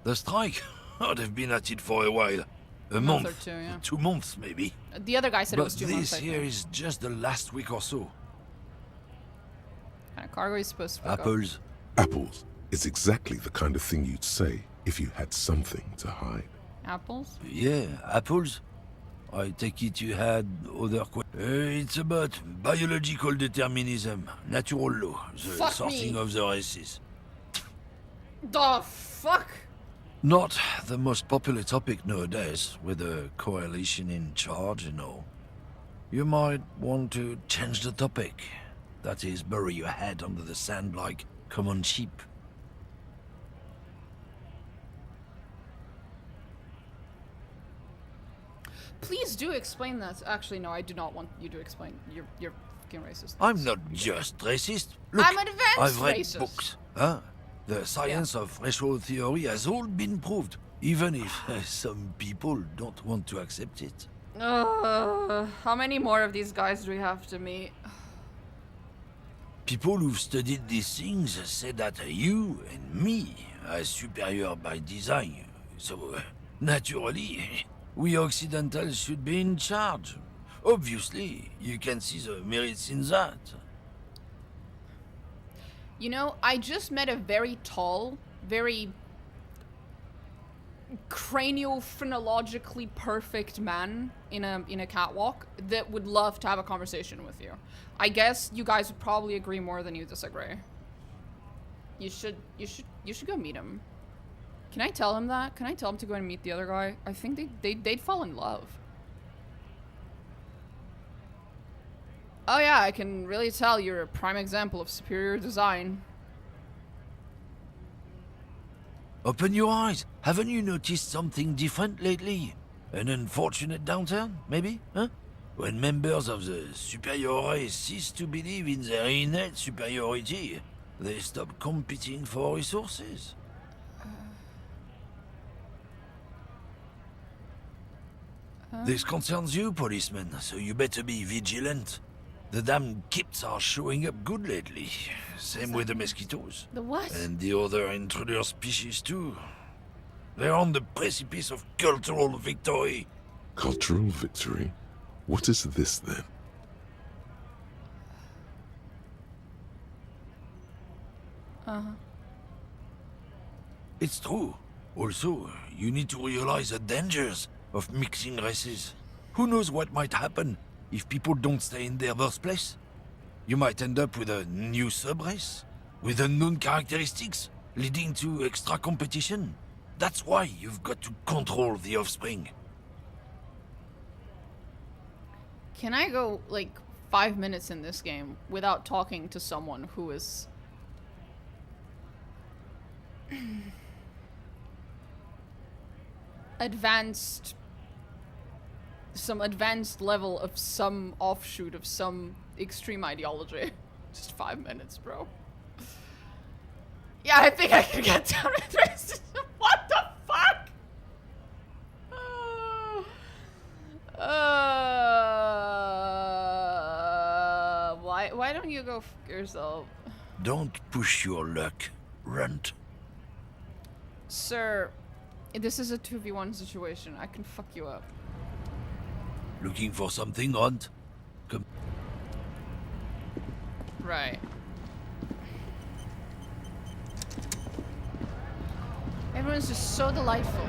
The strike? Oh, they've been at it for a while. A Month month. or 2, yeah. 2 months, maybe. The other guy said it But was 2 months. this I here think. is just the last week or so. What kind of cargo is supposed to pick up? Apples. Apples is exactly the kind of thing you'd say if you had something to hide. Apples? Yeah, apples. I take it you had other it's about biological determinism, natural law, the Fuck sorting me. of the races. The fuck? Not the most popular topic nowadays, with the coalition in charge and all. You might want to change the topic. That is, bury your head under the sand like common sheep. Please do explain that. Actually, no, I do not want you to explain. You're fucking racist. I'm not just racist. Look, I'm advanced I've read racist. books. Huh? The science of racial theory has all been proved, even if some people don't want to accept it. How many more of these guys do we have to meet? People who've studied these things say that you and me are superior by design. So, naturally, we Occidentals should be in charge. Obviously, you can see the merits in that. You know, I just met a very tall, very craniophonologically perfect man in a catwalk that would love to have a conversation with you. I guess you guys would probably agree more than you disagree. You should go meet him. Can I tell him that? Can I tell him to go and meet the other guy? I think they'd fall in love. Oh yeah, I can really tell you're a prime example of superior design. Open your eyes. Haven't you noticed something different lately? An unfortunate downturn, maybe? Huh? When members of the superior race cease to believe in their innate superiority, they stop competing for resources. This concerns you, policeman, so you better be vigilant. The damn kips are showing up good lately. Same with the mosquitoes. The what? And the other intruder species too. They're on the precipice of cultural victory. Cultural victory? What is this then? It's true. Also, you need to realize the dangers of mixing races. Who knows what might happen if people don't stay in their birthplace? You might end up with a new sub-race, with unknown characteristics, leading to extra competition. That's why you've got to control the offspring. Can I go, like, 5 minutes in this game without talking to someone who is... advanced... some advanced level of some offshoot of some extreme ideology? Just 5 minutes, bro. Yeah, I think I can get down with racism. What the fuck? Why don't you go f yourself? Don't push your luck, runt. Sir, this is a 2v1 situation. I can fuck you up. Looking for something, runt? Come. Right. Everyone's just so delightful.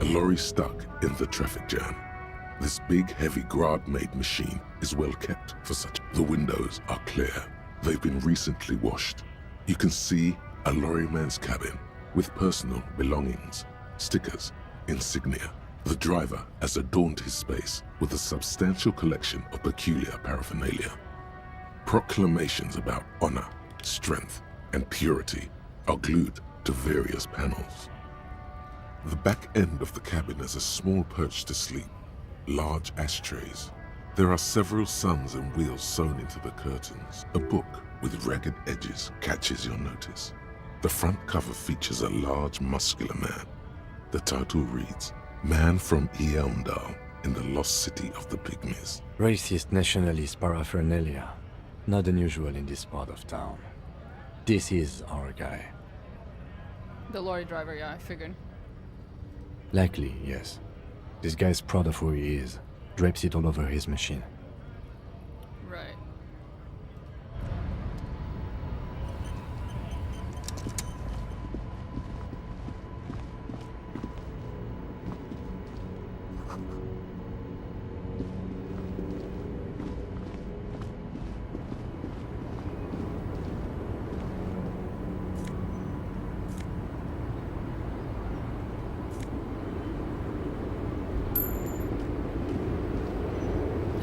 A lorry stuck in the traffic jam. This big, heavy Grad-made machine is well kept for such. The windows are clear. They've been recently washed. You can see a lorryman's cabin with personal belongings, stickers, insignia. The driver has adorned his space with a substantial collection of peculiar paraphernalia. Proclamations about honor, strength, and purity are glued to various panels. The back end of the cabin has a small perch to sleep, large ashtrays. There are several suns and wheels sewn into the curtains. A book with ragged edges catches your notice. The front cover features a large, muscular man. The title reads, Man from Eamdal in the lost city of the Pygmies. Racist nationalist paraphernalia. Not unusual in this part of town. This is our guy. The lorry driver, yeah, I figured. Likely, yes. This guy's proud of who he is. Drapes it all over his machine. Right.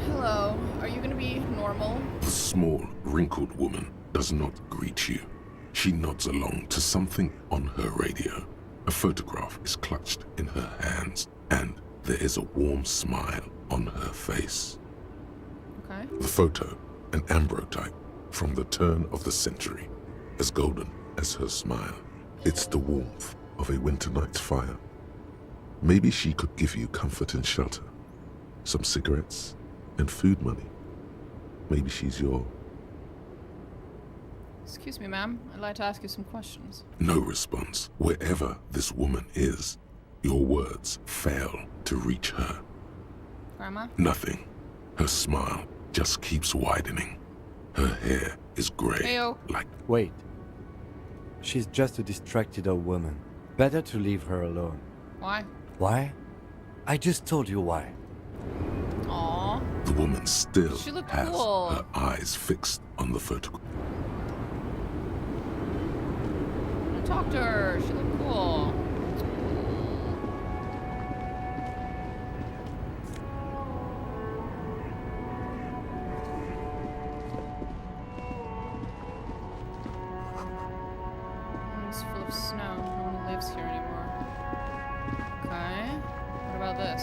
Hello, are you gonna be normal? The small, wrinkled woman does not greet you. She nods along to something on her radio. A photograph is clutched in her hands, and there is a warm smile on her face. Okay. The photo, an ambrotype from the turn of the century, as golden as her smile. It's the warmth of a winter night's fire. Maybe she could give you comfort and shelter, some cigarettes, and food money. Maybe she's your... Excuse me, ma'am. I'd like to ask you some questions. No response. Wherever this woman is, your words fail to reach her. Grandma? Nothing. Her smile just keeps widening. Her hair is gray, Heyo. like... Wait. She's just a distracted old woman. Better to leave her alone. Why? Why? I just told you why. Aww. The woman still She looked has cool. her eyes fixed on the photograph. I talked to her. She looked cool. It's full of snow. No one lives here anymore. Okay. What about this?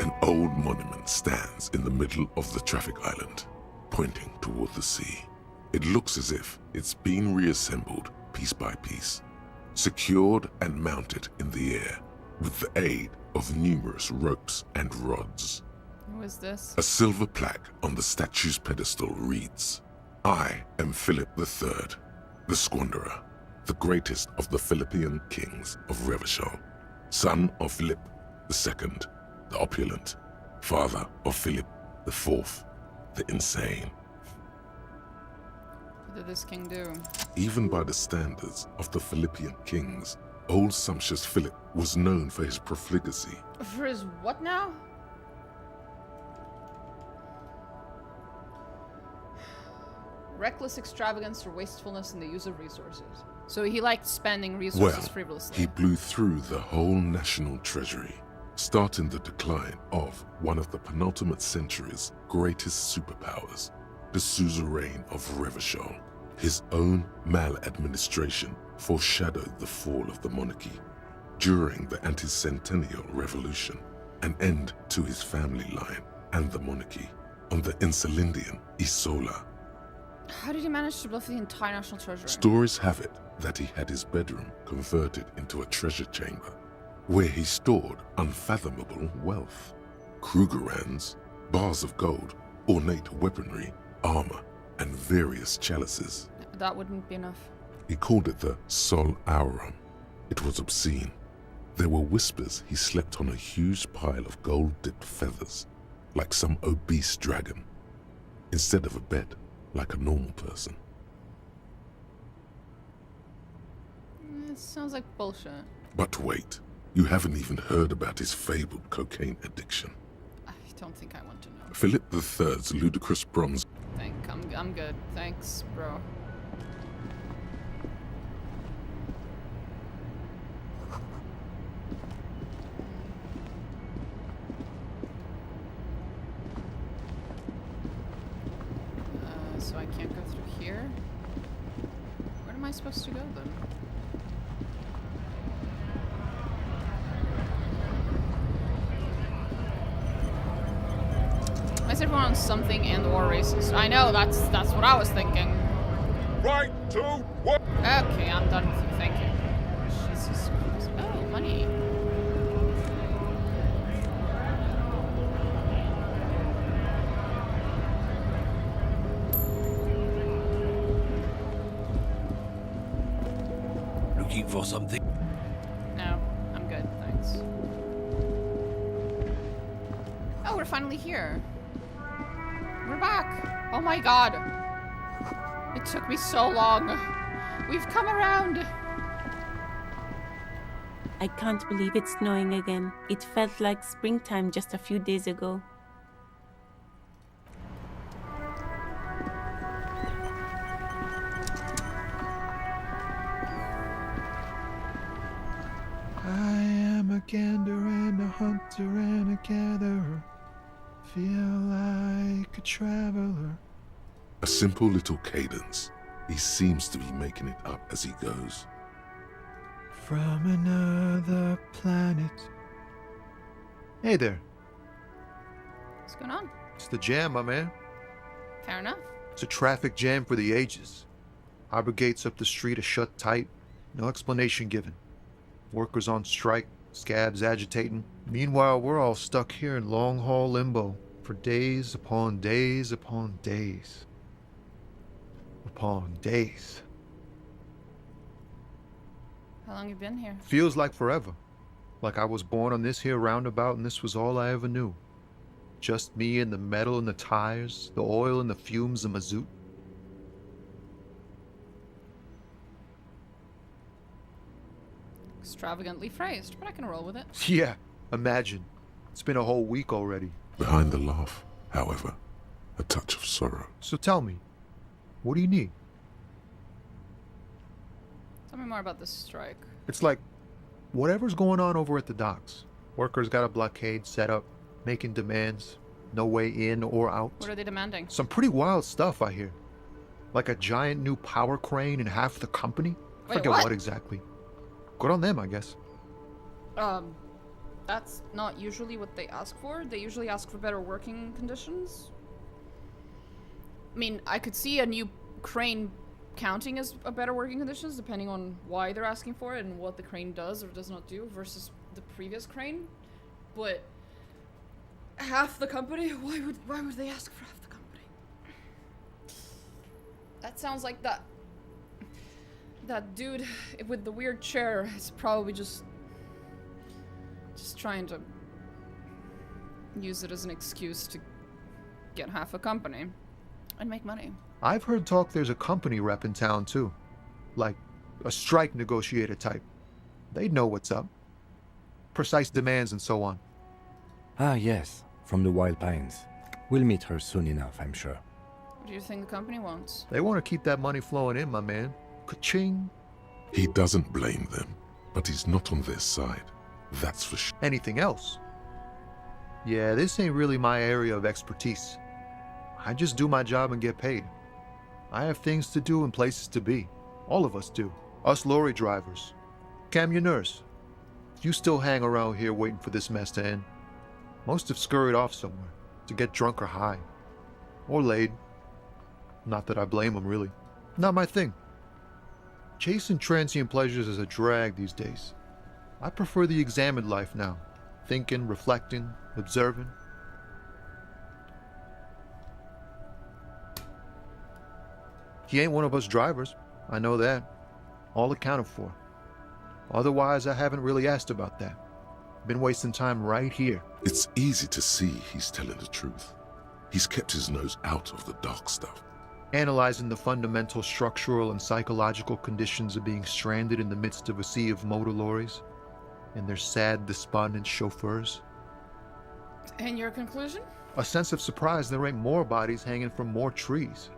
An old monument stands in the middle of the traffic island, pointing toward the sea. It looks as if it's been reassembled piece by piece, secured and mounted in the air with the aid of numerous ropes and rods. Who is this? A silver plaque on the statue's pedestal reads, "I am Philip III, the Squanderer, the greatest of the Philippian kings of Revachol, son of Philip II, the opulent, father of Philip IV, the insane." What did this king do? Even by the standards of the Philippian kings, old sumptuous Philip was known for his profligacy. For his what now? Reckless extravagance or wastefulness in the use of resources. So he liked spending resources Well, frivolously. he blew through the whole national treasury, starting the decline of one of the penultimate century's greatest superpowers, the suzerain of Revachol. His own maladministration foreshadowed the fall of the monarchy. During the anti-centennial revolution, an end to his family line and the monarchy on the Insulindian Isola. How did he manage to bluff the entire national treasury? Stories have it that he had his bedroom converted into a treasure chamber, where he stored unfathomable wealth. Krugerrands, bars of gold, ornate weaponry, armor, and various chalices. That wouldn't be enough. He called it the Sol Aurum. It was obscene. There were whispers he slept on a huge pile of gold-dipped feathers, like some obese dragon, instead of a bed, like a normal person. It sounds like bullshit. But wait, you haven't even heard about his fabled cocaine addiction. I don't think I want to know. Philip III's ludicrous bronze... I'm good. Thanks, bro. So I can't go through here? Where am I supposed to go then? Why is everyone on something and or racist? I know, that's what I was thinking. Right to work! Okay, I'm done with you, thank you. Jesus Christ. Oh, money. looking for something? No, I'm good, thanks. Oh, we're finally here. We're back. Oh my god. It took me so long. We've come around. I can't believe it's snowing again. It felt like springtime just a few days ago. I am a gander and a hunter and a gatherer. Feel like a traveler. A simple little cadence. He seems to be making it up as he goes. From another planet. Hey there. What's going on? It's the jam, my man. Fair enough. It's a traffic jam for the ages. Harbor gates up the street are shut tight. No explanation given. Workers on strike, scabs agitating. Meanwhile, we're all stuck here in long-haul limbo for days upon days upon days. Upon days. How long you been here? Feels like forever. Like I was born on this here roundabout and this was all I ever knew. Just me and the metal and the tires, the oil and the fumes of mazout. Extravagantly phrased, but I can roll with it. Yeah, imagine. It's been a whole week already. Behind the laugh, however, a touch of sorrow. So tell me, what do you need? Tell me more about this strike. It's like, whatever's going on over at the docks. Workers got a blockade set up, making demands, no way in or out. What are they demanding? Some pretty wild stuff, I hear. Like a giant new power crane in half the company? Wait, Forget what? what exactly. Good on them, I guess. That's not usually what they ask for. They usually ask for better working conditions. I mean, I could see a new crane counting as a better working conditions, depending on why they're asking for it and what the crane does or does not do versus the previous crane. But half the company? Why would they ask for half the company? That sounds like that dude with the weird chair is probably just trying to use it as an excuse to get half a company and make money. I've heard talk there's a company rep in town too. Like a strike negotiator type. They'd know what's up. Precise demands and so on. Ah, yes, from the Wild Pines. We'll meet her soon enough, I'm sure. What do you think the company wants? They want to keep that money flowing in, my man. Ka-ching. He doesn't blame them, but he's not on their side. That's for sure. Anything else? Yeah, this ain't really my area of expertise. I just do my job and get paid. I have things to do and places to be. All of us do. Us lorry drivers. Camionneurs. You still hang around here waiting for this mess to end. Most have scurried off somewhere to get drunk or high. Or laid. Not that I blame them, really. Not my thing. Chasing transient pleasures is a drag these days. I prefer the examined life now. Thinking, reflecting, observing. He ain't one of us drivers. I know that. All accounted for. Otherwise, I haven't really asked about that. Been wasting time right here. It's easy to see he's telling the truth. He's kept his nose out of the dark stuff. Analyzing the fundamental structural and psychological conditions of being stranded in the midst of a sea of motor lorries and their sad, despondent chauffeurs. And your conclusion? A sense of surprise there ain't more bodies hanging from more trees.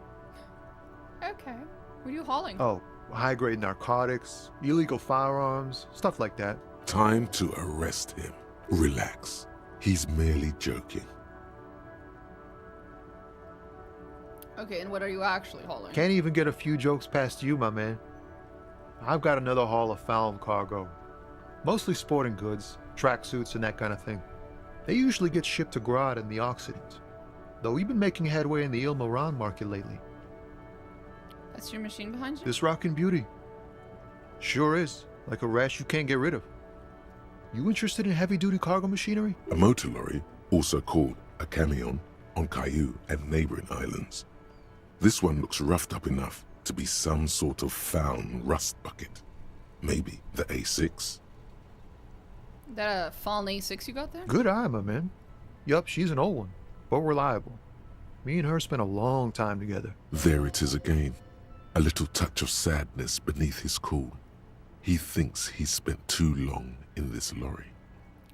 Okay. What are you hauling? Oh, high-grade narcotics, illegal firearms, stuff like that. Time to arrest him. Relax. He's merely joking. Okay, and what are you actually hauling? Can't even get a few jokes past you, my man. I've got another haul of found cargo. Mostly sporting goods, tracksuits, and that kind of thing. They usually get shipped to Grad in the Occident, though we've been making headway in the Il Moran market lately. That's your machine behind you? This rockin' beauty. Sure is, like a rash you can't get rid of. You interested in heavy-duty cargo machinery? A motor lorry, also called a camion, on Caillou and neighboring islands. This one looks roughed up enough to be some sort of found rust bucket. Maybe the A6? That a fallen A6 you got there? Good eye, my man. Yup, she's an old one, but reliable. Me and her spent a long time together. There it is again. A little touch of sadness beneath his cool. He thinks he's spent too long in this lorry.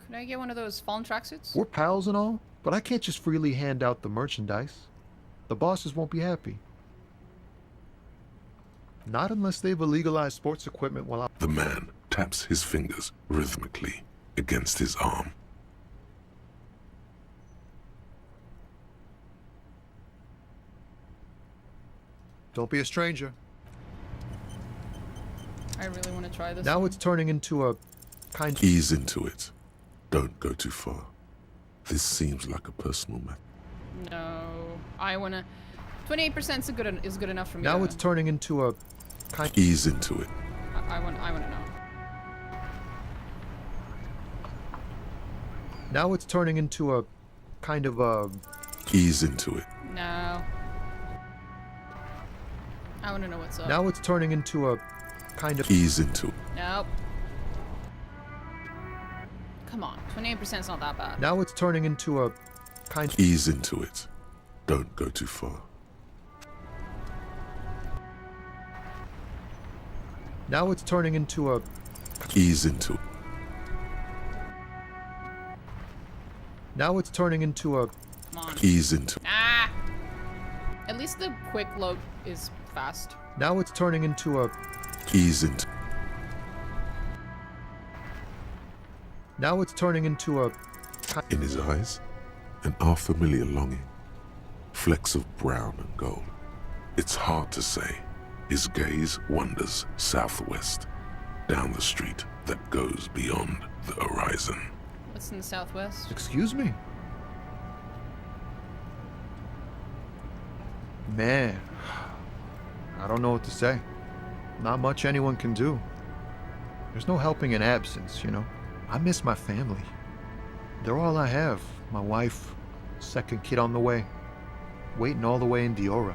Could I get one of those fallen tracksuits? We're pals and all, but I can't just freely hand out the merchandise. The bosses won't be happy. Not unless they've illegalized sports equipment while The man taps his fingers rhythmically against his arm. Don't be a stranger. I really want to try this. Now one. it's turning into a kind of... Ease into it. Don't go too far. This seems like a personal matter. No, I want to... 28% is good enough for me. Now to- it's turning into a kind of... Ease into it. I want to know. Now it's turning into a kind of a... Ease into it. No. I want to know what's up. Now it's turning into a kind of... Ease into it. Nope. Come on, 28% is not that bad. Now it's turning into a kind of... Ease into it. Don't go too far. Now it's turning into a... Ease into it. Now it's turning into a... Come on. Ease into it. Ah! At least the quick load is fast. Now it's turning into a... Ease into Now it's turning into a... In his eyes, an unfamiliar longing. Flecks of brown and gold. It's hard to say. His gaze wanders southwest, down the street that goes beyond the horizon. What's in the southwest? Excuse me? Man, I don't know what to say. Not much anyone can do. There's no helping in absence, you know. I miss my family. They're all I have. My wife, second kid on the way, waiting all the way in Diora.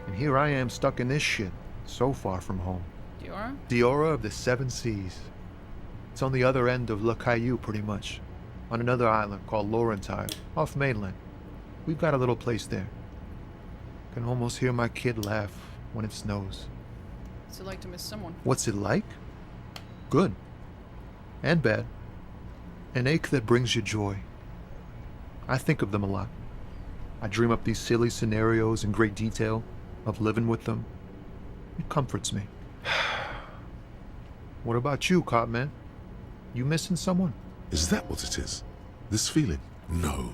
And here I am stuck in this shit, so far from home. Diora? Diora of the Seven Seas. It's on the other end of Le Caillou, pretty much. On another island called Laurentire, off mainland. We've got a little place there. Can almost hear my kid laugh when it snows. What's it like to miss someone? What's it like? Good. And bad. An ache that brings you joy. I think of them a lot. I dream up these silly scenarios in great detail of living with them. It comforts me. What about you, cop man? You missing someone? Is that what it is? This feeling? No,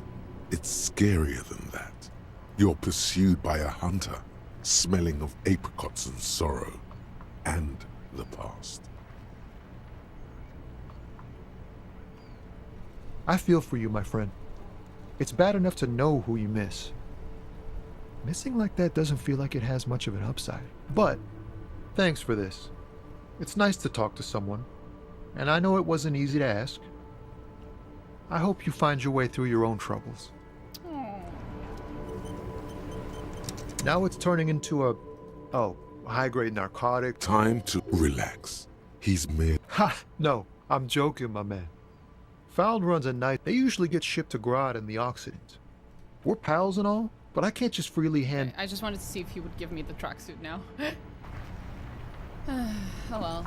it's scarier than that. You're pursued by a hunter, smelling of apricots and sorrow, and the past. I feel for you, my friend. It's bad enough to know who you miss. Missing like that doesn't feel like it has much of an upside. But, thanks for this. It's nice to talk to someone, and I know it wasn't easy to ask. I hope you find your way through your own troubles. Now it's turning into a... high-grade narcotic. Time to relax. He's made... Ha! No, I'm joking, my man. Foul runs at night, they usually get shipped to Grodd in the Occident. We're pals and all, but I can't just freely hand... I just wanted to see if he would give me the tracksuit now. Oh well.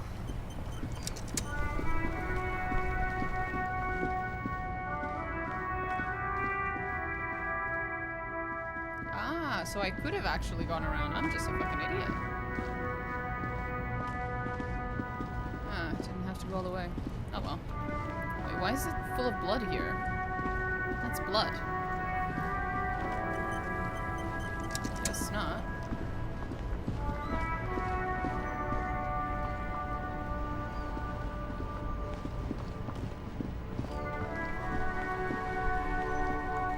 Ah, so I could have actually gone around. I'm just a fucking idiot. Ah, didn't have to go all the way. Oh well. Wait, why is it full of blood here? That's blood. Guess not.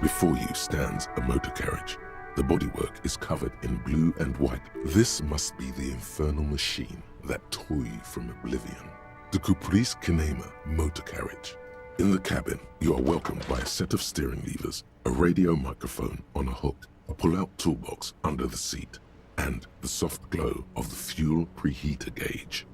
Before you stands a motor carriage. The bodywork is covered in blue and white. This must be the infernal machine that tore you from oblivion. The Caprice Kinema motor carriage. In the cabin, you are welcomed by a set of steering levers, a radio microphone on a hook, a pull-out toolbox under the seat, and the soft glow of the fuel preheater gauge.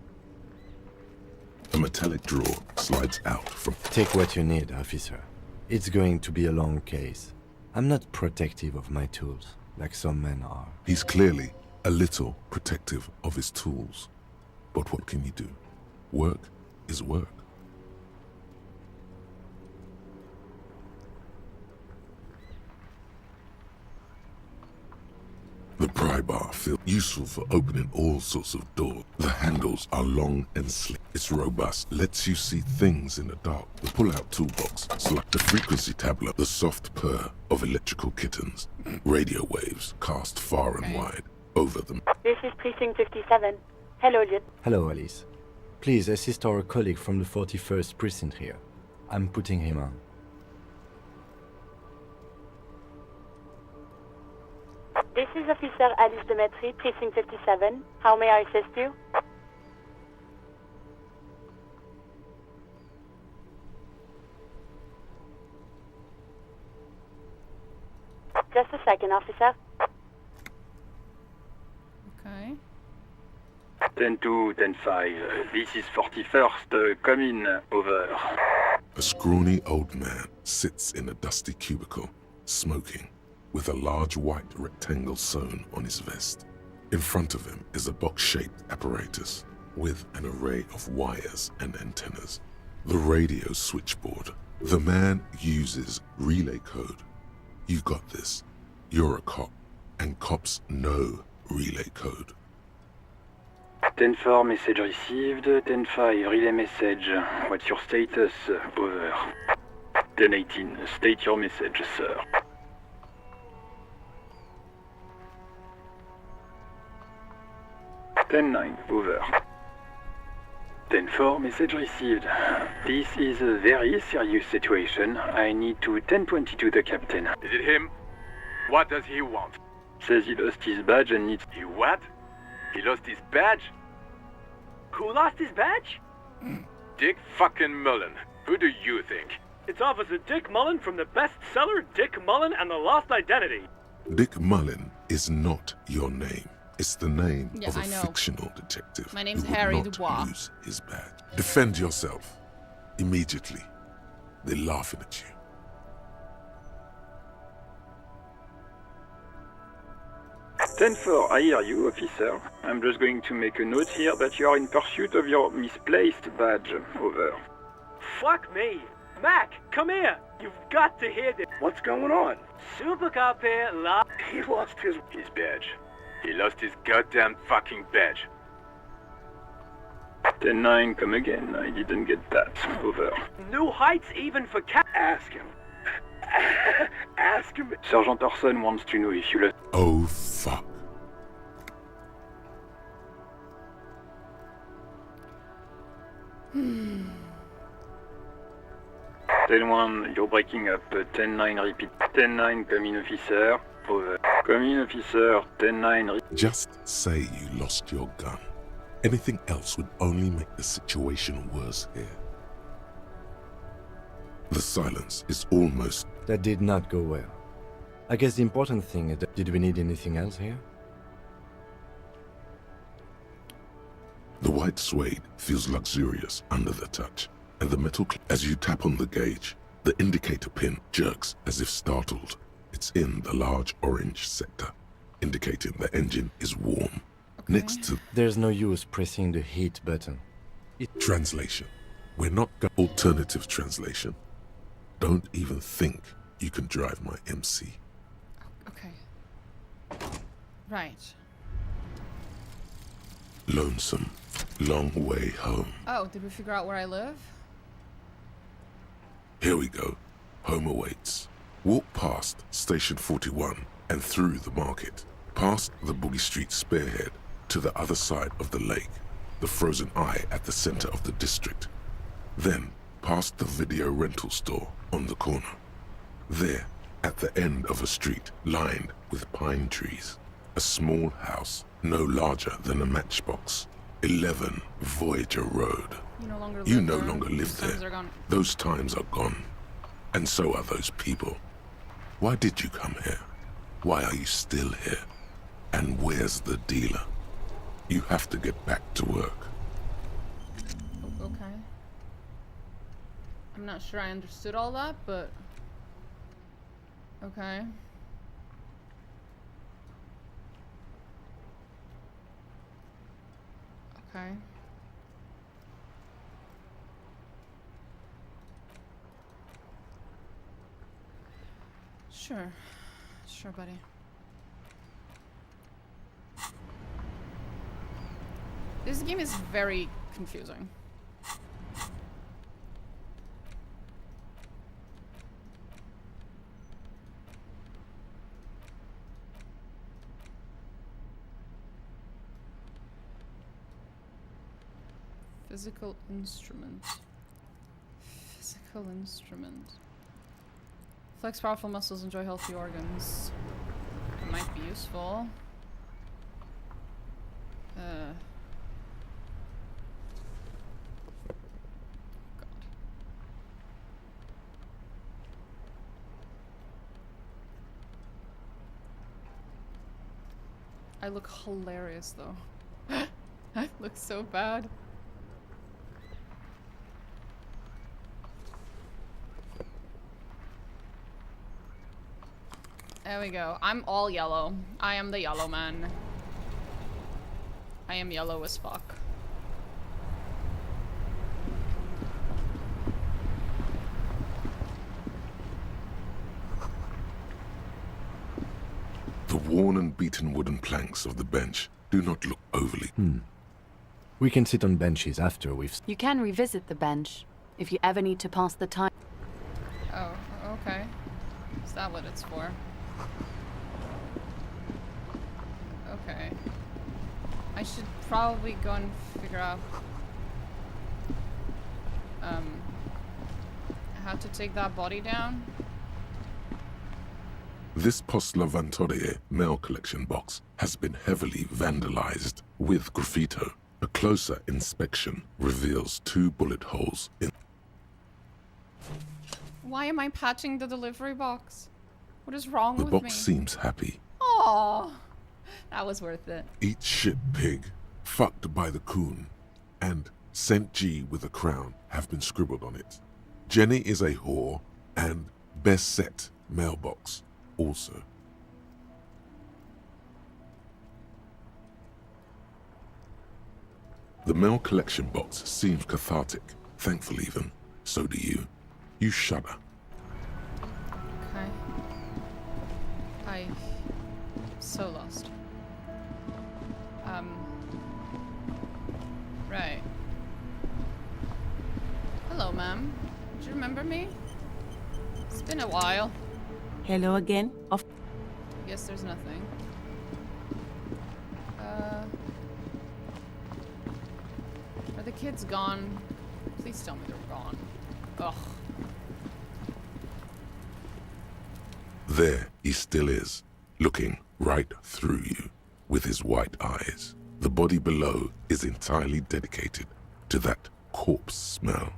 A metallic drawer slides out from... Take what you need, officer. It's going to be a long case. I'm not protective of my tools, like some men are. He's clearly a little protective of his tools. But what can you do? Work is work. The pry bar feels useful for opening all sorts of doors. The handles are long and slick. It's robust, lets you see things in the dark. The pull-out toolbox, like the frequency tablet, the soft purr of electrical kittens. Radio waves cast far and wide over them. This is Precinct 57. Hello, Jet. Hello, Alice. Please assist our colleague from the 41st Precinct here. I'm putting him on. This is Officer Alice Demetri, Precinct 57. How may I assist you? Just a second, officer. Okay. 10-2, 10-5. This is 41st. Come in. Over. A scrawny old man sits in a dusty cubicle, smoking, with a large white rectangle sewn on his vest. In front of him is a box-shaped apparatus with an array of wires and antennas. The radio switchboard. The man uses relay code. You got this. You're a cop, and cops know relay code. 10-4, message received. 10-5, relay message. What's your status? Over. 10-18, state your message, sir. 10-9, over. 10-4, message received. This is a very serious situation. I need to 10-22 the captain. Is it him? What does he want? Says he lost his badge and needs... He what? He lost his badge? Who lost his badge? Dick fucking Mullen. Who do you think? It's Officer Dick Mullen from the bestseller Dick Mullen and the Lost Identity. Dick Mullen is not your name. It's the name Yeah, of a I know. fictional detective. My name's who would Harry not Dubois. use his badge. Defend yourself. Immediately. They're laughing at you. Ten-4, I hear you, officer. I'm just going to make a note here that you are in pursuit of your misplaced badge. Over. Fuck me. Mac, come here. You've got to hear this. What's going on? Super Cop here, He lost his badge. He lost his goddamn fucking badge. 10-9, come again. I didn't get that. Over. New heights even for cat. Ask him. Ask him. Sergeant Orson wants to know if you lost... Oh, fuck. Hmm. 10-1, you're breaking up. 10-9, repeat. 10-9, come in, officer. Over. Come in, officer. 10-9, Just say you lost your gun. Anything else would only make the situation worse here. The silence is almost... That did not go well. I guess the important thing is that did we need anything else here? The white suede feels luxurious under the touch, and the metal as you tap on the gauge, the indicator pin jerks as if startled. It's in the large orange sector, indicating the engine is warm. Okay. Next to... There's no use pressing the heat button. Translation. We're not alternative translation. Don't even think you can drive my MC. Okay. Right. Lonesome. Long way home. Oh, did we figure out where I live? Here we go. Home awaits. Walk past Station 41 and through the market. Past the Boogie Street spearhead to the other side of the lake. The frozen eye at the center of the district. Then past the video rental store on the corner. There, at the end of a street lined with pine trees, a small house no larger than a matchbox. 11 Voyager Road. You no longer live there. Those times are gone. And so are those people. Why did you come here? Why are you still here? And where's the dealer? You have to get back to work. Okay. not sure I understood all that, but okay. Okay. Sure. Sure, buddy. This game is very confusing. Physical instrument. Physical instrument. Flex powerful muscles, enjoy healthy organs. It might be useful. God. I look hilarious though. I look so bad. There we go. I'm all yellow. I am the yellow man. I am yellow as fuck. The worn and beaten wooden planks of the bench do not look overly... We can sit on benches after we've... You can revisit the bench if you ever need to pass the time. Oh, okay. Is that what it's for? Okay. I should probably go and figure out how to take that body down. This Post Lavantorie mail collection box has been heavily vandalized with graffito. A closer inspection reveals 2 bullet holes in... Why am I patching the delivery box? What is wrong The with box me? seems happy. Aww. That was worth it. Eat shit pig, fucked by the coon, and St. G with a crown have been scribbled on it. Jenny is a whore, and best set mailbox also. The mail collection box seems cathartic, thankful even. So do you. You shudder. Okay. I'm so lost. Right. Hello, ma'am. Do you remember me? It's been a while. Hello again. Guess there's nothing. Are the kids gone? Please tell me they're gone. Ugh. There he still is, looking right through you with his white eyes. The body below is entirely dedicated to that corpse smell.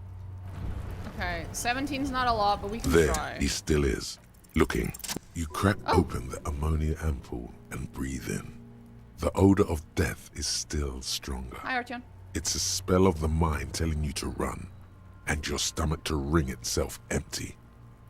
Okay, 17's not a lot, but we can There try. he still is, looking. You crack open the ammonia ampoule and breathe in. The odor of death is still stronger. Hi, Artyom. It's a spell of the mind telling you to run, and your stomach to wring itself empty.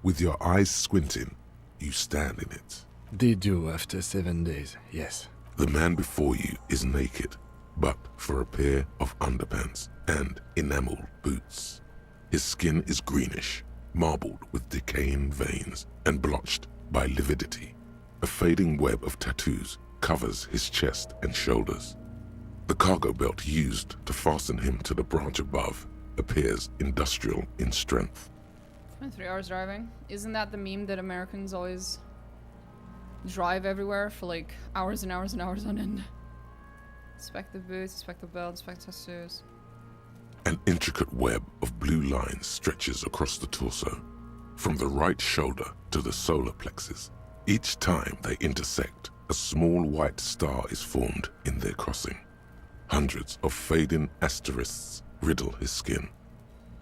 With your eyes squinting, you stand in it. They do after 7 days, yes. The man before you is naked, but for a pair of underpants and enameled boots. His skin is greenish, marbled with decaying veins and blotched by lividity. A fading web of tattoos covers his chest and shoulders. The cargo belt used to fasten him to the branch above appears industrial in strength. It's been 3 hours driving. Isn't that the meme that Americans always drive everywhere for like hours and hours and hours on end? Inspect the boots, inspect the belt, inspect the tattoos. An intricate web of blue lines stretches across the torso, from the right shoulder to the solar plexus. Each time they intersect, a small white star is formed in their crossing. Hundreds of fading asterisks riddle his skin.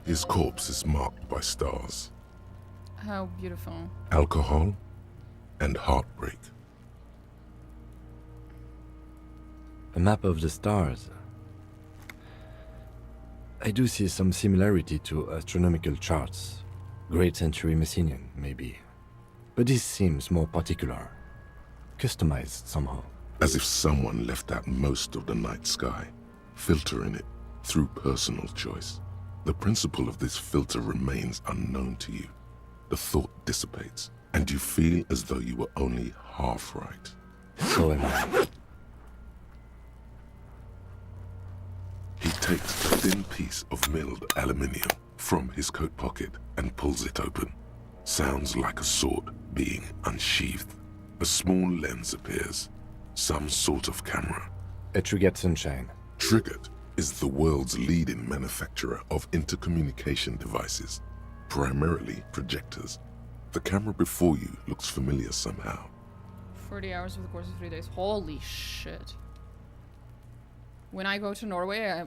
His corpse is marked by stars. How beautiful. Alcohol and heartbreak. A map of the stars. I do see some similarity to astronomical charts, Great Century Messinian, maybe. But this seems more particular. Customized somehow. As if someone left out most of the night sky, filtering it through personal choice. The principle of this filter remains unknown to you. The thought dissipates, and you feel as though you were only half right. So am I. He takes a thin piece of milled aluminium from his coat pocket and pulls it open. Sounds like a sword being unsheathed. A small lens appears. Some sort of camera. A Triggered Sunshine. Triggered is the world's leading manufacturer of intercommunication devices, primarily projectors. The camera before you looks familiar somehow. 40 hours over the course of 3 days. Holy shit. When I go to Norway,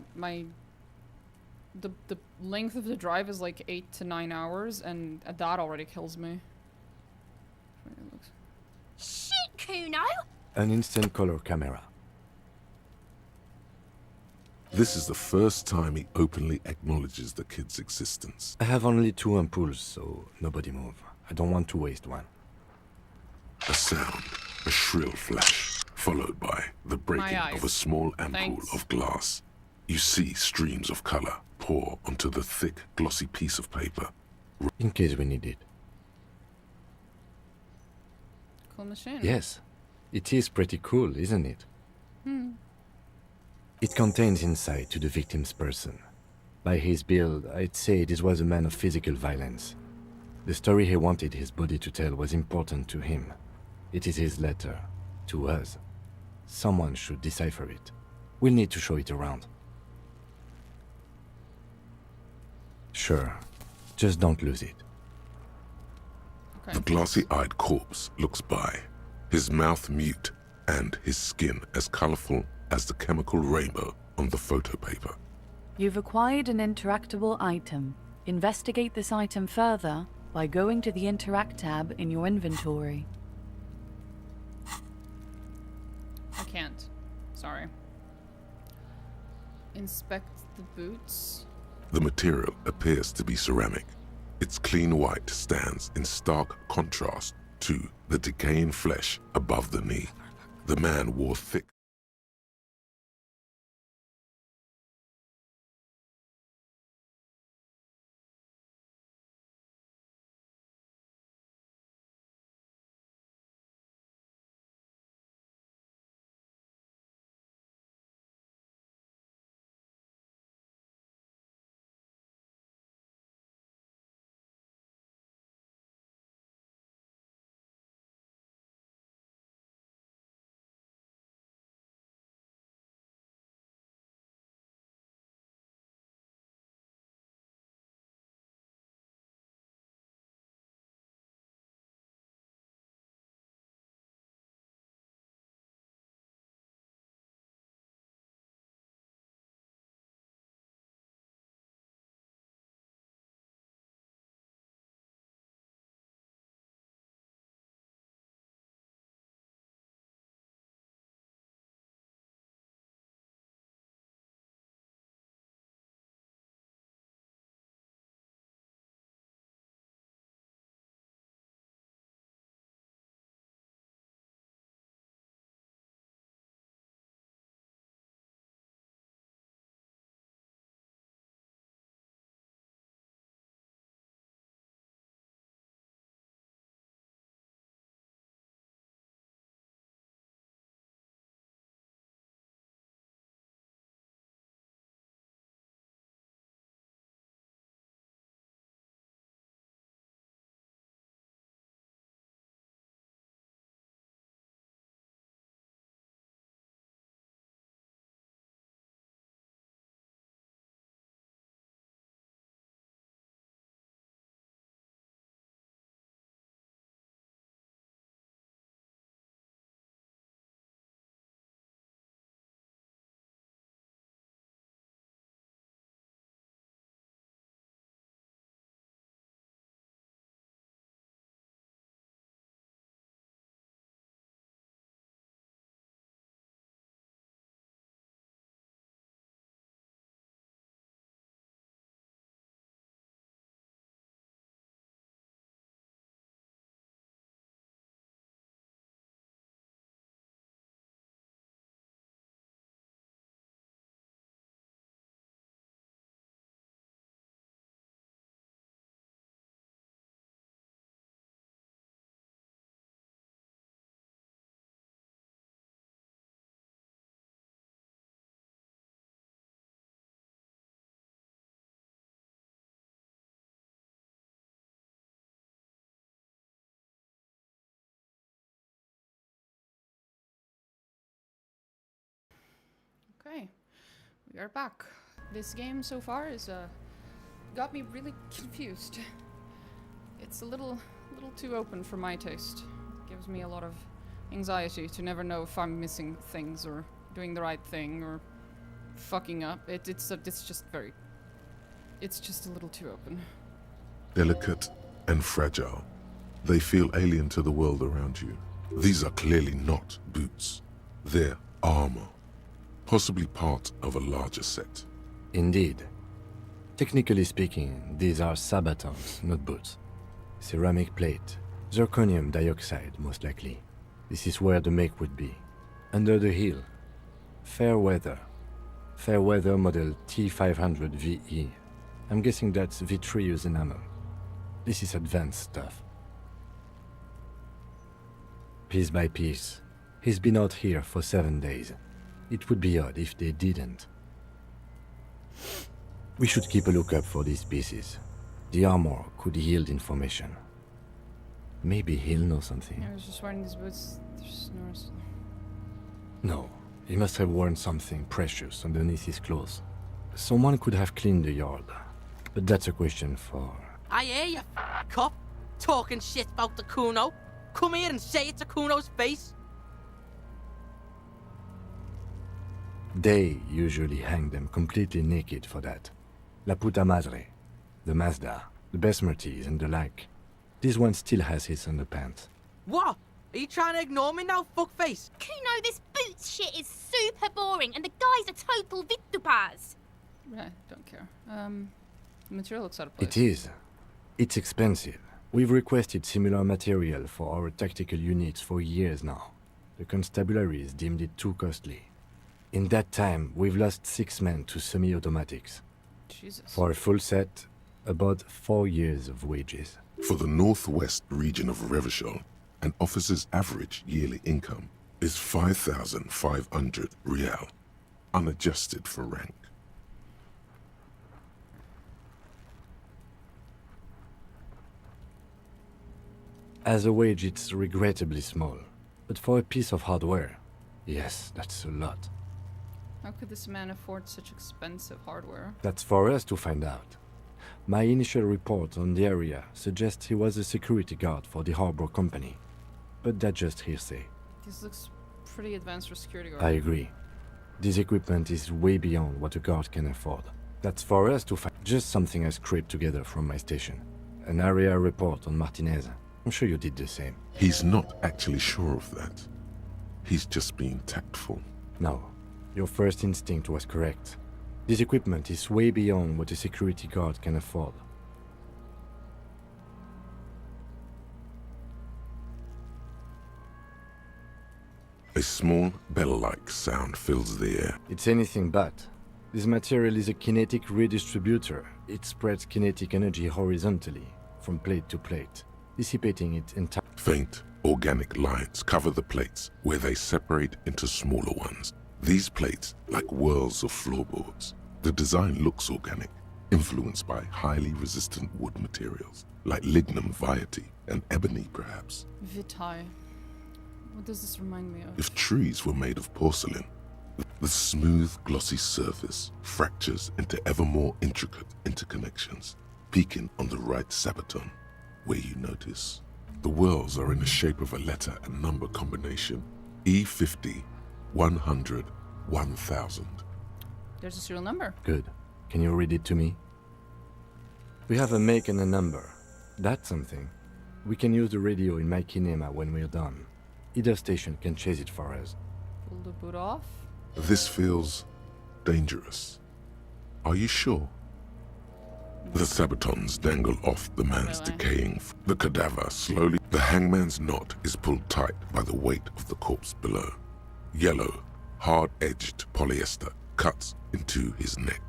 the length of the drive is like 8 to 9 hours, and that already kills me. Shit, Kuno! An instant color camera. This is the first time he openly acknowledges the kid's existence. I have only 2 ampoules, so nobody move. I don't want to waste one. A sound, a shrill flash, followed by the breaking of a small ampoule of glass. You see streams of color pour onto the thick, glossy piece of paper. In case we need it. Cool machine. Yes. It is pretty cool, isn't it? Hmm. It contains insight to the victim's person. By his build, I'd say this was a man of physical violence. The story he wanted his body to tell was important to him. It is his letter. To us. Someone should decipher it. We'll need to show it around. Sure. Just don't lose it. The glossy-eyed corpse looks by, his mouth mute and his skin as colorful as the chemical rainbow on the photo paper. You've acquired an interactable item. Investigate this item further by going to the Interact tab in your inventory. I can't. Sorry. Inspect the boots. The material appears to be ceramic. Its clean white stands in stark contrast to the decaying flesh above the knee. The man wore thick Okay, we are back. This game so far is got me really confused. It's a little too open for my taste. It gives me a lot of anxiety to never know if I'm missing things or doing the right thing or fucking up. It's just a little too open. Delicate and fragile, they feel alien to the world around you. These are clearly not boots. They're armor, possibly part of a larger set. Indeed. Technically speaking, these are sabatons, not boots. Ceramic plate, zirconium dioxide, most likely. This is where the make would be. Under the heel, fair weather. Fair weather model T500 VE. I'm guessing that's vitreous enamel. This is advanced stuff. Piece by piece. He's been out here for 7 days. It would be odd if they didn't. We should keep a lookout for these pieces. The armor could yield information. Maybe he'll know something. I was just wearing these boots. There's No, he must have worn something precious underneath his clothes. Someone could have cleaned the yard, but that's a question for... I hear you, cop, talking shit about the Kuno. Come here and say it to Kuno's face. They usually hang them completely naked for that. La puta madre, the Mazda, the Besmerties and the like. This one still has his underpants. What? Are you trying to ignore me now, fuckface? Kuno, this boots shit is super boring, and the guy's a total Victopaz. Yeah, don't care. The material looks out of place. It is. It's expensive. We've requested similar material for our tactical units for years now. The constabularies deemed it too costly. In that time, we've lost 6 men to semi-automatics. Jesus. For a full set, about 4 years of wages. For the northwest region of Revachol, an officer's average yearly income is 5,500 real, unadjusted for rank. As a wage, it's regrettably small. But for a piece of hardware, yes, that's a lot. How could this man afford such expensive hardware? That's for us to find out. My initial report on the area suggests he was a security guard for the harbor company. But that's just hearsay. This looks pretty advanced for security guard. I agree. This equipment is way beyond what a guard can afford. That's for us to find. Just something I scraped together from my station. An area report on Martinez. I'm sure you did the same. He's not actually sure of that. He's just being tactful. No, your first instinct was correct. This equipment is way beyond what a security guard can afford. A small bell-like sound fills the air. It's anything but. This material is a kinetic redistributor. It spreads kinetic energy horizontally, from plate to plate, dissipating it entirely. Faint, organic lines cover the plates where they separate into smaller ones. These plates, like whirls of floorboards. The design looks organic, influenced by highly resistant wood materials, like lignum vitae and ebony perhaps. Vitae. What does this remind me of? If trees were made of porcelain, the smooth, glossy surface fractures into ever more intricate interconnections, peaking on the right sabaton, where you notice. The whirls are in the shape of a letter and number combination, E50, 100, 1000. There's a serial number. Good. Can you read it to me? We have a make and a number. That's something. We can use the radio in my kinema when we're done. Either station can chase it for us. Pull the boot off. This feels dangerous. Are you sure? The sabatons dangle off the man's decaying. The cadaver slowly. The hangman's knot is pulled tight by the weight of the corpse below. Yellow, hard-edged polyester cuts into his neck.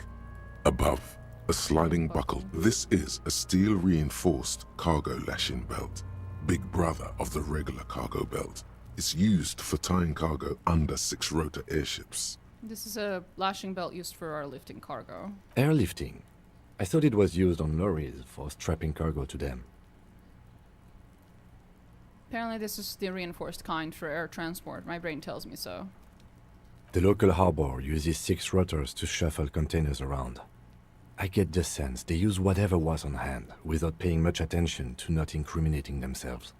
Above, a sliding buckle. This is a steel-reinforced cargo lashing belt. Big brother of the regular cargo belt. It's used for tying cargo under 6-rotor airships. This is a lashing belt used for airlifting cargo. Airlifting? I thought it was used on lorries for strapping cargo to them. Apparently this is the reinforced kind for air transport. My brain tells me so. The local harbor uses 6 rotors to shuffle containers around. I get the sense they use whatever was on hand, without paying much attention to not incriminating themselves.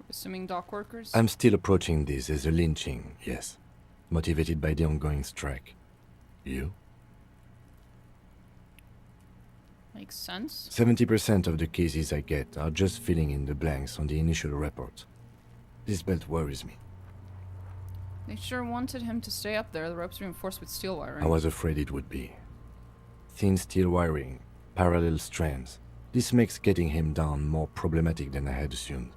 Assuming dock workers? I'm still approaching this as a lynching, yes. Motivated by the ongoing strike. You? Makes sense. 70% of the cases I get are just filling in the blanks on the initial report. This belt worries me. They sure wanted him to stay up there. The rope's reinforced with steel wiring. I was afraid it would be. Thin steel wiring, parallel strands. This makes getting him down more problematic than I had assumed.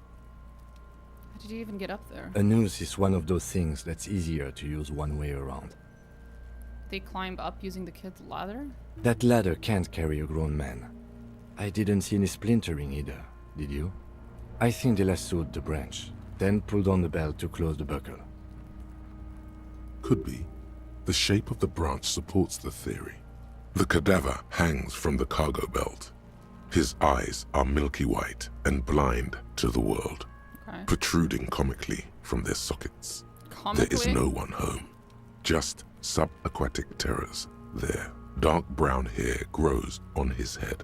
How did he even get up there? A noose is one of those things that's easier to use one way around. They climb up using the kid's ladder? That ladder can't carry a grown man. I didn't see any splintering either, did you? I think they lassoed the branch, then pulled on the belt to close the buckle. Could be. The shape of the branch supports the theory. The cadaver hangs from the cargo belt. His eyes are milky white and blind to the world, protruding comically from their sockets. There is no one home, just subaquatic terrors there. Dark brown hair grows on his head.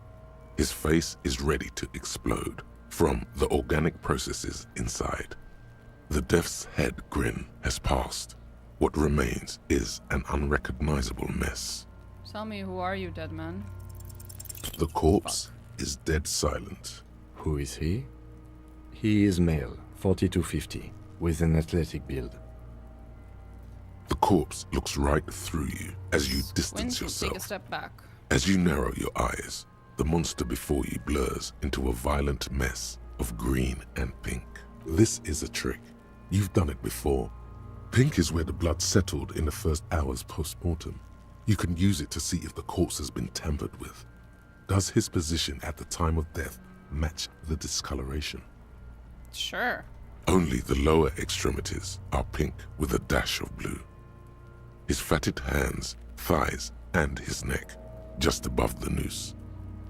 His face is ready to explode from the organic processes inside. The death's head grin has passed. What remains is an unrecognizable mess. Tell me, who are you, dead man? The corpse is dead silent. Who is he? He is male, 4250, with an athletic build. The corpse looks right through you as you distance yourself. Take a step back. As you narrow your eyes, the monster before you blurs into a violent mess of green and pink. This is a trick. You've done it before. Pink is where the blood settled in the first hours post-mortem. You can use it to see if the corpse has been tampered with. Does his position at the time of death match the discoloration? Sure. Only the lower extremities are pink with a dash of blue. His fatted hands, thighs, and his neck, just above the noose.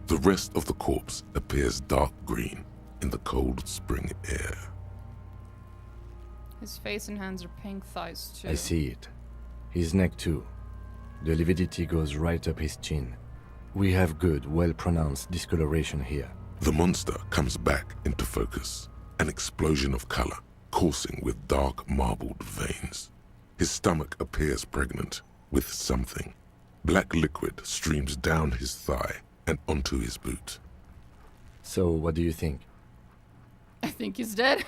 The rest of the corpse appears dark green in the cold spring air. His face and hands are pink, thighs too. I see it. His neck too. The lividity goes right up his chin. We have good, well-pronounced discoloration here. The monster comes back into focus. An explosion of color, coursing with dark marbled veins. His stomach appears pregnant with something. Black liquid streams down his thigh and onto his boot. So, what do you think? I think he's dead.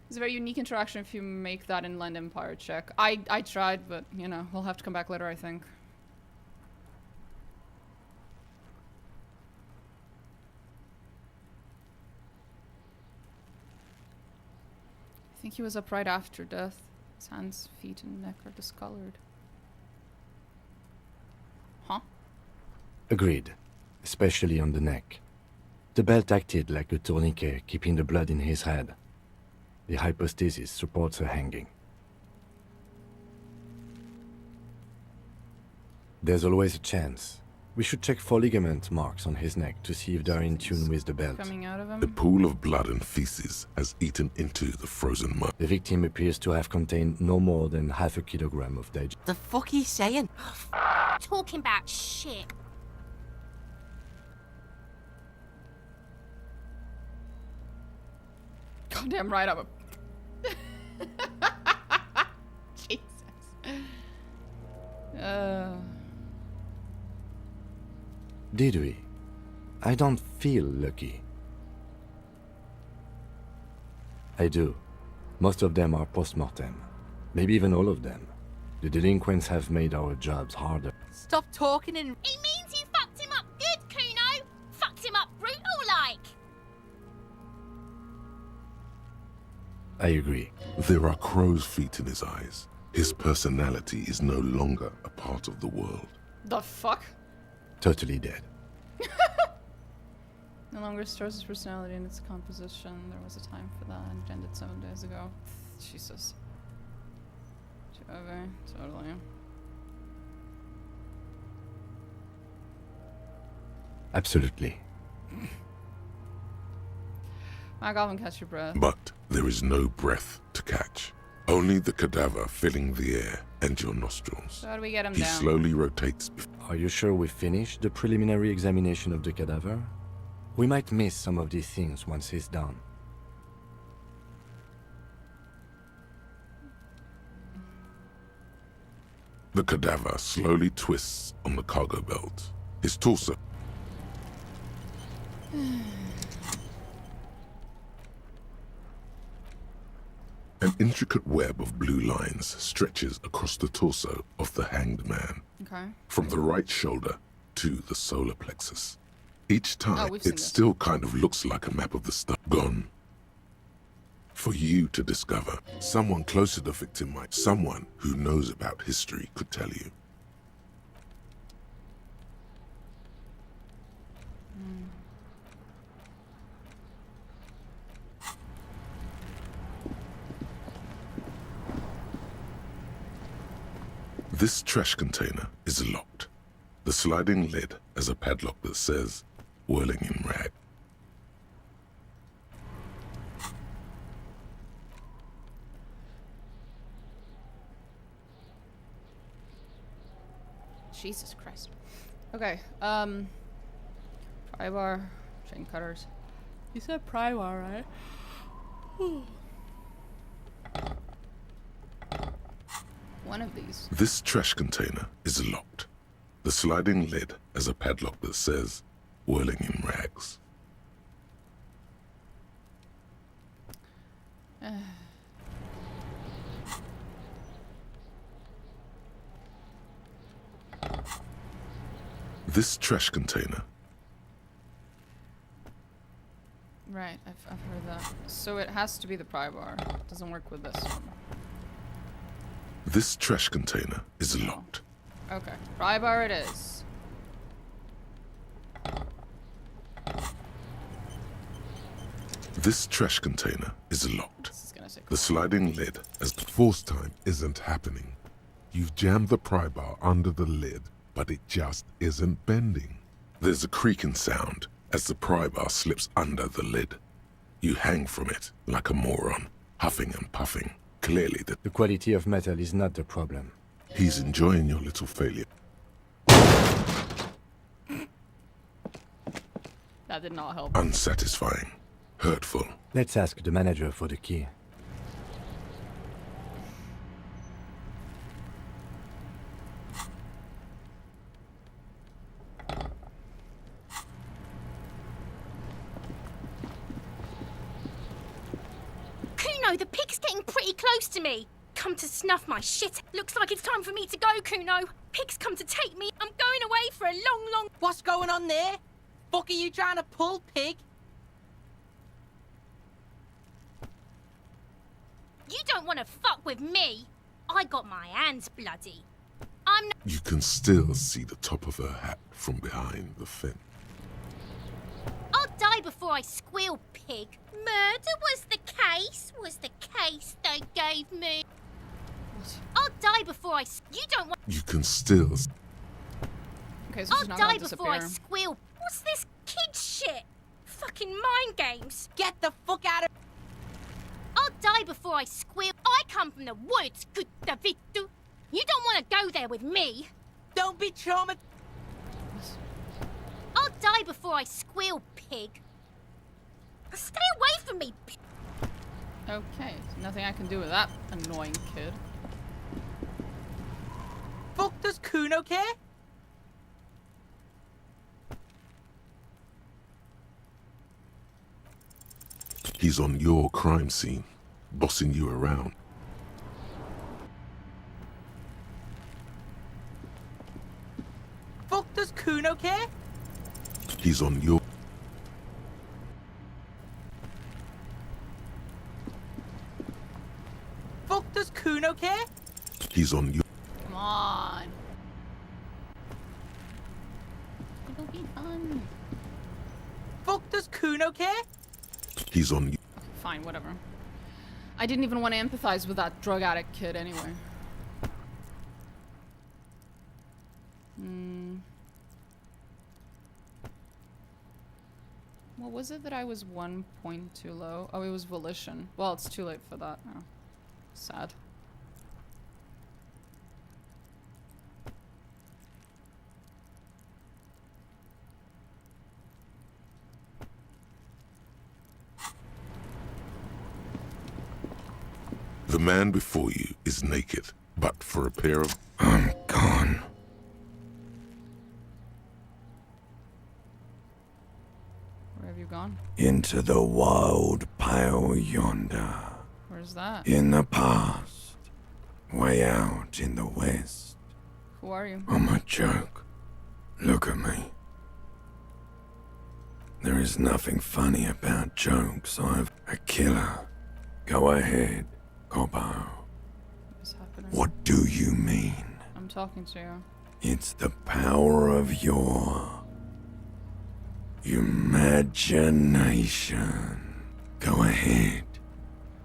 It's a very unique interaction if you make that Inland Empire check. I tried, but, you know, we'll have to come back later, I think. I think he was up right after death. His hands, feet, and neck are discolored. Huh? Agreed. Especially on the neck. The belt acted like a tourniquet, keeping the blood in his head. The hypostasis supports a hanging. There's always a chance. We should check for ligament marks on his neck to see if they're in tune with the belt. Coming out of him? A pool of blood and feces has eaten into the frozen mud. The victim appears to have contained no more than half a kilogram of digest. The fuck he's saying? Talking about shit. Goddamn right, I'm a... Jesus. Did we? I don't feel lucky. I do. Most of them are post-mortem. Maybe even all of them. The delinquents have made our jobs harder. Stop talking and... It means you fucked him up good, Kuno! Fucked him up brutal like! I agree. There are crow's feet in his eyes. His personality is no longer a part of the world. The fuck? Totally dead. No longer stores his personality in its composition. There was a time for that, and it ended 7 days ago. Jesus. Okay, totally. Absolutely. Back off and catch your breath. But there is no breath to catch. Only the cadaver filling the air and your nostrils. So how do we get him He down? slowly rotates. Are you sure we finished the preliminary examination of the cadaver? We might miss some of these things once he's done. The cadaver slowly twists on the cargo belt. His torso. An intricate web of blue lines stretches across the torso of the hanged man. Okay. From the right shoulder to the solar plexus. Each time, we've seen it this. still kind of looks like a map of the stuff gone. For you to discover, someone close to the victim might, someone who knows about history could tell you. This trash container is locked. The sliding lid has a padlock that says, whirling in rag. Jesus Christ. Okay, pry bar, chain cutters. You said pry bar, right? One of these. This trash container is locked. The sliding lid has a padlock that says, whirling in rags. This trash container. Right, I've heard that. So it has to be the pry bar. It doesn't work with this one. This trash container is locked. Okay, pry bar it is. This trash container is locked. This is gonna take The sliding lid, as the force time isn't happening. You've jammed the pry bar under the lid, but it just isn't bending. There's a creaking sound as the pry bar slips under the lid. You hang from it like a moron, huffing and puffing. Clearly The quality of metal is not the problem. he's enjoying your little failure. That did not help. Unsatisfying. Hurtful. Let's ask the manager for the key. Kuno, the pig's getting pretty close to me. Come to snuff my shit. Looks like it's time for me to go, Kuno. Pig's come to take me. I'm going away for a long, long... What's going on there? Fuck are you trying to pull, pig? You don't want to fuck with me. I got my hands bloody. I'm not... You can still see the top of her hat from behind the fence. I'll die before I squeal, pig. Murder was the case they gave me. I'll die before I... You don't want... You can still... Okay, so I'll she's not die gonna before I disappear. squeal. What's this kid shit? Fucking mind games. Get the fuck out of... I'll die before I squeal. I come from the woods, good Davidu. You don't want to go there with me. Don't be traumatized. I'll die before I squeal, pig. Stay away from me, pig. Okay, so nothing I can do with that annoying kid. Fuck does Kuno care? He's on your crime scene, bossing you around. Fuck does Kuno care? He's on your... Fuck does Kuno care? He's on your... Come on. It'll be fun. Fuck does Kuno care? He's on you. Fine, whatever. I didn't even want to empathize with that drug addict kid anyway. What was it that I was 1 point too low? Oh, it was volition. Well, it's too late for that now. Sad. The man before you is naked, but for a pair of... I'm gone. Where have you gone? Into the wild pale yonder. Where's that? In the past. Way out in the west. Who are you? I'm a joke. Look at me. There is nothing funny about jokes. I'm a killer. Go ahead, Coppo. What's happening? What do you mean? I'm talking to you. It's the power of your imagination. Go ahead.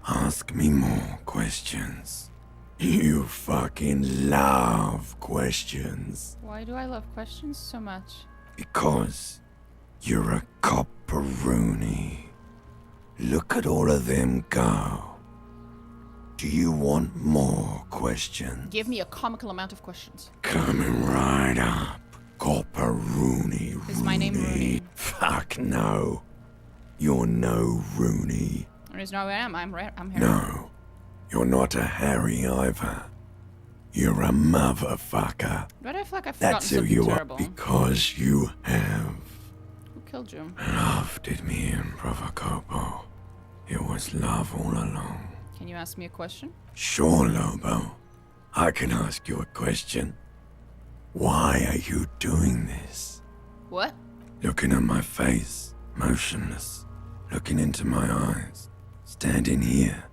Ask me more questions. You fucking love questions. Why do I love questions so much? Because you're a copperoonie. Look at all of them go. Do you want more questions? Give me a comical amount of questions. Coming right up. Copperoonie. Is my name Rooney? Fuck no. You're no Rooney. There's no way I'm Harry. No. You're not a Harry either. You're a motherfucker. But I feel like I've forgotten That's who something you terrible. are because you have Who killed you? loved me in Provocopo. It was love all along. Can you ask me a question? Sure, Lobo. I can ask you a question. Why are you doing this? What? Looking at my face, motionless, looking into my eyes, standing here.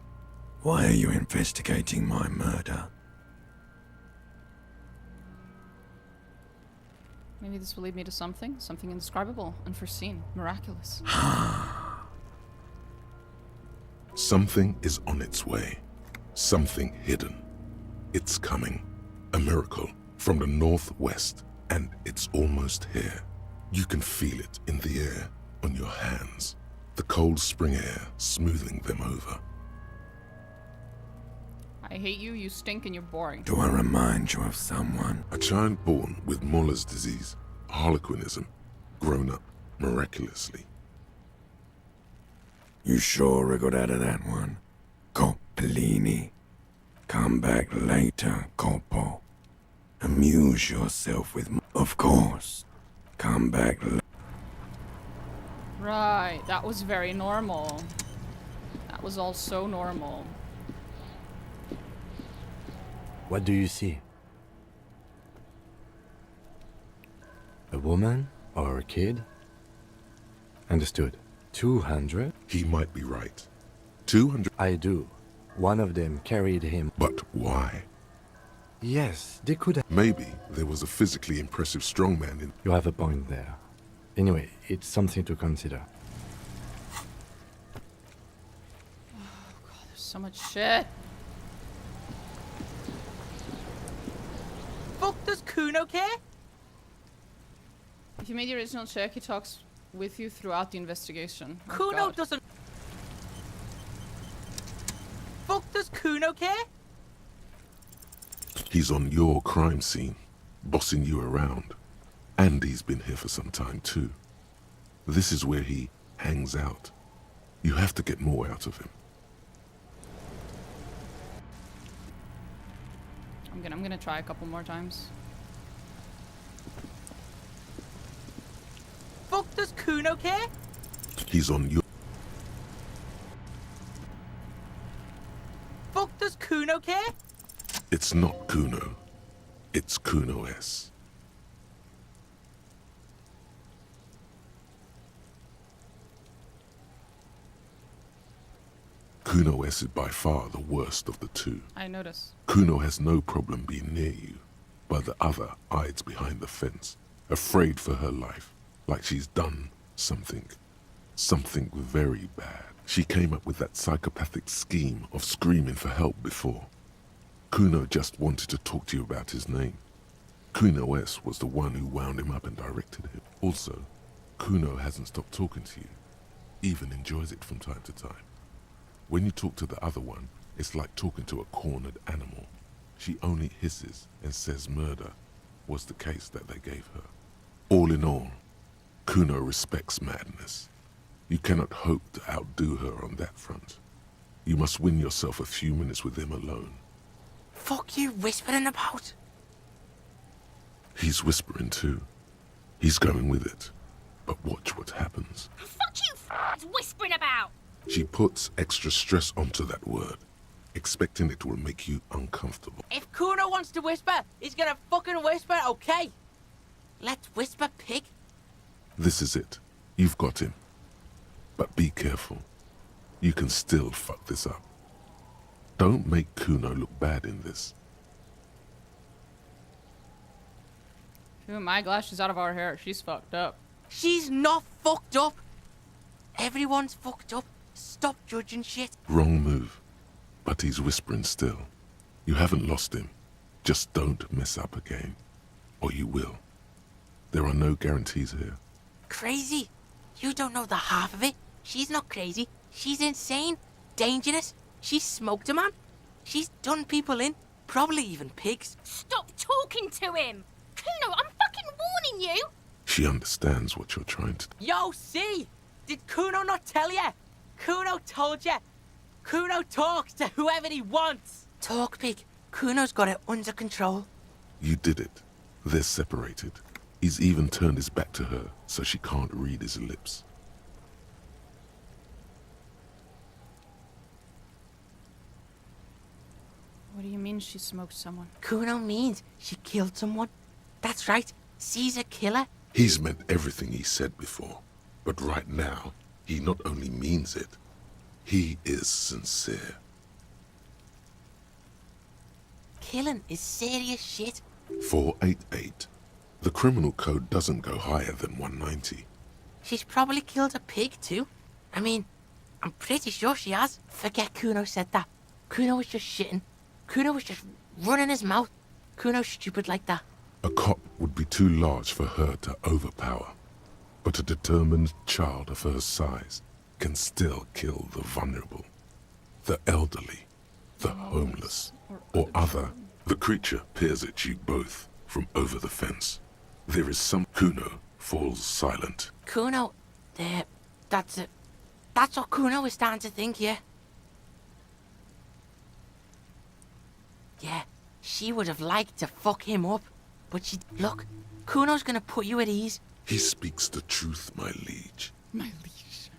Why are you investigating my murder? Maybe this will lead me to something indescribable, unforeseen, miraculous. Something is on its way. Something hidden. It's coming. A miracle from the northwest, and it's almost here. You can feel it in the air, on your hands. The cold spring air smoothing them over. I hate you, you stink, and you're boring. Do I remind you of someone? A child born with Muller's disease, harlequinism, grown up miraculously. You sure I got out of that one? Coppellini. Come back later, Coppo. Amuse yourself with of course. Come back Right, that was very normal. That was all so normal. What do you see? A woman or a kid? Understood. 200? He might be right. 200? I do. One of them carried him. But why? Yes, they could have. Maybe there was a physically impressive strongman in... You have a point there. Anyway, it's something to consider. Oh god, there's so much shit. Fuck does Kuno care? If you made the original check, he talks with you throughout the investigation. Oh, Kuno god. doesn't. Fuck does Kuno care? He's on your crime scene, bossing you around. And he's been here for some time too. This is where he hangs out. You have to get more out of him. I'm gonna try a couple more times. Fuck does Kuno care? He's on your... Fuck does Kuno care? It's not Kuno. It's Kuno S. Kuno S is by far the worst of the two. I notice. Kuno has no problem being near you, but the other hides behind the fence, afraid for her life, like she's done something very bad. She came up with that psychopathic scheme of screaming for help before. Kuno just wanted to talk to you about his name. Kuno S was the one who wound him up and directed him. Also, Kuno hasn't stopped talking to you. even enjoys it from time to time. When you talk to the other one, it's like talking to a cornered animal. She only hisses and says murder was the case that they gave her. All in all, Kuno respects madness. You cannot hope to outdo her on that front. You must win yourself a few minutes with him alone. Fuck you whispering about? He's whispering too. He's going with it. But watch what happens. Fuck you whispering about! She puts extra stress onto that word, expecting it will make you uncomfortable. If Kuno wants to whisper, he's gonna fucking whisper, okay? Let's whisper, pig. This is it. You've got him. But be careful. You can still fuck this up. Don't make Kuno look bad in this. Who am I glad she's out of our hair? She's fucked up. She's not fucked up. Everyone's fucked up. Stop judging shit. Wrong move. But he's whispering still. You haven't lost him. Just don't mess up again. Or you will. There are no guarantees here. Crazy. You don't know the half of it. She's not crazy. She's insane. Dangerous. She's smoked a man. She's done people in. Probably even pigs. Stop talking to him! Kuno, I'm fucking warning you! She understands what you're trying to do. Yo, see? Did Kuno not tell ya? Kuno told ya. Kuno talks to whoever he wants. Talk, pig. Kuno's got it under control. You did it. They're separated. He's even turned his back to her so she can't read his lips. What do you mean she smoked someone? Kuno means she killed someone. That's right. She's a killer. He's meant everything he said before. But right now, he not only means it, he is sincere. Killing is serious shit. 488. The criminal code doesn't go higher than 190. She's probably killed a pig too. I mean, I'm pretty sure she has. Forget Kuno said that. Kuno was just shitting. Kuno was just running his mouth. Kuno's stupid like that. A cop would be too large for her to overpower. But a determined child of her size can still kill the vulnerable, the elderly, the homeless, or other. The creature peers at you both from over the fence. There is some. Kuno falls silent. Kuno, that's it. That's what Kuno is starting to think, yeah. Yeah, she would have liked to fuck him up, but she... Look, Kuno's gonna put you at ease. He speaks the truth, my liege. My liege.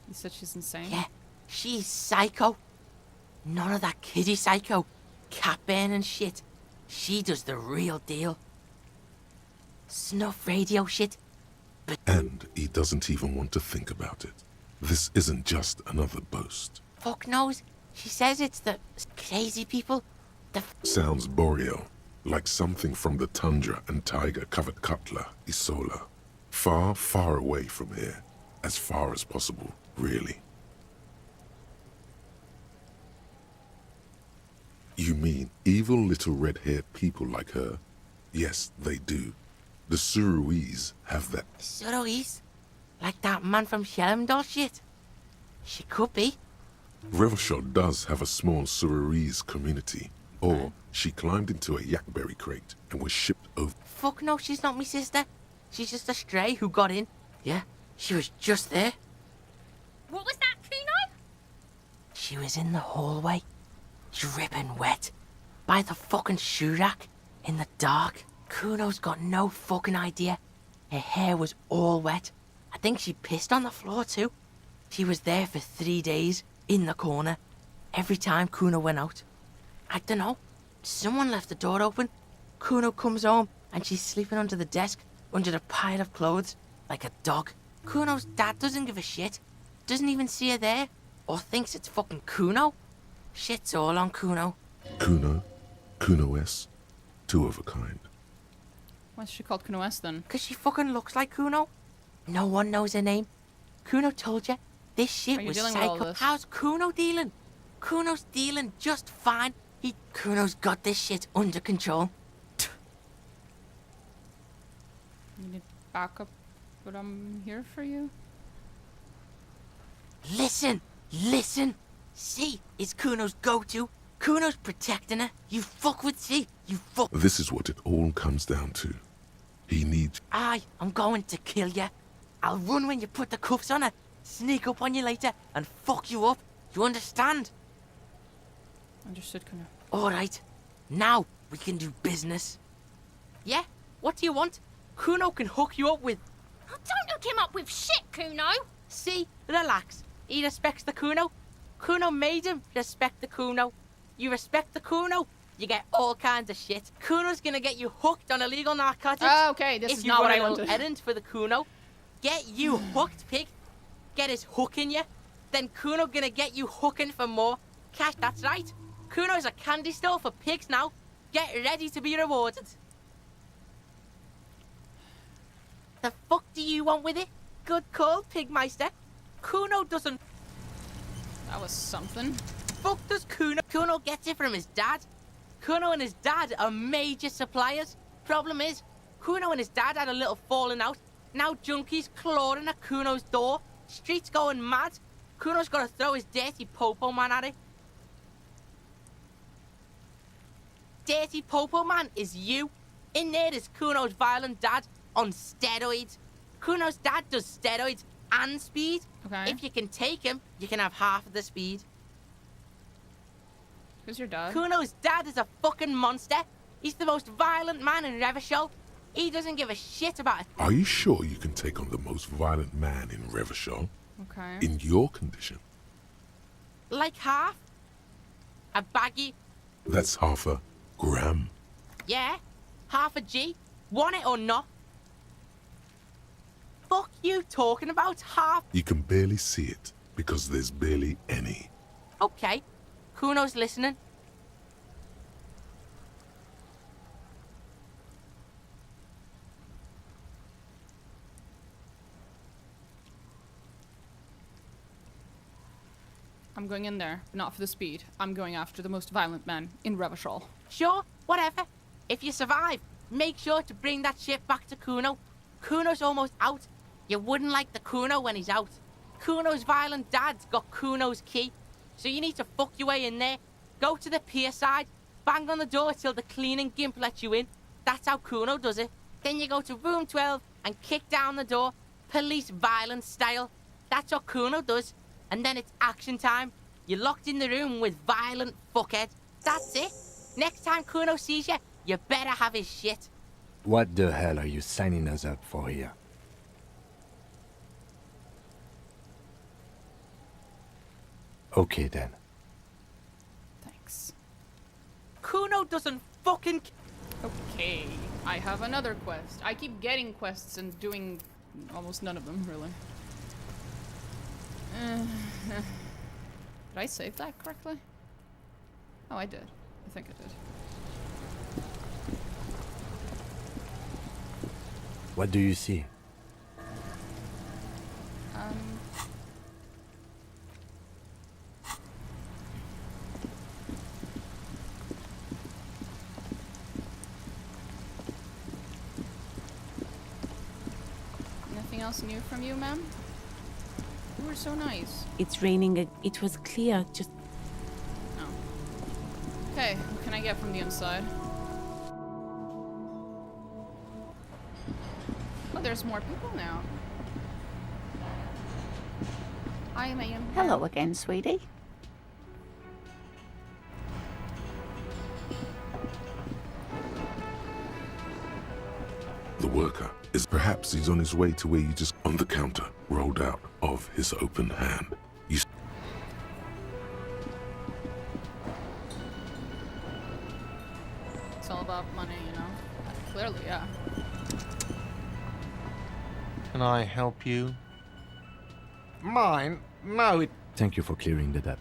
You said she's insane? Yeah, she's psycho. None of that kiddie psycho. Cat burning shit. She does the real deal. Snuff radio shit. And he doesn't even want to think about it. This isn't just another boast. Fuck knows. She says it's the crazy people. Sounds boreal, like something from the tundra and tiger-covered cutler, Isola. Far, far away from here. As far as possible, really. You mean evil little red-haired people like her? Yes, they do. The Suruese have that. Suruese? Like that man from Shelmdall shit? She could be. Revelshot does have a small Suruese community. Or she climbed into a yakberry crate and was shipped over. Fuck no, she's not my sister. She's just a stray who got in. Yeah, she was just there. What was that, Kuno? She was in the hallway, dripping wet, by the fucking shoe rack, in the dark. Kuno's got no fucking idea. Her hair was all wet. I think she pissed on the floor too. She was there for 3 days, in the corner, every time Kuno went out. I don't know. Someone left the door open. Kuno comes home and she's sleeping under the desk, under the pile of clothes, like a dog. Kuno's dad doesn't give a shit. Doesn't even see her there. Or thinks it's fucking Kuno. Shit's all on Kuno. Kuno? Kuno-S? Two of a kind. Why's she called Kuno S then? Because she fucking looks like Kuno. No one knows her name. Kuno told you. This shit was psycho. How's Kuno dealing? Kuno's dealing just fine. Kuno's got this shit under control. You need backup, but I'm here for you. Listen, listen. C is Kuno's go-to. Kuno's protecting her. You fuck with C. You fuck. This is what it all comes down to. He needs... I'm going to kill you. I'll run when you put the cuffs on her, sneak up on you later, and fuck you up. You understand? Understood, Kuno. Alright. Now we can do business. Yeah? What do you want? Kuno can hook you up with... Oh, don't hook him up with shit, Kuno. See? Relax. He respects the Kuno. Kuno made him respect the Kuno. You respect the Kuno, you get all kinds of shit. Kuno's gonna get you hooked on illegal narcotics. Oh, okay, this is not what I wanted. If you run a little errand for the Kuno, get you hooked, pig. Get his hook in you. Then Kuno gonna get you hooking for more cash. That's right. Kuno's a candy store for pigs now. Get ready to be rewarded. The fuck do you want with it? Good call, Pigmeister. Kuno doesn't... That was something. Fuck does Kuno? Kuno gets it from his dad. Kuno and his dad are major suppliers. Problem is, Kuno and his dad had a little falling out. Now junkies clawing at Kuno's door. Streets going mad. Kuno's got to throw his dirty popo man at it. Dirty popo man is you. In there is Kuno's violent dad on steroids. Kuno's dad does steroids and speed. Okay. If you can take him, you can have half of the speed. Who's your dad? Kuno's dad is a fucking monster. He's the most violent man in Revachol. He doesn't give a shit about it. Are you sure you can take on the most violent man in Revachol? Okay. In your condition? Like half. A baggy. That's half a gram. Yeah. Half a G. Want it or not? Fuck you talking about half. You can barely see it because there's barely any. Okay. Kuno's listening. I'm going in there, but not for the speed. I'm going after the most violent man in Revachol. Sure, whatever. If you survive, make sure to bring that shit back to Kuno. Kuno's almost out. You wouldn't like the Kuno when he's out. Kuno's violent dad's got Kuno's key. So you need to fuck your way in there. Go to the pier side, bang on the door till the cleaning gimp lets you in. That's how Kuno does it. Then you go to room 12 and kick down the door, police violence style. That's what Kuno does. And then it's action time. You're locked in the room with violent fuckhead. That's it. Next time Kuno sees you, you better have his shit. What the hell are you signing us up for here? Okay then. Thanks. Kuno doesn't fucking... Okay, I have another quest. I keep getting quests and doing almost none of them, really. Did I save that correctly? Oh, I did. I think I did. What do you see? Nothing else new from you, ma'am? You were so nice. It's raining. It was clear. Just. Oh. Okay, what can I get from the inside? Oh, there's more people now. Hi, ma'am. Hello again, sweetie. The worker is perhaps he's on his way to where you just on the counter rolled out of his open hand. You It's all about money, you know? Clearly, yeah. Can I help you? Mine? No, it... Thank you for clearing that up.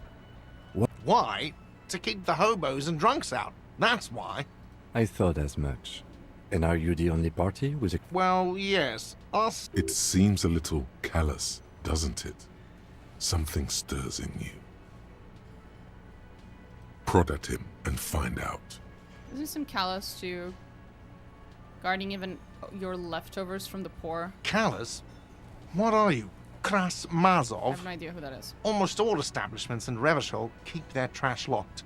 Why? To keep the hobos and drunks out. That's why. I thought as much. And are you the only party with a... Well, yes. Us... It seems a little callous, doesn't it? Something stirs in you. Prod at him and find out. Isn't some callous to guarding even your leftovers from the poor? Callous? What are you? Krasmazov. I have no idea who that is. Almost all establishments in Revachol keep their trash locked.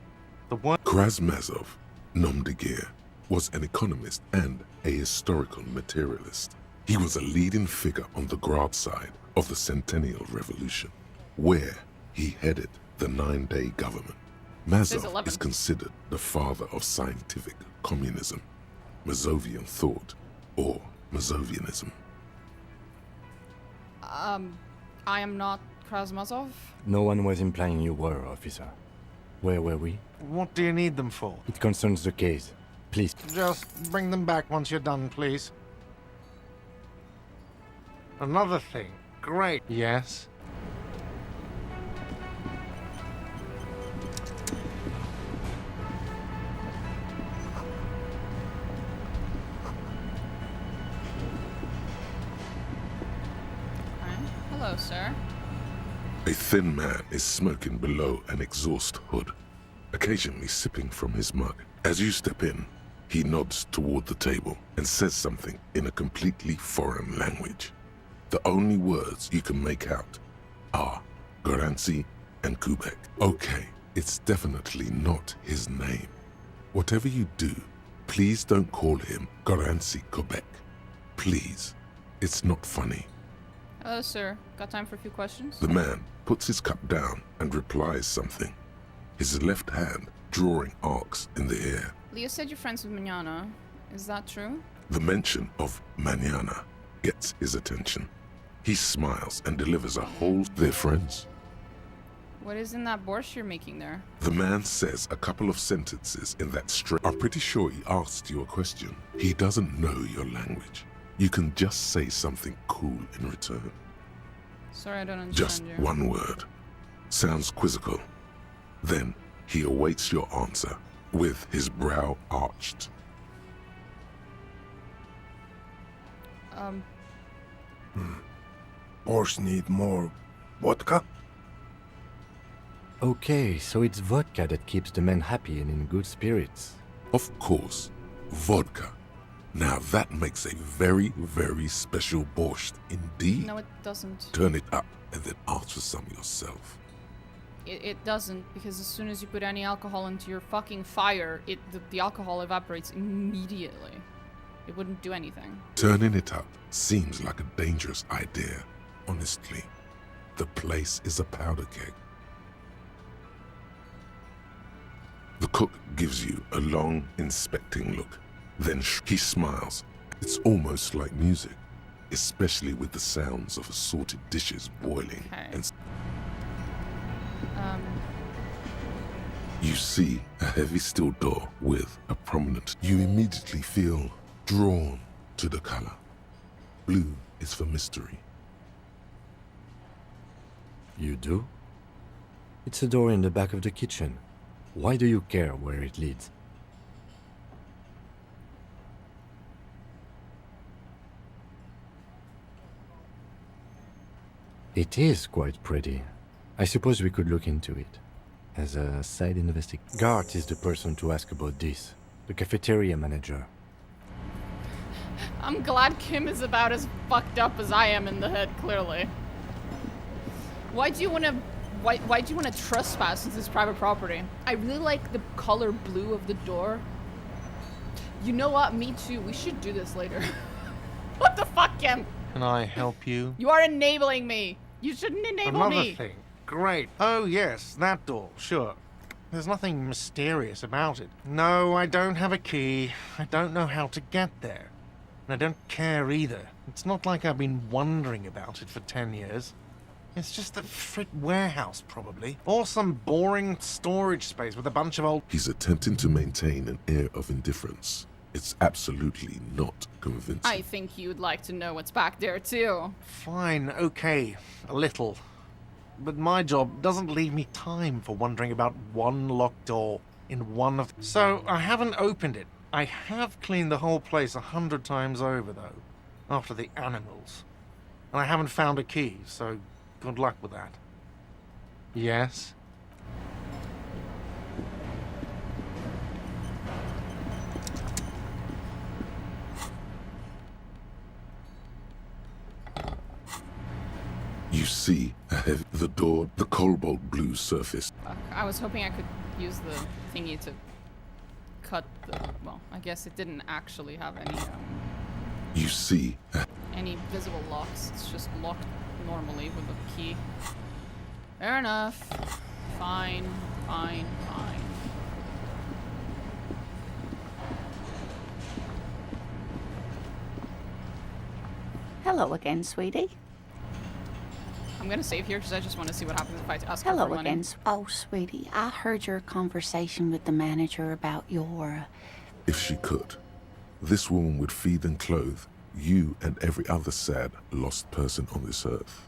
The one Krasmazov, nom de guerre, was an economist and a historical materialist. He was a leading figure on the Grad side of the Centennial Revolution, where he headed the 9-day government. Mazov is considered the father of scientific communism, Mazovian thought, or Mazovianism. I am not Krasmazov. No one was implying you were, officer. Where were we? What do you need them for? It concerns the case. Please. Just bring them back once you're done, please. Another thing. Great. Yes? Hello, sir. A thin man is smoking below an exhaust hood, occasionally sipping from his mug. As you step in, he nods toward the table and says something in a completely foreign language. The only words you can make out are Goranci and Kubek. Okay, it's definitely not his name. Whatever you do, please don't call him Goranci Kubek. Please, it's not funny. Hello, sir. Got time for a few questions? The man puts his cup down and replies something, his left hand drawing arcs in the air. Leo said you're friends with Manana. Is that true? The mention of Manana gets his attention. He smiles and delivers a whole... They're friends. What is in that borscht you're making there? The man says a couple of sentences in that string. I'm pretty sure he asked you a question. He doesn't know your language. You can just say something cool in return. Sorry, I don't understand Just you. one word. Sounds quizzical. Then he awaits your answer with his brow arched. Borscht need more vodka? Okay, so it's vodka that keeps the men happy and in good spirits. Of course, vodka. Now that makes a very, very special borscht indeed. No, it doesn't. Turn it up and then ask for some yourself. It doesn't, because as soon as you put any alcohol into your fucking fire, the alcohol evaporates immediately. It wouldn't do anything. Turning it up seems like a dangerous idea, honestly. The place is a powder keg. The cook gives you a long, inspecting look. Then he smiles. It's almost like music, especially with the sounds of assorted dishes boiling. And you see a heavy steel door with a prominent. You immediately feel drawn to the color. Blue is for mystery. You do? It's a door in the back of the kitchen. Why do you care where it leads? It is quite pretty. I suppose we could look into it. As a side investigation. Gart is the person to ask about this. The cafeteria manager. I'm glad Kim is about as fucked up as I am in the head, clearly. Why do you want to trespass into this private property? I really like the color blue of the door. You know what? Me too. We should do this later. What the fuck, Kim? Can I help you? You are enabling me. You shouldn't enable me. Another thing. Great. Oh, yes, that door. Sure. There's nothing mysterious about it. No, I don't have a key. I don't know how to get there. And I don't care either. It's not like I've been wondering about it for 10 years. It's just a frit warehouse, probably. Or some boring storage space with a bunch of old... He's attempting to maintain an air of indifference. It's absolutely not convincing. I think you'd like to know what's back there, too. Fine, okay. A little. But my job doesn't leave me time for wondering about one locked door in one of... So, I haven't opened it. I have cleaned the whole place 100 times over, though. After the animals. And I haven't found a key, so good luck with that. Yes? You You see ahead the door, the cobalt blue surface. Fuck. I was hoping I could use the thingy to cut the... Well, I guess it didn't actually have You see any visible locks. It's just locked normally with a key. Fair enough. Fine, fine, fine. Hello again, sweetie. I'm gonna save here because I just want to see what happens if I ask her Hello for money. again. Oh, sweetie, I heard your conversation with the manager about your... if she could, this woman would feed and clothe you and every other sad, lost person on this earth.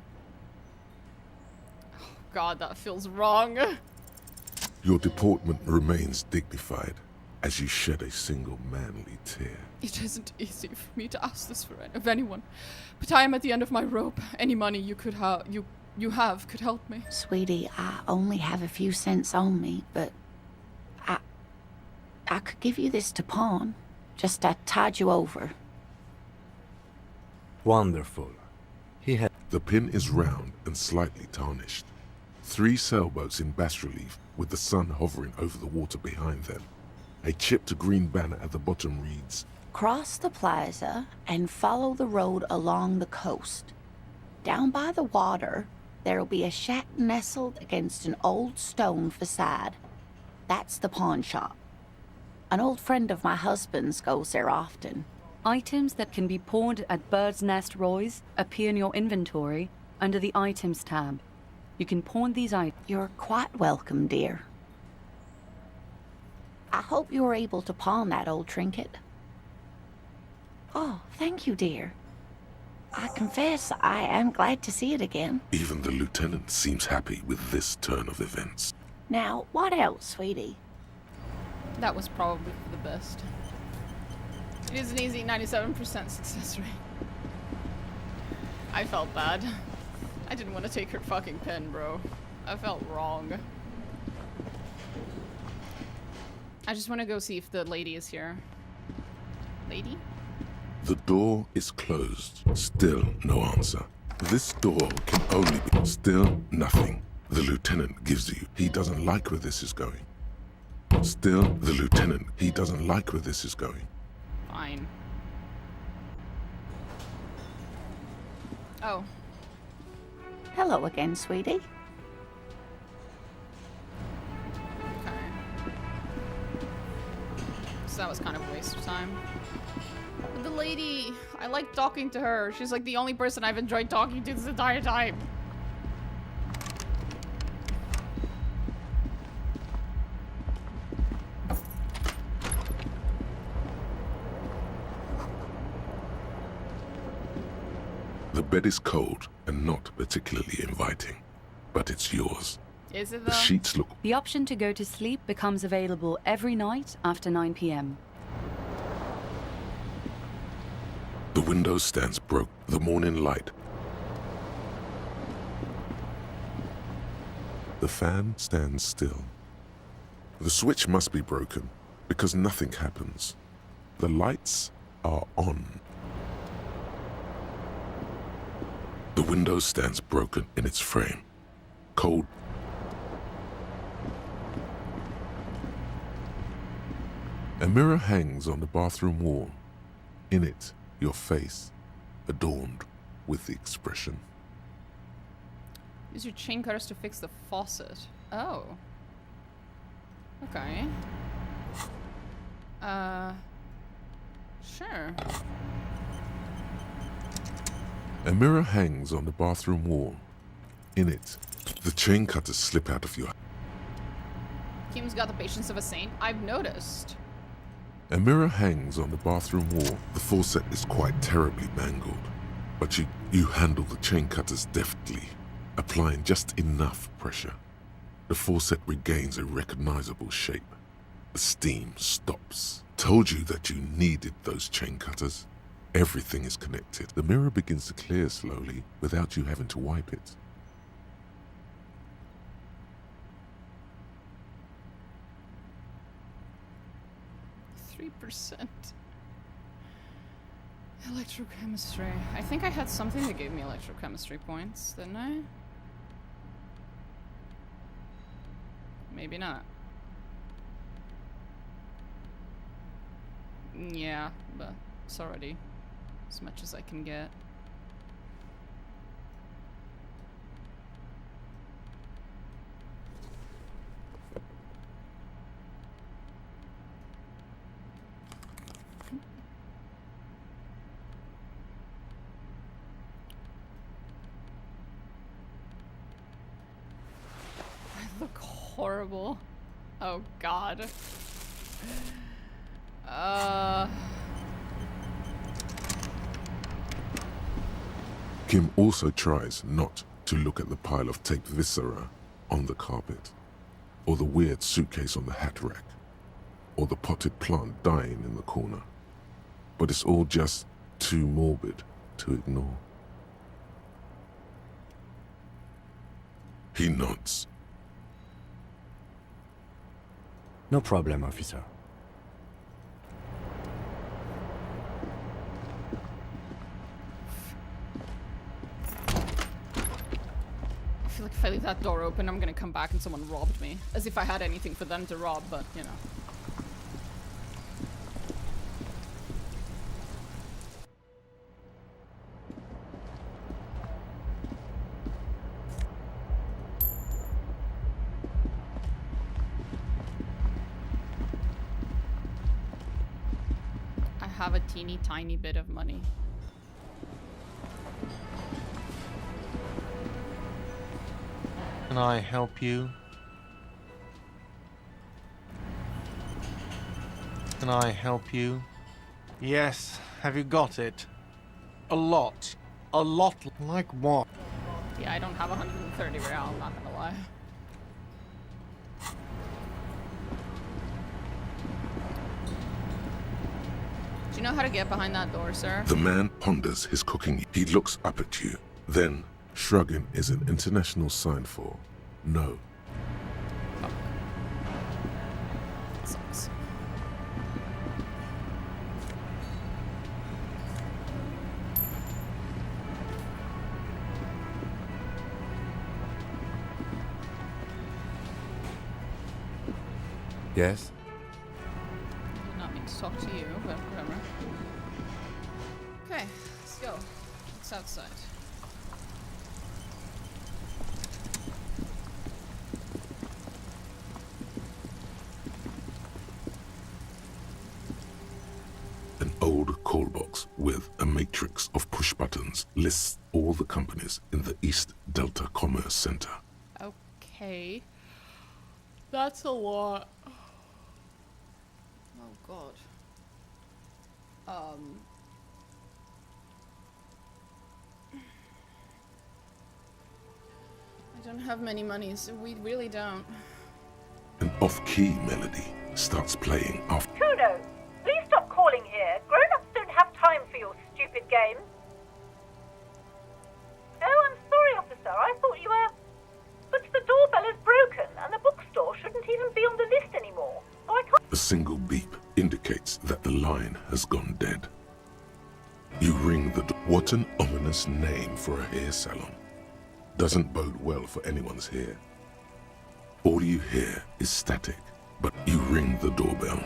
God, that feels wrong. Your deportment remains dignified as you shed a single manly tear. It isn't easy for me to ask this of anyone, but I am at the end of my rope. Any money you could you have could help me. Sweetie, I only have a few cents on me, but I could give you this to pawn. Just to tide you over. Wonderful. He had... The pin is round and slightly tarnished. 3 sailboats in bas-relief with the sun hovering over the water behind them. A chipped green banner at the bottom reads, Cross the plaza and follow the road along the coast. Down by the water, there'll be a shack nestled against an old stone facade. That's the pawn shop. An old friend of my husband's goes there often. Items that can be pawned at Bird's Nest Roy's appear in your inventory under the Items tab. You can pawn these items. You're quite welcome, dear. I hope you were able to pawn that old trinket. Oh, thank you, dear. I confess I am glad to see it again. Even the lieutenant seems happy with this turn of events. Now, what else, sweetie? That was probably for the best. It is an easy 97% success rate. I felt bad. I didn't want to take her fucking pen, bro. I felt wrong. I just want to go see if the lady is here. Lady? The door is closed. Still no answer. This door can only be... Still nothing. The lieutenant gives you... He doesn't like where this is going. Still, the lieutenant... He doesn't like where this is going. Fine. Oh. Hello again, sweetie. Okay. So that was kind of a waste of time. But the lady, I like talking to her. She's like the only person I've enjoyed talking to this entire time. The bed is cold and not particularly inviting, but it's yours. Is it The though? sheets look... The option to go to sleep becomes available every night after 9 p.m. The window stands broke. The morning light. The fan stands still. The switch must be broken because nothing happens. The lights are on. The window stands broken in its frame. Cold. A mirror hangs on the bathroom wall. In it, your face, adorned with the expression. Use your chain cutters to fix the faucet. Oh. Okay. Sure. A mirror hangs on the bathroom wall. In it, the chain cutters slip out of your... Kim's got the patience of a saint. I've noticed. A mirror hangs on the bathroom wall. The faucet is quite terribly mangled, but you handle the chain cutters deftly, applying just enough pressure. The faucet regains a recognizable shape. The steam stops. Told you that you needed those chain cutters. Everything is connected. The mirror begins to clear slowly without you having to wipe it. Electrochemistry. I think I had something that gave me electrochemistry points, didn't I? Maybe not. Yeah, but it's already as much as I can get. I look horrible. Oh god. Kim also tries not to look at the pile of taped viscera on the carpet, or the weird suitcase on the hat rack, or the potted plant dying in the corner. But it's all just too morbid to ignore. He nods. No problem, officer. I feel like if I leave that door open, I'm gonna come back and someone robbed me. As if I had anything for them to rob, but you know. I have a teeny tiny bit of money. Can I help you? Can I help you? Yes. Have you got it? A lot. A lot. Like what? Yeah, I don't have 130 real, I'm not gonna lie. Do you know how to get behind that door, sir? The man ponders his cooking. He looks up at you. Then, shrugging is an international sign for no. Sucks. Yes? I did not mean to talk to you, but whatever. Okay, let's go. It's outside. An old call box with a matrix of push buttons lists all the companies in the East Delta Commerce Center. Okay. That's a lot. Oh god. I don't have many monies. We really don't. An off-key melody starts playing after. Kuno, please stop calling here. Grown-ups don't have time for your stupid games. Oh, I'm sorry, officer. I thought you were... But the doorbell is broken, and the bookstore shouldn't even be on the list anymore. So I can't... A single beep indicates that the line has gone dead. You ring the door. What an ominous name for a hair salon. Doesn't bode well for anyone's hair. All you hear is static, but you ring the doorbell.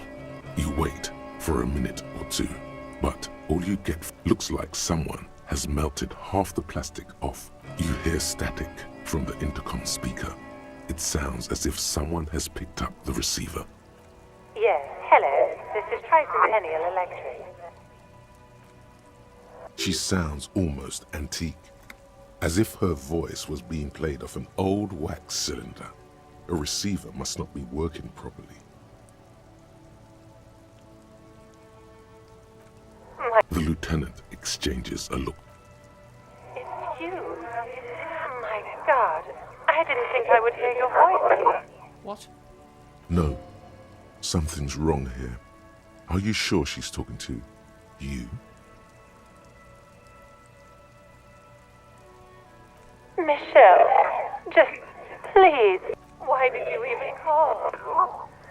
You wait for a minute or two, but all you get looks like someone has melted half the plastic off. You hear static from the intercom speaker. It sounds as if someone has picked up the receiver. Yes, hello. This is Tricentennial Electric. She sounds almost antique, as if her voice was being played off an old wax cylinder. A receiver must not be working properly. The lieutenant exchanges a look. It's you. My God. I didn't think I would hear your voice. What? No, something's wrong here. Are you sure she's talking to you? Michelle, just please. Why did you even call?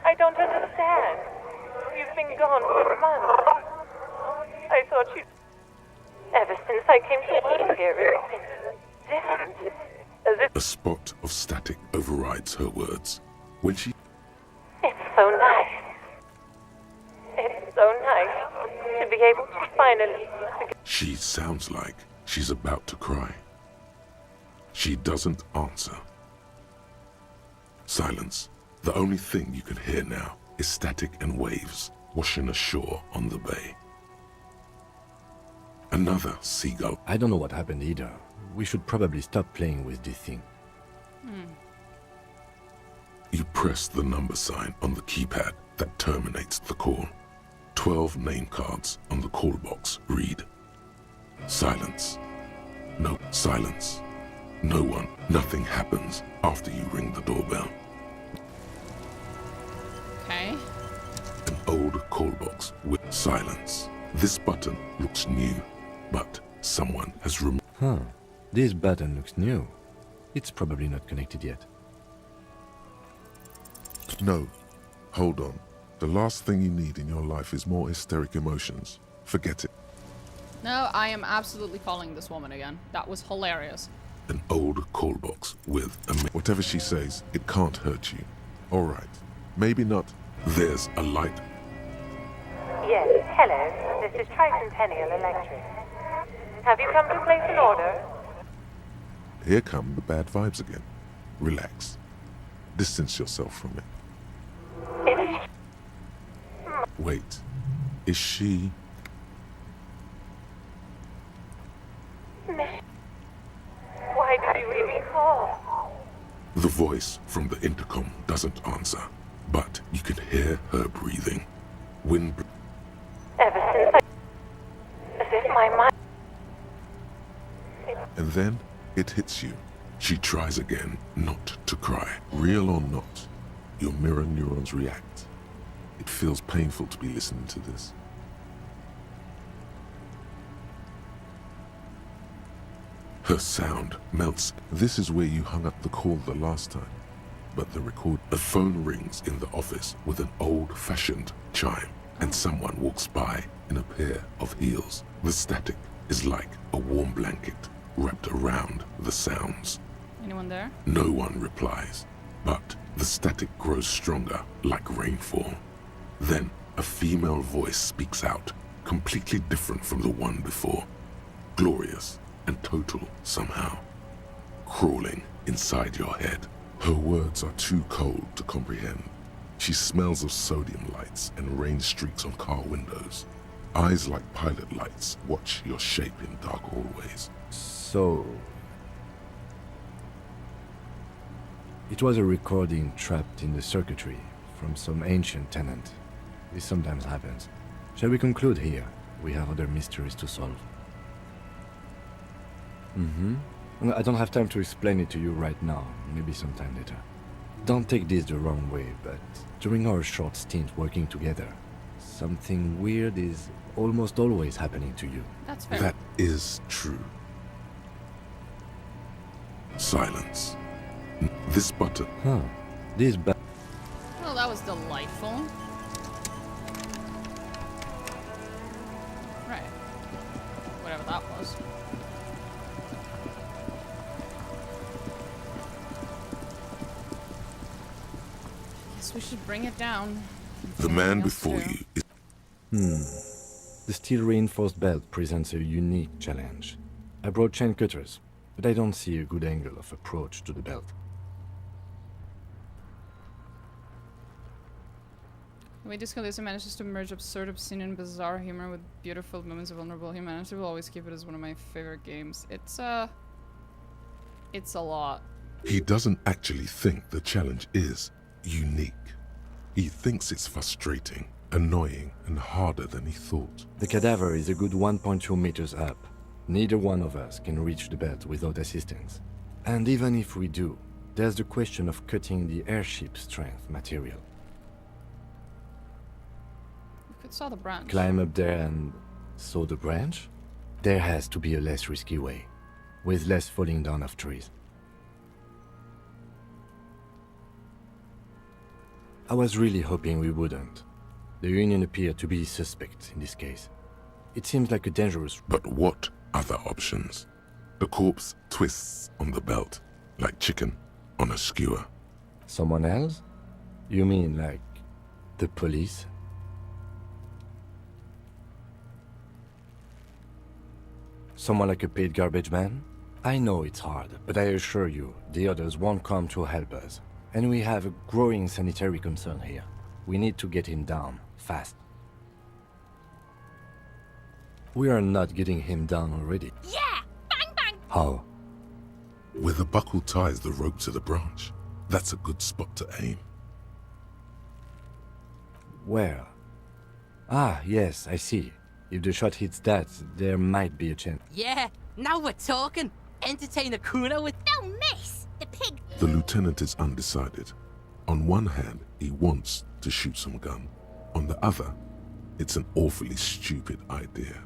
I don't understand. You've been gone for months. I thought you... I came to work here is different. As if A spot of static overrides her words. When she it's so nice. It's so nice to be able to finally... She sounds like she's about to cry. She doesn't answer. Silence. The only thing you can hear now is static and waves washing ashore on the bay. Another seagull. I don't know what happened either. We should probably stop playing with this thing. You press the number sign on the keypad that terminates the call. 12 name cards on the call box read. Silence. No silence. No one. Nothing happens after you ring the doorbell. Okay. An old call box with silence. This button looks new, but someone has removed. Huh. This button looks new. It's probably not connected yet. No. Hold on. The last thing you need in your life is more hysteric emotions. Forget it. No, I am absolutely calling this woman again. That was hilarious. An old call box with a... Whatever she says, it can't hurt you. All right. Maybe not. There's a light. Yes, hello. This is Tricentennial Electric. Have you come to place an order? Here come the bad vibes again. Relax. Distance yourself from it. Wait. Is she... Why did you even call? The voice from the intercom doesn't answer, but you can hear her breathing. Wind... Ever since I... As if my mind... And then it hits you. She tries again not to cry. Real or not, your mirror neurons react. It feels painful to be listening to this. Her sound melts. This is where you hung up the call the last time. But the phone rings in the office with an old-fashioned chime, and someone walks by in a pair of heels. The static is like a warm blanket wrapped around the sounds. Anyone there? No one replies, but the static grows stronger like rainfall. Then a female voice speaks out, completely different from the one before. Glorious and total somehow. Crawling inside your head. Her words are too cold to comprehend. She smells of sodium lights and rain streaks on car windows. Eyes like pilot lights watch your shape in dark hallways. So... it was a recording trapped in the circuitry from some ancient tenant. This sometimes happens. Shall we conclude here? We have other mysteries to solve. I don't have time to explain it to you right now. Maybe sometime later. Don't take this the wrong way, but during our short stint working together, something weird is almost always happening to you. That's fair. That is true. Silence. This button. Huh. This Well, that was delightful. Right. Whatever that was. Guess we should bring it down. The man before you is... The steel-reinforced belt presents a unique challenge. I brought chain cutters, but I don't see a good angle of approach to the belt. The way Disco Elysium manages to merge absurd, obscene, and bizarre humor with beautiful moments of vulnerable humanity will always keep it as one of my favorite games. It's a lot. He doesn't actually think the challenge is unique. He thinks it's frustrating, annoying, and harder than he thought. The cadaver is a good 1.2 meters up. Neither one of us can reach the belt without assistance. And even if we do, there's the question of cutting the airship strength material. We could saw the branch. Climb up there and saw the branch? There has to be a less risky way, with less falling down of trees. I was really hoping we wouldn't. The Union appeared to be suspect in this case. It seems like a dangerous... But what other options? The corpse twists on the belt, like chicken on a skewer. Someone else? You mean like the police? Someone like a paid garbage man? I know it's hard, but I assure you, the others won't come to help us. And we have a growing sanitary concern here. We need to get him down, fast. We are not getting him down already. Yeah! Bang bang! How? Where the buckle ties the rope to the branch. That's a good spot to aim. Where? Ah, yes, I see. If the shot hits that, there might be a chance. Yeah, now we're talking. Entertain a Kuno with... Don't miss! The pig... The lieutenant is undecided. On one hand, he wants to shoot some gun. On the other, it's an awfully stupid idea.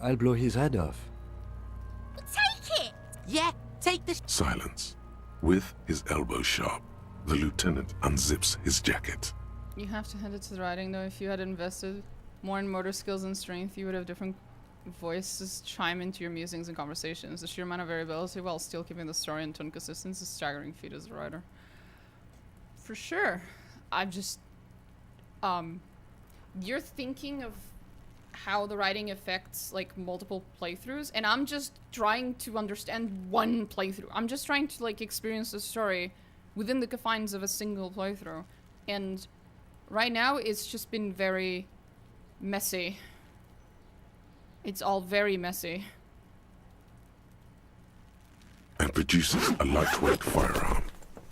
I'll blow his head off. Take it! Yeah, take this... Silence. With his elbow sharp, the lieutenant unzips his jacket. You have to hand it to the writing, though. If you had invested more in motor skills and strength, you would have different voices chime into your musings and conversations. The sheer amount of variability while still keeping the story and tone consistent is a staggering feat as a writer. For sure. I'm just... You're thinking of how the writing affects, like, multiple playthroughs, and I'm just trying to understand one playthrough. I'm just trying to, like, experience the story within the confines of a single playthrough. And right now, it's just been very messy. It's all very messy. And produces a lightweight firearm.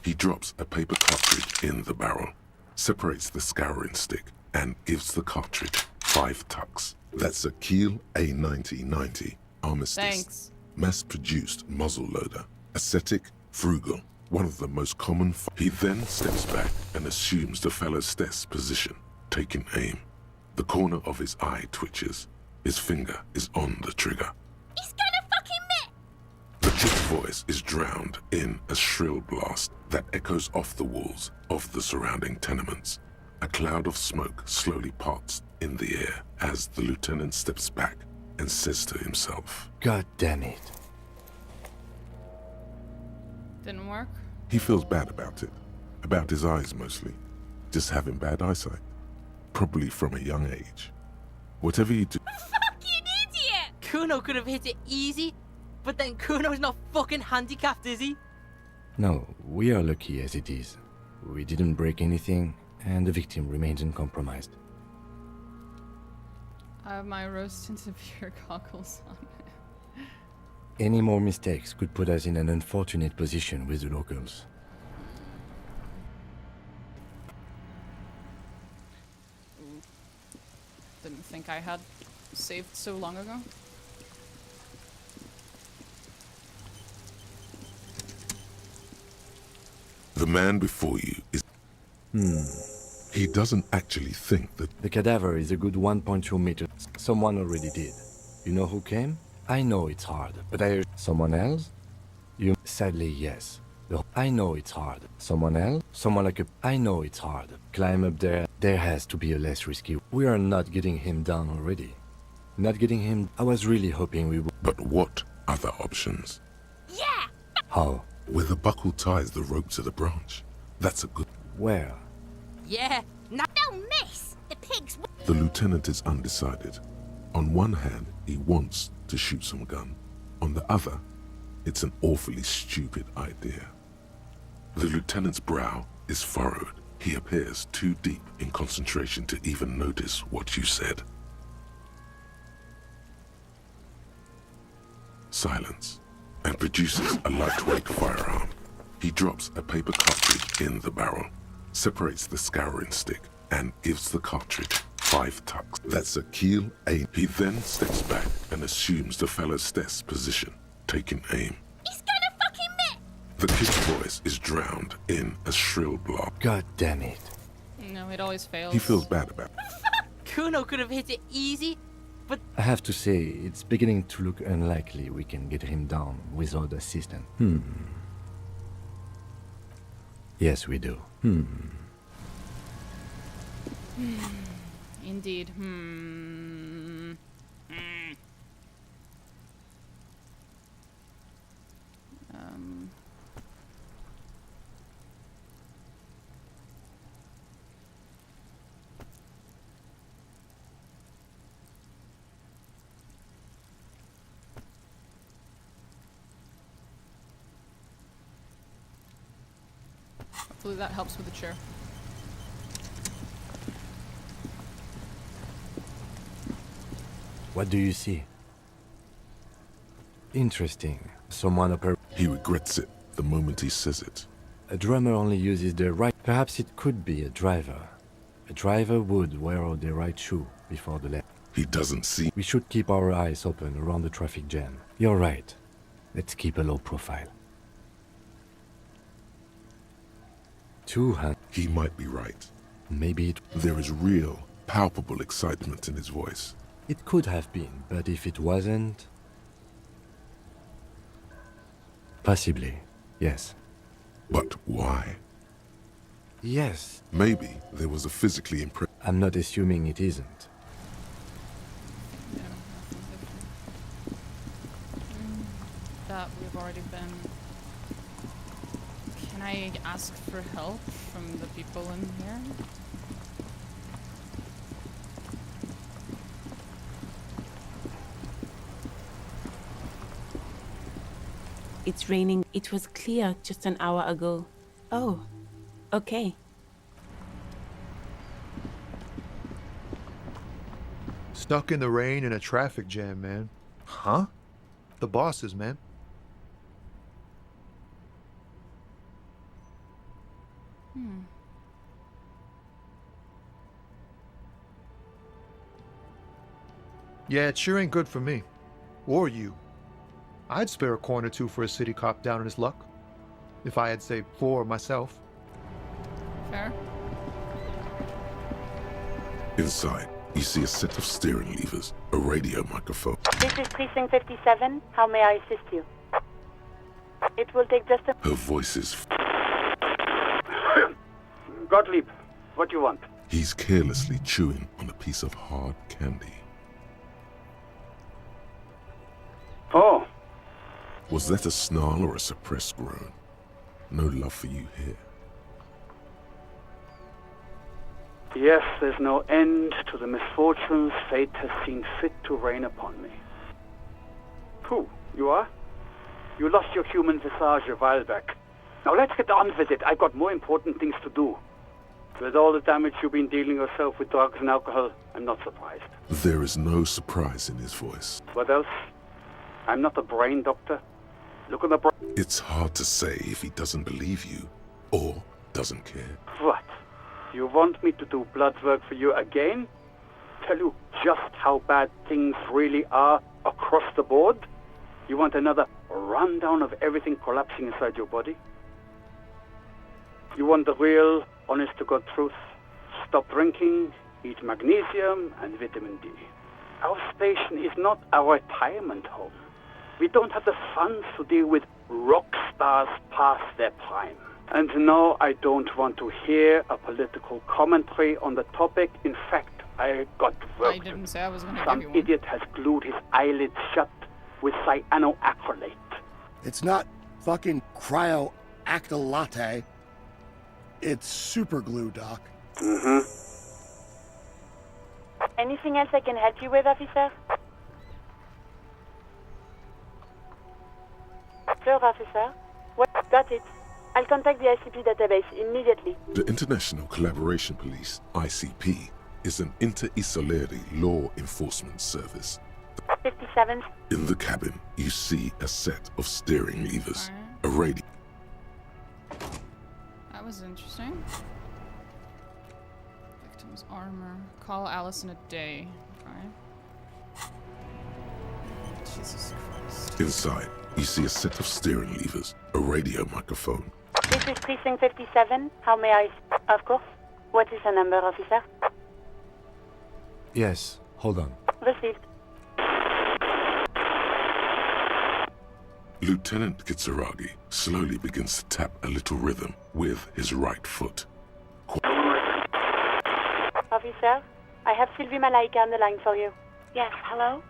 He drops a paper cartridge in the barrel, separates the scouring stick, and gives the cartridge 5 tucks. That's a Kiel A9090 Armistice. Thanks. Mass-produced muzzle loader. Ascetic, frugal, one of the most common. He then steps back and assumes the fellow's desk position, taking aim. The corner of his eye twitches. His finger is on the trigger. He's gonna fucking miss! The kid's voice is drowned in a shrill blast that echoes off the walls of the surrounding tenements. A cloud of smoke slowly parts in the air as the lieutenant steps back and says to himself, God damn it. Didn't work? He feels bad about it. About his eyes mostly. Just having bad eyesight. Probably from a young age. Whatever you do... Fucking idiot! Kuno could have hit it easy, but then Kuno's not fucking handicapped, is he? No, we are lucky as it is. We didn't break anything, and the victim remains uncompromised. I have my rose-tinted beer goggles on. Any more mistakes could put us in an unfortunate position with the locals. Didn't think I had saved so long ago. The man before you is... He doesn't actually think that... The cadaver is a good 1.2 meters. Someone already did. You know who came? I know it's hard, but Someone else? You... Sadly, yes. I know it's hard. Someone else? Someone like a... I know it's hard. Climb up there. There has to be a less risky... We are not getting him down already. Not getting him... I was really hoping we would... But what other options? Yeah! How? Where the buckle ties the rope to the branch. That's a good... Where? Yeah! Now don't miss! The pig's... The lieutenant is undecided. On one hand, he wants to shoot some gun. On the other, it's an awfully stupid idea. The lieutenant's brow is furrowed. He appears too deep in concentration to even notice what you said. Silence. And produces a lightweight firearm. He drops a paper cartridge in the barrel, separates the scouring stick, and gives the cartridge 5 tucks. That's a Kiel A. He then steps back and assumes the fellow's desk position, taking aim. He's gonna fucking miss! The kid's voice is drowned in a shrill blast. God damn it. No, it always fails. He feels bad about it. Kuno could have hit it easy, but... I have to say, it's beginning to look unlikely we can get him down without assistance. Yes, we do. Indeed. Hopefully that helps with the chair. What do you see? Interesting. Someone upper. He regrets it the moment he says it. A drummer only uses the right. Perhaps it could be a driver. A driver would wear the right shoe before the left. He doesn't see. We should keep our eyes open around the traffic jam. You're right. Let's keep a low profile. 200. He might be right. Maybe it. There is real, palpable excitement in his voice. It could have been, but if it wasn't. Possibly, yes. But why? Yes. Maybe there was a physically impressive. I'm not assuming it isn't. That we've already been. Can I ask for help from the people in here? It's raining. It was clear just an hour ago. Oh, okay. Stuck in the rain in a traffic jam, man. Huh? The bosses, man. Yeah, it sure ain't good for me. Or you. I'd spare a coin or two for a city cop down on his luck. If I had, say, 4 myself. Fair. Inside, you see a set of steering levers, a radio microphone. This is Precinct 57. How may I assist you? It will take just a... Her voice is... Gottlieb, what do you want? He's carelessly chewing on a piece of hard candy. Oh. Was that a snarl or a suppressed groan? No love for you here. Yes, there's no end to the misfortunes fate has seen fit to rain upon me. Who? You are? You lost your human visage a while back. Now let's get on with it. I've got more important things to do. With all the damage you've been dealing yourself with drugs and alcohol, I'm not surprised. There is no surprise in his voice. What else? I'm not a brain doctor. Look at the brain. It's hard to say if he doesn't believe you, or doesn't care. What? You want me to do blood work for you again? Tell you just how bad things really are across the board? You want another rundown of everything collapsing inside your body? You want the real, honest-to-God truth? Stop drinking, eat magnesium and vitamin D. Our station is not a retirement home. We don't have the funds to deal with rock stars past their prime. And no, I don't want to hear a political commentary on the topic. In fact, I got work. I didn't say I was going to give Some you one. idiot has glued his eyelids shut with cyanoacrylate. It's not fucking cryoacrylate. It's super glue, Doc. Mm-hmm. Anything else I can help you with, officer? Sure, officer. What? Got it. I'll contact the ICP database immediately. The International Collaboration Police, ICP, is an inter-Isolari law enforcement service. 57. In the cabin, you see a set of steering levers, a radio. That was interesting. Victim's armor. Call Alice in a day. Okay. Jesus Christ. Inside, you see a set of steering levers, a radio microphone. This is Precinct 57. How may I... Of course. What is the number, officer? Yes, hold on. Received. Lieutenant Kitsuragi slowly begins to tap a little rhythm with his right foot. Officer, officer. I have Sylvie Malaika on the line for you. Yes, hello?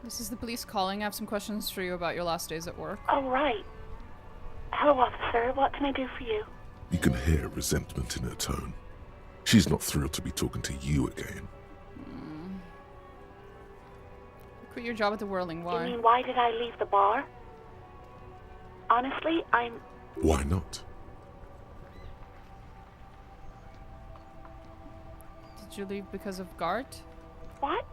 This is the police calling. I have some questions for you about your last days at work. Oh, right. Hello, officer. What can I do for you? You can hear resentment in her tone. She's not thrilled to be talking to you again. Quit your job at the Whirling. Why? You mean, why did I leave the bar? Honestly, Why not? Did you leave because of Gart? What?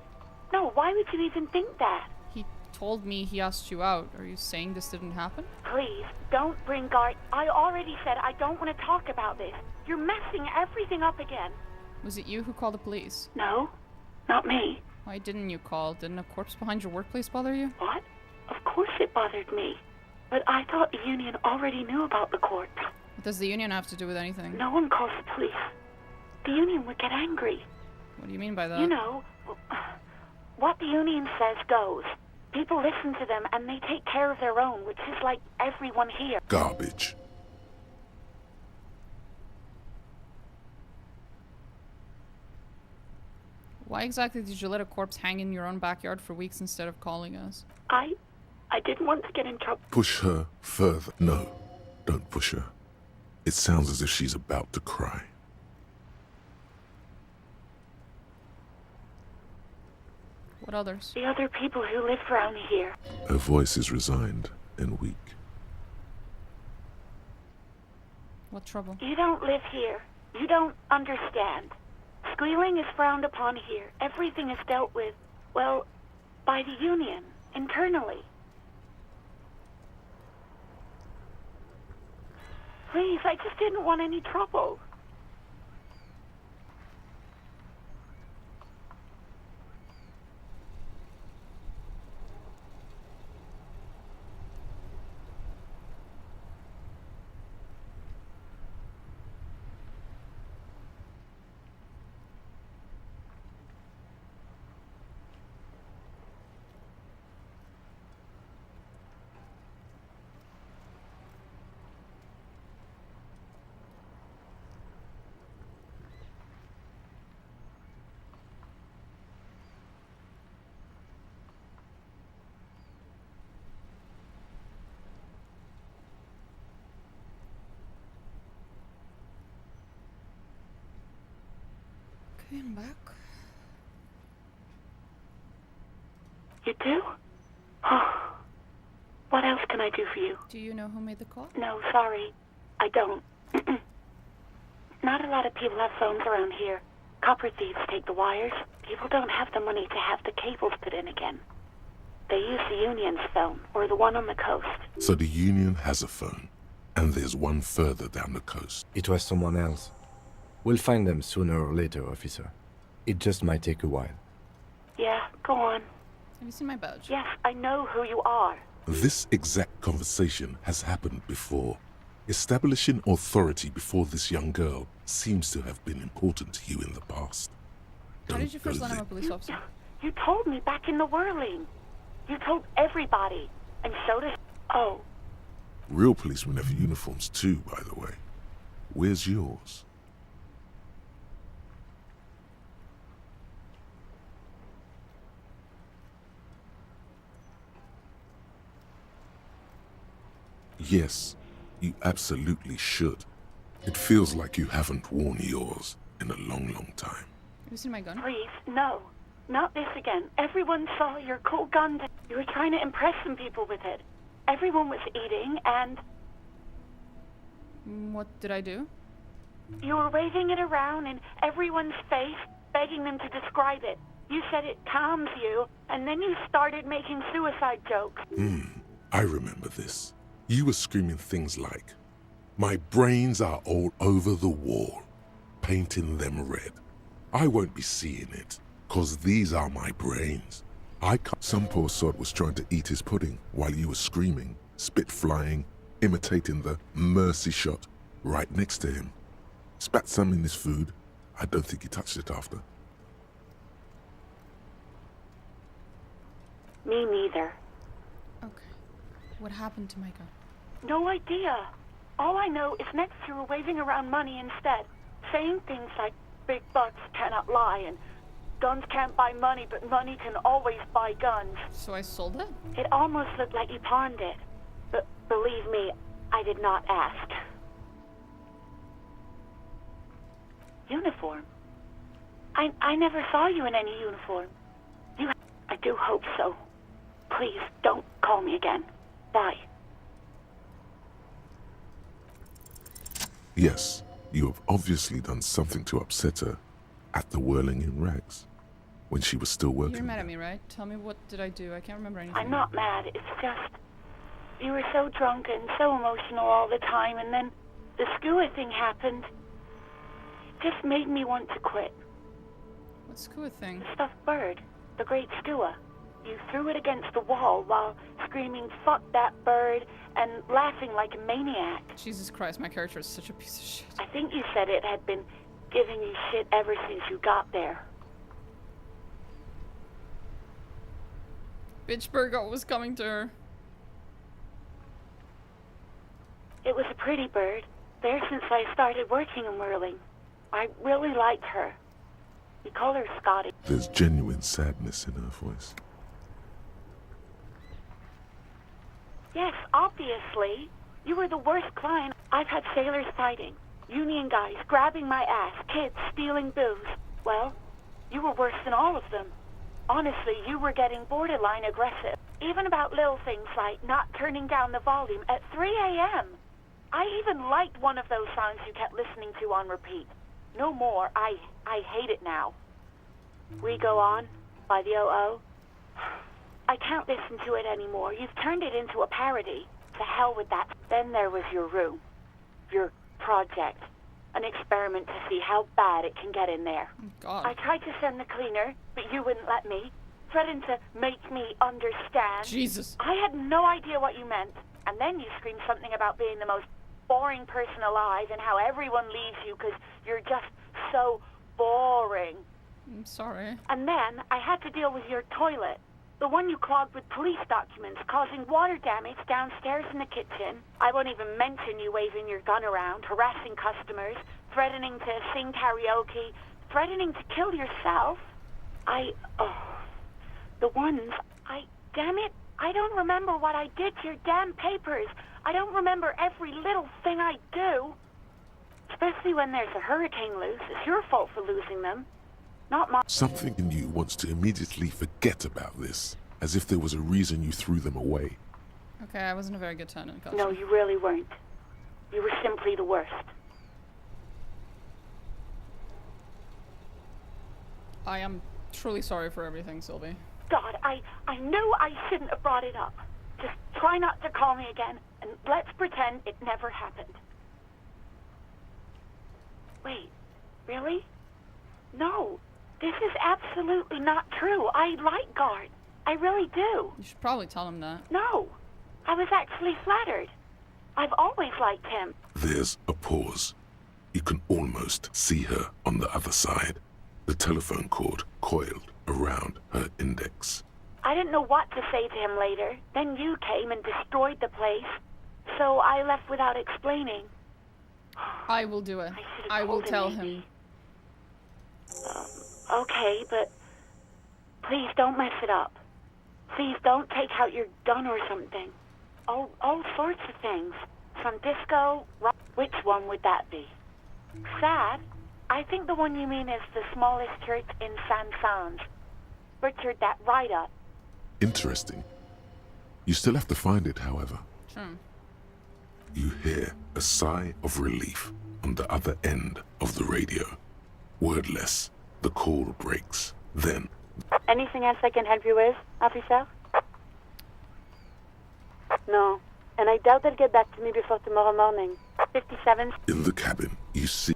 No, why would you even think that? He told me he asked you out. Are you saying this didn't happen? Please, don't bring Gart. I already said I don't want to talk about this. You're messing everything up again. Was it you who called the police? No, not me. Why didn't you call? Didn't a corpse behind your workplace bother you? What? Of course it bothered me. But I thought the union already knew about the corpse. What does the union have to do with anything? No one calls the police. The union would get angry. What do you mean by that? You know, what the union says goes. People listen to them and they take care of their own, which is like everyone here. Garbage. Why exactly did you let a corpse hang in your own backyard for weeks instead of calling us? I didn't want to get in trouble. Push her further. No, don't push her. It sounds as if she's about to cry. What others? The other people who live around here. Her voice is resigned and weak. What trouble? You don't live here. You don't understand. Squealing is frowned upon here. Everything is dealt with, well, by the union, internally. Please, I just didn't want any trouble. Okay, I'm back. You do? Oh. What else can I do for you? Do you know who made the call? No, sorry. I don't. Not a lot of people have phones around here. Copper thieves take the wires. People don't have the money to have the cables put in again. They use the union's phone, or the one on the coast. So the union has a phone, and there's one further down the coast. It was someone else. We'll find them sooner or later, officer. It just might take a while. Yeah, go on. Have you seen my badge? Yes, I know who you are. This exact conversation has happened before. Establishing authority before this young girl seems to have been important to you in the past. How did you first learn I'm a police officer? You told me back in the whirling. You told everybody. And so does... Oh. Real policemen have uniforms too, by the way. Where's yours? Yes, you absolutely should. It feels like you haven't worn yours in a long, long time. Have you seen my gun? Please, no. Not this again. Everyone saw your cool gun. You were trying to impress some people with it. Everyone was eating, and... What did I do? You were waving it around in everyone's face, begging them to describe it. You said it calms you, and then you started making suicide jokes. I remember this. You were screaming things like, "My brains are all over the wall, painting them red. I won't be seeing it, 'cause these are my brains. I can't." Some poor sod was trying to eat his pudding while you were screaming, spit flying, imitating the mercy shot right next to him. Spat some in his food. I don't think he touched it after. Me neither. Okay. What happened to my gun? no idea. All I know is next you were waving around money instead, saying things like big bucks cannot lie and guns can't buy money, but money can always buy guns. So I sold it? It almost looked like you pawned it. But believe me, I did not ask. Uniform? I never saw you in any uniform. I do hope so. Please, don't call me again. Bye. Yes, you have obviously done something to upset her at the Whirling in Rags, when she was still working. You're mad at me, right? Tell me, what did I do? I can't remember anything. I'm not mad, it's just... You were so drunk and so emotional all the time, and then the skua thing happened. It just made me want to quit. What skua thing? The stuffed bird. The great skua. You threw it against the wall while screaming, "Fuck that bird," and laughing like a maniac. Jesus Christ, my character is such a piece of shit. I think you said it had been giving you shit ever since you got there. Bitch Burger was coming to her. It was a pretty bird. There since I started working in whirling. I really liked her. We call her Scotty. There's genuine sadness in her voice. Yes, obviously. You were the worst client. I've had sailors fighting, union guys grabbing my ass, kids stealing booze. Well, you were worse than all of them. Honestly, you were getting borderline aggressive. Even about little things like not turning down the volume at 3 a.m. I even liked one of those songs you kept listening to on repeat. No more. I hate it now. We Go On by the O.O. I can't listen to it anymore. You've turned it into a parody. To hell with that. Then there was your room. Your project. An experiment to see how bad it can get in there. God. I tried to send the cleaner, but you wouldn't let me. Threatened to make me understand. Jesus. I had no idea what you meant. And then you screamed something about being the most boring person alive and how everyone leaves you because you're just so boring. I'm sorry. And then I had to deal with your toilet. The one you clogged with police documents, causing water damage downstairs in the kitchen. I won't even mention you waving your gun around, harassing customers, threatening to sing karaoke, threatening to kill yourself. Damn it, I don't remember what I did to your damn papers. I don't remember every little thing I do. Especially when there's a hurricane loose. It's your fault for losing them. Not mine. Something in you wants to immediately forget about this, as if there was a reason you threw them away. Okay, I wasn't a very good tenant. Gotcha. No, you really weren't. You were simply the worst. I am truly sorry for everything, Sylvie. God, I knew I shouldn't have brought it up. Just try not to call me again, and let's pretend it never happened. Wait, really? No, this is absolutely not true. I like Guard. I really do. You should probably tell him that. No, I was actually flattered. I've always liked him. There's a pause. You can almost see her on the other side. The telephone cord coiled around her index. I didn't know what to say to him later. Then you came and destroyed the place. So I left without explaining. I will do it. I will tell him. Okay, but please don't mess it up. Please don't take out your gun or something. All sorts of things. Some disco. Which one would that be? Sad? I think the one you mean is the smallest church in San Sans. Butchered that right up. Interesting. You still have to find it, however. True. You hear a sigh of relief on the other end of the radio. Wordless, the call breaks. Then... Anything else I can help you with, officer? No. And I doubt they'll get back to me before tomorrow morning. 57. In the cabin, you see...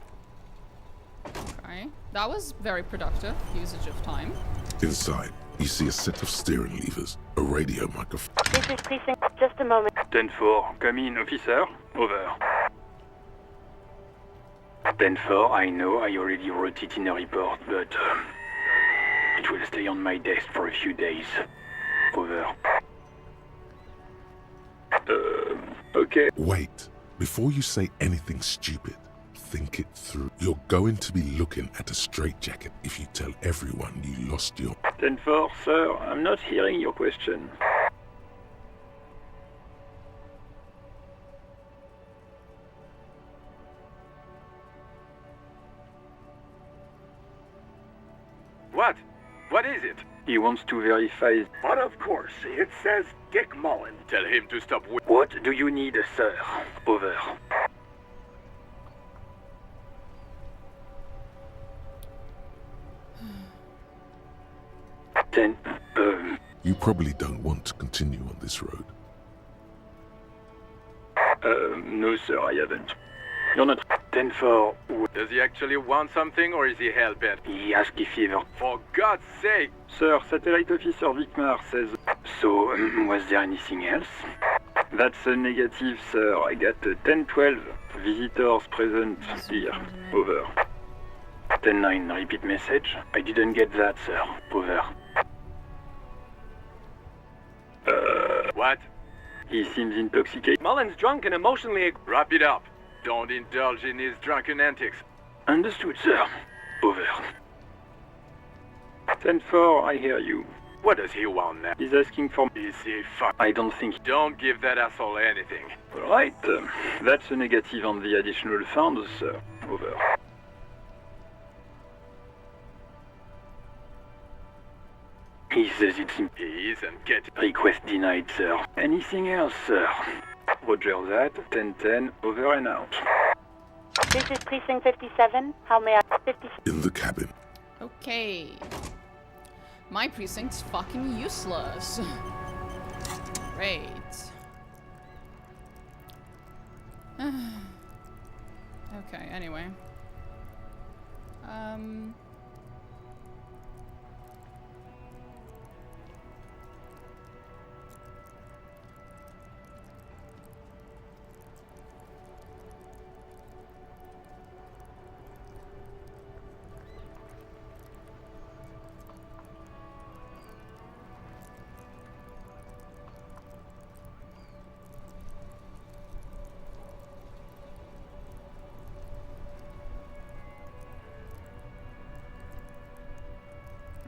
Okay. That was very productive usage of time. Inside, you see a set of steering levers, a radio microphone. This is precinct. Just a moment. 10-4, come in, officer. Over. 10-4, I know I already wrote it in a report, but it will stay on my desk for a few days. Over. okay. Wait. Before you say anything stupid, think it through. You're going to be looking at a straitjacket if you tell everyone you lost your... 10-4, sir, I'm not hearing your question. What? What is it? He wants to verify... But of course, it says Dick Mullen. Tell him to stop What do you need, sir? Over. Ten. You probably don't want to continue on this road. No, sir, I haven't. You're not 10-4. Does he actually want something, or is he hell-bent? He asked if he ever... For God's sake! Sir, Satellite Officer Vikmar says... So, was there anything else? That's a negative, sir. I got 10-12. Visitors present here. Over. 10-9, repeat message. I didn't get that, sir. Over. What? He seems intoxicated. Mullen's drunk and emotionally... Wrap it up. Don't indulge in his drunken antics. Understood, sir. Over. 10-4, I hear you. What does he want now? He's asking for... Is he fuck? I don't think... Don't give that asshole anything. Alright, that's a negative on the additional funds, sir. Over. He says it's... He isn't getting... Request denied, sir. Anything else, sir? Roger that. 10-10, over and out. This is Precinct 57. How may I... 50... In the cabin. Okay. My precinct's fucking useless. Great. Okay, anyway.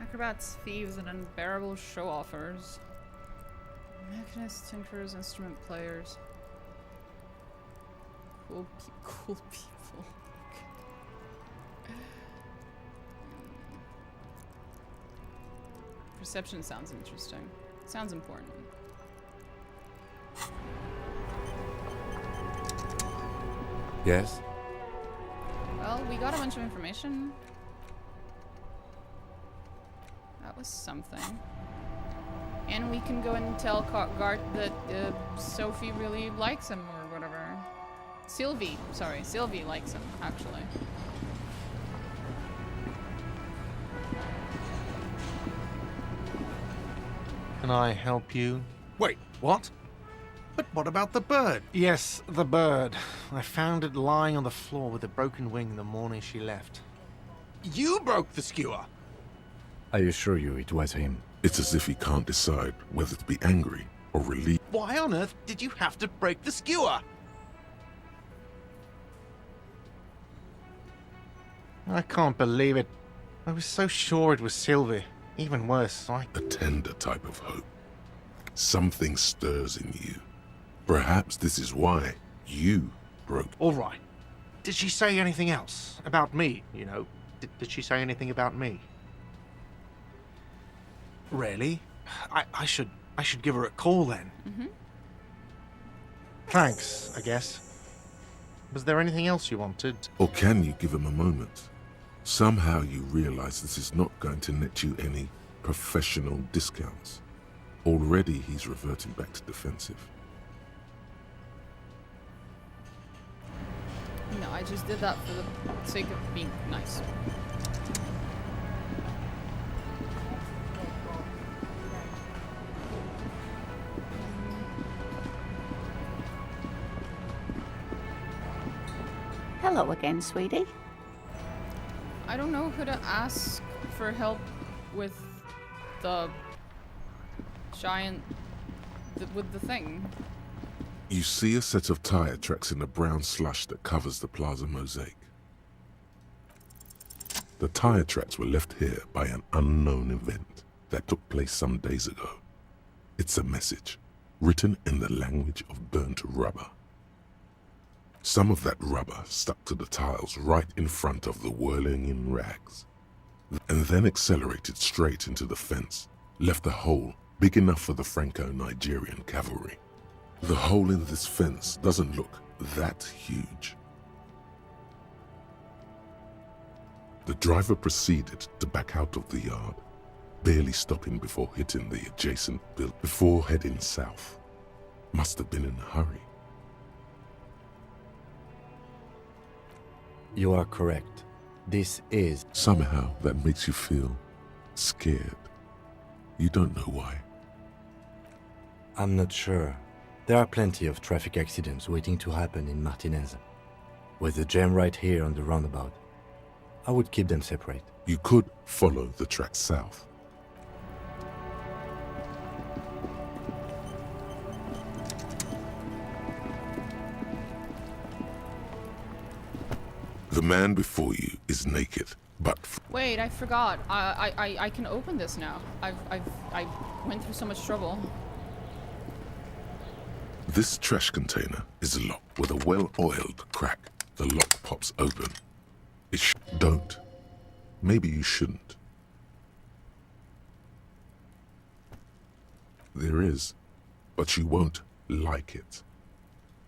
Acrobats, thieves, and unbearable show-offers. Mechanists, tinkerers, instrument players. Cool people. Perception sounds interesting. Sounds important. Yes? Well, we got a bunch of information. That was something. And we can go and tell Gart that Sophie really likes him or whatever. Sylvie likes him, actually. Can I help you? Wait, what? But what about the bird? Yes, the bird. I found it lying on the floor with a broken wing the morning she left. You broke the skewer! I assure you it was him. It's as if he can't decide whether to be angry or relieved. Why on earth did you have to break the skewer? I can't believe it. I was so sure it was Sylvie. Even worse, A tender type of hope. Something stirs in you. Perhaps this is why you broke. All right. Did she say anything else? About me, you know? Did she say anything about me? Really? I should give her a call then. Mm-hmm. Thanks, I guess. Was there anything else you wanted? Or can you give him a moment? Somehow you realize this is not going to net you any professional discounts. Already he's reverting back to defensive. No, I just did that for the sake of being nice. Hello again, sweetie. I don't know who to ask for help with the giant... with the thing. You see a set of tire tracks in the brown slush that covers the plaza mosaic. The tire tracks were left here by an unknown event that took place some days ago. It's a message, written in the language of burnt rubber. Some of that rubber stuck to the tiles right in front of the whirling in rags, and then accelerated straight into the fence, left a hole big enough for the Franco-Nigerian cavalry. The hole in this fence doesn't look that huge. The driver proceeded to back out of the yard, barely stopping before hitting the adjacent building before heading south. Must have been in a hurry. You are correct. This is... Somehow that makes you feel scared. You don't know why. I'm not sure. There are plenty of traffic accidents waiting to happen in Martinez. With the jam right here on the roundabout, I would keep them separate. You could follow the track south. The man before you is naked, but... Wait, I forgot. I can open this now. I went through so much trouble. This trash container is locked with a well-oiled crack. The lock pops open. Don't. Maybe you shouldn't. There is, but you won't like it.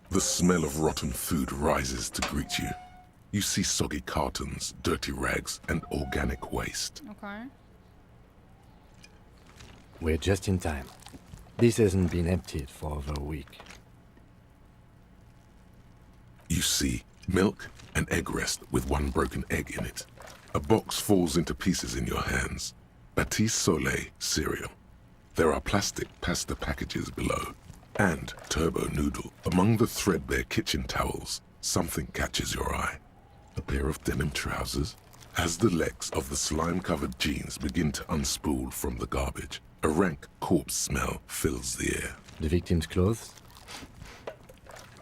The smell of rotten food rises to greet you. You see soggy cartons, dirty rags, and organic waste. Okay. We're just in time. This hasn't been emptied for over a week. You see milk and egg rest with one broken egg in it. A box falls into pieces in your hands. Baptiste Soleil cereal. There are plastic pasta packages below. And turbo noodle. Among the threadbare kitchen towels, something catches your eye. A pair of denim trousers. As the legs of the slime-covered jeans begin to unspool from the garbage, a rank corpse smell fills the air. The victim's clothes?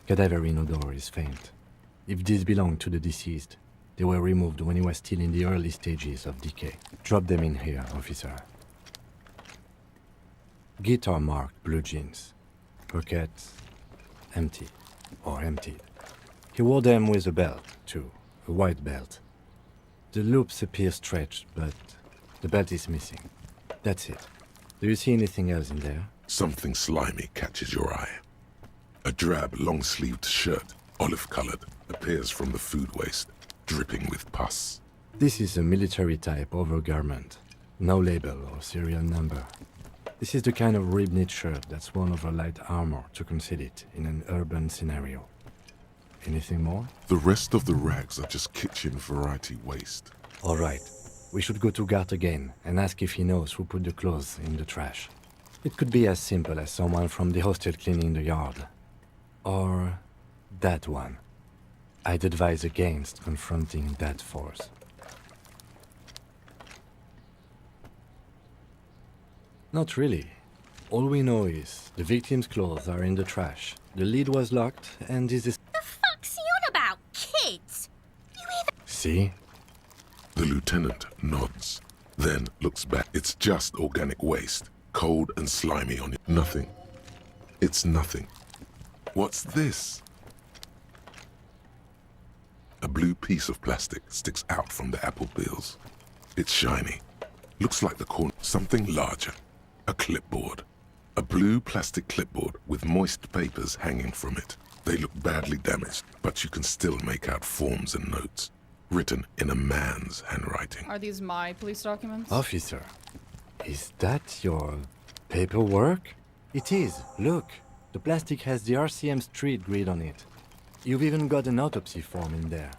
Cadaverine odor is faint. If these belong to the deceased, they were removed when he was still in the early stages of decay. Drop them in here, officer. Guitar-marked blue jeans. Pockets empty or emptied. He wore them with a belt, too. A white belt. The loops appear stretched, but the belt is missing. That's it. Do you see anything else in there? Something slimy catches your eye. A drab, long-sleeved shirt, olive-colored, appears from the food waste, dripping with pus. This is a military-type overgarment. No label or serial number. This is the kind of rib-knit shirt that's worn over light armor to conceal it in an urban scenario. Anything more? The rest of the rags are just kitchen variety waste. All right. We should go to Gart again and ask if he knows who put the clothes in the trash. It could be as simple as someone from the hostel cleaning the yard. Or that one. I'd advise against confronting that force. Not really. All we know is the victim's clothes are in the trash. The lid was locked and this is... The fuck's he on about, kids? You either... See? The lieutenant nods, then looks back. It's just organic waste, cold and slimy on it. Nothing. It's nothing. What's this? A blue piece of plastic sticks out from the apple peels. It's shiny. Looks like the corner. Something larger. A clipboard. A blue plastic clipboard with moist papers hanging from it. They look badly damaged, but you can still make out forms and notes, written in a man's handwriting. Are these my police documents? Officer, is that your paperwork? It is. Look, the plastic has the RCM street grid on it. You've even got an autopsy form in there.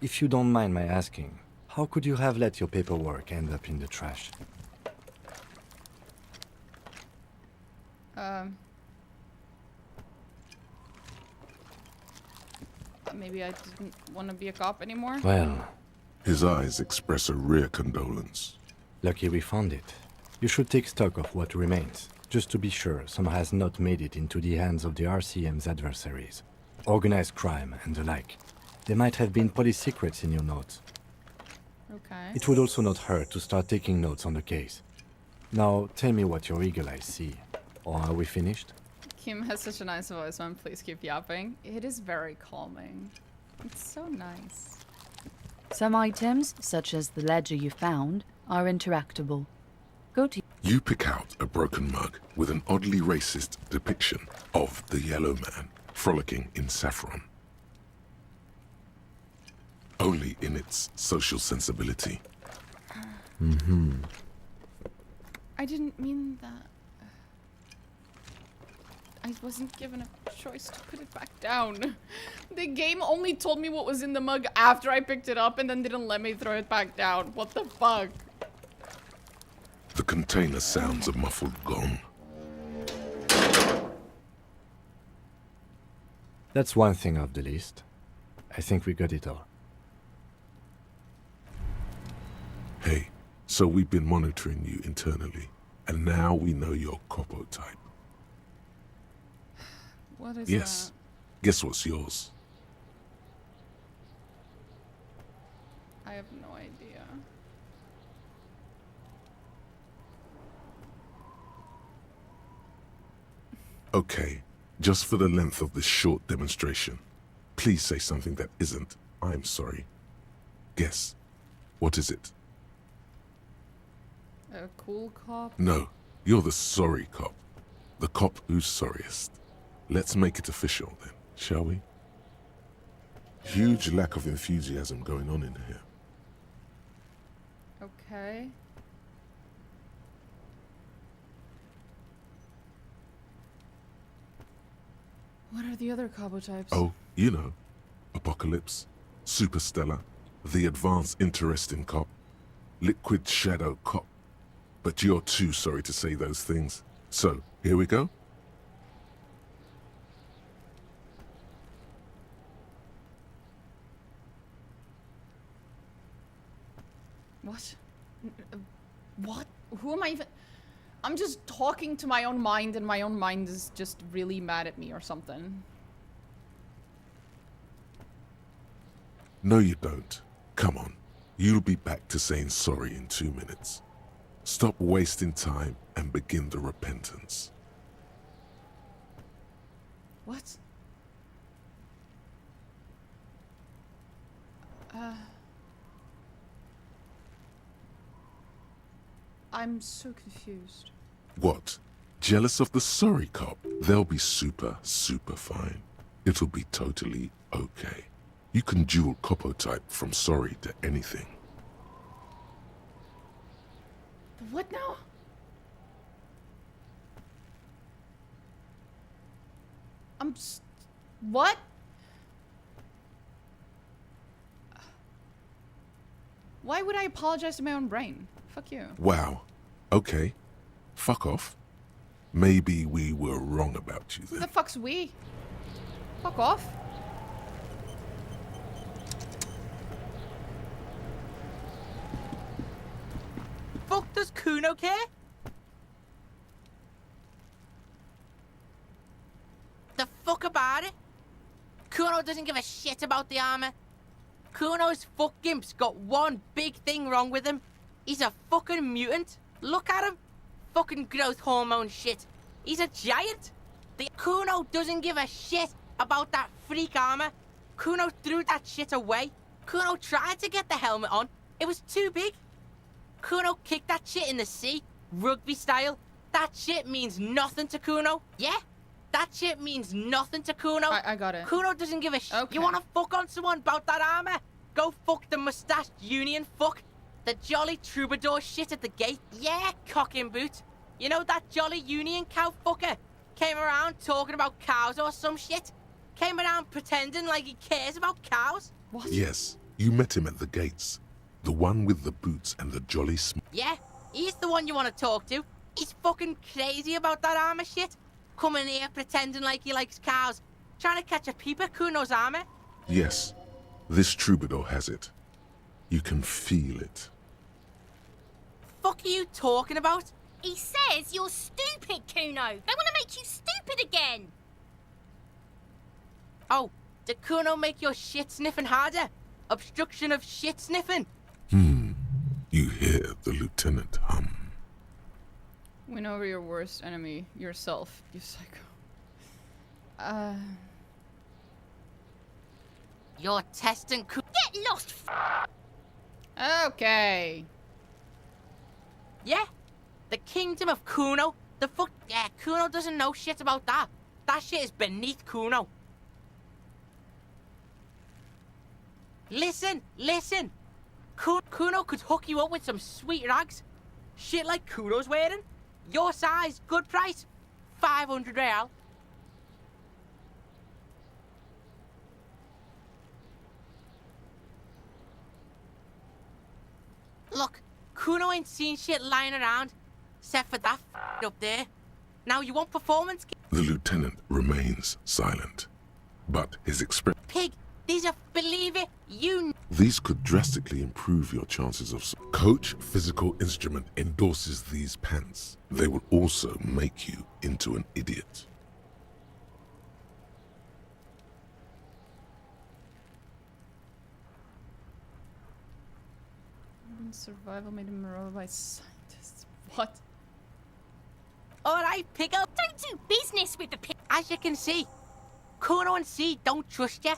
If you don't mind my asking, how could you have let your paperwork end up in the trash? Maybe I didn't want to be a cop anymore? Well... His eyes express a rare condolence. Lucky we found it. You should take stock of what remains. just to be sure some has not made it into the hands of the RCM's adversaries. Organized crime and the like. There might have been police secrets in your notes. Okay. It would also not hurt to start taking notes on the case. Now, tell me what your eagle eyes see. Or are we finished? Kim has such a nice voice, man. Please keep yapping. It is very calming. It's so nice. Some items, such as the ledger you found, are interactable. Go to... You pick out a broken mug with an oddly racist depiction of the Yellow Man frolicking in saffron. Only in its social sensibility. Mm-hmm. I didn't mean that. I wasn't given a choice to put it back down. The game only told me what was in the mug after I picked it up and then didn't let me throw it back down. What the fuck? The container sounds a muffled gong. That's one thing off the list. I think we got it all. Hey, so we've been monitoring you internally, and now we know your Copo type. What is Yes. Guess what's yours? that? I have no idea. Okay, just for the length of this short demonstration, please say something that isn't, I'm sorry. Guess. What is it? A cool cop? No, you're the sorry cop. The cop who's sorriest. Let's make it official then, shall we? Huge lack of enthusiasm going on in here. Okay. What are the other Cabo types? Oh, you know, Apocalypse, Superstellar, the Advanced Interesting Cop, Liquid Shadow Cop. But you're too sorry to say those things. So, here we go. What? What? Who am I even... I'm just talking to my own mind and my own mind is just really mad at me or something. No, you don't. Come on. You'll be back to saying sorry in 2 minutes. Stop wasting time and begin the repentance. What? I'm so confused. What? Jealous of the sorry cop? They'll be super fine. It'll be totally okay. You can dual Copo type from sorry to anything. What now? What? Why would I apologize to my own brain? Fuck you. Wow. Okay. Fuck off. Maybe we were wrong about you Who then. the fuck's we? Fuck off. Fuck does Kuno care? The fuck about it? Kuno doesn't give a shit about the armor. Kuno's fuck gimp's got one big thing wrong with him. He's a fucking mutant. Look at him. Fucking growth hormone shit. He's a giant. The Kuno doesn't give a shit about that freak armor. Kuno threw that shit away. Kuno tried to get the helmet on. It was too big. Kuno kicked that shit in the sea, rugby style. That shit means nothing to Kuno. Yeah? That shit means nothing to Kuno. I got it. Kuno doesn't give a shit. Okay. You wanna fuck on someone about that armor? Go fuck the mustached union fuck. The jolly troubadour shit at the gate. Yeah, cock and boot. You know that jolly union cow fucker? Came around talking about cows or some shit? Came around pretending like he cares about cows? What? Yes, you met him at the gates. The one with the boots and the jolly Yeah, he's the one you want to talk to. He's fucking crazy about that armor shit. Coming here pretending like he likes cows. Trying to catch a peep at Kuno's armor. Yes, this troubadour has it. You can feel it. Fuck are you talking about? He says you're stupid, Kuno. They want to make you stupid again. Oh, did Kuno make your shit sniffing harder? Obstruction of shit sniffing? You hear the lieutenant hum. Win over your worst enemy, yourself, you psycho. You're testing Get lost, Okay. Yeah? The kingdom of Kuno? The fuck? Yeah, Kuno doesn't know shit about that. That shit is beneath Kuno. Listen, listen. Kuno could hook you up with some sweet rags. Shit like Kuno's wearing. Your size, good price. 500 real. Look, Kuno ain't seen shit lying around, except for that up there. Now you want performance? The lieutenant remains silent, but his expression. Pig, these are, believe it, you. These could drastically improve your chances of. Coach Physical Instrument endorses these pants. They will also make you into an idiot. Survival made him morale by scientists. What? Alright, pig up. Don't do business with the pig. As you can see, Kuno and C don't trust you.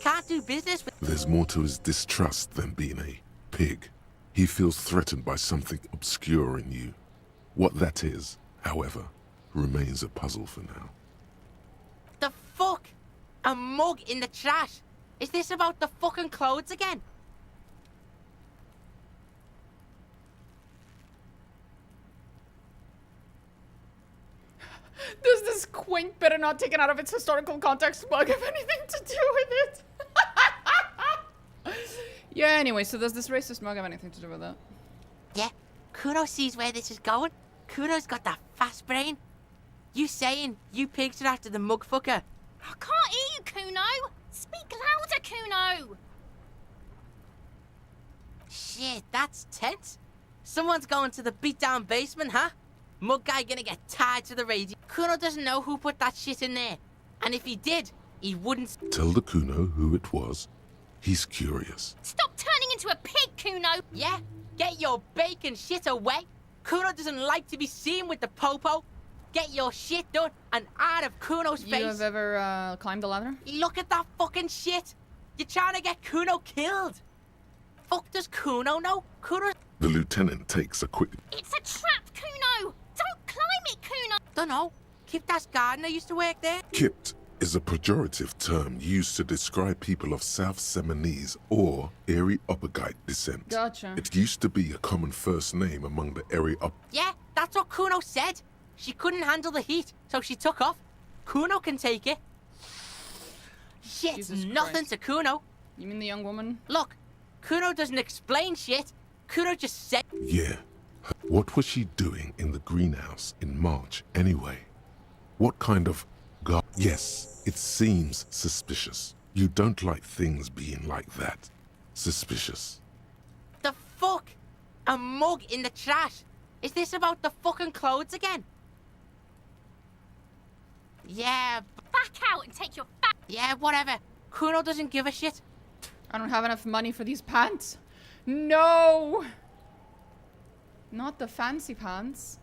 Can't do business with. There's more to his distrust than being a pig. He feels threatened by something obscure in you. What that is, however, remains a puzzle for now. The fuck? A mug in the trash? Is this about the fucking clothes again? Does this quaint better not taken out of its historical context mug have anything to do with it? Yeah, anyway, so does this racist mug have anything to do with that? Yeah, Kuno sees where this is going. Kuno's got that fast brain. You saying you pigs are after the mug fucker? I can't hear you, Kuno. Speak louder, Kuno. Shit, that's tense. Someone's going to the beat-down basement, huh? Mug guy gonna get tied to the radio. Kuno doesn't know who put that shit in there. And if he did, he wouldn't. Tell the Kuno who it was. He's curious. Stop turning into a pig, Kuno. Yeah, get your bacon shit away. Kuno doesn't like to be seen with the popo. Get your shit done and out of Kuno's face. You have ever climbed the ladder? Look at that fucking shit. You're trying to get Kuno killed. Fuck does Kuno know? Kuno. The lieutenant takes a quick. It's a trap, Kuno. Don't climb it, Kuno. Dunno. Kiptas gardener used to work there. Kipt is a pejorative term used to describe people of South Seminese or Areopagite descent. Gotcha. It used to be a common first name among the Areop. Yeah, that's what Kuno said. She couldn't handle the heat, so she took off. Kuno can take it. Shit's Jesus nothing Christ. to Kuno. You mean the young woman? Look, Kuno doesn't explain shit. Kuno just said. Yeah. What was she doing in the greenhouse in March anyway? What kind of Yes, it seems suspicious. You don't like things being like that. Suspicious. The fuck? A mug in the trash? Is this about the fucking clothes again? Yeah. Back out and take your back. Yeah, whatever. Kuno doesn't give a shit. I don't have enough money for these pants. No! Not the fancy pants.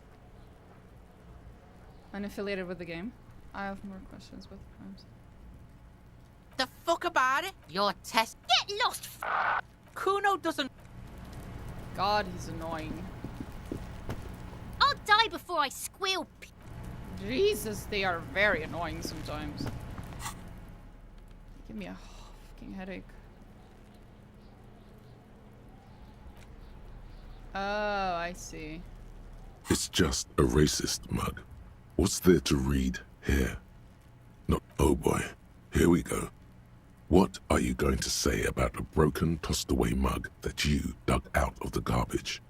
Unaffiliated with the game. I have more questions with crimes. The fuck about it? Your test. Get lost. Kuno doesn't. God, he's annoying. I'll die before I squeal. Jesus, they are very annoying sometimes. They give me a fucking headache. Oh, I see. It's just a racist mug. What's there to read here? No, oh boy, here we go. What are you going to say about a broken, tossed away mug that you dug out of the garbage?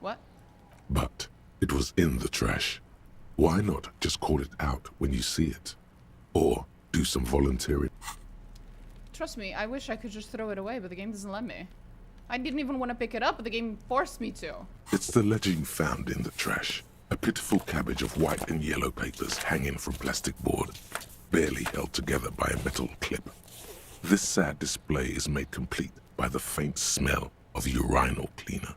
What? But it was in the trash. Why not just call it out when you see it? Or do some volunteering? Trust me, I wish I could just throw it away, but the game doesn't let me. I didn't even want to pick it up, but the game forced me to. It's the ledger you found in the trash. A pitiful cabbage of white and yellow papers hanging from plastic board, barely held together by a metal clip. This sad display is made complete by the faint smell of urinal cleaner.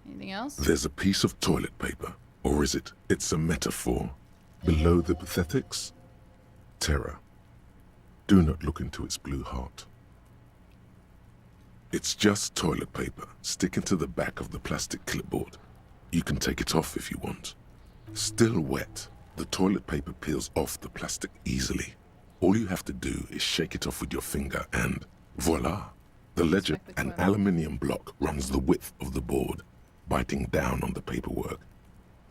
Anything else? There's a piece of toilet paper, or is it? It's a metaphor. Below the pathetics? Terror. Do not look into its blue heart. It's just toilet paper sticking to the back of the plastic clipboard. You can take it off if you want. Still wet, the toilet paper peels off the plastic easily. All you have to do is shake it off with your finger and voila! The ledger, an aluminium block, runs the width of the board, biting down on the paperwork.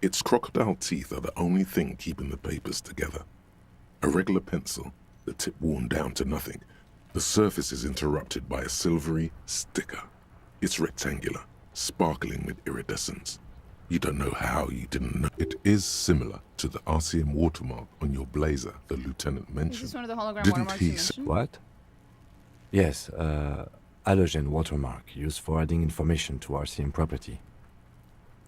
Its crocodile teeth are the only thing keeping the papers together. A regular pencil, the tip worn down to nothing. The surface is interrupted by a silvery sticker. It's rectangular, sparkling with iridescence. You don't know how you didn't know. It is similar to the RCM watermark on your blazer the lieutenant mentioned. Is this one of the hologram Didn't watermarks he you mentioned? What? Yes, halogen watermark used for adding information to RCM property.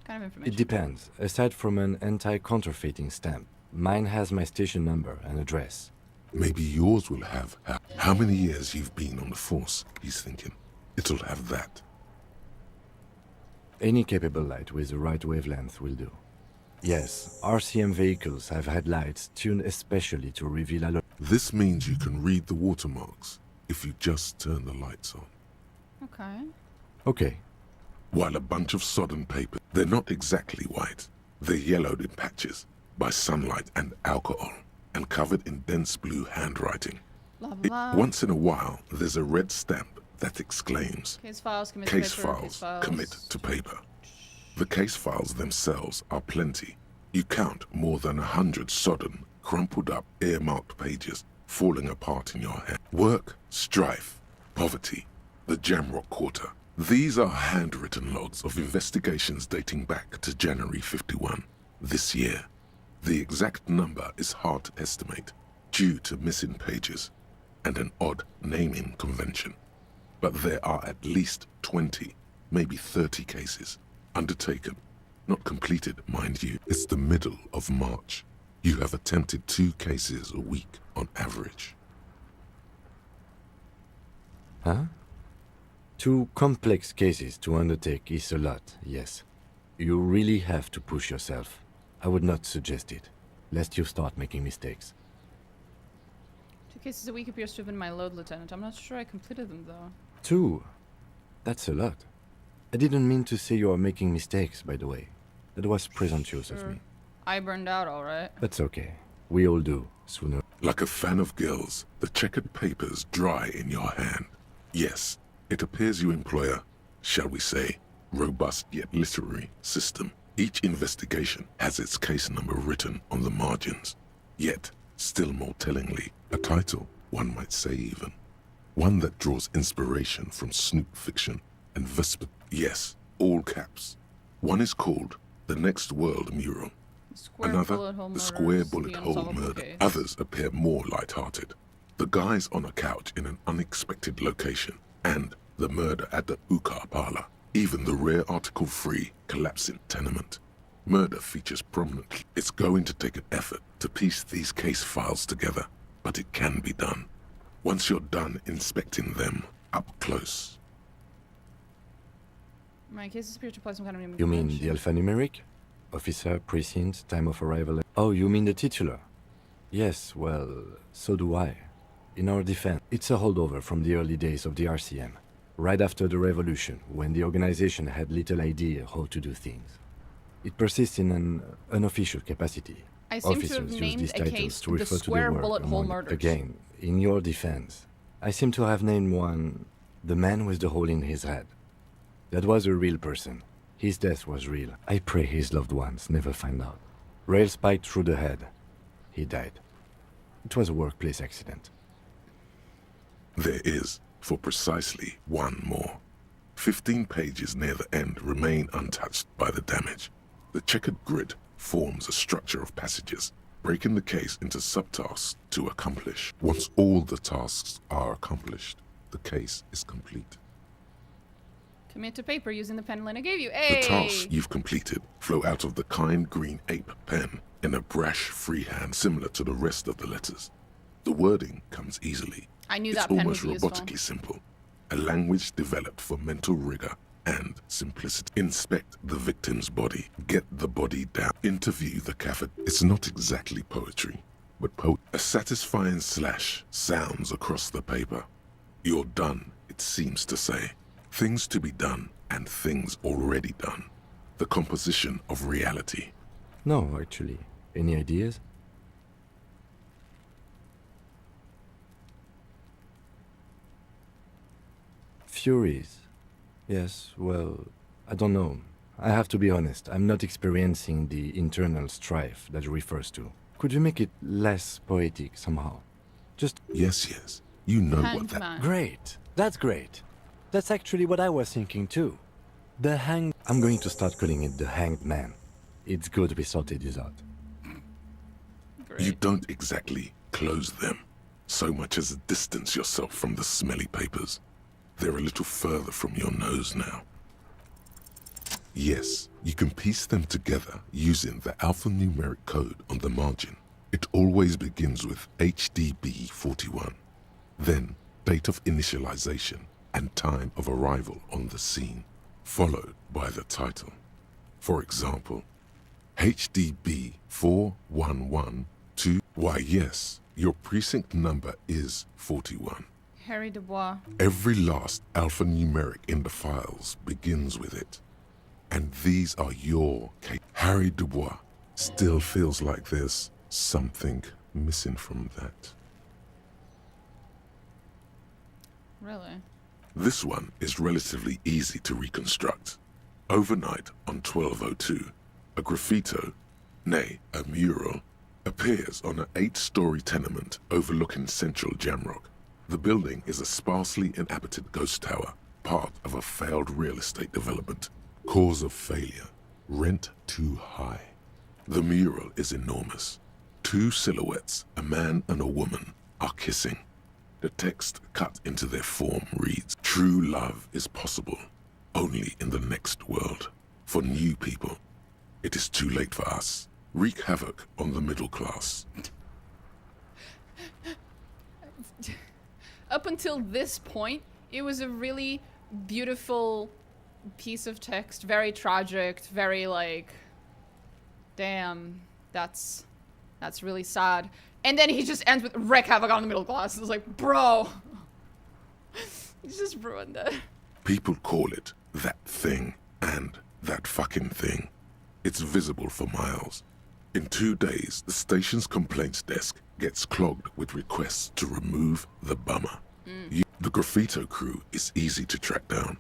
Kind of information. It depends. Aside from an anti-counterfeiting stamp, mine has my station number and address. Maybe yours will have how many years you've been on the force, he's thinking. It'll have that. Any capable light with the right wavelength will do. Yes, RCM vehicles have had lights tuned especially to reveal alert. This means you can read the watermarks if you just turn the lights on. Okay. Okay. While a bunch of sodden paper, they're not exactly white. They're yellowed in patches by sunlight and alcohol, and covered in dense blue handwriting. Blah, blah, blah. Once in a while, there's a red stamp that exclaims, Case files, commit case to paper, files, case files. commit to paper. The case files themselves are plenty. You count more than 100 sodden, crumpled up, earmarked pages falling apart in your hand. Work, strife, poverty, the Jamrock Quarter. These are handwritten logs of investigations dating back to January 51, this year. The exact number is hard to estimate due to missing pages and an odd naming convention. But there are at least 20, maybe 30 cases undertaken, not completed, mind you. It's the middle of March. You have attempted 2 cases a week on average. Huh? 2 complex cases to undertake is a lot, yes. You really have to push yourself. I would not suggest it, lest you start making mistakes. 2 cases a week appears to have been my load, Lieutenant. I'm not sure I completed them, though. 2? That's a lot. I didn't mean to say you are making mistakes, by the way. That was presumptuous of me. I burned out, alright. That's okay. We all do, sooner. Like a fan of gills, the checkered papers dry in your hand. Yes, it appears you employ a, shall we say, robust yet literary system. Each investigation has its case number written on the margins. Yet, still more tellingly, a title, one might say even. One that draws inspiration from snoop fiction and vesper. Yes, all caps. One is called The Next World Mural. Another, The Square Bullet Hole Murder. Others appear more light-hearted. The guys on a couch in an unexpected location, and the murder at the Ukar Parlor. Even the rare article-free collapsing tenement. Murder features prominently. It's going to take an effort to piece these case files together, but it can be done. Once you're done inspecting them up close. My cases appear to apply some kind of You mean the alphanumeric? Officer, precinct, time of arrival. Oh, you mean the titular? Yes, well, so do I. In our defense, it's a holdover from the early days of the RCM. Right after the revolution, when the organization had little idea how to do things. It persists in an unofficial capacity. I seem to Officers have use named these a titles case to The refer to Square their work Bullet Hole among- Murders. Again, in your defense, I seem to have named one the man with the hole in his head. That was a real person. His death was real. I pray his loved ones never find out. Rail spiked through the head. He died. It was a workplace accident. There is, for precisely one more. 15 pages near the end remain untouched by the damage. The checkered grid forms a structure of passages, breaking the case into subtasks to accomplish. Once all the tasks are accomplished, the case is complete. Commit to paper using the pen Lena gave you. Hey! The tasks you've completed flow out of the kind green ape pen in a brash freehand similar to the rest of the letters. The wording comes easily. I knew It's that pen almost would be useful. robotically simple. A language developed for mental rigor and simplicity. Inspect the victim's body. Get the body down. Interview the cadaver. It's not exactly poetry, but a satisfying slash sounds across the paper. You're done, it seems to say. Things to be done and things already done. The composition of reality. No, actually. Any ideas? Furies. Yes, well, I don't know. I have to be honest, I'm not experiencing the internal strife that it refers to. Could you make it less poetic somehow? Just... Yes. You know what that... Great. That's great. That's actually what I was thinking too. The hanged... I'm going to start calling it the hanged man. It's good we sorted this out. You don't exactly close them, so much as distance yourself from the smelly papers. They're a little further from your nose now. Yes, you can piece them together using the alphanumeric code on the margin. It always begins with HDB 41, then date of initialization and time of arrival on the scene, followed by the title. For example, HDB 4112. Why yes, your precinct number is 41. Harry Dubois. Every last alphanumeric in the files begins with it. And these are your case. Harry Dubois. Still feels like there's something missing from that. Really? This one is relatively easy to reconstruct. Overnight on 1202, a graffito, nay, a mural, appears on an 8-story tenement overlooking central Jamrock. The building is a sparsely inhabited ghost tower, part of a failed real estate development. Cause of failure, rent too high. The mural is enormous. 2 silhouettes, a man and a woman, are kissing. The text cut into their form reads, "True love is possible, only in the next world. For new people, it is too late for us. Wreak havoc on the middle class." Up until this point, it was a really beautiful piece of text. Very tragic, very like, damn, that's really sad. And then he just ends with wreak havoc on the middle class. It's like, bro, he just ruined it. People call it that thing and that fucking thing. It's visible for miles. In 2 days, the station's complaints desk gets clogged with requests to remove the bummer. The graffito crew is easy to track down.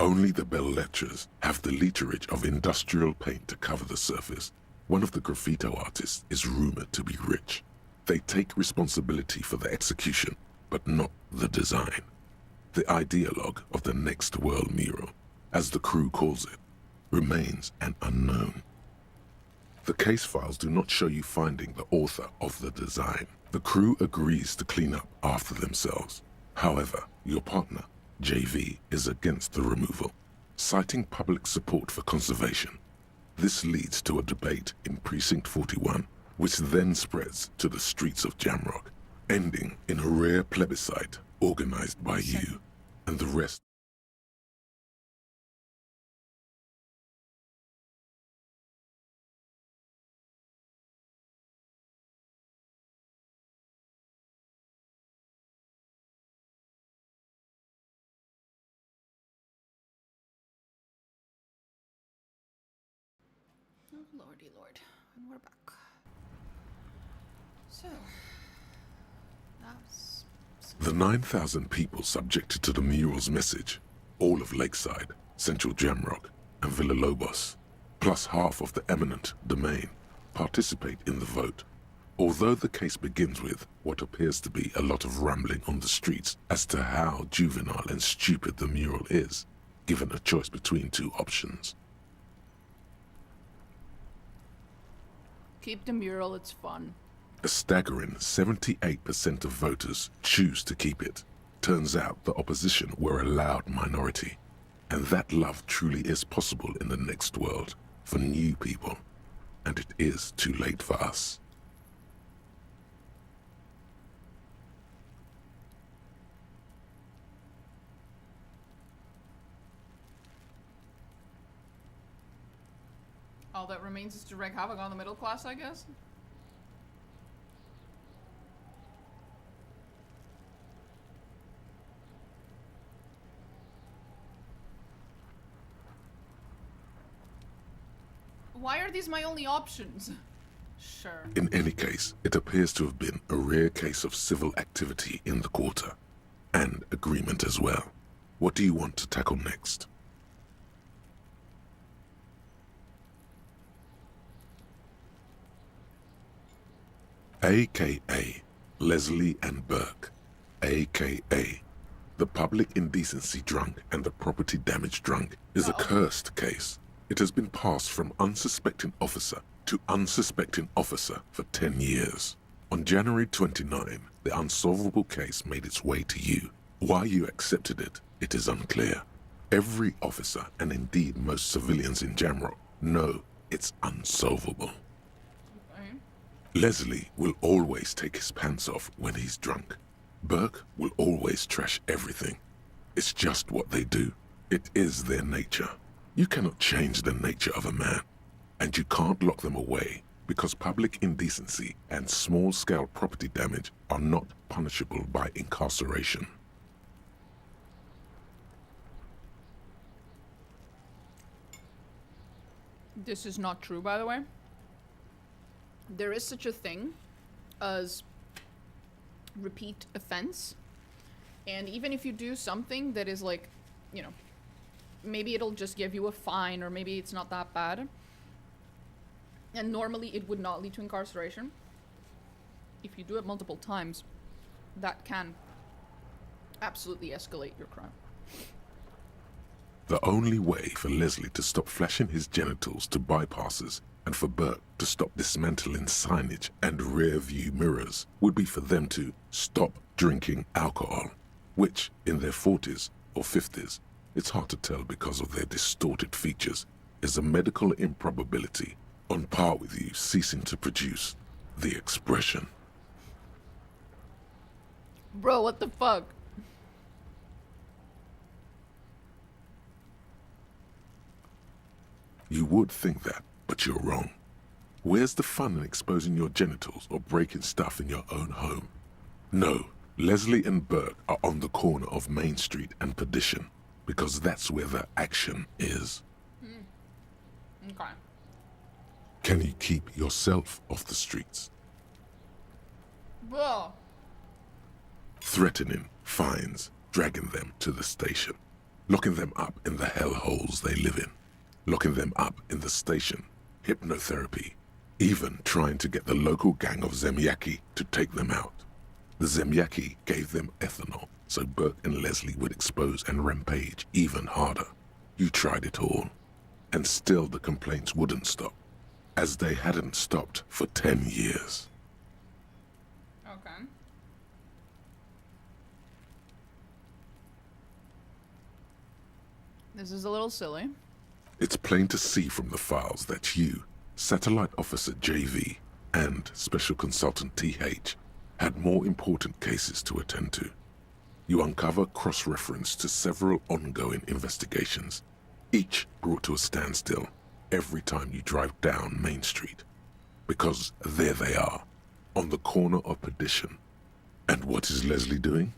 Only the bell lectures have the literage of industrial paint to cover the surface. One of the graffito artists is rumored to be rich. They take responsibility for the execution, but not the design. The ideologue of the Next World mural, as the crew calls it, remains an unknown. The case files do not show you finding the author of the design. The crew agrees to clean up after themselves. However, your partner, JV, is against the removal, citing public support for conservation. This leads to a debate in Precinct 41, which then spreads to the streets of Jamrock, ending in a rare plebiscite organized by you and the rest. Oh, lordy lord. And we're back. So, that's... The 9,000 people subjected to the mural's message, all of Lakeside, Central Jamrock, and Villalobos, plus half of the eminent domain, participate in the vote. Although the case begins with what appears to be a lot of rambling on the streets as to how juvenile and stupid the mural is, given a choice between 2 options. Keep the mural, it's fun. A staggering 78% of voters choose to keep it. Turns out the opposition were a loud minority. And that love truly is possible in the next world for new people. And it is too late for us. All that remains is to wreak havoc on the middle class, I guess? Why are these my only options? Sure. In any case, it appears to have been a rare case of civil activity in the quarter. And agreement as well. What do you want to tackle next? AKA Leslie and Burke, AKA the public indecency drunk and the property damage drunk, is a cursed case. It has been passed from unsuspecting officer to unsuspecting officer for 10 years. On January 29, the unsolvable case made its way to you. Why you accepted it, it is unclear. Every officer, and indeed most civilians in Jamrock, know it's unsolvable. Leslie will always take his pants off when he's drunk. Burke will always trash everything. It's just what they do. It is their nature. You cannot change the nature of a man. And you can't lock them away because public indecency and small-scale property damage are not punishable by incarceration. This is not true, by the way. There is such a thing as repeat offense. And even if you do something that is like, you know, maybe it'll just give you a fine or maybe it's not that bad. And normally it would not lead to incarceration. If you do it multiple times, that can absolutely escalate your crime. The only way for Leslie to stop flashing his genitals to bypassers and for Burke to stop dismantling signage and rear-view mirrors would be for them to stop drinking alcohol, which, in their 40s or 50s, it's hard to tell because of their distorted features, is a medical improbability on par with you ceasing to produce the expression. Bro, what the fuck? You would think that, but you're wrong. Where's the fun in exposing your genitals or breaking stuff in your own home? No, Leslie and Burke are on the corner of Main Street and Perdition, because that's where the action is. Okay. Can you keep yourself off the streets? Bro. Threatening fines, dragging them to the station, locking them up in the hellholes they live in, locking them up in the station, hypnotherapy, even trying to get the local gang of Zemyaki to take them out. The Zemyaki gave them ethanol, so Burke and Leslie would expose and rampage even harder. You tried it all, and still the complaints wouldn't stop, as they hadn't stopped for 10 years. Okay. This is a little silly. It's plain to see from the files that you, Satellite Officer JV, and Special Consultant TH had more important cases to attend to. You uncover cross-reference to several ongoing investigations, each brought to a standstill every time you drive down Main Street. Because there they are, on the corner of Perdition. And what is Leslie doing?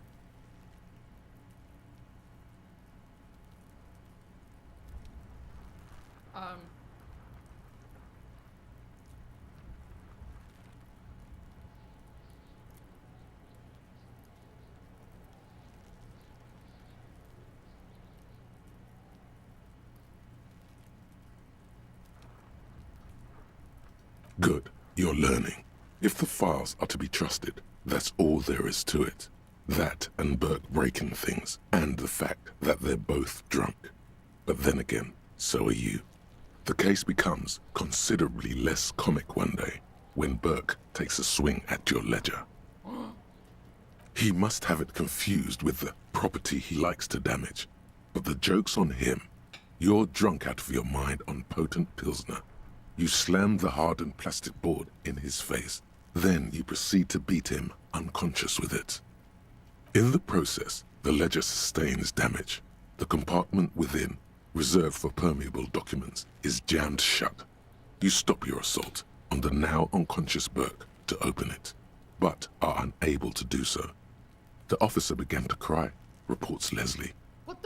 Good, you're learning. If the files are to be trusted, that's all there is to it. That and Burke breaking things, and the fact that they're both drunk. But then again, so are you. The case becomes considerably less comic one day, when Burke takes a swing at your ledger. He must have it confused with the property he likes to damage. But the joke's on him. You're drunk out of your mind on potent Pilsner. You slam the hardened plastic board in his face. Then you proceed to beat him unconscious with it. In the process, the ledger sustains damage. The compartment within, reserved for permeable documents, is jammed shut. You stop your assault on the now unconscious Burke to open it, but are unable to do so. The officer began to cry, reports Leslie,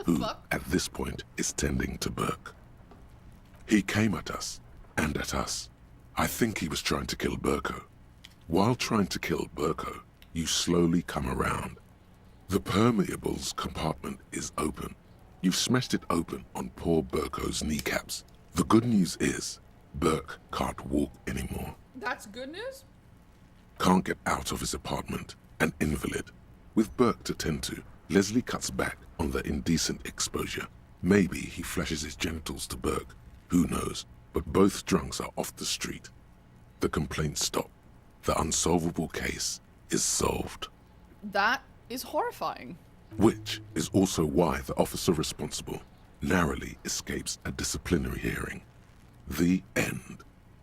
who at this point is tending to Burke. He came at us, and at us. I think he was trying to kill Burko. While trying to kill Burko, you slowly come around. The permeables compartment is open. You've smashed it open on poor Burko's kneecaps. The good news is, Burke can't walk anymore. That's good news? Can't get out of his apartment, an invalid. With Burke to tend to, Leslie cuts back on the indecent exposure. Maybe he flashes his genitals to Burke. Who knows? But both drunks are off the street. The complaints stop. The unsolvable case is solved. That is horrifying. Which is also why the officer responsible narrowly escapes a disciplinary hearing. The end.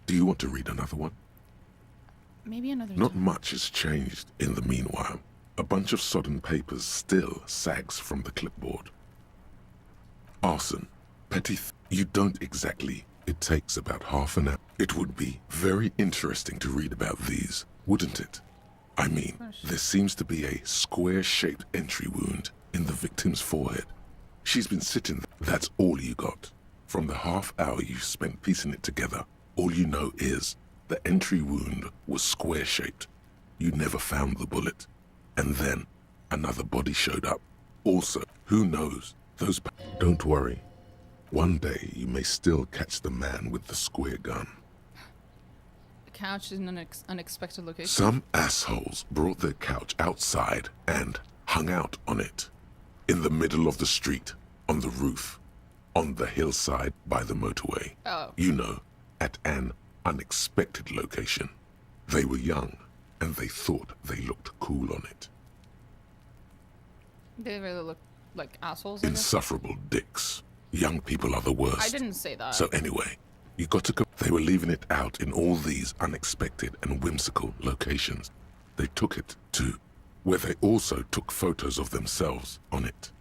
Do you want to read another one? Maybe another Not time. much has changed in the meanwhile. A bunch of sodden papers still sags from the clipboard. Arson. Petty you don't exactly. It takes about half an hour. It would be very interesting to read about these, wouldn't it? I mean, there seems to be a square-shaped entry wound in the victim's forehead. She's been sitting there. That's all you got. From the half hour you spent piecing it together, all you know is the entry wound was square-shaped. You never found the bullet. And then another body showed up. Also, who knows? Don't worry. One day you may still catch the man with the square gun. The couch is in an unexpected location. Some assholes brought their couch outside and hung out on it. In the middle of the street, on the roof, on the hillside by the motorway. Oh. You know, at an unexpected location. They were young, and they thought they looked cool on it. They really look like assholes, I guess. Insufferable dicks. Young people are the worst. I didn't say that. So anyway, you got to go. They were leaving it out in all these unexpected and whimsical locations. They took it to where they also took photos of themselves on it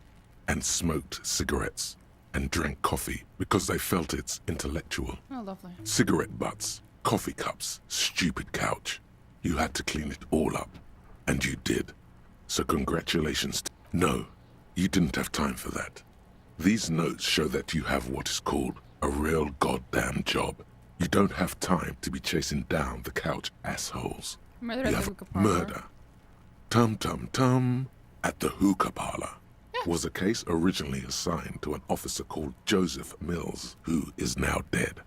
and smoked cigarettes and drank coffee because they felt it's intellectual. Oh, lovely. Cigarette butts, coffee cups, stupid couch. You had to clean it all up, and you did. So congratulations. No, you didn't have time for that. These notes show that you have what is called a real goddamn job. You don't have time to be chasing down the couch assholes. Murder You at the have hookah parlor. murder. Tum at the hookah parlor. Was a case originally assigned to an officer called Joseph Mills, who is now dead.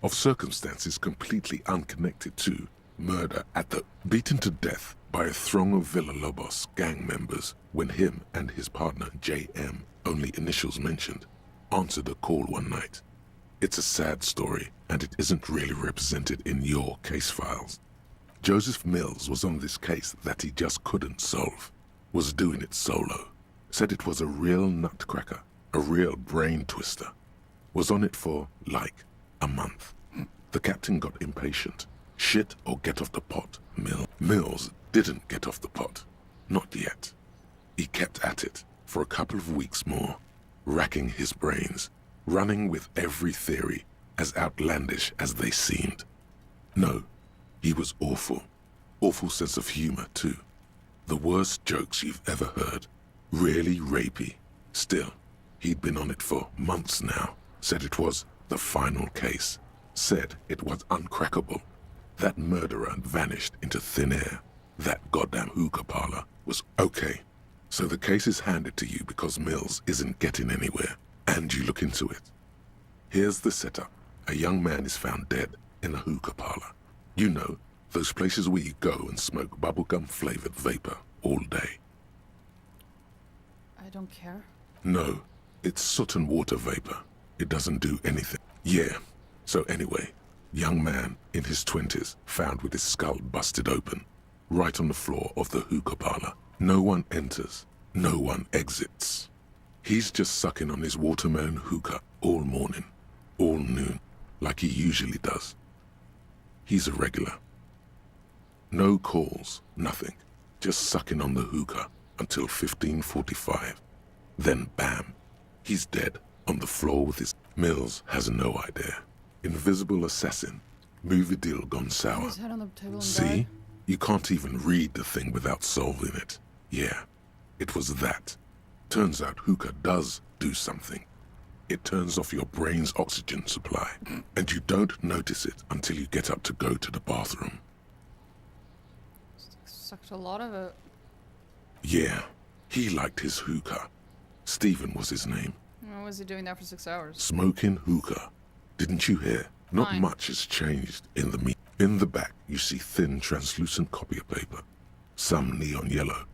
Of circumstances completely unconnected to murder at the beaten to death by a throng of Villalobos gang members when him and his partner J.M., only initials mentioned, answered a call one night. It's a sad story, and it isn't really represented in your case files. Joseph Mills was on this case that he just couldn't solve, was doing it solo, said it was a real nutcracker, a real brain twister, was on it for, like, a month. The captain got impatient. Shit or get off the pot, Mills didn't get off the pot. Not yet. He kept at it for a couple of weeks more, racking his brains, running with every theory as outlandish as they seemed. No, he was awful. Awful sense of humor, too. The worst jokes you've ever heard. Really rapey. Still, he'd been on it for months now. Said it was the final case. Said it was uncrackable. That murderer vanished into thin air. That goddamn hookah parlor was okay. So the case is handed to you because Mills isn't getting anywhere, and you look into it. Here's the setup. A young man is found dead in a hookah parlor. You know, those places where you go and smoke bubblegum-flavored vapor all day. I don't care. No, it's soot and water vapor. It doesn't do anything. Yeah, so anyway, Young man in his 20s found with his skull busted open, right on the floor of the hookah parlor. No one enters, no one exits. He's just sucking on his watermelon hookah all morning, all noon, like he usually does. He's a regular. No calls, nothing, just sucking on the hookah until 15:45. Then bam, he's dead on the floor with his... Mills has no idea. Invisible assassin, movie deal gone sour. His head on the table and See? died. You can't even read the thing without solving it. Yeah, it was that. Turns out hookah does do something. It turns off your brain's oxygen supply, and you don't notice it until you get up to go to the bathroom. Sucked a lot of it. Yeah, he liked his hookah. Stephen was his name. What was he doing there for 6 hours? Smoking hookah. Didn't you hear? Not Fine. much has changed in the meat. In the back, you see thin, translucent copy paper. Some neon yellow,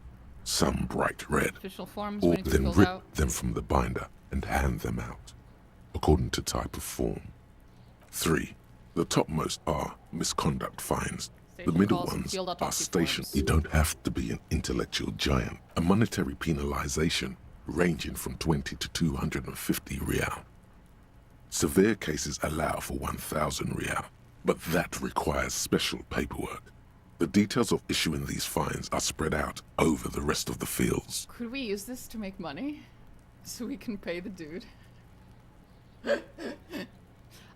some bright red. Official forms Or waiting to be then filled rip out. them from the binder and hand them out, according to type of form. 3. The topmost are misconduct fines. The Station middle calls and ones field are autopsy station. forms. You don't have to be an intellectual giant. A monetary penalization ranging from 20 to 250 real. Severe cases allow for 1,000 real, but that requires special paperwork. The details of issuing these fines are spread out over the rest of the fields. Could we use this to make money? So we can pay the dude?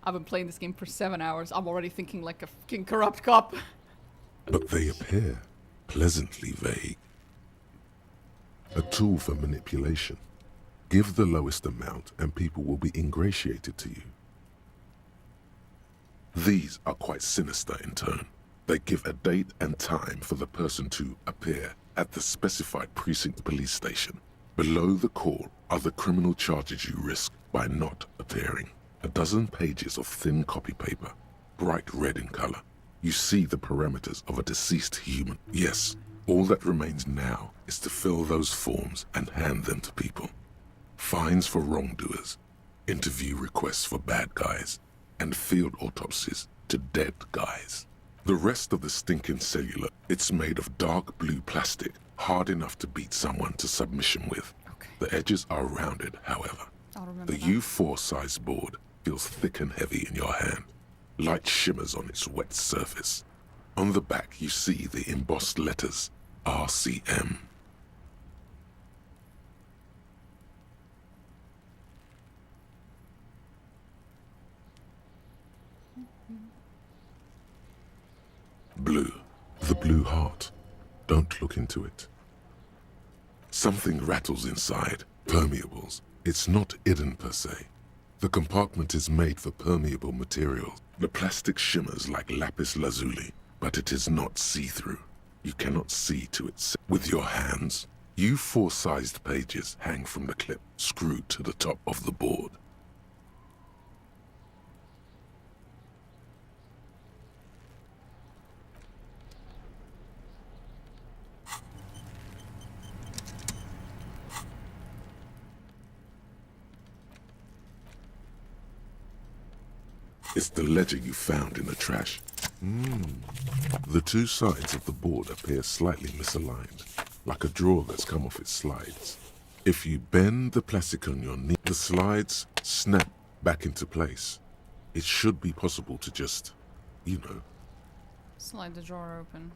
I've been playing this game for 7 hours. I'm already thinking like a fucking corrupt cop. But they appear pleasantly vague. A tool for manipulation. Give the lowest amount and people will be ingratiated to you. These are quite sinister in tone. They give a date and time for the person to appear at the specified precinct police station. Below the call are the criminal charges you risk by not appearing. A dozen pages of thin copy paper, bright red in color. You see the parameters of a deceased human. Yes, all that remains now is to fill those forms and hand them to people. Fines for wrongdoers, interview requests for bad guys, and field autopsies to dead guys. The rest of the stinking cellular, it's made of dark blue plastic, hard enough to beat someone to submission with. Okay. The edges are rounded, however. I'll remember The that. U4 size board feels thick and heavy in your hand. Light shimmers on its wet surface. On the back you see the embossed letters, RCM. Blue. The blue heart. Don't look into it. Something rattles inside. Permeables. It's not hidden per se. The compartment is made for permeable materials. The plastic shimmers like lapis lazuli, but it is not see-through. You cannot see to it. With your hands, U4-sized pages hang from the clip, screwed to the top of the board. It's the ledger you found in the trash. The two sides of the board appear slightly misaligned, like a drawer that's come off its slides. If you bend the plastic on your knee, the slides snap back into place. It should be possible to just, you know, Slide the drawer open.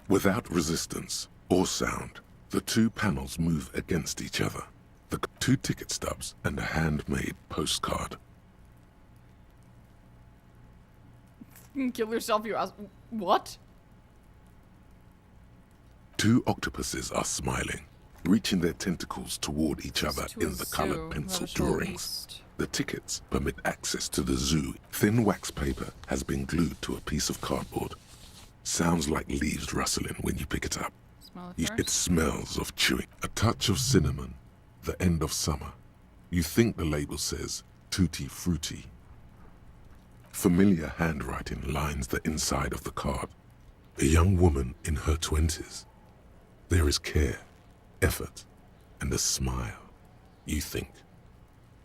without resistance or sound, the two panels move against each other. The two ticket stubs and a handmade postcard. Kill yourself, you ass. What? Two octopuses are smiling, reaching their tentacles toward each other to in a the zoo. colored pencil Rubbish all drawings. east. The tickets permit access to the zoo. Thin wax paper has been glued to a piece of cardboard. Sounds like leaves rustling when you pick it up. Smell it first? It smells of chewing. A touch of cinnamon. The end of summer. You think the label says tutti frutti. Familiar handwriting lines the inside of the card. A young woman in her 20s. There is care, effort, and a smile, you think.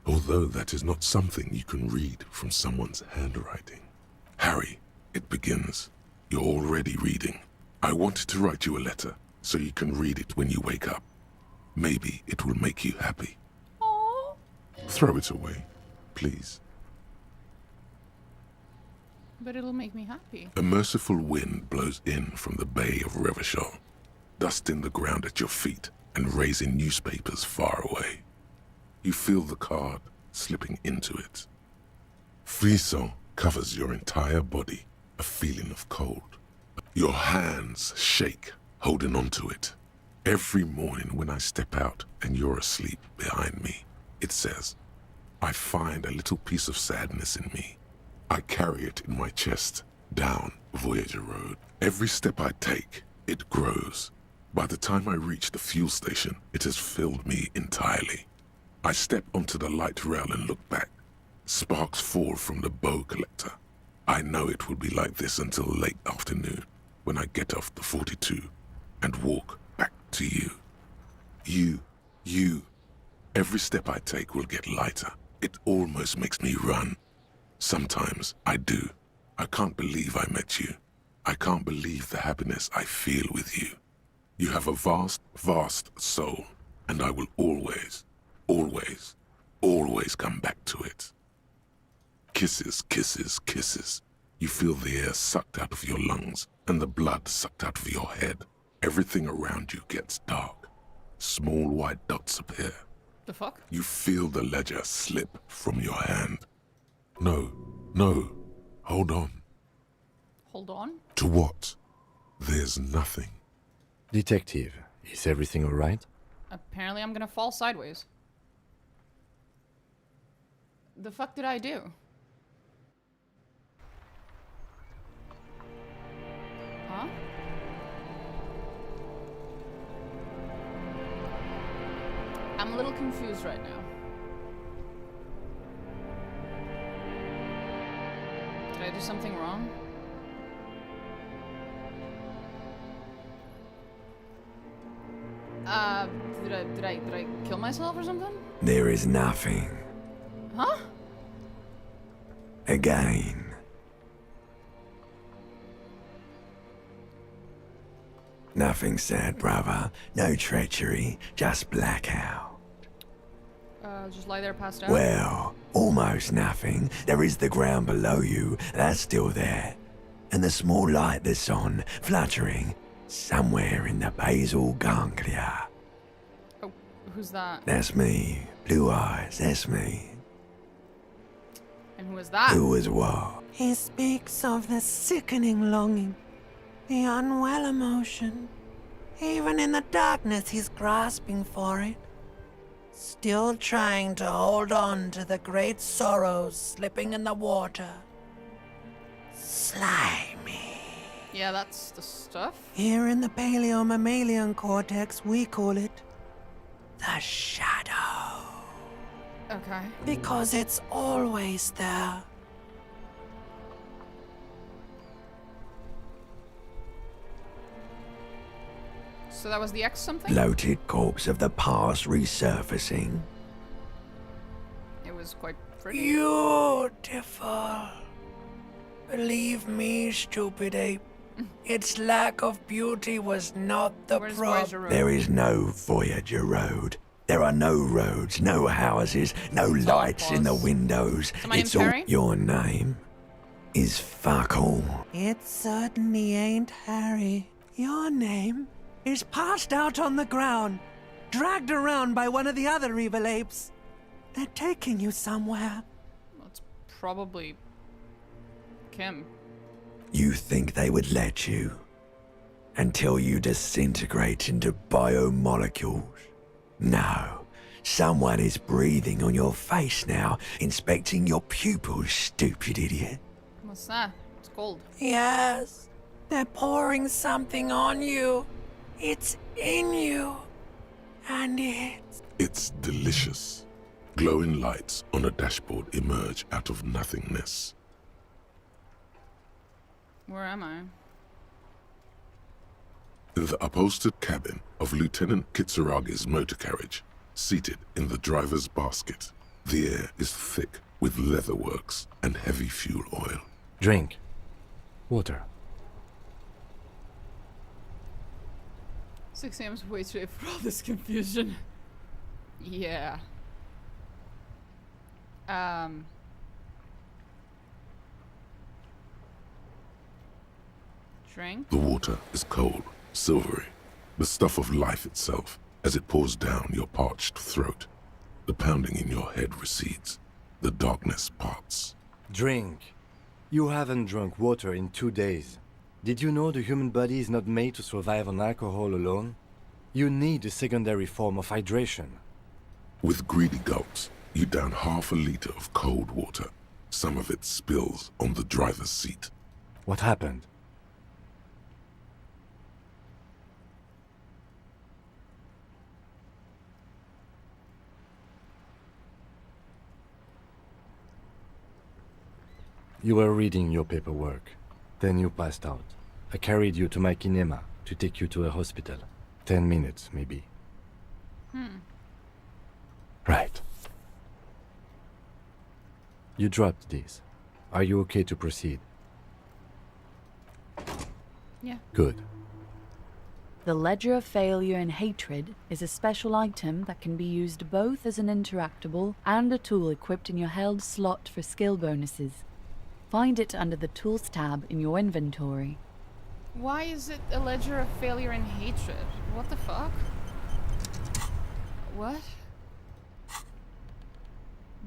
Although that is not something you can read from someone's handwriting. Harry, it begins. You're already reading. I wanted to write you a letter so you can read it when you wake up. Maybe it will make you happy. Aww. Throw it away, please. But it'll make me happy. A merciful wind blows in from the Bay of Revachol, dusting the ground at your feet and raising newspapers far away. You feel the card slipping into it. Frisson covers your entire body, a feeling of cold. Your hands shake, holding onto it. Every morning when I step out and you're asleep behind me, it says, I find a little piece of sadness in me. I carry it in my chest, down Voyager Road. Every step I take, it grows. By the time I reach the fuel station, it has filled me entirely. I step onto the light rail and look back. Sparks fall from the bow collector. I know it will be like this until late afternoon, when I get off the 42 and walk back to you. You. Every step I take will get lighter. It almost makes me run. Sometimes I do. I can't believe I met you. I can't believe the happiness I feel with you. You have a vast, vast soul, and I will always, always, always come back to it. Kisses, kisses, kisses. You feel the air sucked out of your lungs and the blood sucked out of your head. Everything around you gets dark. Small white dots appear. The fuck? You feel the ledger slip from your hand. No, hold on. Hold on? To what? There's nothing. Detective, is everything alright? Apparently I'm gonna fall sideways. The fuck did I do? Huh? I'm a little confused right now. Did I do something wrong? Did I kill myself or something? There is nothing. Huh? Again. Nothing sad, brother. No treachery, just blackout. Just lie there passed out? Well, almost nothing. There is the ground below you, that's still there. And the small light that's on, fluttering, somewhere in the basal ganglia. Oh, who's that? That's me. Blue eyes, that's me. And who is that? Who is what? He speaks of the sickening longing, the unwell emotion. Even in the darkness, he's grasping for it. Still trying to hold on to the great sorrows slipping in the water. Slimy. Yeah, that's the stuff. Here in the paleo-mammalian cortex, we call it the shadow. Okay. Because it's always there. So that was the X something? Bloated corpse of the past resurfacing. It was quite pretty. Beautiful. Believe me, stupid ape. Its lack of beauty was not the problem. There is no Voyager Road. There are no roads, no houses, no lights in the windows. So my name's It's all Harry? your name is fuck all. It certainly ain't Harry. Your name is passed out on the ground, dragged around by one of the other evil apes. They're taking you somewhere. That's probably Kim. You think they would let you? Until you disintegrate into biomolecules? No. Someone is breathing on your face now, inspecting your pupils, stupid idiot. What's that? It's cold. Yes, they're pouring something on you. It's in you. And It's delicious. Glowing lights on a dashboard emerge out of nothingness. Where am I? The upholstered cabin of Lieutenant Kitsuragi's motor carriage, seated in the driver's basket. The air is thick with leatherworks and heavy fuel oil. Drink. Water. 6 a.m. is way too late for all this confusion. Yeah. Drink? The water is cold, silvery, the stuff of life itself, as it pours down your parched throat. The pounding in your head recedes. The darkness parts. Drink. You haven't drunk water in 2 days. Did you know the human body is not made to survive on alcohol alone? You need a secondary form of hydration. With greedy gulps, you down half a liter of cold water. Some of it spills on the driver's seat. What happened? You were reading your paperwork. Then you passed out. I carried you to my kinema to take you to a hospital. 10 minutes, maybe. Right. You dropped these. Are you okay to proceed? Yeah. Good. The Ledger of Failure and Hatred is a special item that can be used both as an interactable and a tool equipped in your held slot for skill bonuses. Find it under the Tools tab in your inventory. Why is it a ledger of failure and hatred? What the fuck? What?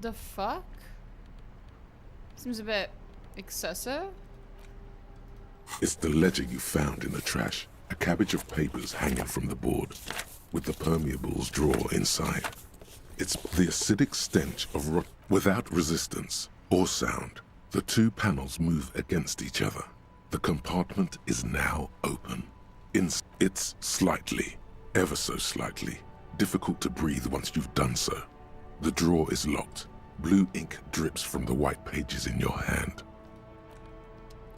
The fuck? Seems a bit excessive. It's the ledger you found in the trash. A cabbage of papers hanging from the board, with the permeables drawer inside. It's the acidic stench of rot without resistance or sound. The two panels move against each other. The compartment is now open. It's slightly, ever so slightly, difficult to breathe once you've done so. The drawer is locked. Blue ink drips from the white pages in your hand.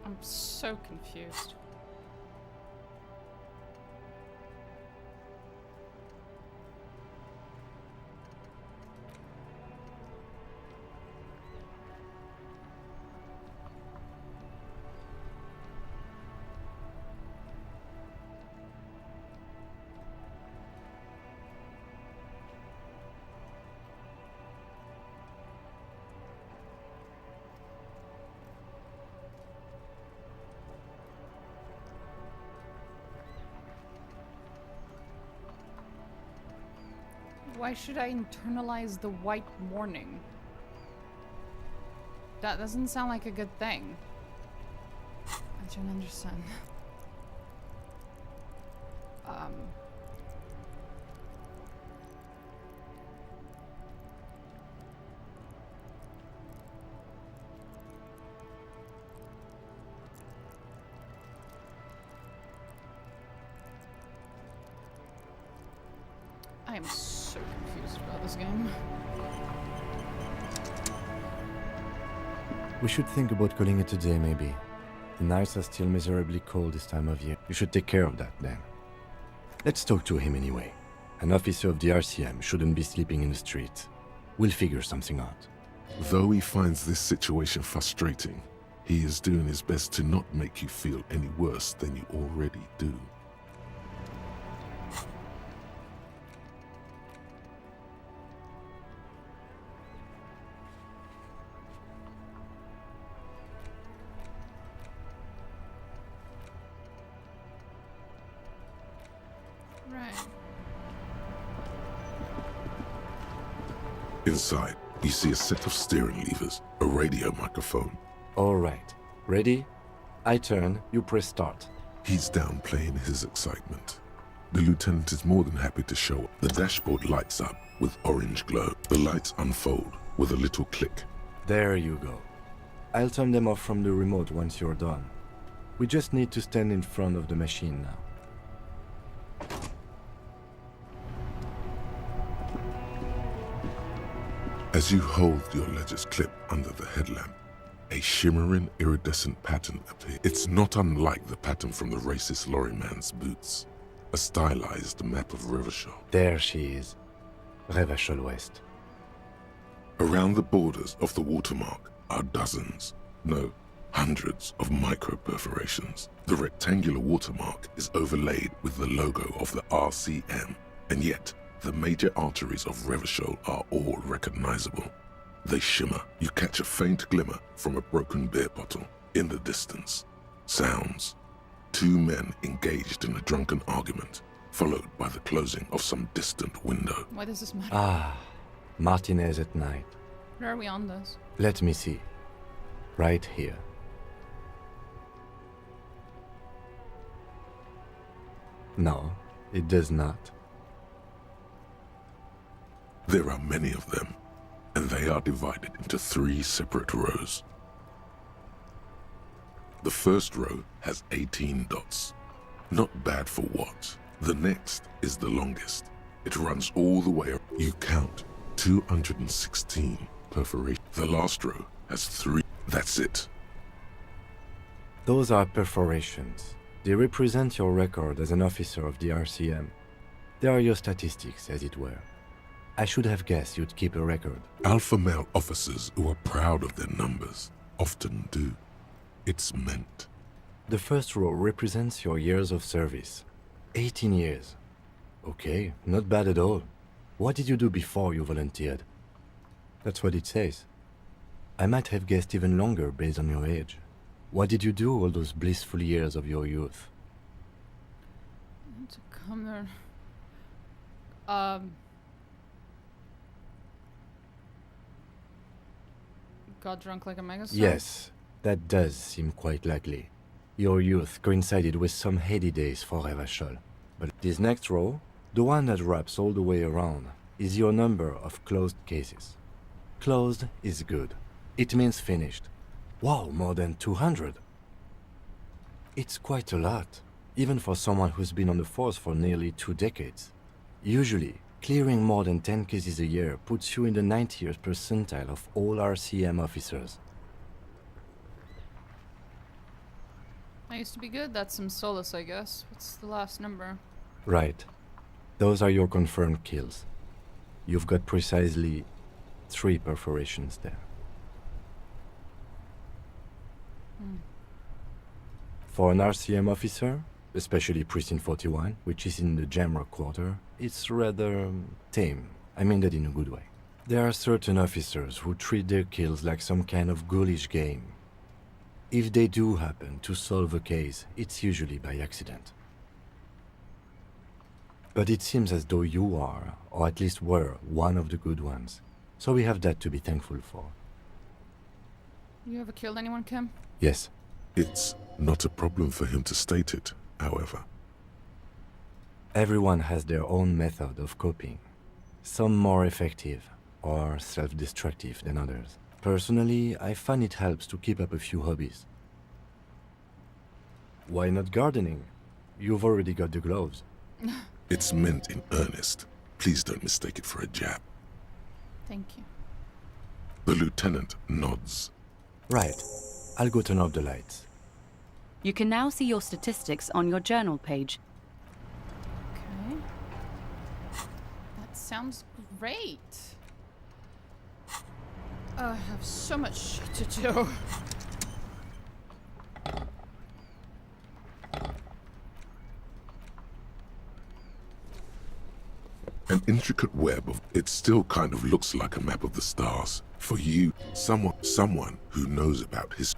I'm so confused. Why should I internalize the white morning? That doesn't sound like a good thing. I don't understand. I am so confused about this game. We should think about calling it a day, maybe. The nights are still miserably cold this time of year. You should take care of that, then. Let's talk to him anyway. An officer of the RCM shouldn't be sleeping in the street. We'll figure something out. Though he finds this situation frustrating, he is doing his best to not make you feel any worse than you already do. Inside, you see a set of steering levers, a radio microphone. All right. Ready? I turn, you press start. He's downplaying his excitement. The lieutenant is more than happy to show up. The dashboard lights up with orange glow. The lights unfold with a little click. There you go. I'll turn them off from the remote once you're done. We just need to stand in front of the machine now. As you hold your ledger's clip under the headlamp, a shimmering iridescent pattern appears. It's not unlike the pattern from the racist lorryman's boots. A stylized map of Revachol. There she is. Revachol West. Around the borders of the watermark are dozens, no, hundreds of micro-perforations. The rectangular watermark is overlaid with the logo of the RCM, and yet the major arteries of Revachol are all recognizable. They shimmer. You catch a faint glimmer from a broken beer bottle. In the distance, sounds. Two men engaged in a drunken argument, followed by the closing of some distant window. Why does this matter? Ah, Martinez at night. Where are we on this? Let me see. Right here. No, it does not. There are many of them, and they are divided into 3 separate rows. The first row has 18 dots. Not bad for what? The next is the longest. It runs all the way up. You count 216 perforations. The last row has 3. That's it. Those are perforations. They represent your record as an officer of the RCM. They are your statistics, as it were. I should have guessed you'd keep a record. Alpha male officers who are proud of their numbers often do. It's meant. The first row represents your years of service. 18 years. Okay, not bad at all. What did you do before you volunteered? That's what it says. I might have guessed even longer based on your age. What did you do all those blissful years of your youth? To come there. Got drunk like a megastar? Yes, that does seem quite likely. Your youth coincided with some heady days for Revachol. But this next row, the one that wraps all the way around, is your number of closed cases. Closed is good. It means finished. Wow, more than 200. It's quite a lot, even for someone who's been on the force for nearly 2 decades. Usually, clearing more than 10 cases a year puts you in the 90th percentile of all RCM officers. I used to be good. That's some solace, I guess. What's the last number? Right. Those are your confirmed kills. You've got precisely 3 perforations there. For an RCM officer, especially Precinct 41, which is in the Jamrock quarter, it's rather tame. I mean that in a good way. There are certain officers who treat their kills like some kind of ghoulish game. If they do happen to solve a case, it's usually by accident. But it seems as though you are, or at least were, one of the good ones. So we have that to be thankful for. You ever killed anyone, Kim? Yes. It's not a problem for him to state it, however. Everyone has their own method of coping. Some more effective or self-destructive than others. Personally, I find it helps to keep up a few hobbies. Why not gardening? You've already got the gloves. It's meant in earnest. Please don't mistake it for a jab. Thank you. The lieutenant nods. Right. I'll go turn off the lights. You can now see your statistics on your journal page. Okay. That sounds great. I have so much shit to do. An intricate web of it still kind of looks like a map of the stars. For you, someone who knows about his.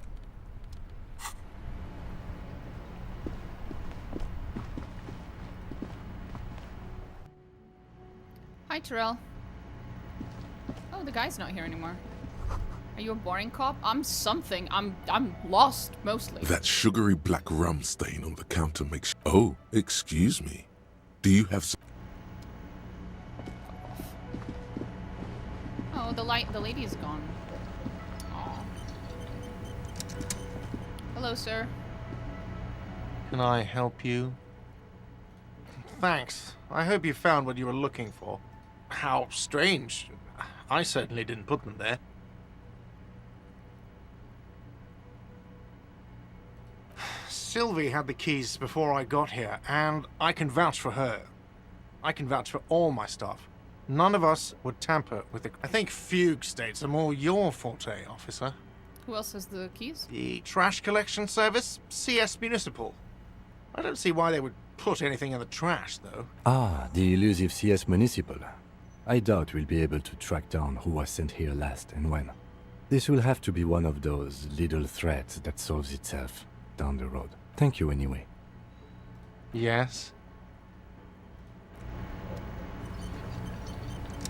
Hi, Terrell. Oh, the guy's not here anymore. Are you a boring cop? I'm something. I'm lost, mostly. That sugary black rum stain on the counter makes. Oh, excuse me. Do you have some? Oh, the lady is gone. Aw. Hello, sir. Can I help you? Thanks. I hope you found what you were looking for. How strange. I certainly didn't put them there. Sylvie had the keys before I got here, and I can vouch for her. I can vouch for all my stuff. None of us would tamper with the... I think fugue states are more your forte, officer. Who else has the keys? The trash collection service, CS Municipal. I don't see why they would put anything in the trash, though. Ah, the elusive CS Municipal. I doubt we'll be able to track down who was sent here last and when. This will have to be one of those little threats that solves itself down the road. Thank you anyway. Yes?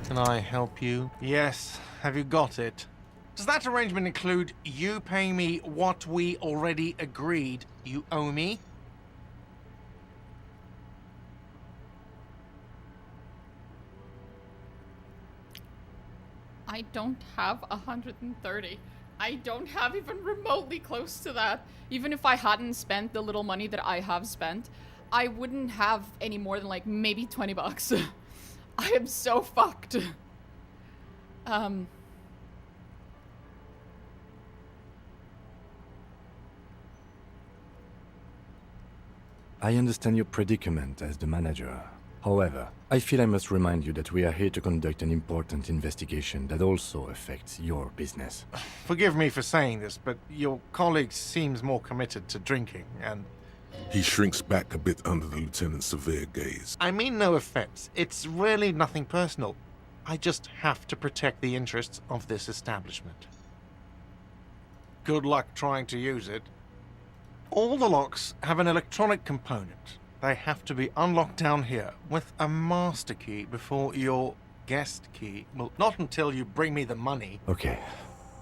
Can I help you? Yes. Have you got it? Does that arrangement include you paying me what we already agreed you owe me? I don't have 130. I don't have even remotely close to that. Even if I hadn't spent the little money that I have spent, I wouldn't have any more than like maybe 20 bucks. I am so fucked. I understand your predicament as the manager. However, I feel I must remind you that we are here to conduct an important investigation that also affects your business. Forgive me for saying this, but your colleague seems more committed to drinking, and... He shrinks back a bit under the lieutenant's severe gaze. I mean no offense. It's really nothing personal. I just have to protect the interests of this establishment. Good luck trying to use it. All the locks have an electronic component. They have to be unlocked down here with a master key before your guest key. Well, not until you bring me the money. Okay.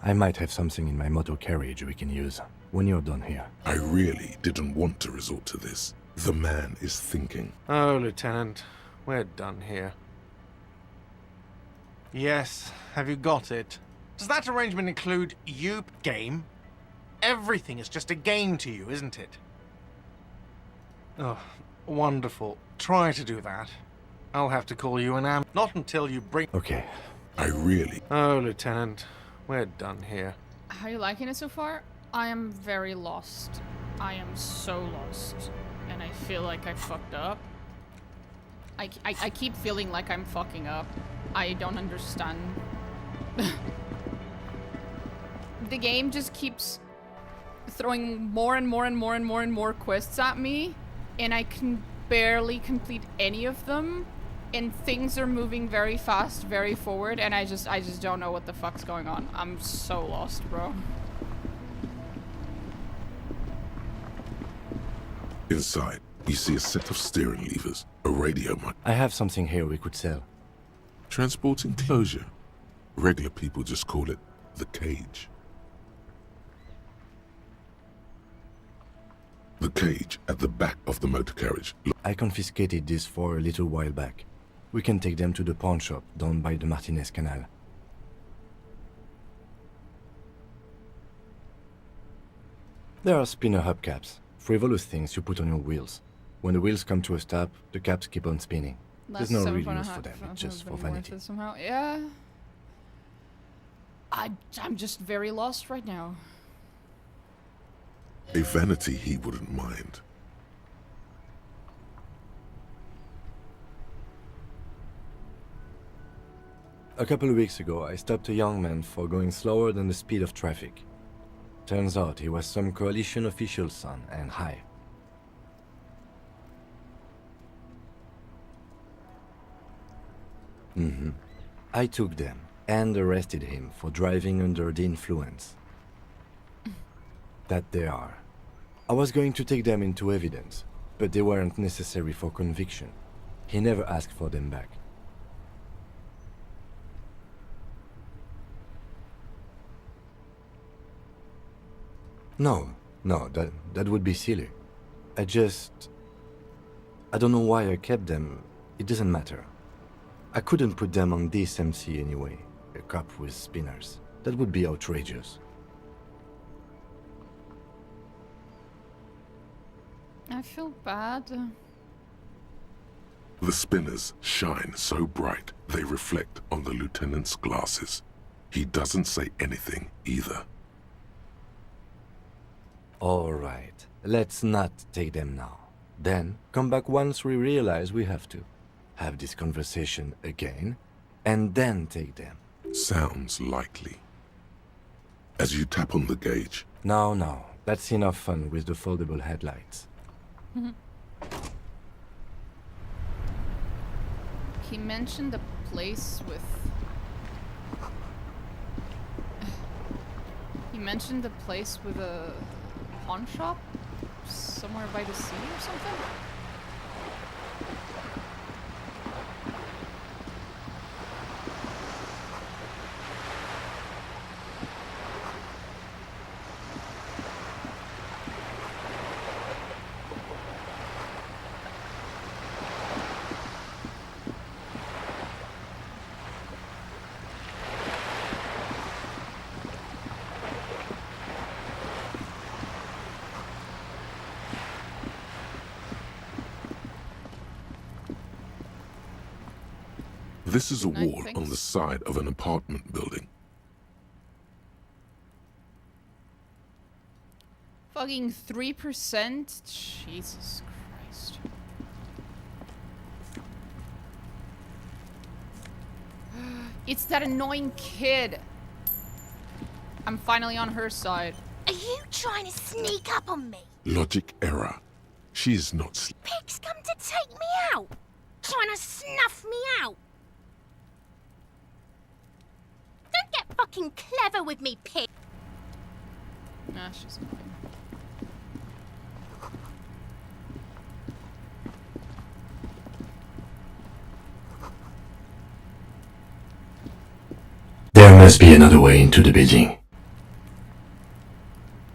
I might have something in my motor carriage we can use when you're done here. I really didn't want to resort to this. The man is thinking. Oh, Lieutenant, we're done here. Yes, have you got it? Does that arrangement include you game? Everything is just a game to you, isn't it? Oh, wonderful. Try to do that. I'll have to call you an not until you bring... Okay. I really... Oh, Lieutenant, we're done here. How are you liking it so far? I am very lost. I am so lost. And I feel like I fucked up. I keep feeling like I'm fucking up. I don't understand. The game just keeps throwing more and more and more and more and more quests at me, and I can barely complete any of them, and things are moving very fast, very forward, and I just don't know what the fuck's going on. I'm so lost, bro. Inside, you see a set of steering levers, a radio mic. I have something here we could sell. Transport enclosure. Regular people just call it the cage. The cage at the back of the motor carriage. I confiscated this for a little while back. We can take them to the pawn shop down by the Martinez Canal. There are spinner hubcaps, frivolous things you put on your wheels. When the wheels come to a stop, the caps keep on spinning. There's no real use for them, it's just for vanity. Somehow. Yeah. I'm just very lost right now. A vanity he wouldn't mind. A couple of weeks ago, I stopped a young man for going slower than the speed of traffic. Turns out he was some coalition official's son and high. I took them and arrested him for driving under the influence. That they are. I was going to take them into evidence, but they weren't necessary for conviction. He never asked for them back. No, that would be silly. I don't know why I kept them. It doesn't matter. I couldn't put them on this MC anyway. A cop with spinners. That would be outrageous. I feel bad. The spinners shine so bright they reflect on the lieutenant's glasses. He doesn't say anything either. All right, let's not take them now. Then come back once we realize we have to. Have this conversation again, and then take them. Sounds likely. as you tap on the gauge. No, no. That's enough fun with the foldable headlights. He mentioned a place with... He mentioned a place with a pawn shop? Somewhere by the sea or something? This is a Nice, wall on thanks. the side of an apartment building. Fucking 3%? Jesus Christ. It's that annoying kid. I'm finally on her side. Are you trying to sneak up on me? Logic error. She is not. Pig's come to take me out. Trying to snuff me out. Don't get fucking clever with me, pig. Nah, she's annoying. There must be another way into the building.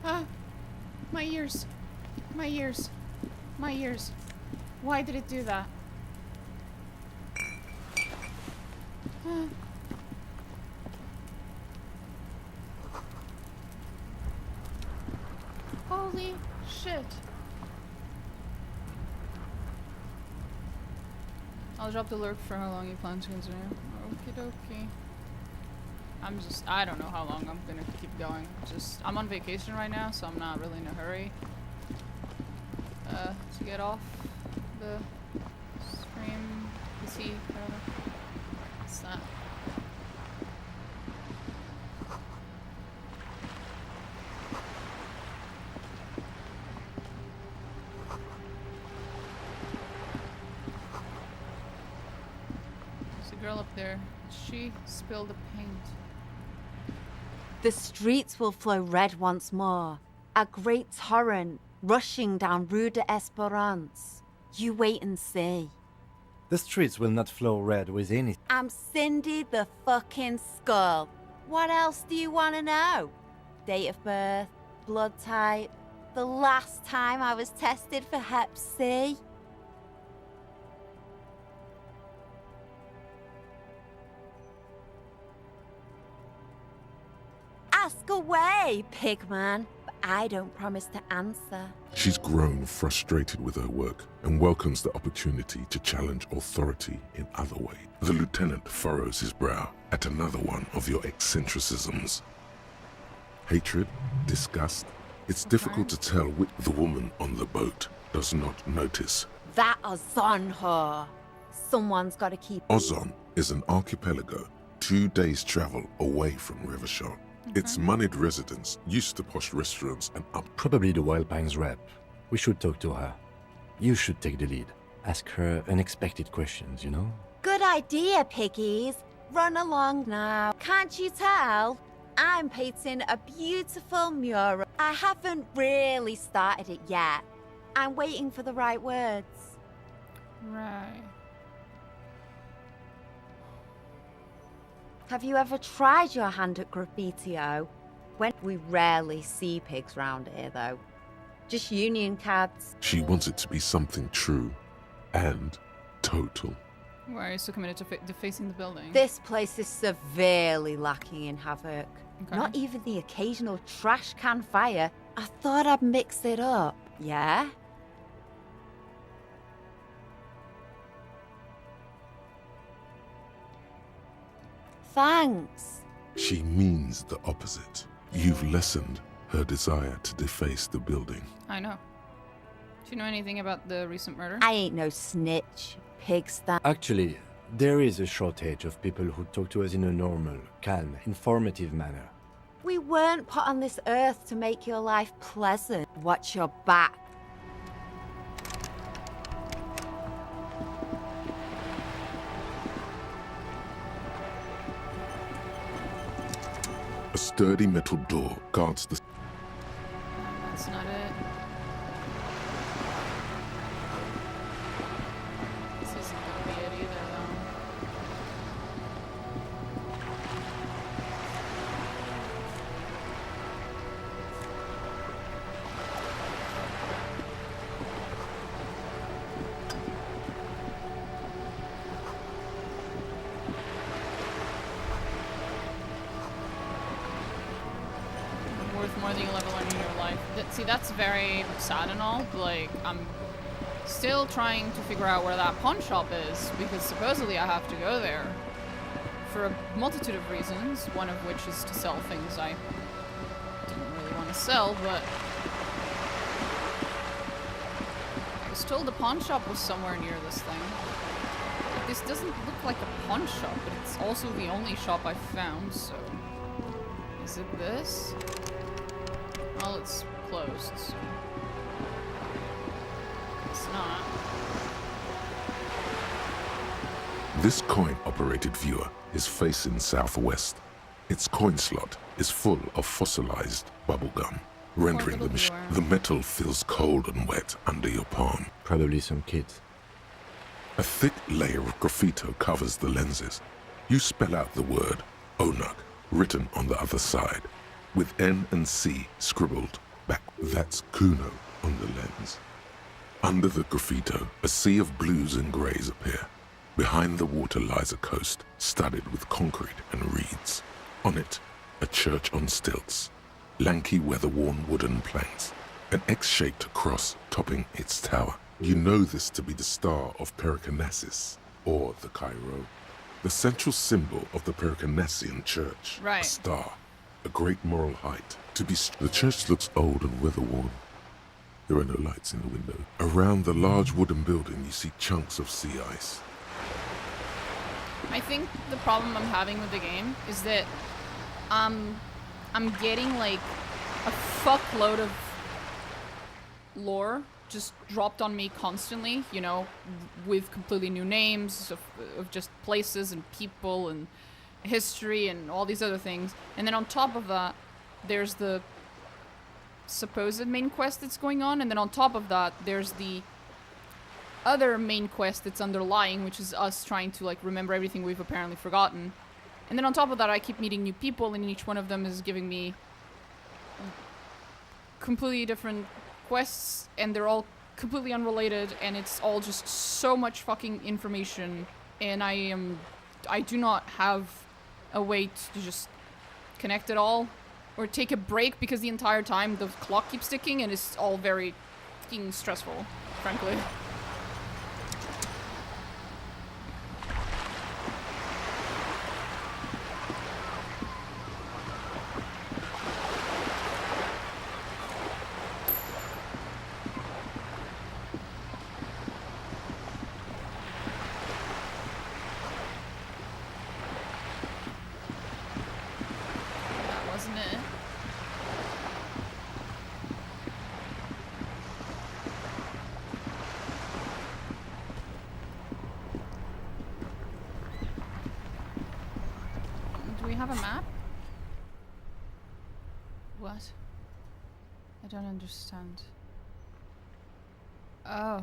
Ah, my ears. My ears. My ears. Why did it do that? Ah. Holy shit. I'll drop the lurk for how long you plan to continue. Okie dokie. I don't know how long I'm gonna keep going. I'm on vacation right now, so I'm not really in a hurry. To get off the stream, PC, whatever. What's that? There's a girl up there. She spilled the paint. The streets will flow red once more. A great torrent rushing down Rue de Esperance. You wait and see. The streets will not flow red with anything. I'm Cindy the fucking Skull. What else do you want to know? Date of birth, blood type, the last time I was tested for Hep C. Ask away, pigman. But I don't promise to answer. She's grown frustrated with her work and welcomes the opportunity to challenge authority in other ways. The lieutenant furrows his brow at another one of your eccentricisms. Hatred, disgust. It's difficult to tell which the woman on the boat does not notice. That Ozon whore. Someone's got to keep... Ozon is an archipelago 2 days' travel away from Rivershore. Its moneyed residents used to posh restaurants and Probably the Wild Pines rep. We should talk to her. You should take the lead. Ask her unexpected questions, you know? Good idea, piggies. Run along now. Can't you tell? I'm painting a beautiful mural. I haven't really started it yet. I'm waiting for the right words. Right. Have you ever tried your hand at graffiti-o? We rarely see pigs round here, though. Just union cards. she wants it to be something true and total. Why are you so committed to defacing the building? This place is severely lacking in havoc. Okay. Not even the occasional trash can fire. I thought I'd mix it up. Yeah? Thanks. She means the opposite. You've lessened her desire to deface the building. I know. Do you know anything about the recent murder? I ain't no snitch, pigsty. Actually, there is a shortage of people who talk to us in a normal, calm, informative manner. We weren't put on this earth to make your life pleasant. Watch your back. A sturdy metal door guards the... That's not it. This isn't gonna be it either, though. Worth more than you'll ever learn in your life. See, that's very sad and all, but like, I'm still trying to figure out where that pawn shop is, because supposedly I have to go there for a multitude of reasons, one of which is to sell things I didn't really want to sell, but I was told the pawn shop was somewhere near this thing. This doesn't look like a pawn shop, but it's also the only shop I've found, so... Is it this? Well, it's closed, so... It's not. This coin-operated viewer is facing southwest. Its coin slot is full of fossilized bubblegum, rendering the metal feels cold and wet under your palm. Probably some kids. A thick layer of graffito covers the lenses. You spell out the word Onuk written on the other side, with N and C scribbled back. That's Kuno on the lens. Under the graffito, a sea of blues and greys appear. Behind the water lies a coast studded with concrete and reeds. On it, a church on stilts, lanky weather-worn wooden planks, an X-shaped cross topping its tower. You know this to be the star of Pericarnassus, or the Cairo, the central symbol of the Pericarnassian church. Right. A star, a great moral height. The church looks old and weather-worn. There are no lights in the window. Around the large wooden building, you see chunks of sea ice. I think the problem I'm having with the game is that I'm getting like a fuckload of lore just dropped on me constantly, you know, with completely new names of just places and people and history and all these other things. And then on top of that, there's the supposed main quest that's going on, and then on top of that, there's the other main quest that's underlying, which is us trying to like remember everything we've apparently forgotten. And then on top of that, I keep meeting new people, and each one of them is giving me completely different quests, and they're all completely unrelated, and it's all just so much fucking information, and I do not have a way to just connect it all or take a break, because the entire time the clock keeps ticking and it's all very fucking stressful, frankly. I don't understand. Oh,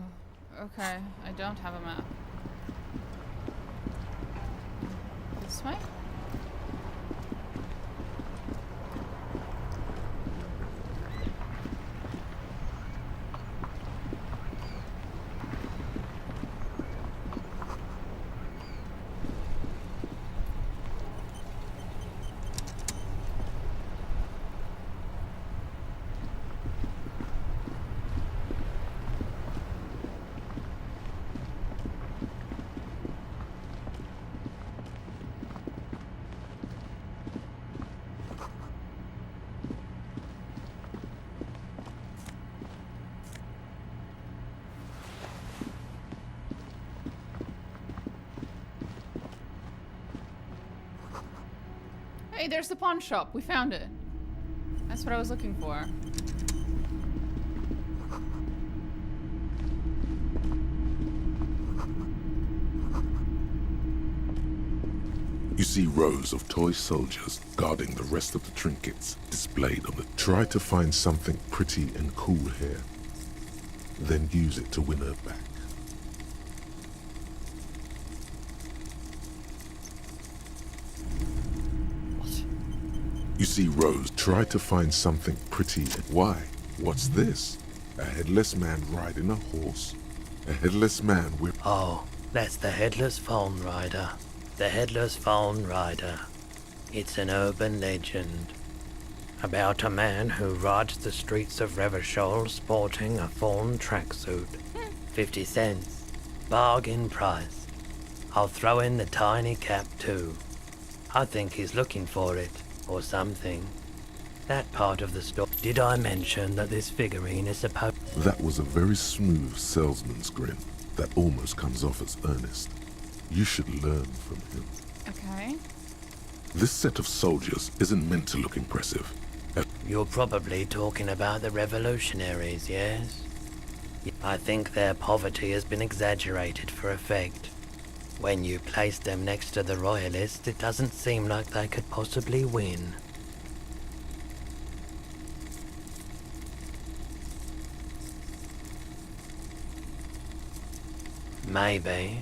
okay. I don't have a map. This way? Hey, there's the pawn shop. We found it. That's what I was looking for. You see rows of toy soldiers guarding the rest of the trinkets displayed on the... Try to find something pretty and cool here. Then use it to win her back. You see Rose, try to find something pretty. Why? What's this? A headless man riding a horse? A headless man with... Oh, that's the Headless Phone Rider. The Headless Phone Rider. It's an urban legend about a man who rides the streets of Revachol sporting a phone tracksuit. 50 cents. Bargain price. I'll throw in the tiny cap too. I think he's looking for it. Or something. That part of the story. Did I mention that this figurine is supposed... That was a very smooth salesman's grin that almost comes off as earnest. You should learn from him. Okay. This set of soldiers isn't meant to look impressive. You're probably talking about the revolutionaries, yes? I think their poverty has been exaggerated for effect. When you place them next to the royalists, it doesn't seem like they could possibly win. Maybe.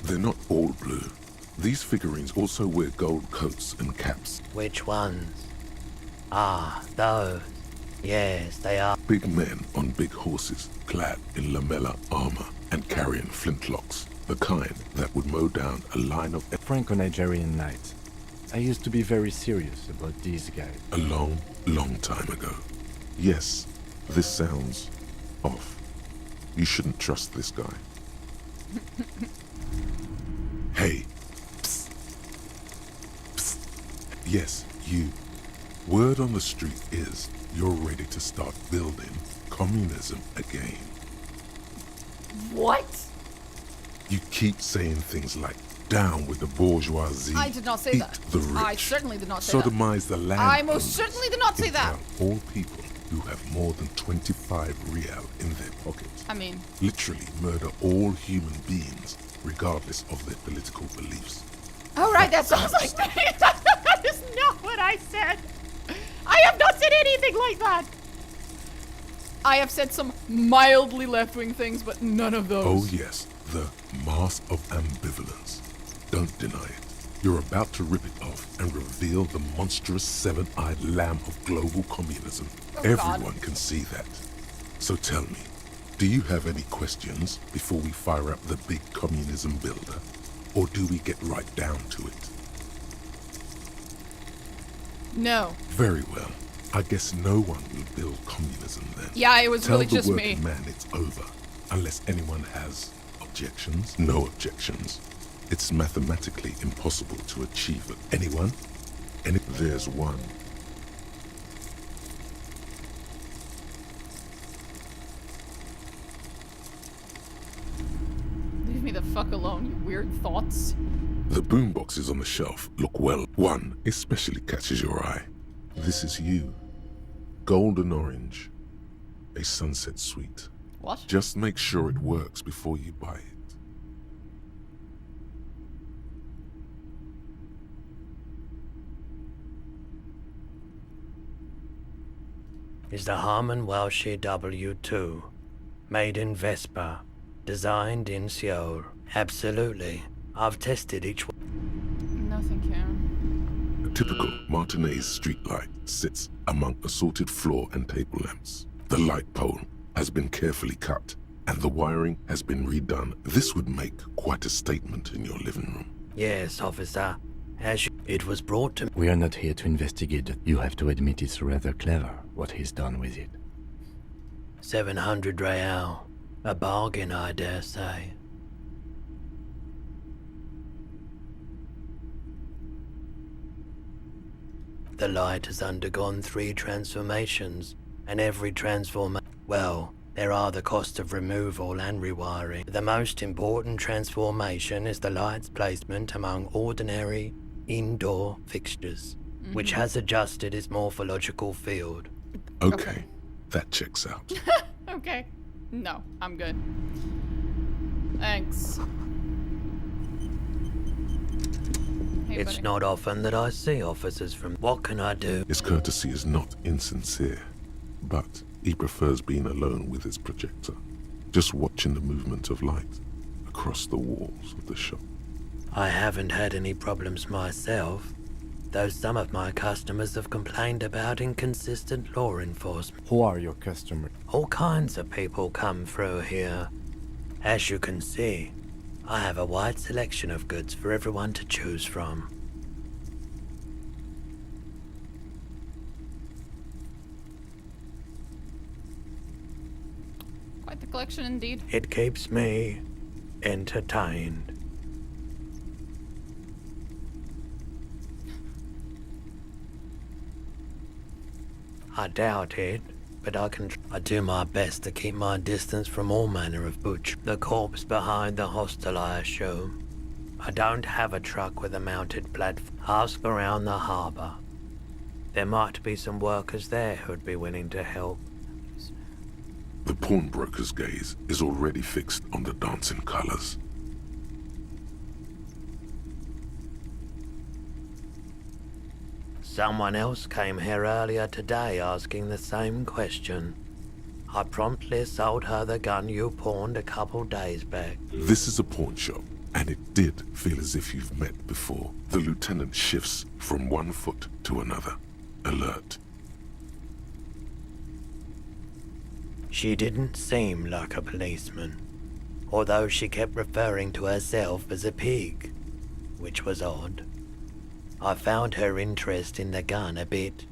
They're not all blue. These figurines also wear gold coats and caps. Which ones? Ah, those. Yes, they are. Big men on big horses, clad in lamella armor and carrying flintlocks. The kind that would mow down a line of... Franco-Nigerian knights. I used to be very serious about these guys. A long, long time ago. Yes, this sounds off. You shouldn't trust this guy. Hey. Psst. Psst. Yes, you. Word on the street is you're ready to start building communism again. What? You keep saying things like, down with the bourgeoisie. I did not say eat that. The rich, I certainly did not say that. sodomize the land. I most certainly did not say that. All people who have more than 25 real in their pockets. I mean... Literally murder all human beings, regardless of their political beliefs. Oh, right, that sounds like me. That is not what I said. I have not said anything like that. I have said some mildly left-wing things, but none of those. Oh, yes. The mask of ambivalence. Don't deny it. You're about to rip it off and reveal the monstrous seven-eyed lamb of global communism. Oh, Everyone God. can see that. So tell me, do you have any questions before we fire up the big communism builder? Or do we get right down to it? No. Very well. I guess no one will build communism then. Yeah, it was really just Tell me. the working man it's over. Unless anyone has objections? No objections. It's mathematically impossible to achieve it. Anyone? There's one. Leave me the fuck alone, you weird thoughts. The boomboxes on the shelf look well. One especially catches your eye. This is you. Golden orange. A sunset suite. What? Just make sure it works before you buy it. Is the Harman Welsh W2. Made in Vespa. Designed in Seoul. Absolutely. I've tested each one. No, thank you. A typical Martinez streetlight sits among assorted floor and table lamps. The light pole has been carefully cut, and the wiring has been redone. This would make quite a statement in your living room. Yes, officer. It was brought to... We are not here to investigate. You have to admit it's rather clever what he's done with it. 700 real. A bargain, I dare say. The light has undergone 3 transformations, and every well, there are the cost of removal and rewiring. The most important transformation is the light's placement among ordinary indoor fixtures. which has adjusted its morphological field. Okay, that checks out. Okay. No, I'm good. Thanks. Hey, It's buddy. not often that I see officers from... What can I do? His courtesy is not insincere, but he prefers being alone with his projector, just watching the movement of light across the walls of the shop. I haven't had any problems myself, though some of my customers have complained about inconsistent law enforcement. Who are your customers? All kinds of people come through here. As you can see, I have a wide selection of goods for everyone to choose from. Quite the collection indeed. It keeps me entertained. I doubt it, but I do my best to keep my distance from all manner of butch. The corpse behind the hostel, I assume. I don't have a truck with a mounted platform. Ask around the harbour. There might be some workers there who'd be willing to help. The pawnbroker's gaze is already fixed on the dancing colors. Someone else came here earlier today asking the same question. I promptly sold her the gun you pawned a couple days back. This is a pawn shop, and it did feel as if you've met before. The lieutenant shifts from one foot to another, alert. She didn't seem like a policeman, although she kept referring to herself as a pig, which was odd. I found her interest in the gun a bit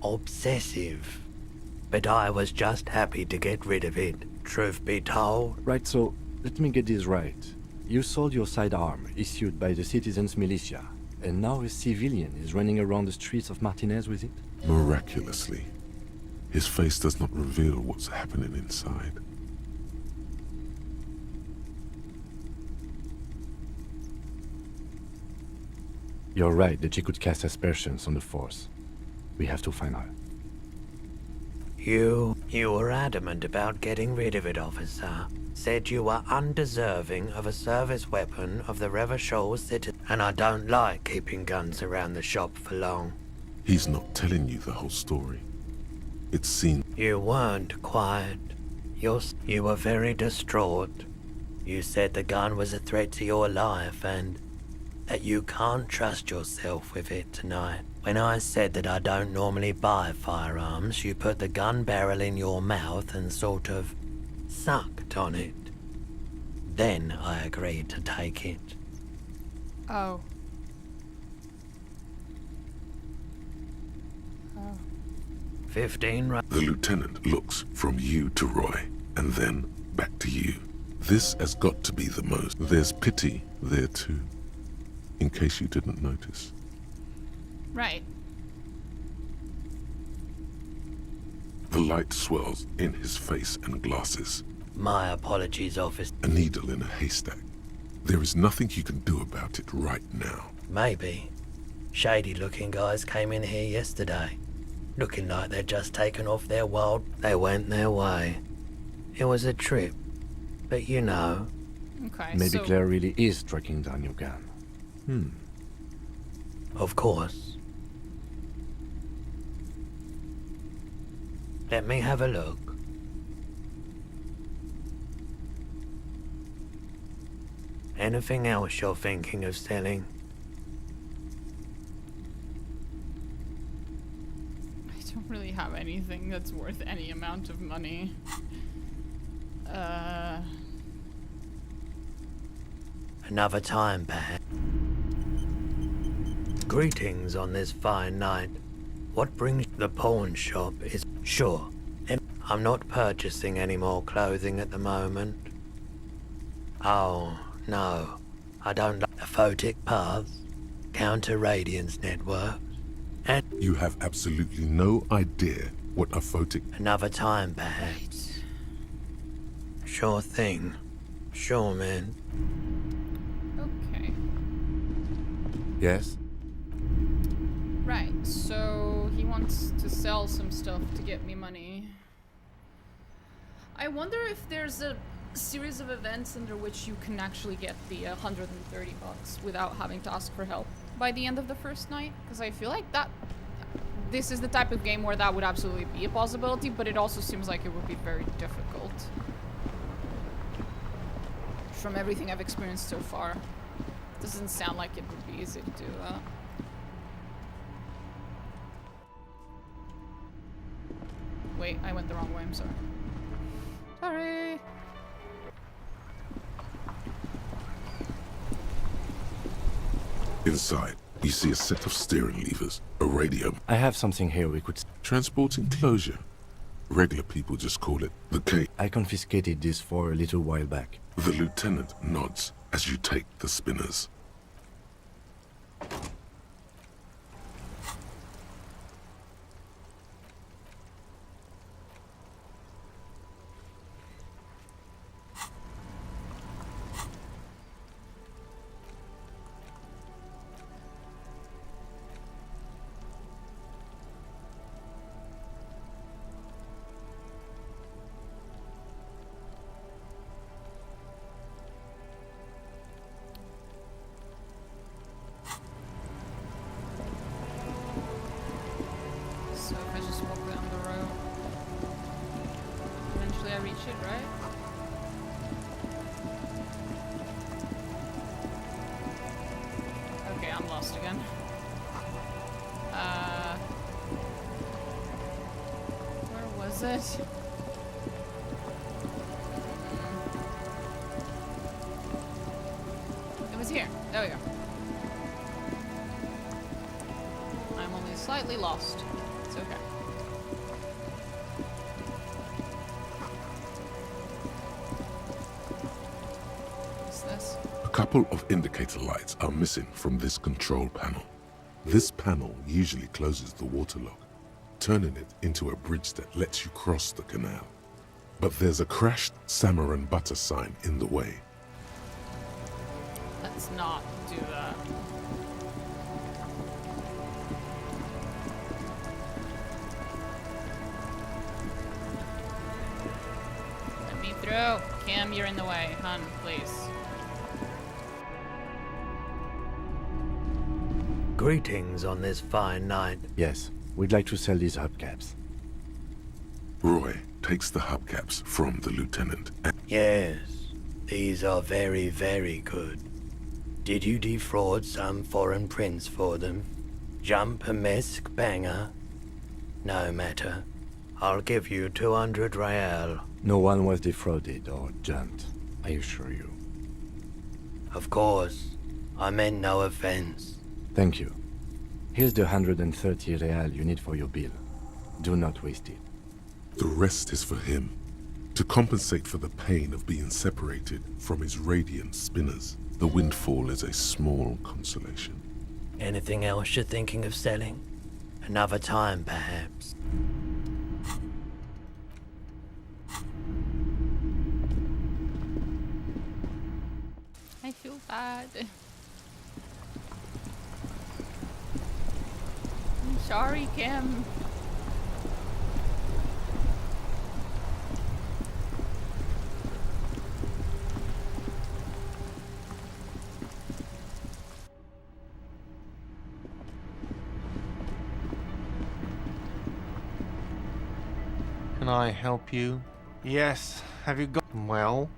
obsessive, but I was just happy to get rid of it, truth be told. Right, so let me get this right. You sold your sidearm, issued by the citizens' militia, and now a civilian is running around the streets of Martinez with it? Miraculously, his face does not reveal what's happening inside. You're right that she could cast aspersions on the force. We have to find her. You were adamant about getting rid of it, officer. Said you were undeserving of a service weapon of the Revachol city, and I don't like keeping guns around the shop for long. He's not telling you the whole story. It seems... You weren't quiet. You were very distraught. You said the gun was a threat to your life and that you can't trust yourself with it tonight. When I said that I don't normally buy firearms, you put the gun barrel in your mouth and sort of sucked on it. Then I agreed to take it. Oh. 15 The lieutenant looks from you to Roy, and then back to you. This has got to be the most. There's pity there too, in case you didn't notice. Right. The light swirls in his face and glasses. My apologies, officer. A needle in a haystack. There is nothing you can do about it right now. Maybe. Shady-looking guys came in here yesterday, looking like they'd just taken off their wild. They went their way. It was a trip, but you know. Okay, Maybe so... Claire really is tracking down your gun. Of course. Let me have a look. Anything else you're thinking of selling? I don't really have anything that's worth any amount of money. Another time, perhaps. Greetings on this fine night. What brings the pawn shop is... Sure, I'm not purchasing any more clothing at the moment. Oh, no. I don't like the photic paths, counter-radiance networks, and... You have absolutely no idea what a photic... Another time, perhaps. Sure thing. Sure, man. Okay. Yes? Right, so he wants to sell some stuff to get me money. I wonder if there's a series of events under which you can actually get the 130 bucks without having to ask for help by the end of the first night, because I feel like this is the type of game where that would absolutely be a possibility, but it also seems like it would be very difficult from everything I've experienced so far. Doesn't sound like it would be easy to do that. Wait, I went the wrong way, I'm sorry. Sorry! Inside, you see a set of steering levers, a radio. I have something here we could... Transport enclosure. Regular people just call it the K. I confiscated this for a little while back. The lieutenant nods as you take the spinners. So if I just walk down the road, eventually I reach it, right? Okay, I'm lost again. Where was it? It was here. There we go. I'm only slightly lost. It's okay. What's this? A couple of indicator lights are missing from this control panel. This panel usually closes the waterlock, turning it into a bridge that lets you cross the canal. But there's a crashed salmon and butter sign in the way. Let's not do that. Let me through. Cam, you're in the way. Hun, please. Greetings on this fine night. Yes, we'd like to sell these hubcaps. Roy takes the hubcaps from the lieutenant. Yes, these are very, very good. Did you defraud some foreign prince for them? Jump a misc banger? No matter. I'll give you 200 real. No one was defrauded or jumped, I assure you. Of course. I meant no offense. Thank you. Here's the 130 real you need for your bill. Do not waste it. The rest is for him, to compensate for the pain of being separated from his radiant spinners. The windfall is a small consolation. Anything else you're thinking of selling? Another time, perhaps. I feel bad. I'm sorry, Kim. Can I help you? Yes. Have you got... Well?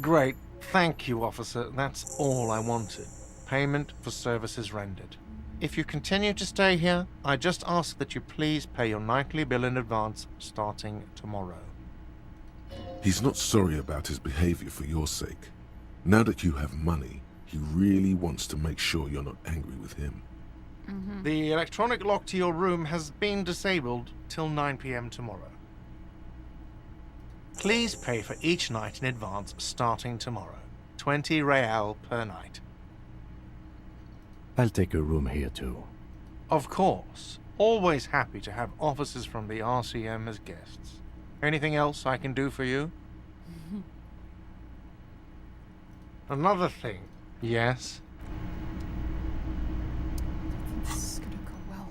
Great. Thank you, officer. That's all I wanted. Payment for services rendered. If you continue to stay here, I just ask that you please pay your nightly bill in advance starting tomorrow. He's not sorry about his behavior for your sake. Now that you have money, he really wants to make sure you're not angry with him. The electronic lock to your room has been disabled till 9 p.m. tomorrow. Please pay for each night in advance starting tomorrow. 20 real per night. I'll take a room here too. Of course. Always happy to have officers from the RCM as guests. Anything else I can do for you? Another thing. Yes? This is gonna go well.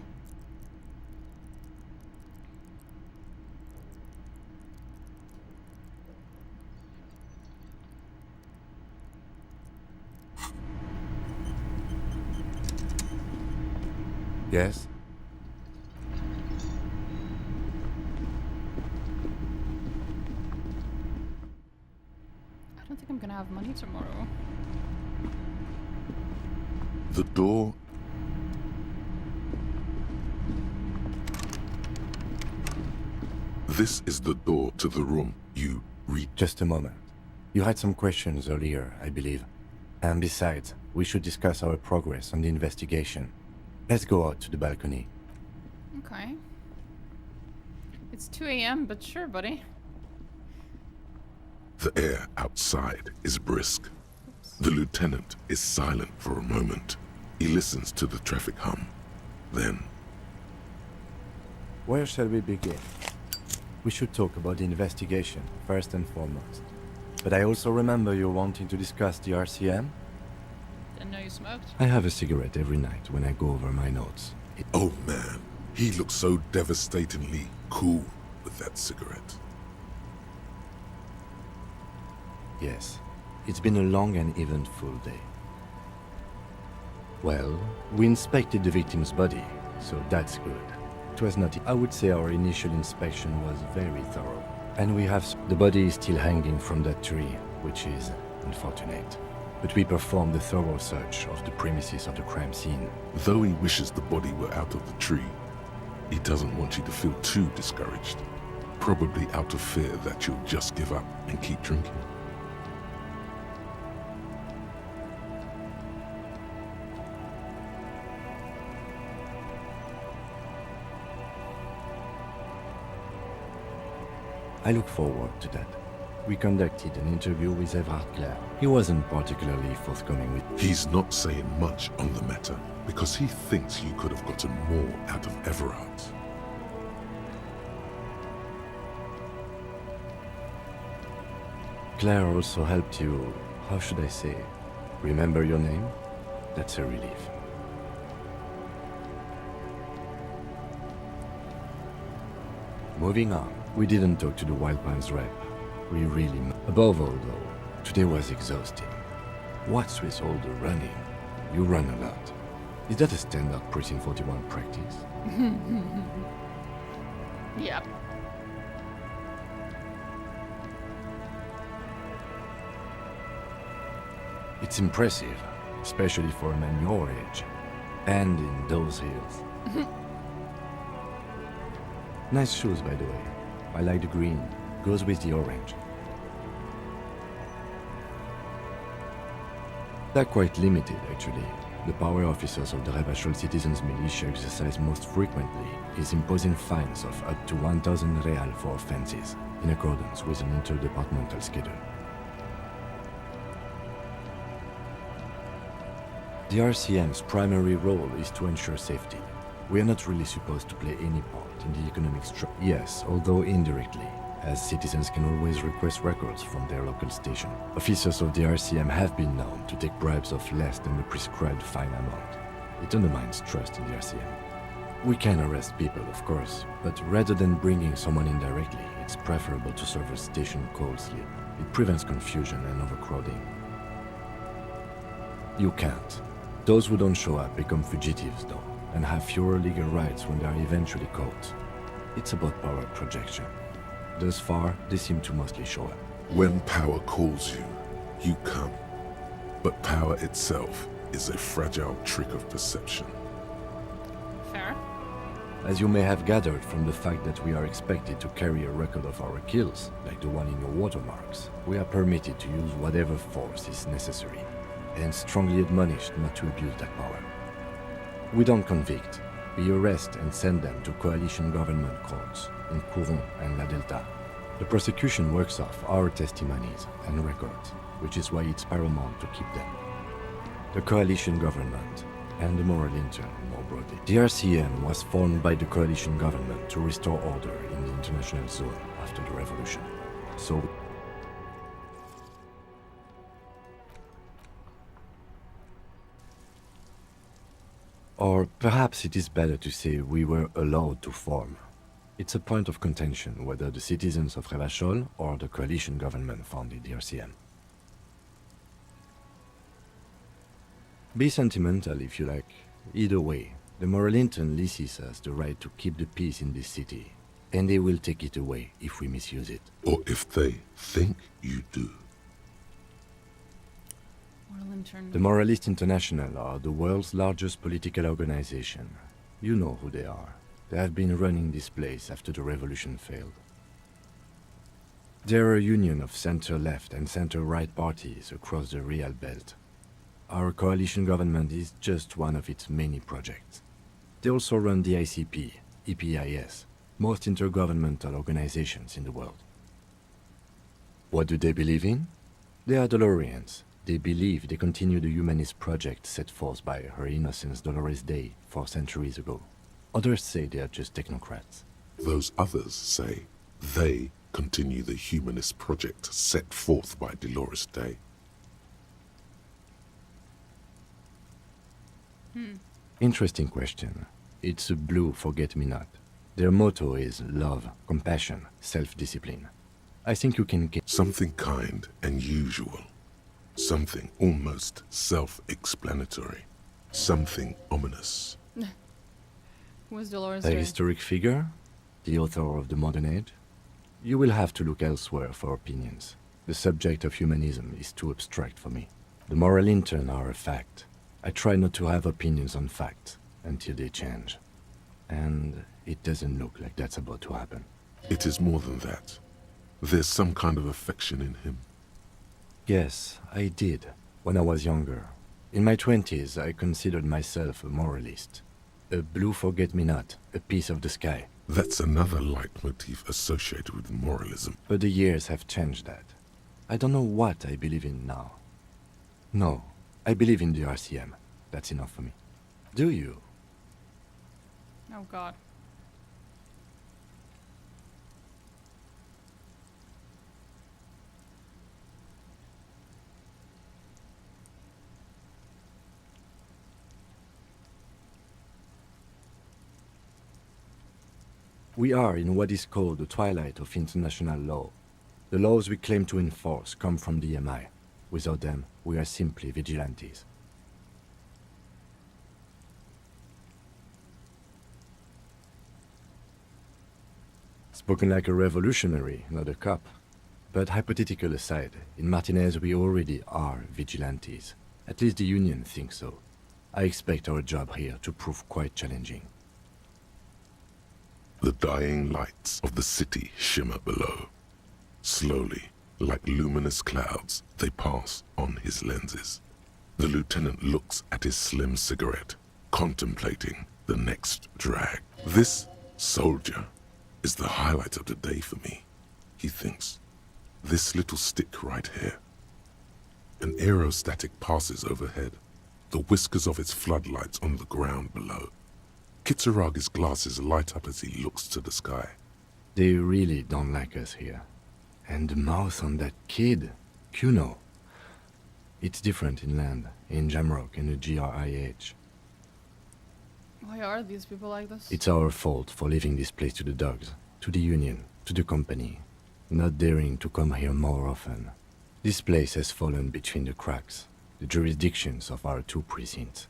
Yes? I don't think I'm gonna have money tomorrow. The door. This is the door to the room you read. Just a moment. You had some questions earlier, I believe. And besides, we should discuss our progress on the investigation. Let's go out to the balcony. Okay. It's 2 a.m., but sure, buddy. The air outside is brisk. The lieutenant is silent for a moment. He listens to the traffic hum. Then, Where shall we begin? We should talk about the investigation, first and foremost. But I also remember you wanting to discuss the RCM? Didn't know you smoked. I have a cigarette every night when I go over my notes. oh man, he looks so devastatingly cool with that cigarette. Yes, it's been a long and eventful day. Well, we inspected the victim's body, so that's good. It was not... I would say our initial inspection was very thorough. And we have... The body is still hanging from that tree, which is unfortunate. But we performed a thorough search of the premises of the crime scene. Though he wishes the body were out of the tree, he doesn't want you to feel too discouraged. Probably out of fear that you'll just give up and keep drinking. I look forward to that. We conducted an interview with Everard Clare. He wasn't particularly forthcoming with... He's not saying much on the matter because he thinks you could have gotten more out of Everard. Claire also helped you, how should I say, remember your name? That's a relief. Moving on, we didn't talk to the Wild Pines rep. We really... Above all though, today was exhausting. What's with all the running? You run a lot. Is that a standard Precinct 41 practice? Yep. It's impressive, especially for a man your age. And in those hills. Nice shoes, by the way. I like the green. Goes with the orange. They're quite limited, actually. The power officers of the Rebachol Citizens Militia exercise most frequently is imposing fines of up to 1,000 real for offenses, in accordance with an interdepartmental schedule. The RCM's primary role is to ensure safety. We are not really supposed to play any part in the economic structure. Yes, although indirectly, as citizens can always request records from their local station. Officers of the RCM have been known to take bribes of less than the prescribed fine amount. It undermines trust in the RCM. We can arrest people, of course, but rather than bringing someone in directly, it's preferable to serve a station call slip. It prevents confusion and overcrowding. You can't. Those who don't show up become fugitives, though, and have fewer legal rights when they are eventually caught. It's about power projection. Thus far, they seem to mostly show up. When power calls you, you come. But power itself is a fragile trick of perception. Fair. As you may have gathered from the fact that we are expected to carry a record of our kills, like the one in your watermarks, we are permitted to use whatever force is necessary, and strongly admonished not to abuse that power. We don't convict. We arrest and send them to coalition government courts in Courant and La Delta. The prosecution works off our testimonies and records, which is why it's paramount to keep them. The coalition government and the moral intern more broadly. The RCM was formed by the coalition government to restore order in the international zone after the revolution. So Or perhaps it is better to say we were allowed to form. It's a point of contention whether the citizens of Revachol or the coalition government founded the RCM. Be sentimental if you like. Either way, the Moralintern leases us the right to keep the peace in this city, and they will take it away if we misuse it. Or if they think you do. The Moralist International are the world's largest political organization. You know who they are. They have been running this place after the revolution failed. They're a union of center-left and center-right parties across the Real Belt. Our coalition government is just one of its many projects. They also run the ICP, EPIS, most intergovernmental organizations in the world. What do they believe in? They are Dolorians. They believe they continue the humanist project set forth by Her Innocence Dolores Day 4 centuries ago. Others say they are just technocrats. Those others say they continue the humanist project set forth by Dolores Day. Interesting question. It's a blue forget-me-not. Their motto is love, compassion, self-discipline. I think you can get something kind and usual. Something almost self-explanatory. Something ominous. Who is Dolores a Day? historic figure? The author of the modern age? You will have to look elsewhere for opinions. The subject of humanism is too abstract for me. The Moralintern are a fact. I try not to have opinions on facts until they change. And it doesn't look like that's about to happen. It is more than that. There's some kind of affection in him. Yes, I did, when I was younger. In my 20s, I considered myself a moralist. A blue forget-me-not, a piece of the sky. That's another leitmotif associated with moralism. But the years have changed that. I don't know what I believe in now. No, I believe in the RCM. That's enough for me. Do you? Oh god. We are in what is called the twilight of international law. The laws we claim to enforce come from the MI. Without them, we are simply vigilantes. Spoken like a revolutionary, not a cop. But hypothetical aside, in Martinez we already are vigilantes. At least the Union thinks so. I expect our job here to prove quite challenging. The dying lights of the city shimmer below. Slowly, like luminous clouds, they pass on his lenses. The lieutenant looks at his slim cigarette, contemplating the next drag. This soldier is the highlight of the day for me, he thinks. This little stick right here. An aerostatic passes overhead, the whiskers of its floodlights on the ground below. Kitsuragi's glasses light up as he looks to the sky. They really don't like us here. And the mouth on that kid, Kuno. It's different inland, in Jamrock and the GRIH. Why are these people like this? It's our fault for leaving this place to the dogs, to the Union, to the company, not daring to come here more often. This place has fallen between the cracks, the jurisdictions of our 2 precincts.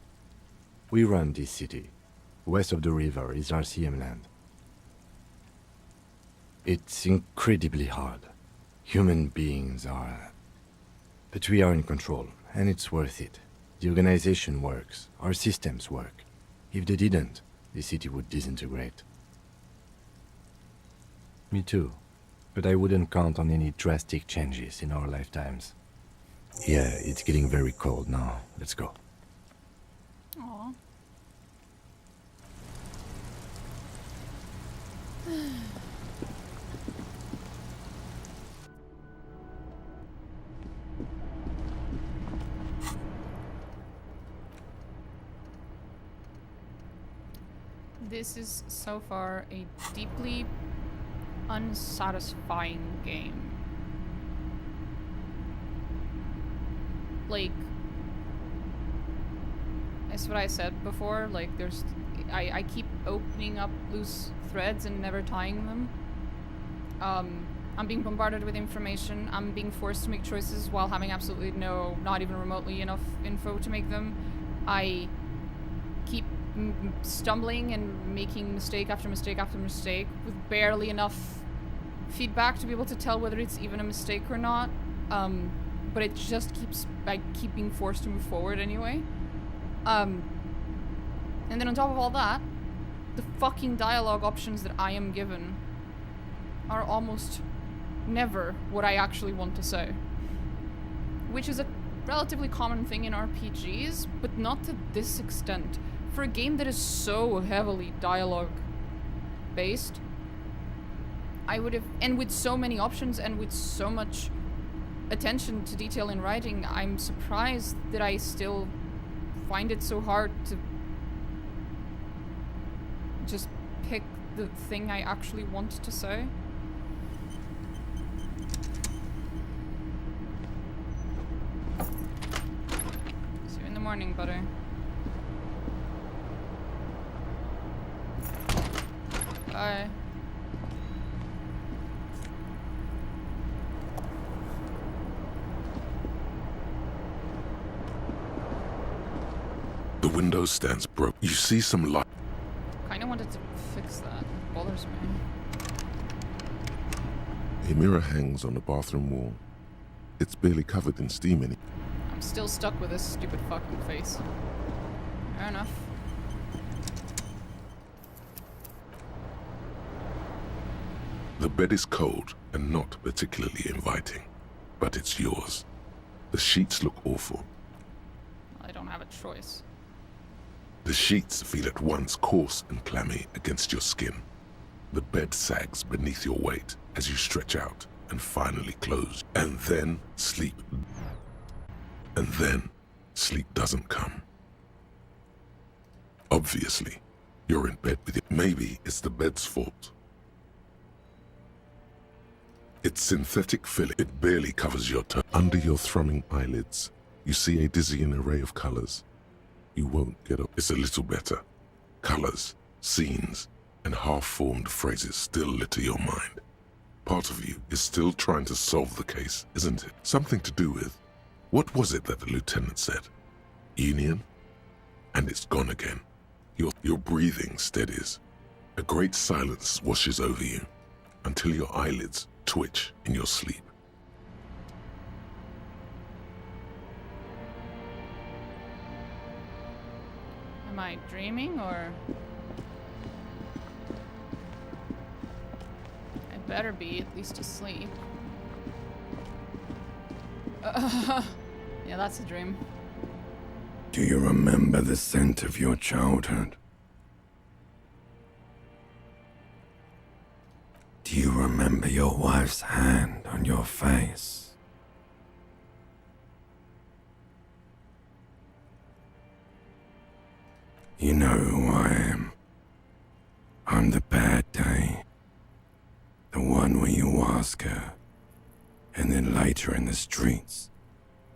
We run this city. West of the river is RCM land. It's incredibly hard. Human beings are... But we are in control, and it's worth it. The organization works, our systems work. If they didn't, the city would disintegrate. Me too. But I wouldn't count on any drastic changes in our lifetimes. Yeah, it's getting very cold now. Let's go. Aww. This is so far a deeply unsatisfying game. Like, I It's what I said before, like I keep opening up loose threads and never tying them. I'm being bombarded with information. I'm being forced to make choices while having absolutely not even remotely enough info to make them. I keep stumbling and making mistake after mistake after mistake with barely enough feedback to be able to tell whether it's even a mistake or not. But it just I keep being forced to move forward anyway. And then on top of all that, the fucking dialogue options that I am given are almost never what I actually want to say. Which is a relatively common thing in RPGs, but not to this extent. For a game that is so heavily dialogue based, I would have, and with so many options and with so much attention to detail in writing, I'm surprised that I still find it so hard to just pick the thing I actually want to say. See you in the morning, buddy. Bye. The window stands broke. You see some light. Kinda wanted to fix that. It bothers me. A mirror hangs on the bathroom wall. It's barely covered in steam anymore. I'm still stuck with this stupid fucking face. Fair enough. The bed is cold and not particularly inviting, but it's yours. The sheets look awful. I don't have a choice. The sheets feel at once coarse and clammy against your skin. The bed sags beneath your weight as you stretch out and finally close. And then sleep. And then sleep doesn't come. Obviously, you're in bed with it. Maybe it's the bed's fault. Its synthetic fill, it barely covers your toe. Under your thrumming eyelids, you see a dizzying array of colors. You won't get up. It's a little better. Colors, scenes, and half-formed phrases still litter your mind. Part of you is still trying to solve the case, isn't it? Something to do with, what was it that the lieutenant said? Union? And it's gone again. Your breathing steadies. A great silence washes over you until your eyelids twitch in your sleep. Am I dreaming or? I better be at least asleep. Yeah, that's a dream. Do you remember the scent of your childhood? Do you remember your wife's hand on your face? You know who I am. I'm the bad day. The one where you ask her, and then later in the streets,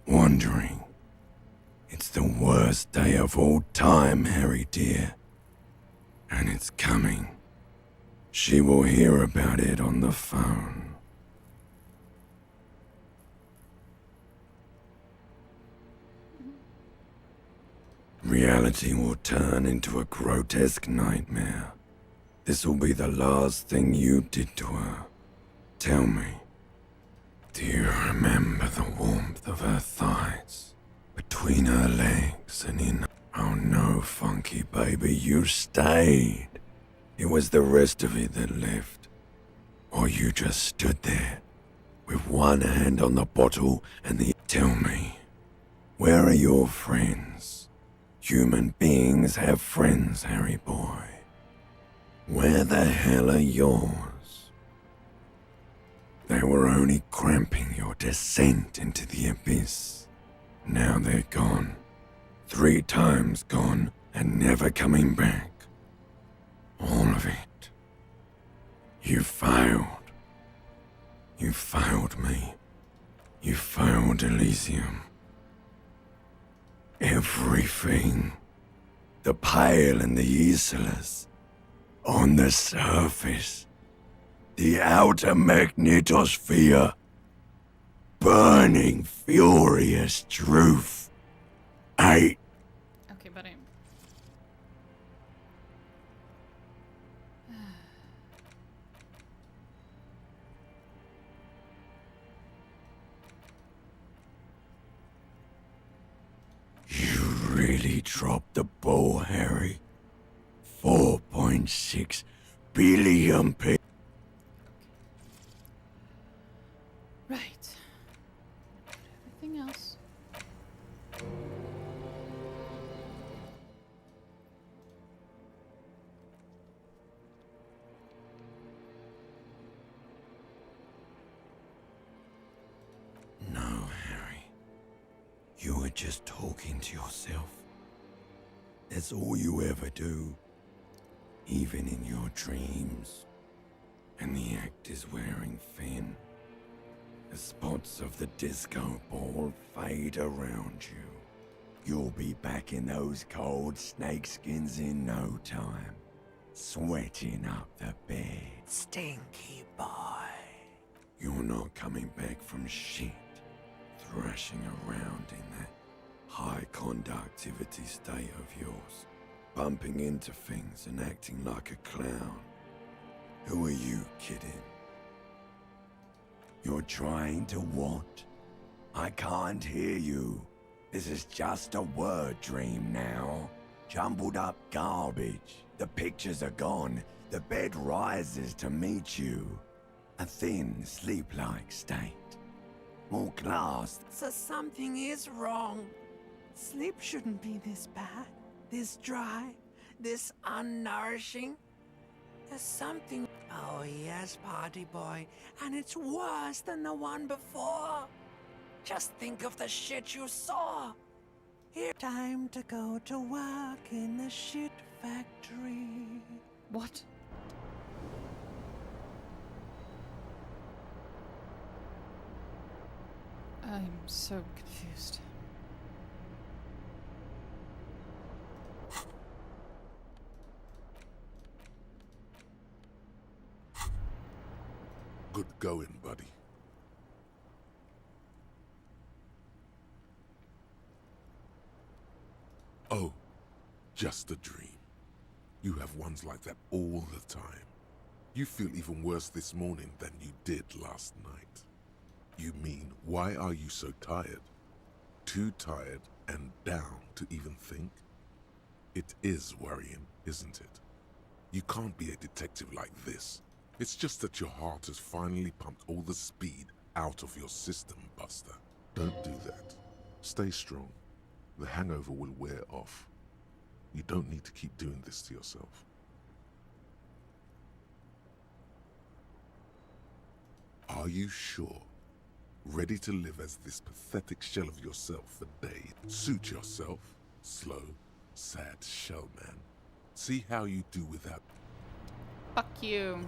wandering. It's the worst day of all time, Harry dear. And it's coming. She will hear about it on the phone. Reality will turn into a grotesque nightmare. This will be the last thing you did to her. Tell me, do you remember the warmth of her thighs? Between her legs and in... Oh no, funky baby, you stayed. It was the rest of it that left. Or you just stood there, with one hand on the bottle and the... Tell me, where are your friends? Human beings have friends, Harry boy. Where the hell are yours? They were only cramping your descent into the abyss. Now they're gone. 3 times gone and never coming back. All of it. You failed. You failed me. You failed Elysium. Everything. The Pale and the Islas. On the surface, the outer magnetosphere. Burning, furious truth. Okay, buddy. You really dropped the ball, Harry. 4.6 billion people. Right. Everything else. No, Harry. You were just talking to yourself. That's all you ever do. Even in your dreams. And the actor's wearing thin. The spots of the disco ball fade around you. You'll be back in those cold snakeskins in no time. Sweating up the bed. Stinky boy. You're not coming back from shit. Thrashing around in that high conductivity state of yours. Bumping into things and acting like a clown. Who are you kidding? You're trying to what? I can't hear you. This is just a word dream now. Jumbled up garbage. The pictures are gone. The bed rises to meet you. A thin, sleep-like state. More glass. So something is wrong. Sleep shouldn't be this bad, this dry, this unnourishing. There's something. Oh yes, party boy, and it's worse than the one before. Just think of the shit you saw. Here, time to go to work in the shit factory. What? I'm so confused. Good going, buddy. Oh, just a dream. You have ones like that all the time. You feel even worse this morning than you did last night. You mean, why are you so tired? Too tired and down to even think? It is worrying, isn't it? You can't be a detective like this. It's just that your heart has finally pumped all the speed out of your system, Buster. Don't do that. Stay strong. The hangover will wear off. You don't need to keep doing this to yourself. Are you sure? Ready to live as this pathetic shell of yourself for days? Suit yourself. Slow, sad shell, man. See how you do without... Fuck you.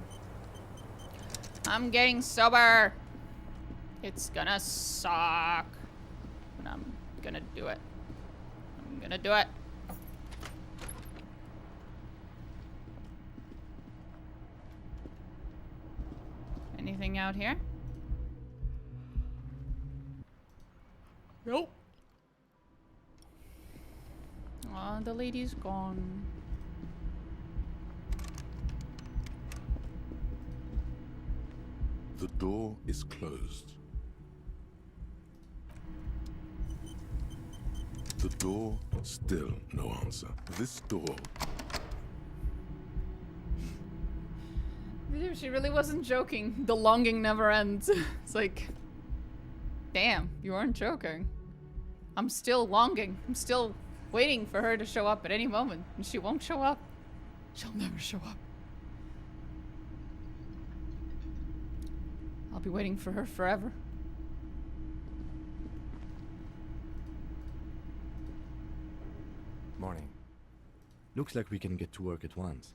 I'm getting sober. It's gonna suck. And I'm gonna do it. I'm gonna do it. Anything out here? Nope. Oh, the lady's gone. The door is closed. The door, still no answer. This door... She really wasn't joking. The longing never ends. It's like, damn, you aren't joking. I'm still longing. I'm still waiting for her to show up at any moment. And she won't show up. She'll never show up. I'll be waiting for her forever. Morning. Looks like we can get to work at once.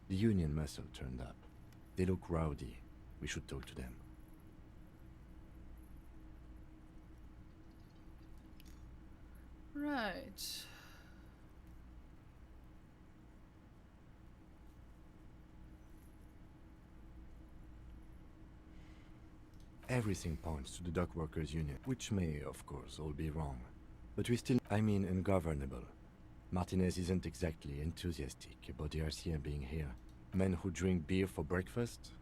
The union must have turned up. They look rowdy. We should talk to them. Right. Everything points to the dock workers union, which may, of course, all be wrong. But we still, I mean, ungovernable. Martinez isn't exactly enthusiastic about the RCM being here. Men who drink beer for breakfast?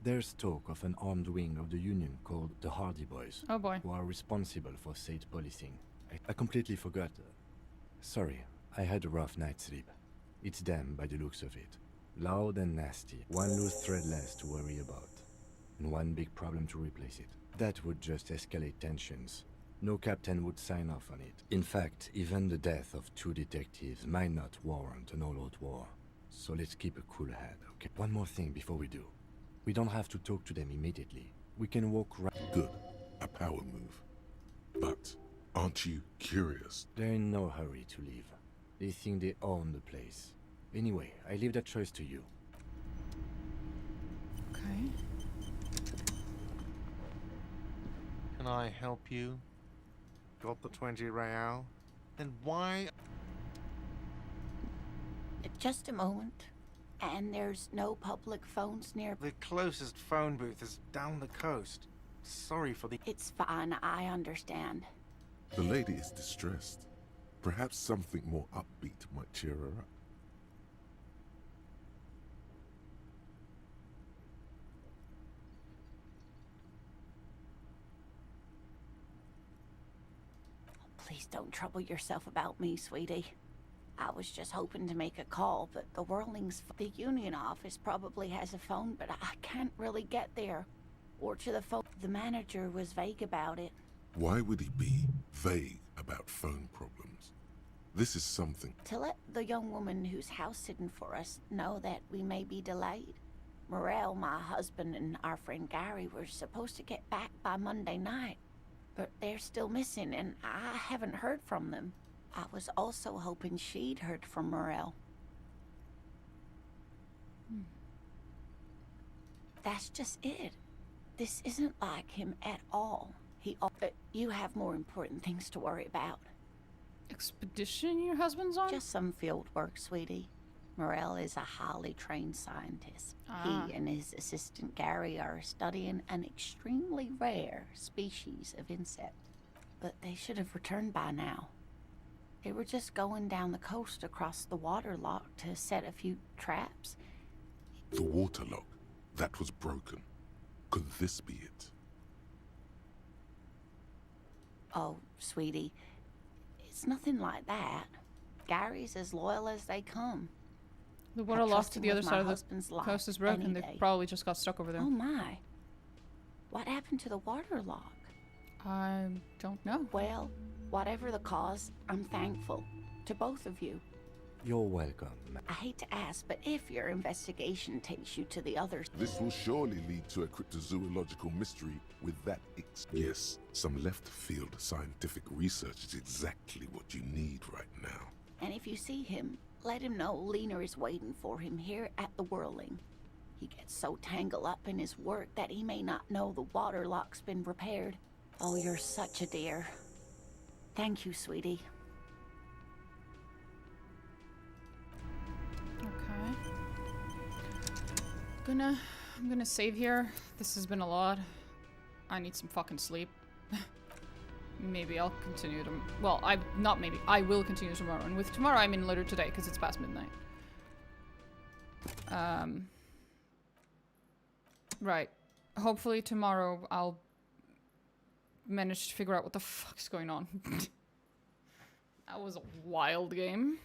There's talk of an armed wing of the union called the Hardy Boys. Oh boy. Who are responsible for state policing. I completely forgot. Sorry, I had a rough night's sleep. It's them by the looks of it. Loud and nasty. One loose thread less to worry about. And one big problem to replace it. That would just escalate tensions. No captain would sign off on it. In fact, even the death of 2 detectives might not warrant an all-out war. So let's keep a cool head, okay? One more thing before we do. We don't have to talk to them immediately. We can walk right... Good. A power move. But aren't you curious? They're in no hurry to leave. They think they own the place. Anyway, I leave that choice to you. Okay. Can I help you? Got the 20 real? Then why... Just a moment. And there's no public phones near... The closest phone booth is down the coast. Sorry for the... It's fine, I understand. The lady is distressed. Perhaps something more upbeat might cheer her up. Please don't trouble yourself about me, sweetie. I was just hoping to make a call, but the Whirlings... The union office probably has a phone, but I can't really get there. Or to the phone. The manager was vague about it. Why would he be vague about phone problems? This is something... To let the young woman who's house-sitting for us know that we may be delayed. Morel, my husband, and our friend Gary were supposed to get back by Monday night. But they're still missing, and I haven't heard from them. I was also hoping she'd heard from Morel. That's just it. This isn't like him at all. You have more important things to worry about. Expedition your husband's on? Just some field work, sweetie. Morel is a highly trained scientist. Ah. He and his assistant Gary are studying an extremely rare species of insect. But they should have returned by now. They were just going down the coast across the waterlock to set a few traps. The waterlock. That was broken. Could this be it? Oh, sweetie. It's nothing like that. Gary's as loyal as they come. The waterlock to the other side of the coast is broken. They probably just got stuck over there. Oh my. What happened to the waterlock? I don't know. Well, whatever the cause, I'm thankful. To both of you. You're welcome. I hate to ask, but if your investigation takes you to the others... This will surely lead to a cryptozoological mystery with that Yes, some left-field scientific research is exactly what you need right now. And if you see him, let him know Lena is waiting for him here at the Whirling. He gets so tangled up in his work that he may not know the waterlock's been repaired. Oh, you're such a dear. Thank you, sweetie. Okay. I'm gonna save here. This has been a lot. I need some fucking sleep. Maybe I'll continue to... Well, not maybe. I will continue tomorrow. And with tomorrow, I mean later today, because it's past midnight. Right. Hopefully tomorrow I'll manage to figure out what the fuck's going on. That was a wild game.